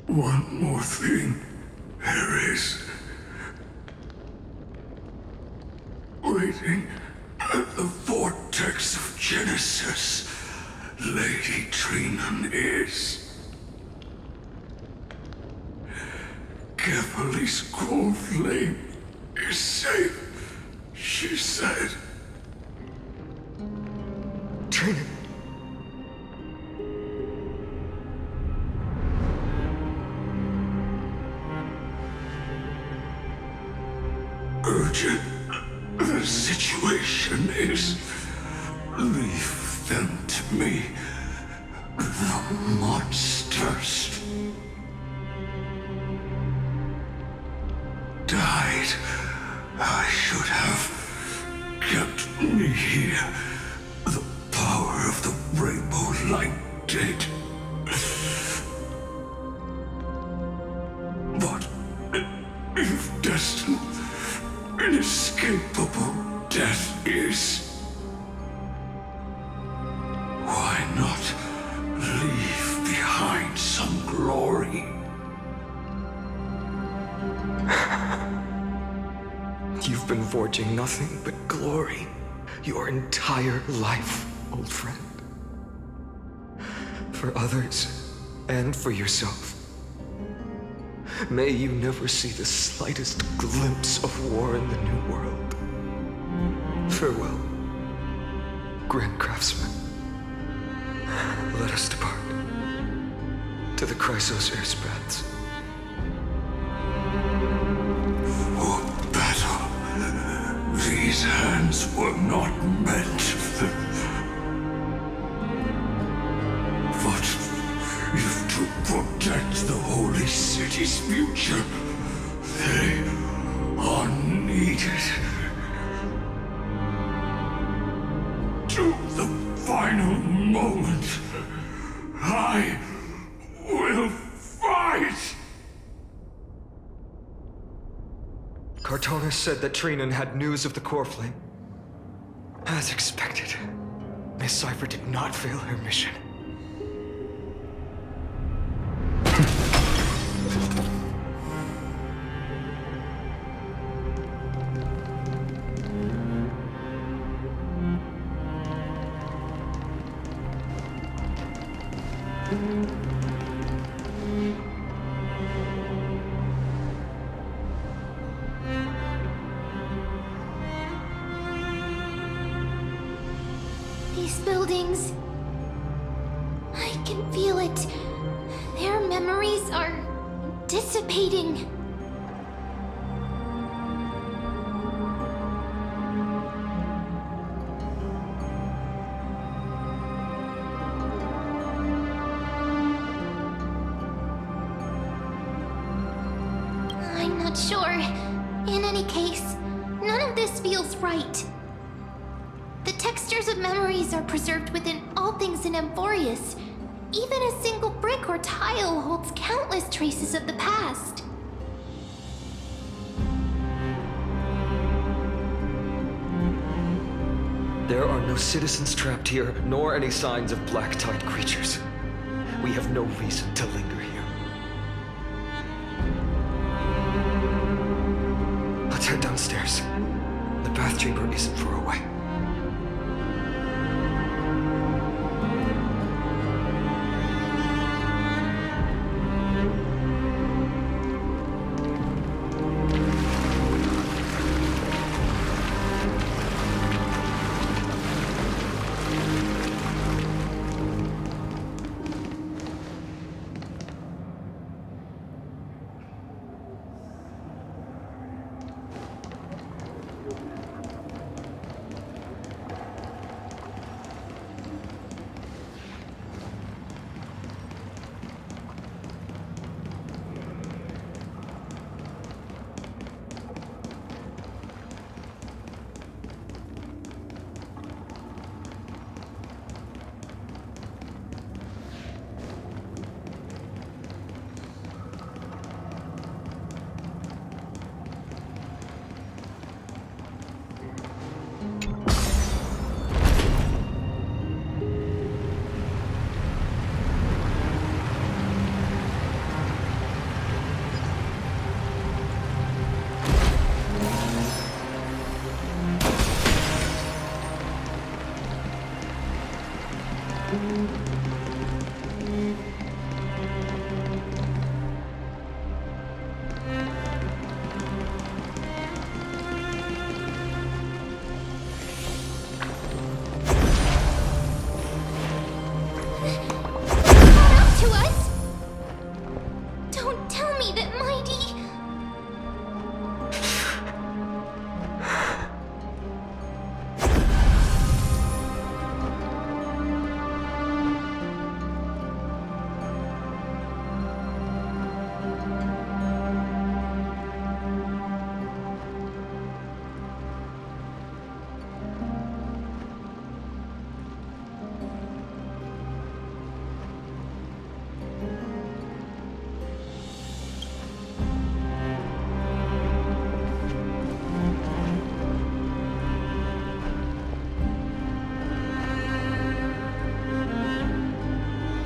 One more thing there is. Waiting at the vortex of Genesis, Lady Trinan is. Kephali's cold flame is safe, she said. Trinan. Urgent. The situation is. Leave them to me. The monsters. Died. I should have kept me here. The power of the rainbow light did. But if destined, inescapable death is, why not leave behind some glory? You've been forging nothing but glory your entire life, old friend. For others and for yourself. May you never see the slightest glimpse of war in the New World. Farewell, Grand Craftsman. Let us depart to the Chrysos Airspaths. For battle, these hands were not meant. But if to protect the holy city's future, they are needed. final moment, I will fight! Cartonis said that Trinan had news of the core flame. As expected, Miss Cypher did not fail her mission. These buildings... I can feel it. Their memories are dissipating. I'm not sure. In any case, none of this feels right. The textures of memories are preserved within all things in Amphorius. Even a single brick or tile holds countless traces of the past. There are no citizens trapped here, nor any signs of black tide creatures. We have no reason to linger here. Let's head downstairs. The bath chamber isn't far away.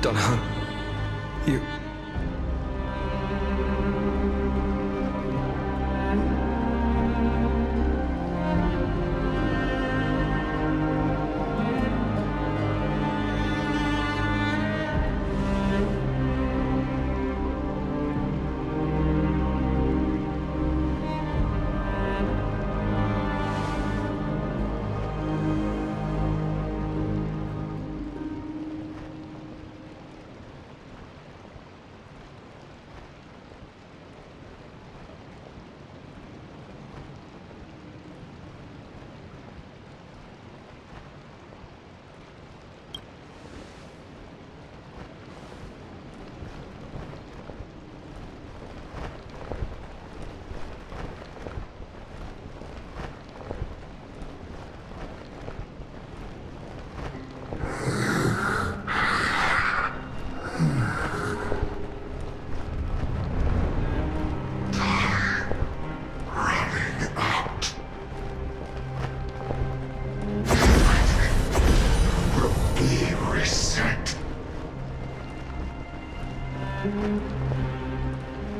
Dunhan, you...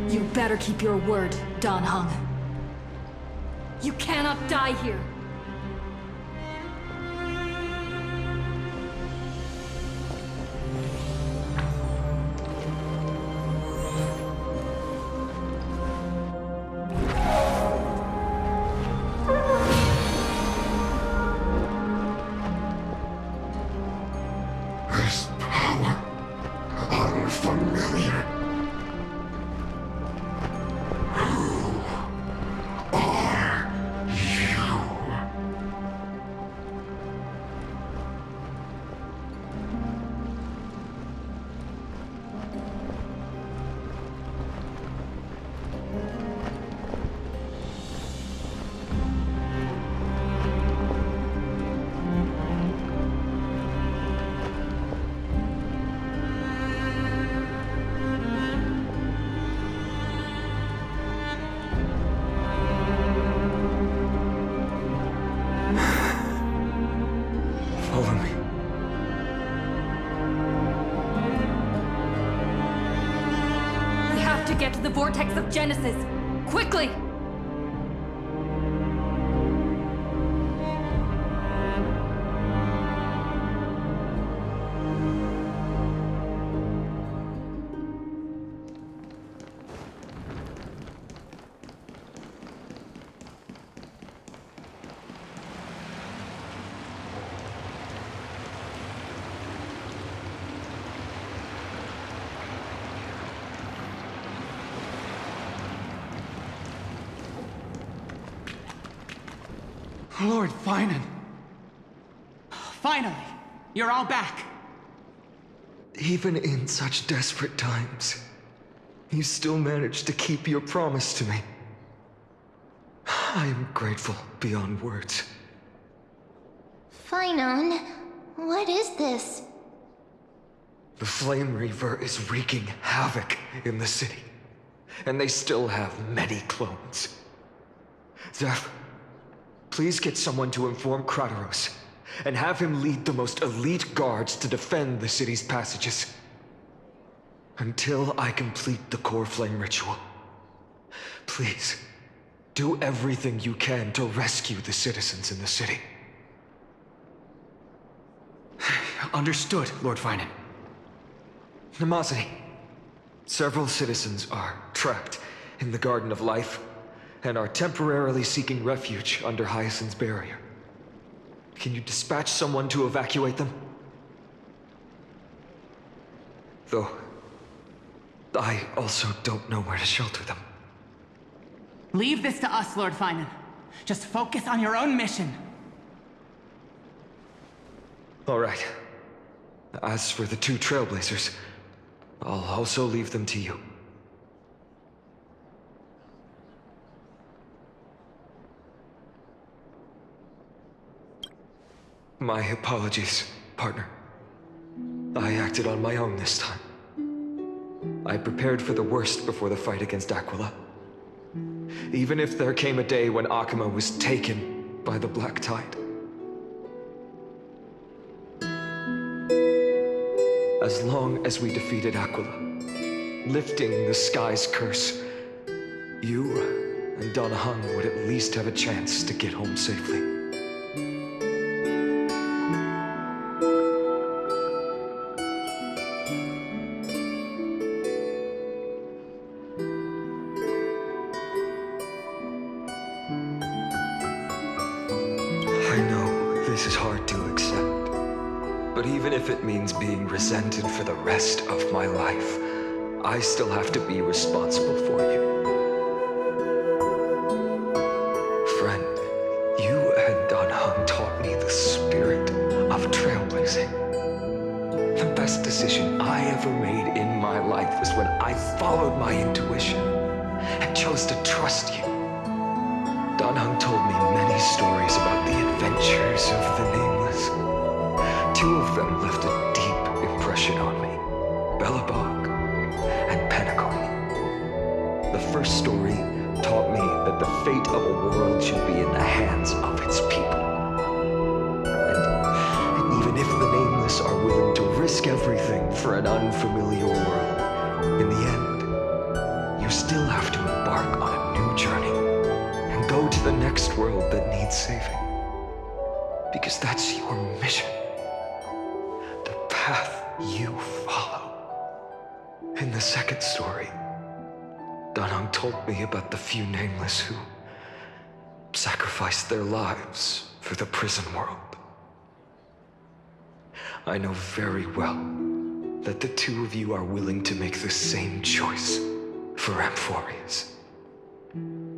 You better keep your word, Dan Heng. You cannot die here. This power, unfamiliar. Who are you? Follow me. We have to get to the Vortex of Genesis. Quickly! Lord Finan. Finally, you're all back. Even in such desperate times, you still managed to keep your promise to me. I am grateful beyond words. Finon, what is this? The Flame Reaver is wreaking havoc in the city, and they still have many clones. Zeph, please get someone to inform Kratos, and have him lead the most elite guards to defend the city's passages. Until I complete the core flame ritual. Please, do everything you can to rescue the citizens in the city. Understood, Lord Finan. Nemazini, several citizens are trapped in the Garden of Life and are temporarily seeking refuge under Hyacinth's barrier. Can you dispatch someone to evacuate them? Though, I also don't know where to shelter them. Leave this to us, Lord Finan. Just focus on your own mission. All right. As for the two Trailblazers, I'll also leave them to you. My apologies, partner. I acted on my own this time. I prepared for the worst before the fight against Aquila. Even if there came a day when Akuma was taken by the Black Tide. As long as we defeated Aquila, lifting the sky's curse, you and Donna Hung would at least have a chance to get home safely. I know this is hard to accept, but even if it means being resented for the rest of my life, I still have to be responsible for you. Friend, you and Don Hung taught me the spirit of trailblazing. The best decision I ever made in my life was when I followed my intuition and chose to trust you. Don Hung told me many stories about the adventures of the Nameless. Two of them left a deep impression on me. Bellabog and Pentacle. The first story taught me that the fate of a world should be in the hands of its people. And even if the Nameless are willing to risk everything for an unfamiliar world, in the saving. Because that's your mission. The path you follow. In the second story, Danang told me about the few nameless who sacrificed their lives for the prison world. I know very well that the two of you are willing to make the same choice for Amphorius.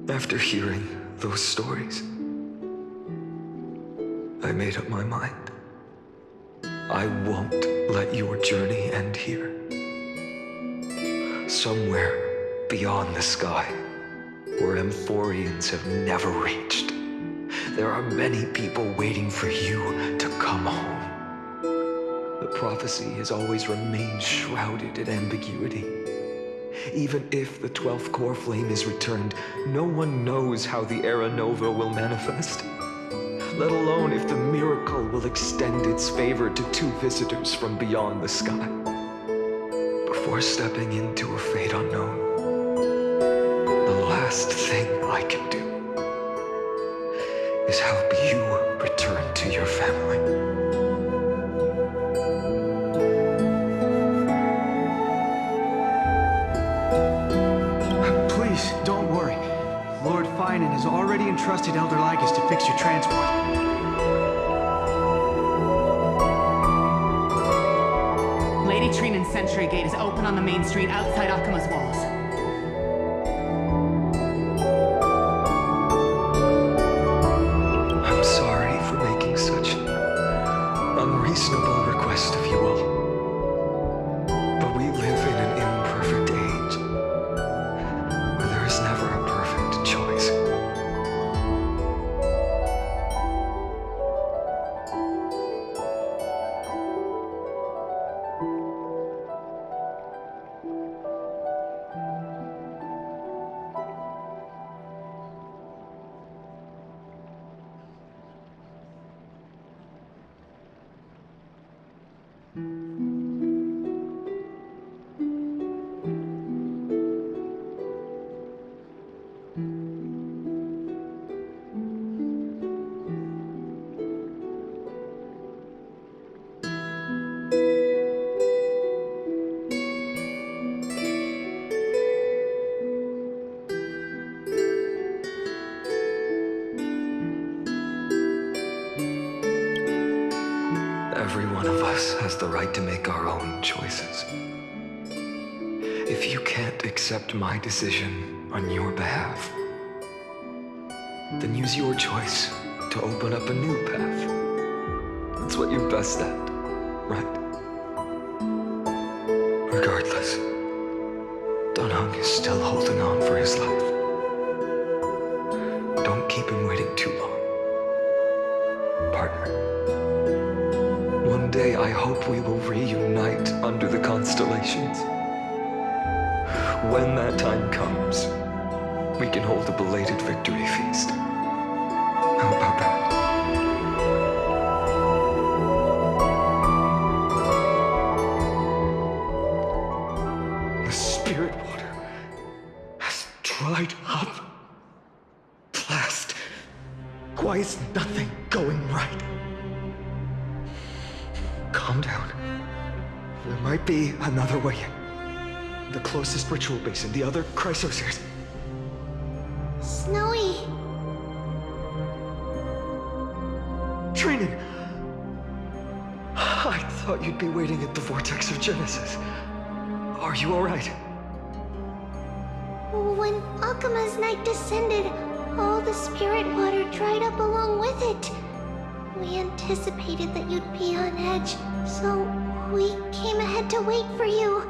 After hearing those stories, I made up my mind. I won't let your journey end here. Somewhere beyond the sky, where Amphorians have never reached, there are many people waiting for you to come home. The prophecy has always remained shrouded in ambiguity. Even if the 12th core flame is returned, no one knows how the Era Nova will manifest, let alone if the miracle will extend its favor to two visitors from beyond the sky. Before stepping into a fate unknown, the last thing I can do is help you return to your family. Please, don't worry. Lord Finan has already entrusted Elder Lygus to fix your transport. Lady Trinan's Sentry Gate is open on the main street outside Akima's walls. I'm sorry for making such an unreasonable request of you all. But we live in an imperfect age, where there is never a perfect choice. Every one of us has the right to make our own choices. If you can't accept my decision on your behalf, then use your choice to open up a new path. That's what you're best at, right? Regardless, Danang is still holding on for his life. Don't keep him waiting too long, partner. One day I hope we will reunite under the constellations. When that time comes, we can hold a belated victory feast. How about that? The spirit water has dried up. Blast. Why is nothing going right? Calm down. There might be another way in. The closest ritual basin, the other chrysosers. Snowy. Trinan! I thought you'd be waiting at the Vortex of Genesis. Are you alright? When Akima's night descended, all the spirit water dried up along with it. We anticipated that you'd be on edge, so we came ahead to wait for you.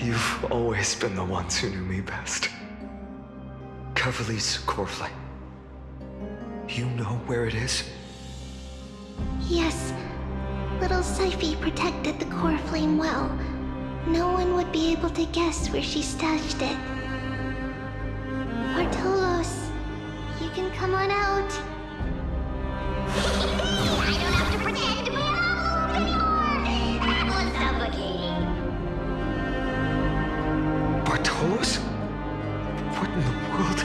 You've always been the ones who knew me best. Cavalier's core flame. You know where it is? Yes. Little Syphie protected the core flame well. No one would be able to guess where she stashed it. Bartolos, you can come on out. I don't have to pretend, but I'm anymore! That was suffocating. Bartolos? What in the world?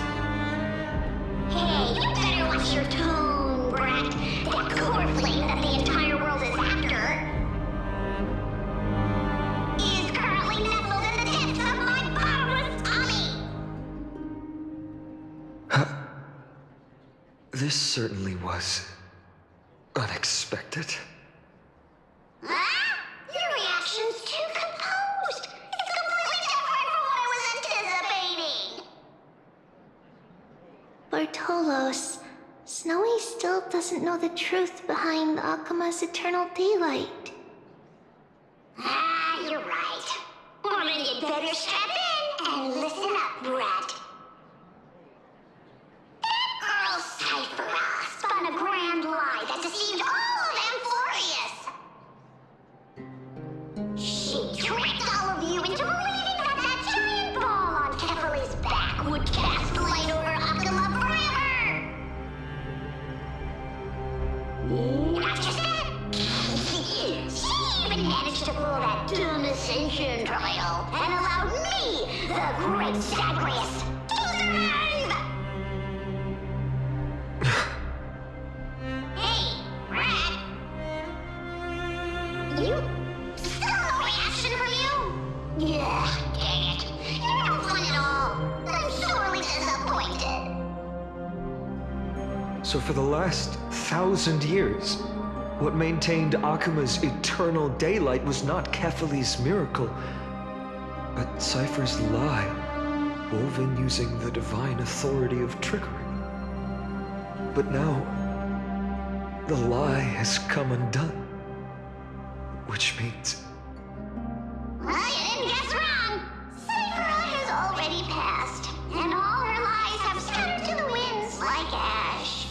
This certainly was unexpected. Huh? Your reaction's too composed. It's completely different from what I was anticipating. Bartolos, Snowy still doesn't know the truth behind Akuma's eternal daylight. Ah, you're right. Well, then you'd better strap in and listen up, Rat. That girl Cyphera spun a grand lie that deceived all of Amphorius. She tricked all of you into believing that that giant ball on Kefali's back would cast light over Akuma forever. Not just that. She even managed to pull that dumb ascension trial and allowed me, the great Zagreus, to survive! Hey, Rat! You... still no reaction from you? Yeah, dang it. You're no fun at all. I'm sorely disappointed. So for the last 1,000 years, what maintained Akuma's eternal daylight was not Kefali's miracle, but Cypher's lie, woven using the divine authority of trickery. But now, the lie has come undone. Which means... Well, you didn't guess wrong. Cyphera has already passed, and all her lies have scattered to the winds like ash.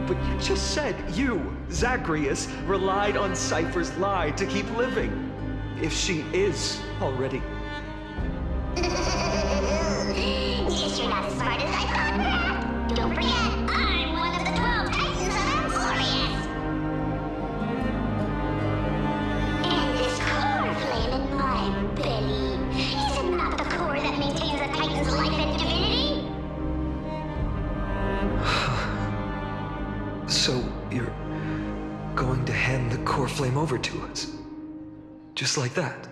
But you just said you, Zagreus, relied on Cypher's lie to keep living. If she is already... Guess you're not as smart as I thought, Rat. Don't forget, I'm one of the 12 Titans of Amphorius. And this core flame in my belly, is it not the core that maintains a Titan's life and divinity? So you're going to hand the core flame over to us? Just like that?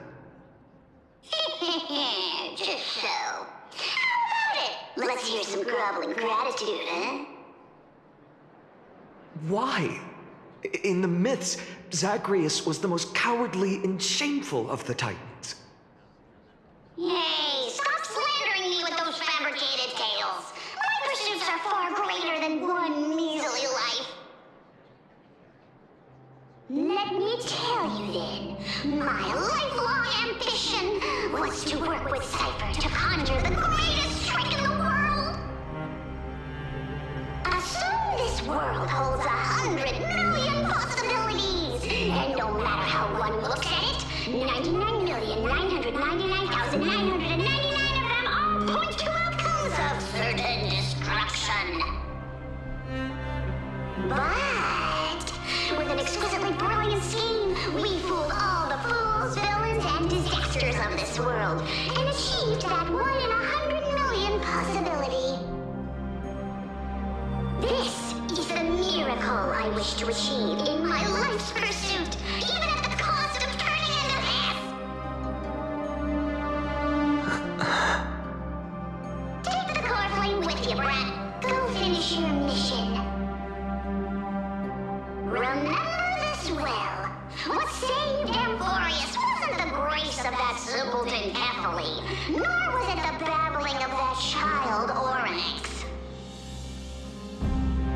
Just so. How about it? Let's hear some groveling gratitude, huh? Why? In the myths, Zagreus was the most cowardly and shameful of the Titans. Hey, stop slandering me with those fabricated tales. My pursuits are far greater than one measly life. Let me tell you then, my lifelong ambition was to work with Cypher to conjure the greatest trick in the world. Assume this world holds 100 million possibilities, and no matter how one looks at it, 99,999,999 of them all point to outcomes of certain destruction. But with an exquisitely brilliant scheme, we fooled all the fools, villains, and disasters of this world, and achieved that 1 in 100 million possibility. This is the miracle I wish to achieve in my life's pursuit, even at the cost of turning into this! Take the core flame with you, Brat. Go finish your mission. Remember this well. What saved Amphorius wasn't the grace of that simpleton Kefali, nor was it the babbling of that child Oryx.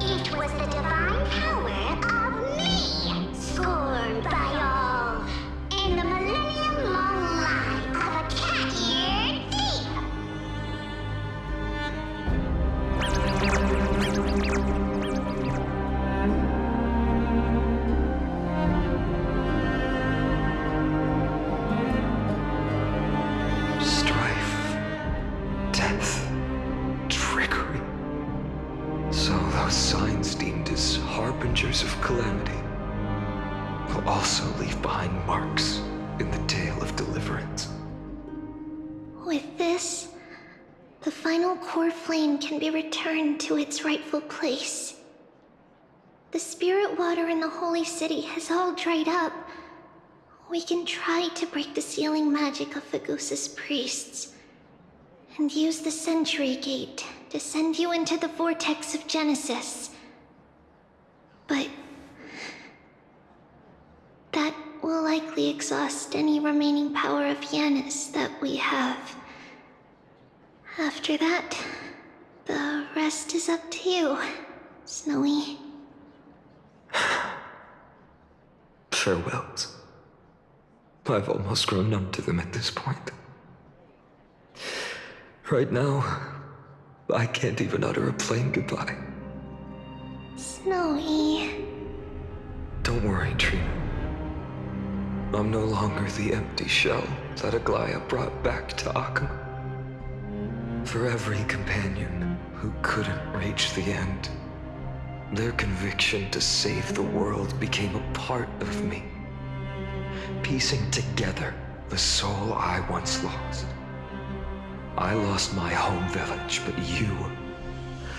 It was the divine power of me, scorned by all, and the millennium-long lie of a cat-eared thief. Strife, death, trickery. So those signs deemed as harbingers of calamity will also leave behind marks in the tale of deliverance. With this, the final core flame can be returned to its rightful place. The spirit water in the holy city has all dried up. We can try to break the sealing magic of the Goose's priests. and use the Century Gate to send you into the vortex of Genesis. But that will likely exhaust any remaining power of Janus that we have. After that, the rest is up to you, Snowy. Farewells. I've almost grown numb to them at this point. Right now, I can't even utter a plain goodbye. Snowy. Don't worry, Trina. I'm no longer the empty shell that Aglaya brought back to Akuma. For every companion who couldn't reach the end, their conviction to save the world became a part of me, piecing together the soul I once lost. I lost my home village, but you,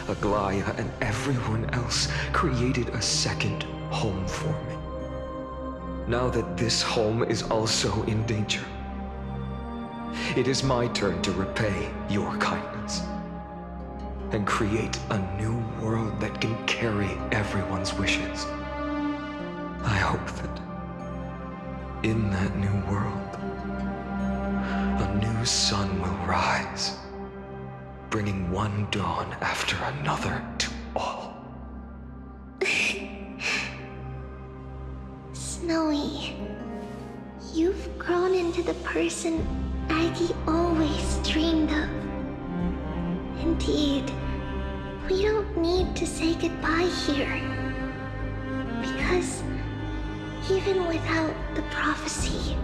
Aglaya, and everyone else created a second home for me. Now that this home is also in danger, it is my turn to repay your kindness and create a new world that can carry everyone's wishes. I hope that in that new world, a new sun will rise, bringing one dawn after another to all. Snowy, you've grown into the person Aggie always dreamed of. Indeed, we don't need to say goodbye here. Because even without the prophecy,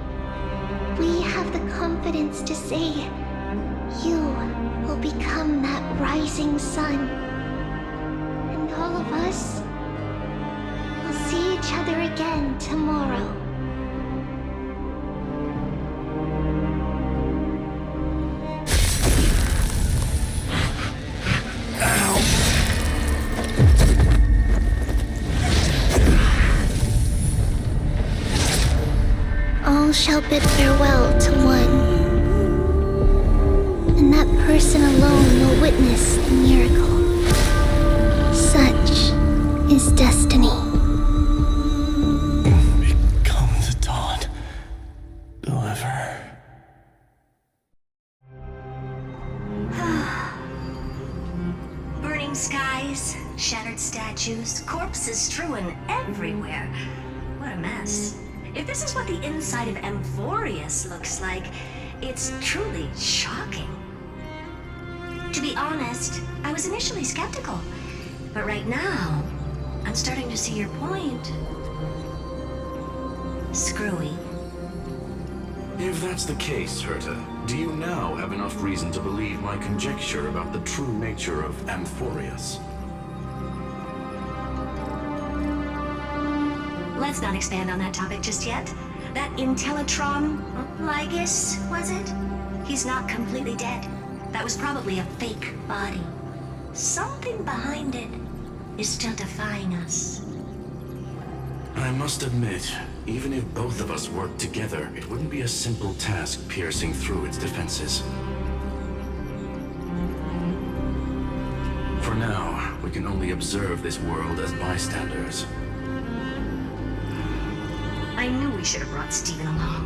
we have the confidence to say you will become that rising sun. And all of us will see each other again tomorrow. All shall bid farewell to one, and that person alone will witness the miracle. Such is destiny. Become the dawn, deliver. Burning skies, shattered statues, corpses strewn everywhere. What a mess. If this is what the inside of Amphorius looks like, it's truly shocking. To be honest, I was initially skeptical, but right now, I'm starting to see your point. Screwy. If that's the case, Herta, do you now have enough reason to believe my conjecture about the true nature of Amphorius? Let's not expand on that topic just yet. That Intellitron, Lygus, was it? He's not completely dead. That was probably a fake body. Something behind it is still defying us. I must admit, even if both of us worked together, it wouldn't be a simple task piercing through its defenses. For now, we can only observe this world as bystanders. I knew we should have brought Stephen along.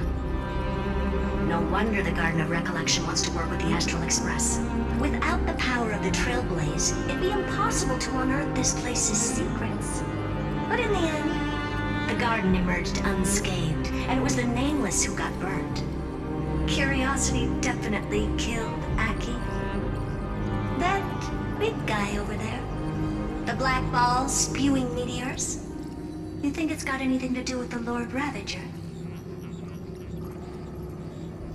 No wonder the Garden of Recollection wants to work with the Astral Express. Without the power of the Trailblaze, it'd be impossible to unearth this place's secrets. But in the end, the Garden emerged unscathed, and it was the Nameless who got burnt. Curiosity definitely killed Aki. That big guy over there, the black ball spewing meteors, you think it's got anything to do with the Lord Ravager?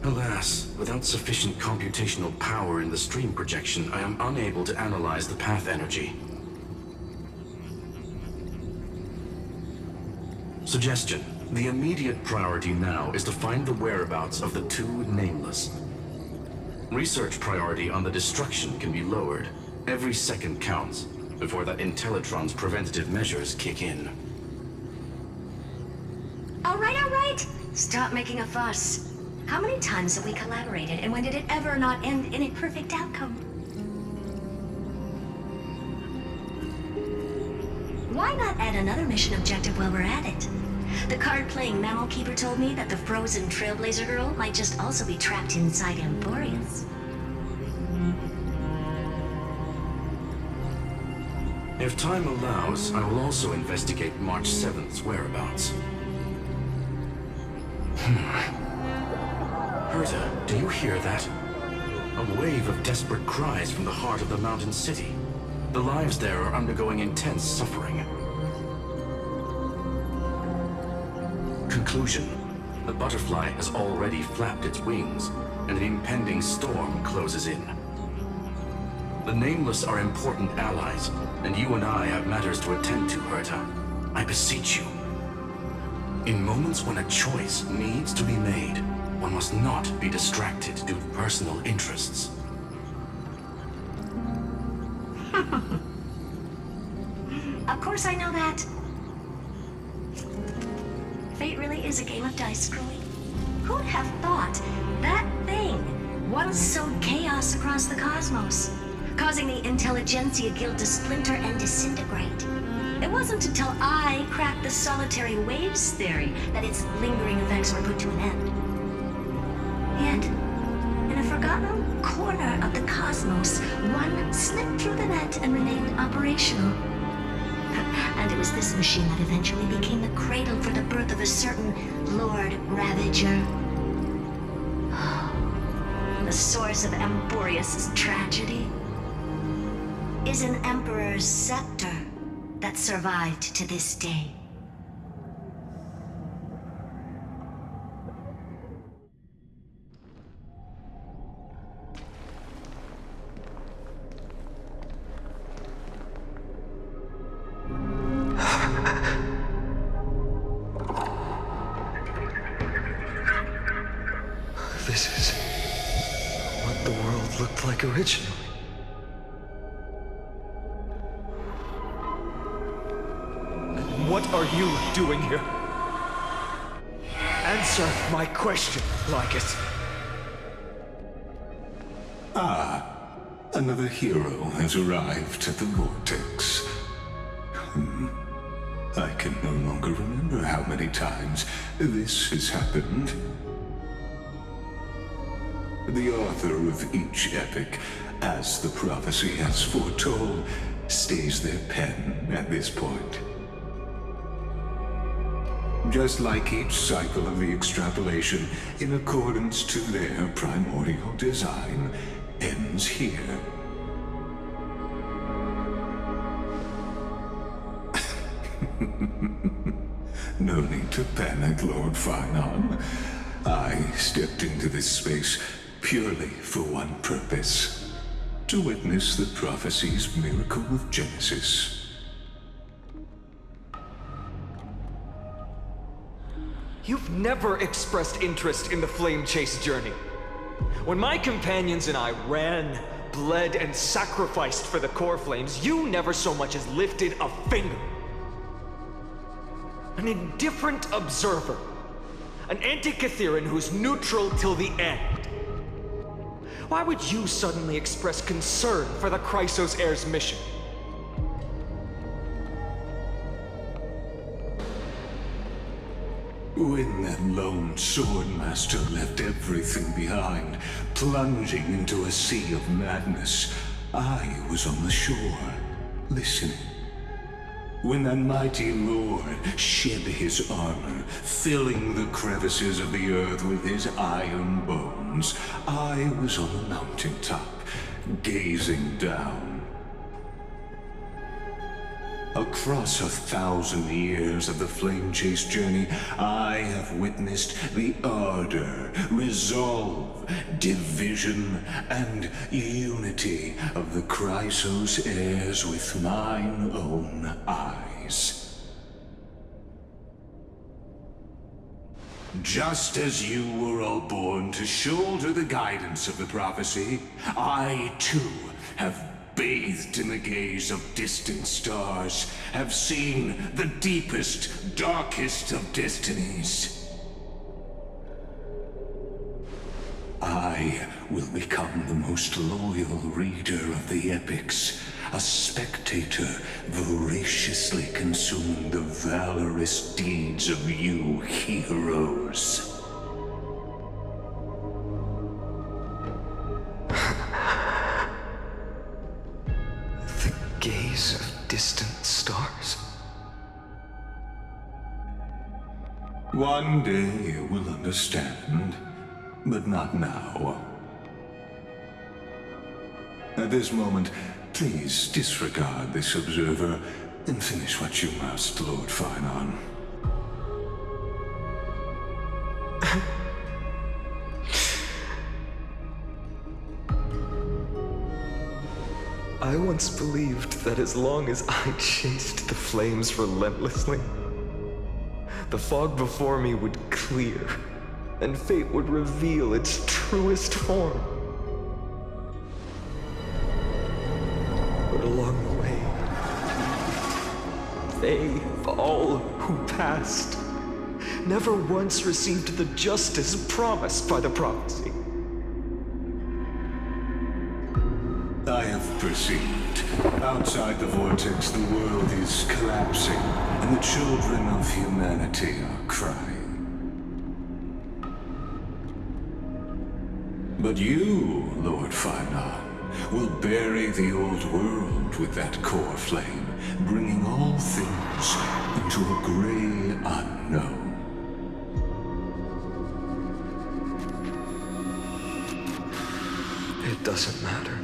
Alas, without sufficient computational power in the stream projection, I am unable to analyze the path energy. Suggestion. The immediate priority now is to find the whereabouts of the two Nameless. Research priority on the destruction can be lowered. Every second counts before that Intellitron's preventative measures kick in. All right, all right. Stop making a fuss. How many times have we collaborated, and when did it ever not end in a perfect outcome? Why not add another mission objective while we're at it? The card-playing mammal keeper told me that the frozen Trailblazer girl might just also be trapped inside Emporius. If time allows, I will also investigate March 7th's whereabouts. Herta, do you hear that? A wave of desperate cries from the heart of the mountain city. The lives there are undergoing intense suffering. Conclusion. The butterfly has already flapped its wings, and an impending storm closes in. The Nameless are important allies, and you and I have matters to attend to, Herta. I beseech you. In moments when a choice needs to be made, one must not be distracted due to personal interests. Of course I know that. Fate really is a game of dice scrolling. Who'd have thought that thing once sowed chaos across the cosmos, causing the Intelligentsia Guild to splinter and disintegrate? It wasn't until I cracked the solitary waves theory that its lingering effects were put to an end. Yet, in a forgotten corner of the cosmos, one slipped through the net and remained operational. And it was this machine that eventually became the cradle for the birth of a certain Lord Ravager. The source of Emporius' tragedy is an Emperor's scepter that survived to this day. This is what the world looked like originally. What are you doing here? Answer my question, Lycus. Another hero has arrived at the Vortex. I can no longer remember how many times this has happened. The author of each epic, as the prophecy has foretold, stays their pen at this point. Just like each cycle of the extrapolation, in accordance to their primordial design, ends here. No need to panic, Lord Finon. I stepped into this space purely for one purpose: to witness the prophecy's miracle of Genesis. You've never expressed interest in the Flame Chase journey. When my companions and I ran, bled, and sacrificed for the core flames, you never so much as lifted a finger. An indifferent observer. An anti-Catheran who's neutral till the end. Why would you suddenly express concern for the Chrysos Heir's mission? When that lone swordmaster left everything behind, plunging into a sea of madness, I was on the shore, listening. When that mighty lord shed his armor, filling the crevices of the earth with his iron bones, I was on the mountaintop, gazing down. Across 1,000 years of the Flame Chase journey, I have witnessed the ardor, resolve, division, and unity of the Chrysos heirs with mine own eyes. Just as you were all born to shoulder the guidance of the prophecy, I too have bathed in the gaze of distant stars, have seen the deepest, darkest of destinies. I will become the most loyal reader of the epics, a spectator voraciously consuming the valorous deeds of you heroes. The gaze of distant stars. One day you will understand, but not now. At this moment, please disregard this observer and finish what you must, Lord Finon. I once believed that as long as I chased the flames relentlessly, the fog before me would clear, and fate would reveal its truest form. But along the way, they, all who passed, never once received the justice promised by the prophecy. I have perceived. Outside the vortex, the world is collapsing, and the children of humanity are crying. But you, Lord Finon, will bury the old world with that core flame, bringing all things into a gray unknown. It doesn't matter.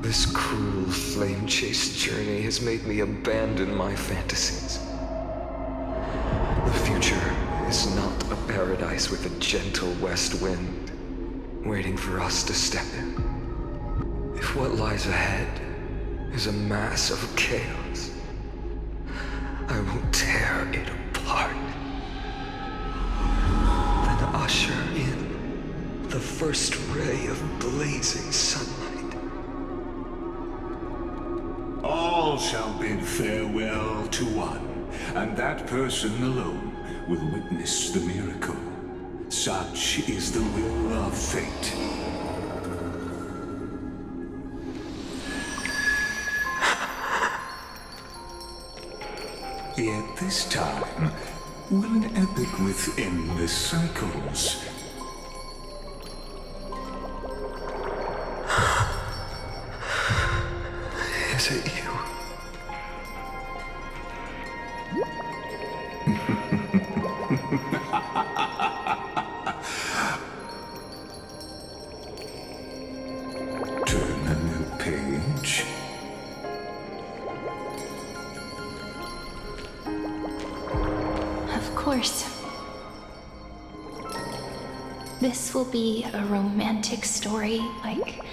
This cruel flame-chased journey has made me abandon my fantasies. The future is not a paradise with a gentle west wind, waiting for us to step in. If what lies ahead is a mass of chaos, I will tear it apart. Then usher in the first ray of blazing sunlight. All shall bid farewell to one, and that person alone will witness the miracle. Such is the will of fate. Yet this time, will an epic with endless cycles Is it you? turn a new page? Of course. This will be a romantic story like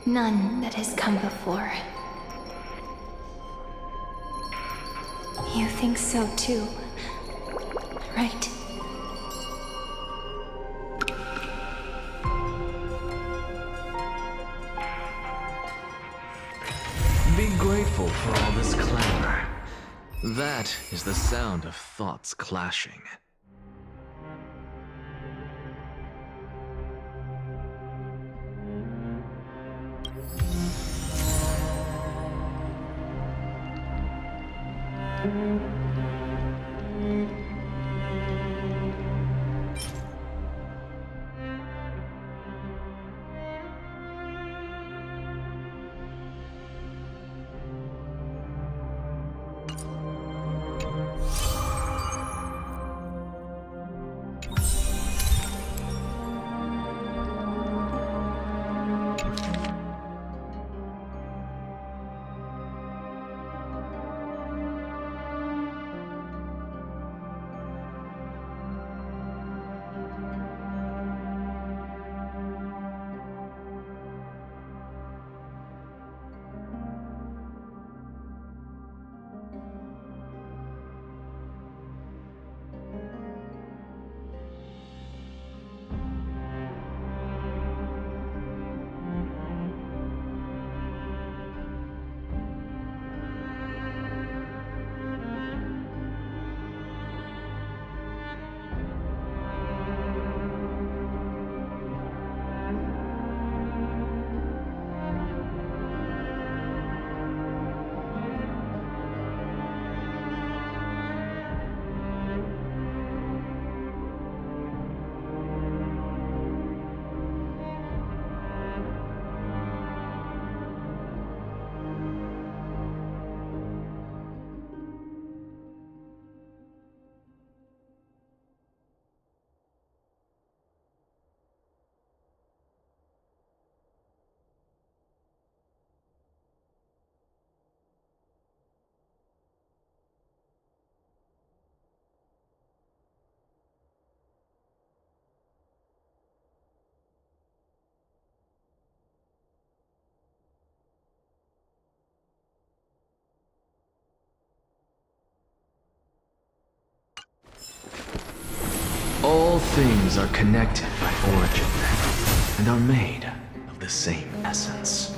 none that has come before. You think so too, right? Be grateful for all this clamor. That is the sound of thoughts clashing. All things are connected by origin and are made of the same essence.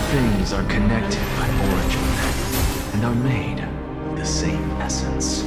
Things are connected by origin and are made of the same essence.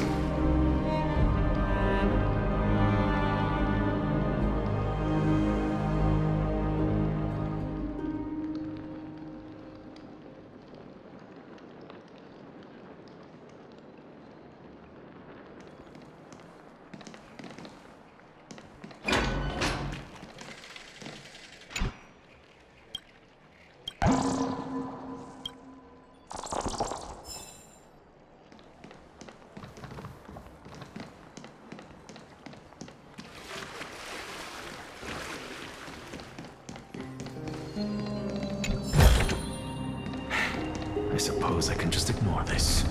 I suppose I can just ignore this.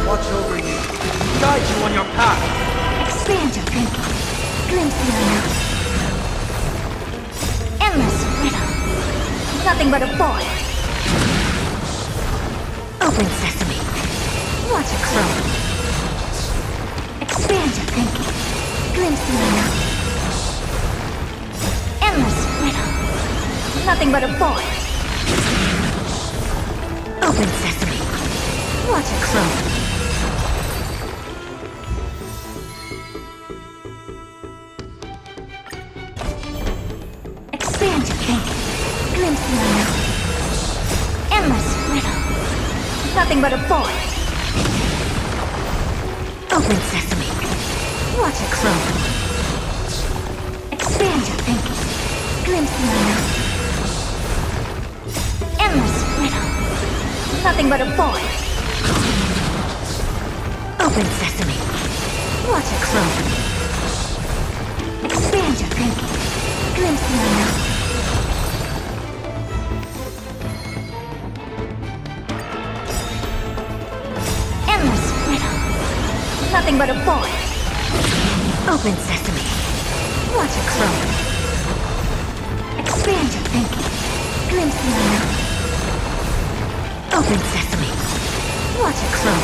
Watch over you, guide you on your path. Expand your thinking. Glimpse the unknown. Nothing but a boy. Open sesame. Watch it grow. Expand your thinking. Glimpse the unknown. Endless riddle. Nothing but a boy. Open sesame. Watch it grow. Expand your thinking. Glimpse the unknown. Endless riddle. Nothing but a boy. Open sesame. Watch it grow. Expand your thinking. Glimpse the unknown. Endless riddle. Nothing but a boy. Open sesame. Watch it grow. Expand your thinking. Glimpse the unknown. Endless riddle. Nothing but a boy. Open sesame. Watch it grow. Expand your thinking. Glimpse the unknown. Open sesame. Watch it grow.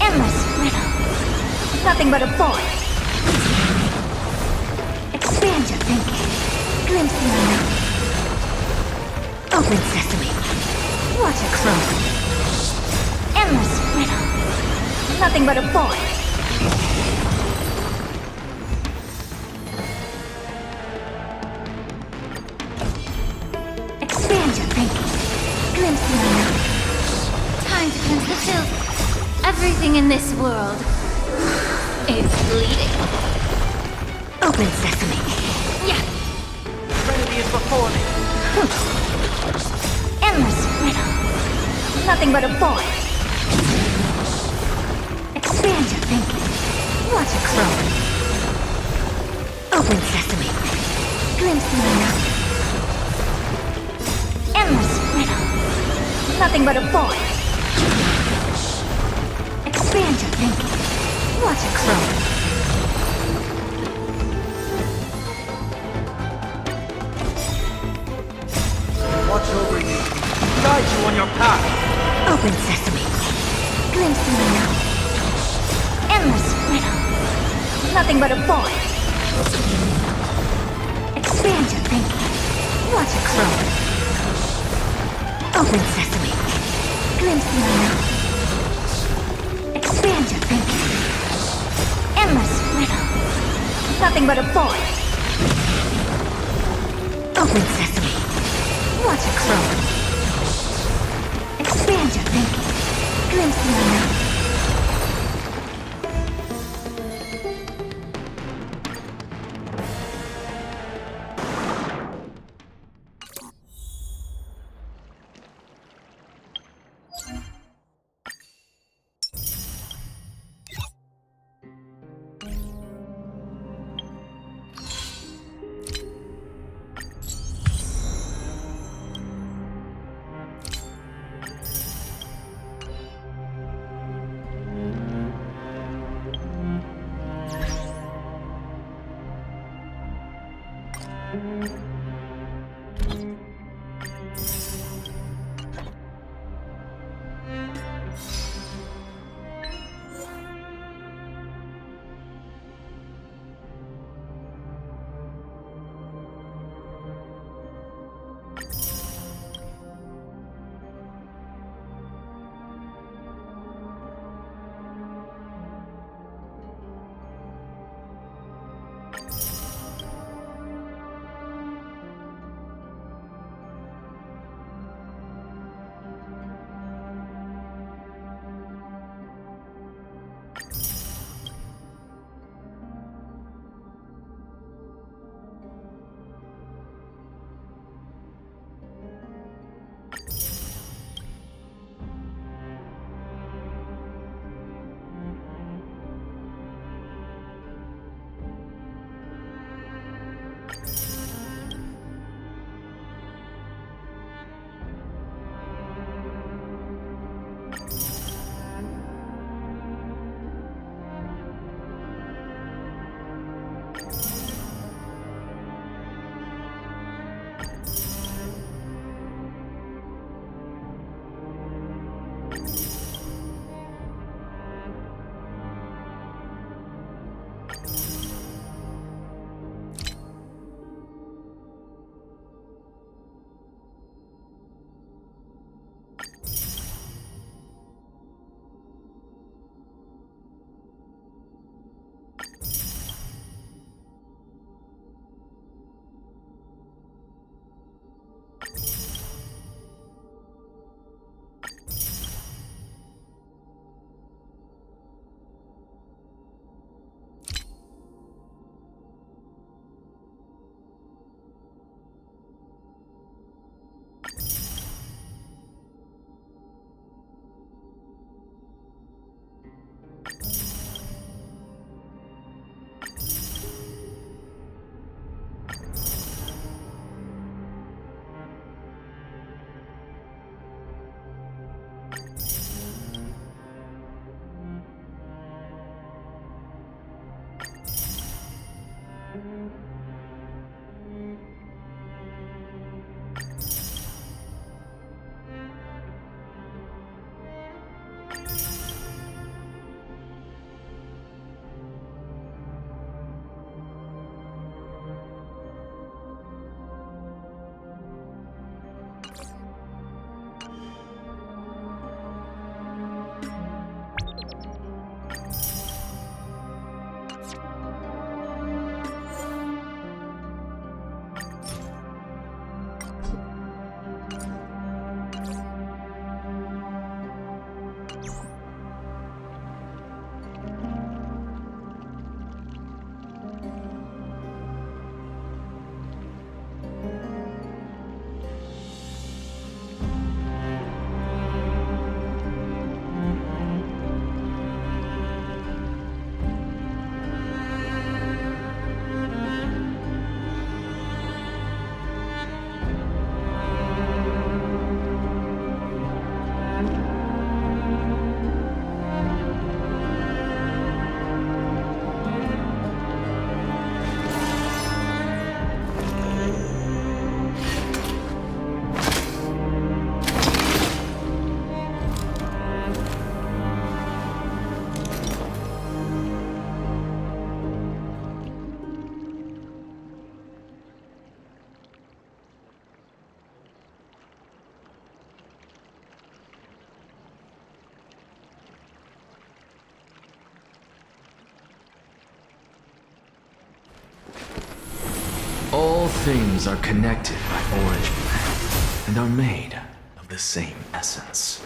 Endless riddle. Nothing but a boy. Expand your thinking. Glimpse the unknown. Open sesame. Watch it grow. Endless riddle. Nothing but a boy. Expand your thinking. Glimpse the unknown. Time to cleanse the filth. Everything in this world is bleeding. Open sesame. Yeah. Serenity is before me. Endless riddle. Nothing but a boy. Expand your thinking. Watch it grow. Open sesame. Glimpse the unknown. Endless riddle. Nothing but a boy. Expand your thinking. Watch it grow. Watch over you. Guide you on your path. Open sesame. Glimpse the unknown. Endless riddle. Nothing but a boy. Expand your thinking. Watch it grow. Open sesame. Glimpse the unknown. Expand your thinking. Endless riddle. Nothing but a boy. Open sesame. Watch it grow. Expand your thinking. Glimpse the unknown. All things are connected by origin and are made of the same essence.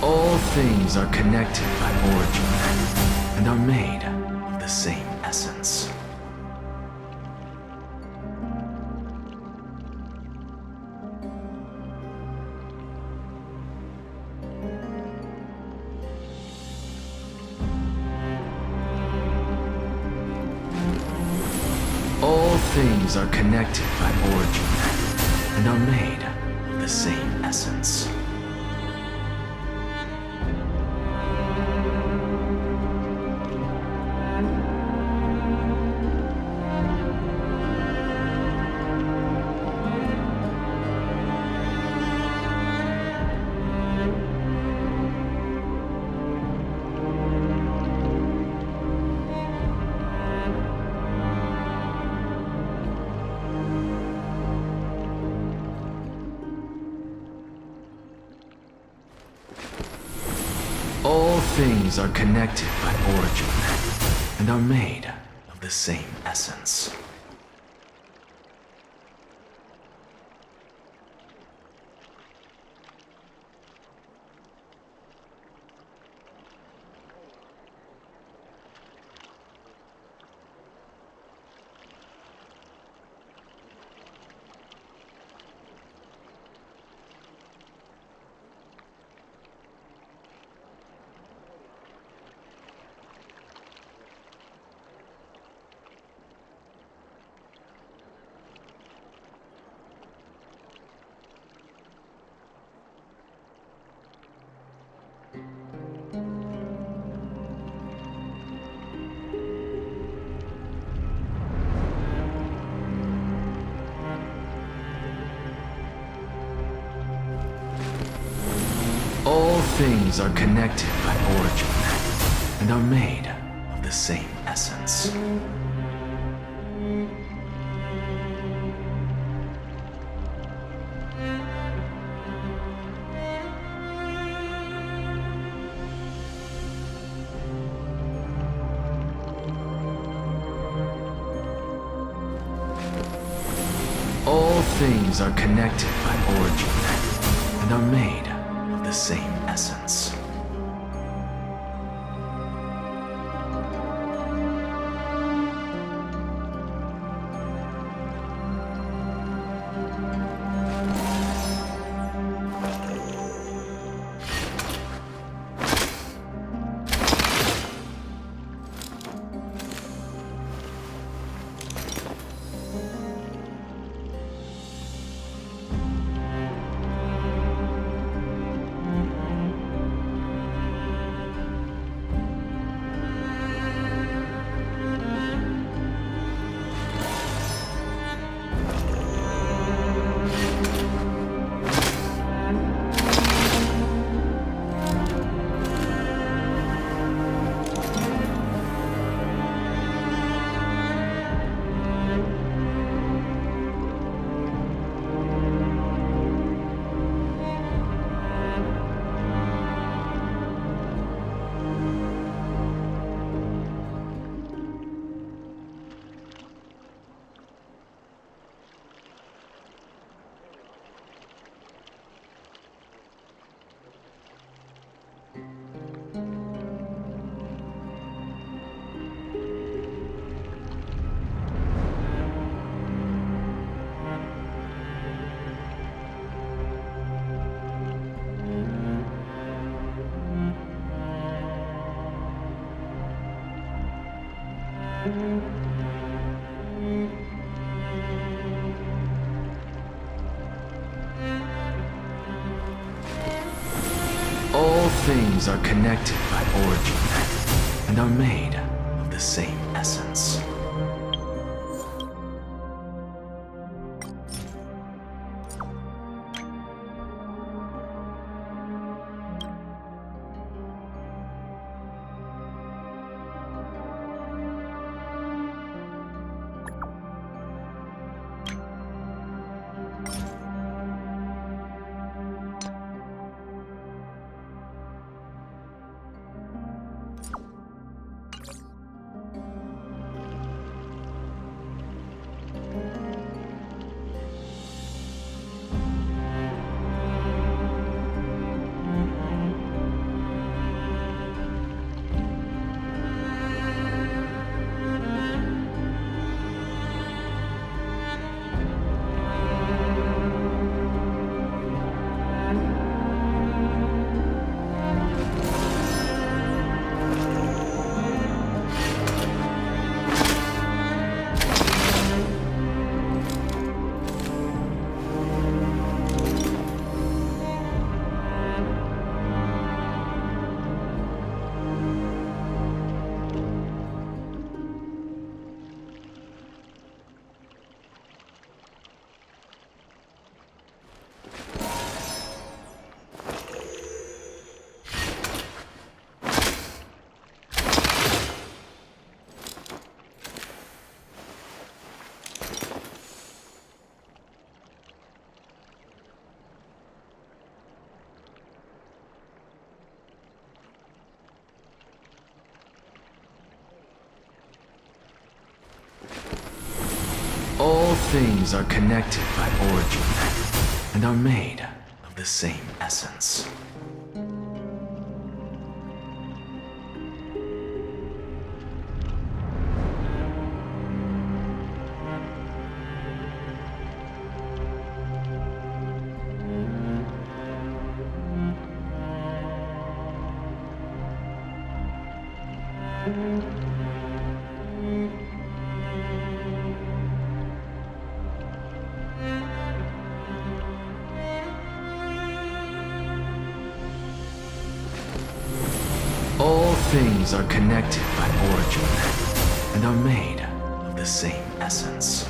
All things are connected by origin and are made of the same essence. All things are connected by origin and are made of the same essence. All things are connected by origin and are made of the same essence. All things are connected by origin and are made of the same essence. All things are connected by origin and are made of the same essence. things are connected by origin and are made of the same essence. All things are connected by origin and are made of the same essence. All things are connected by origin and are made of the same essence.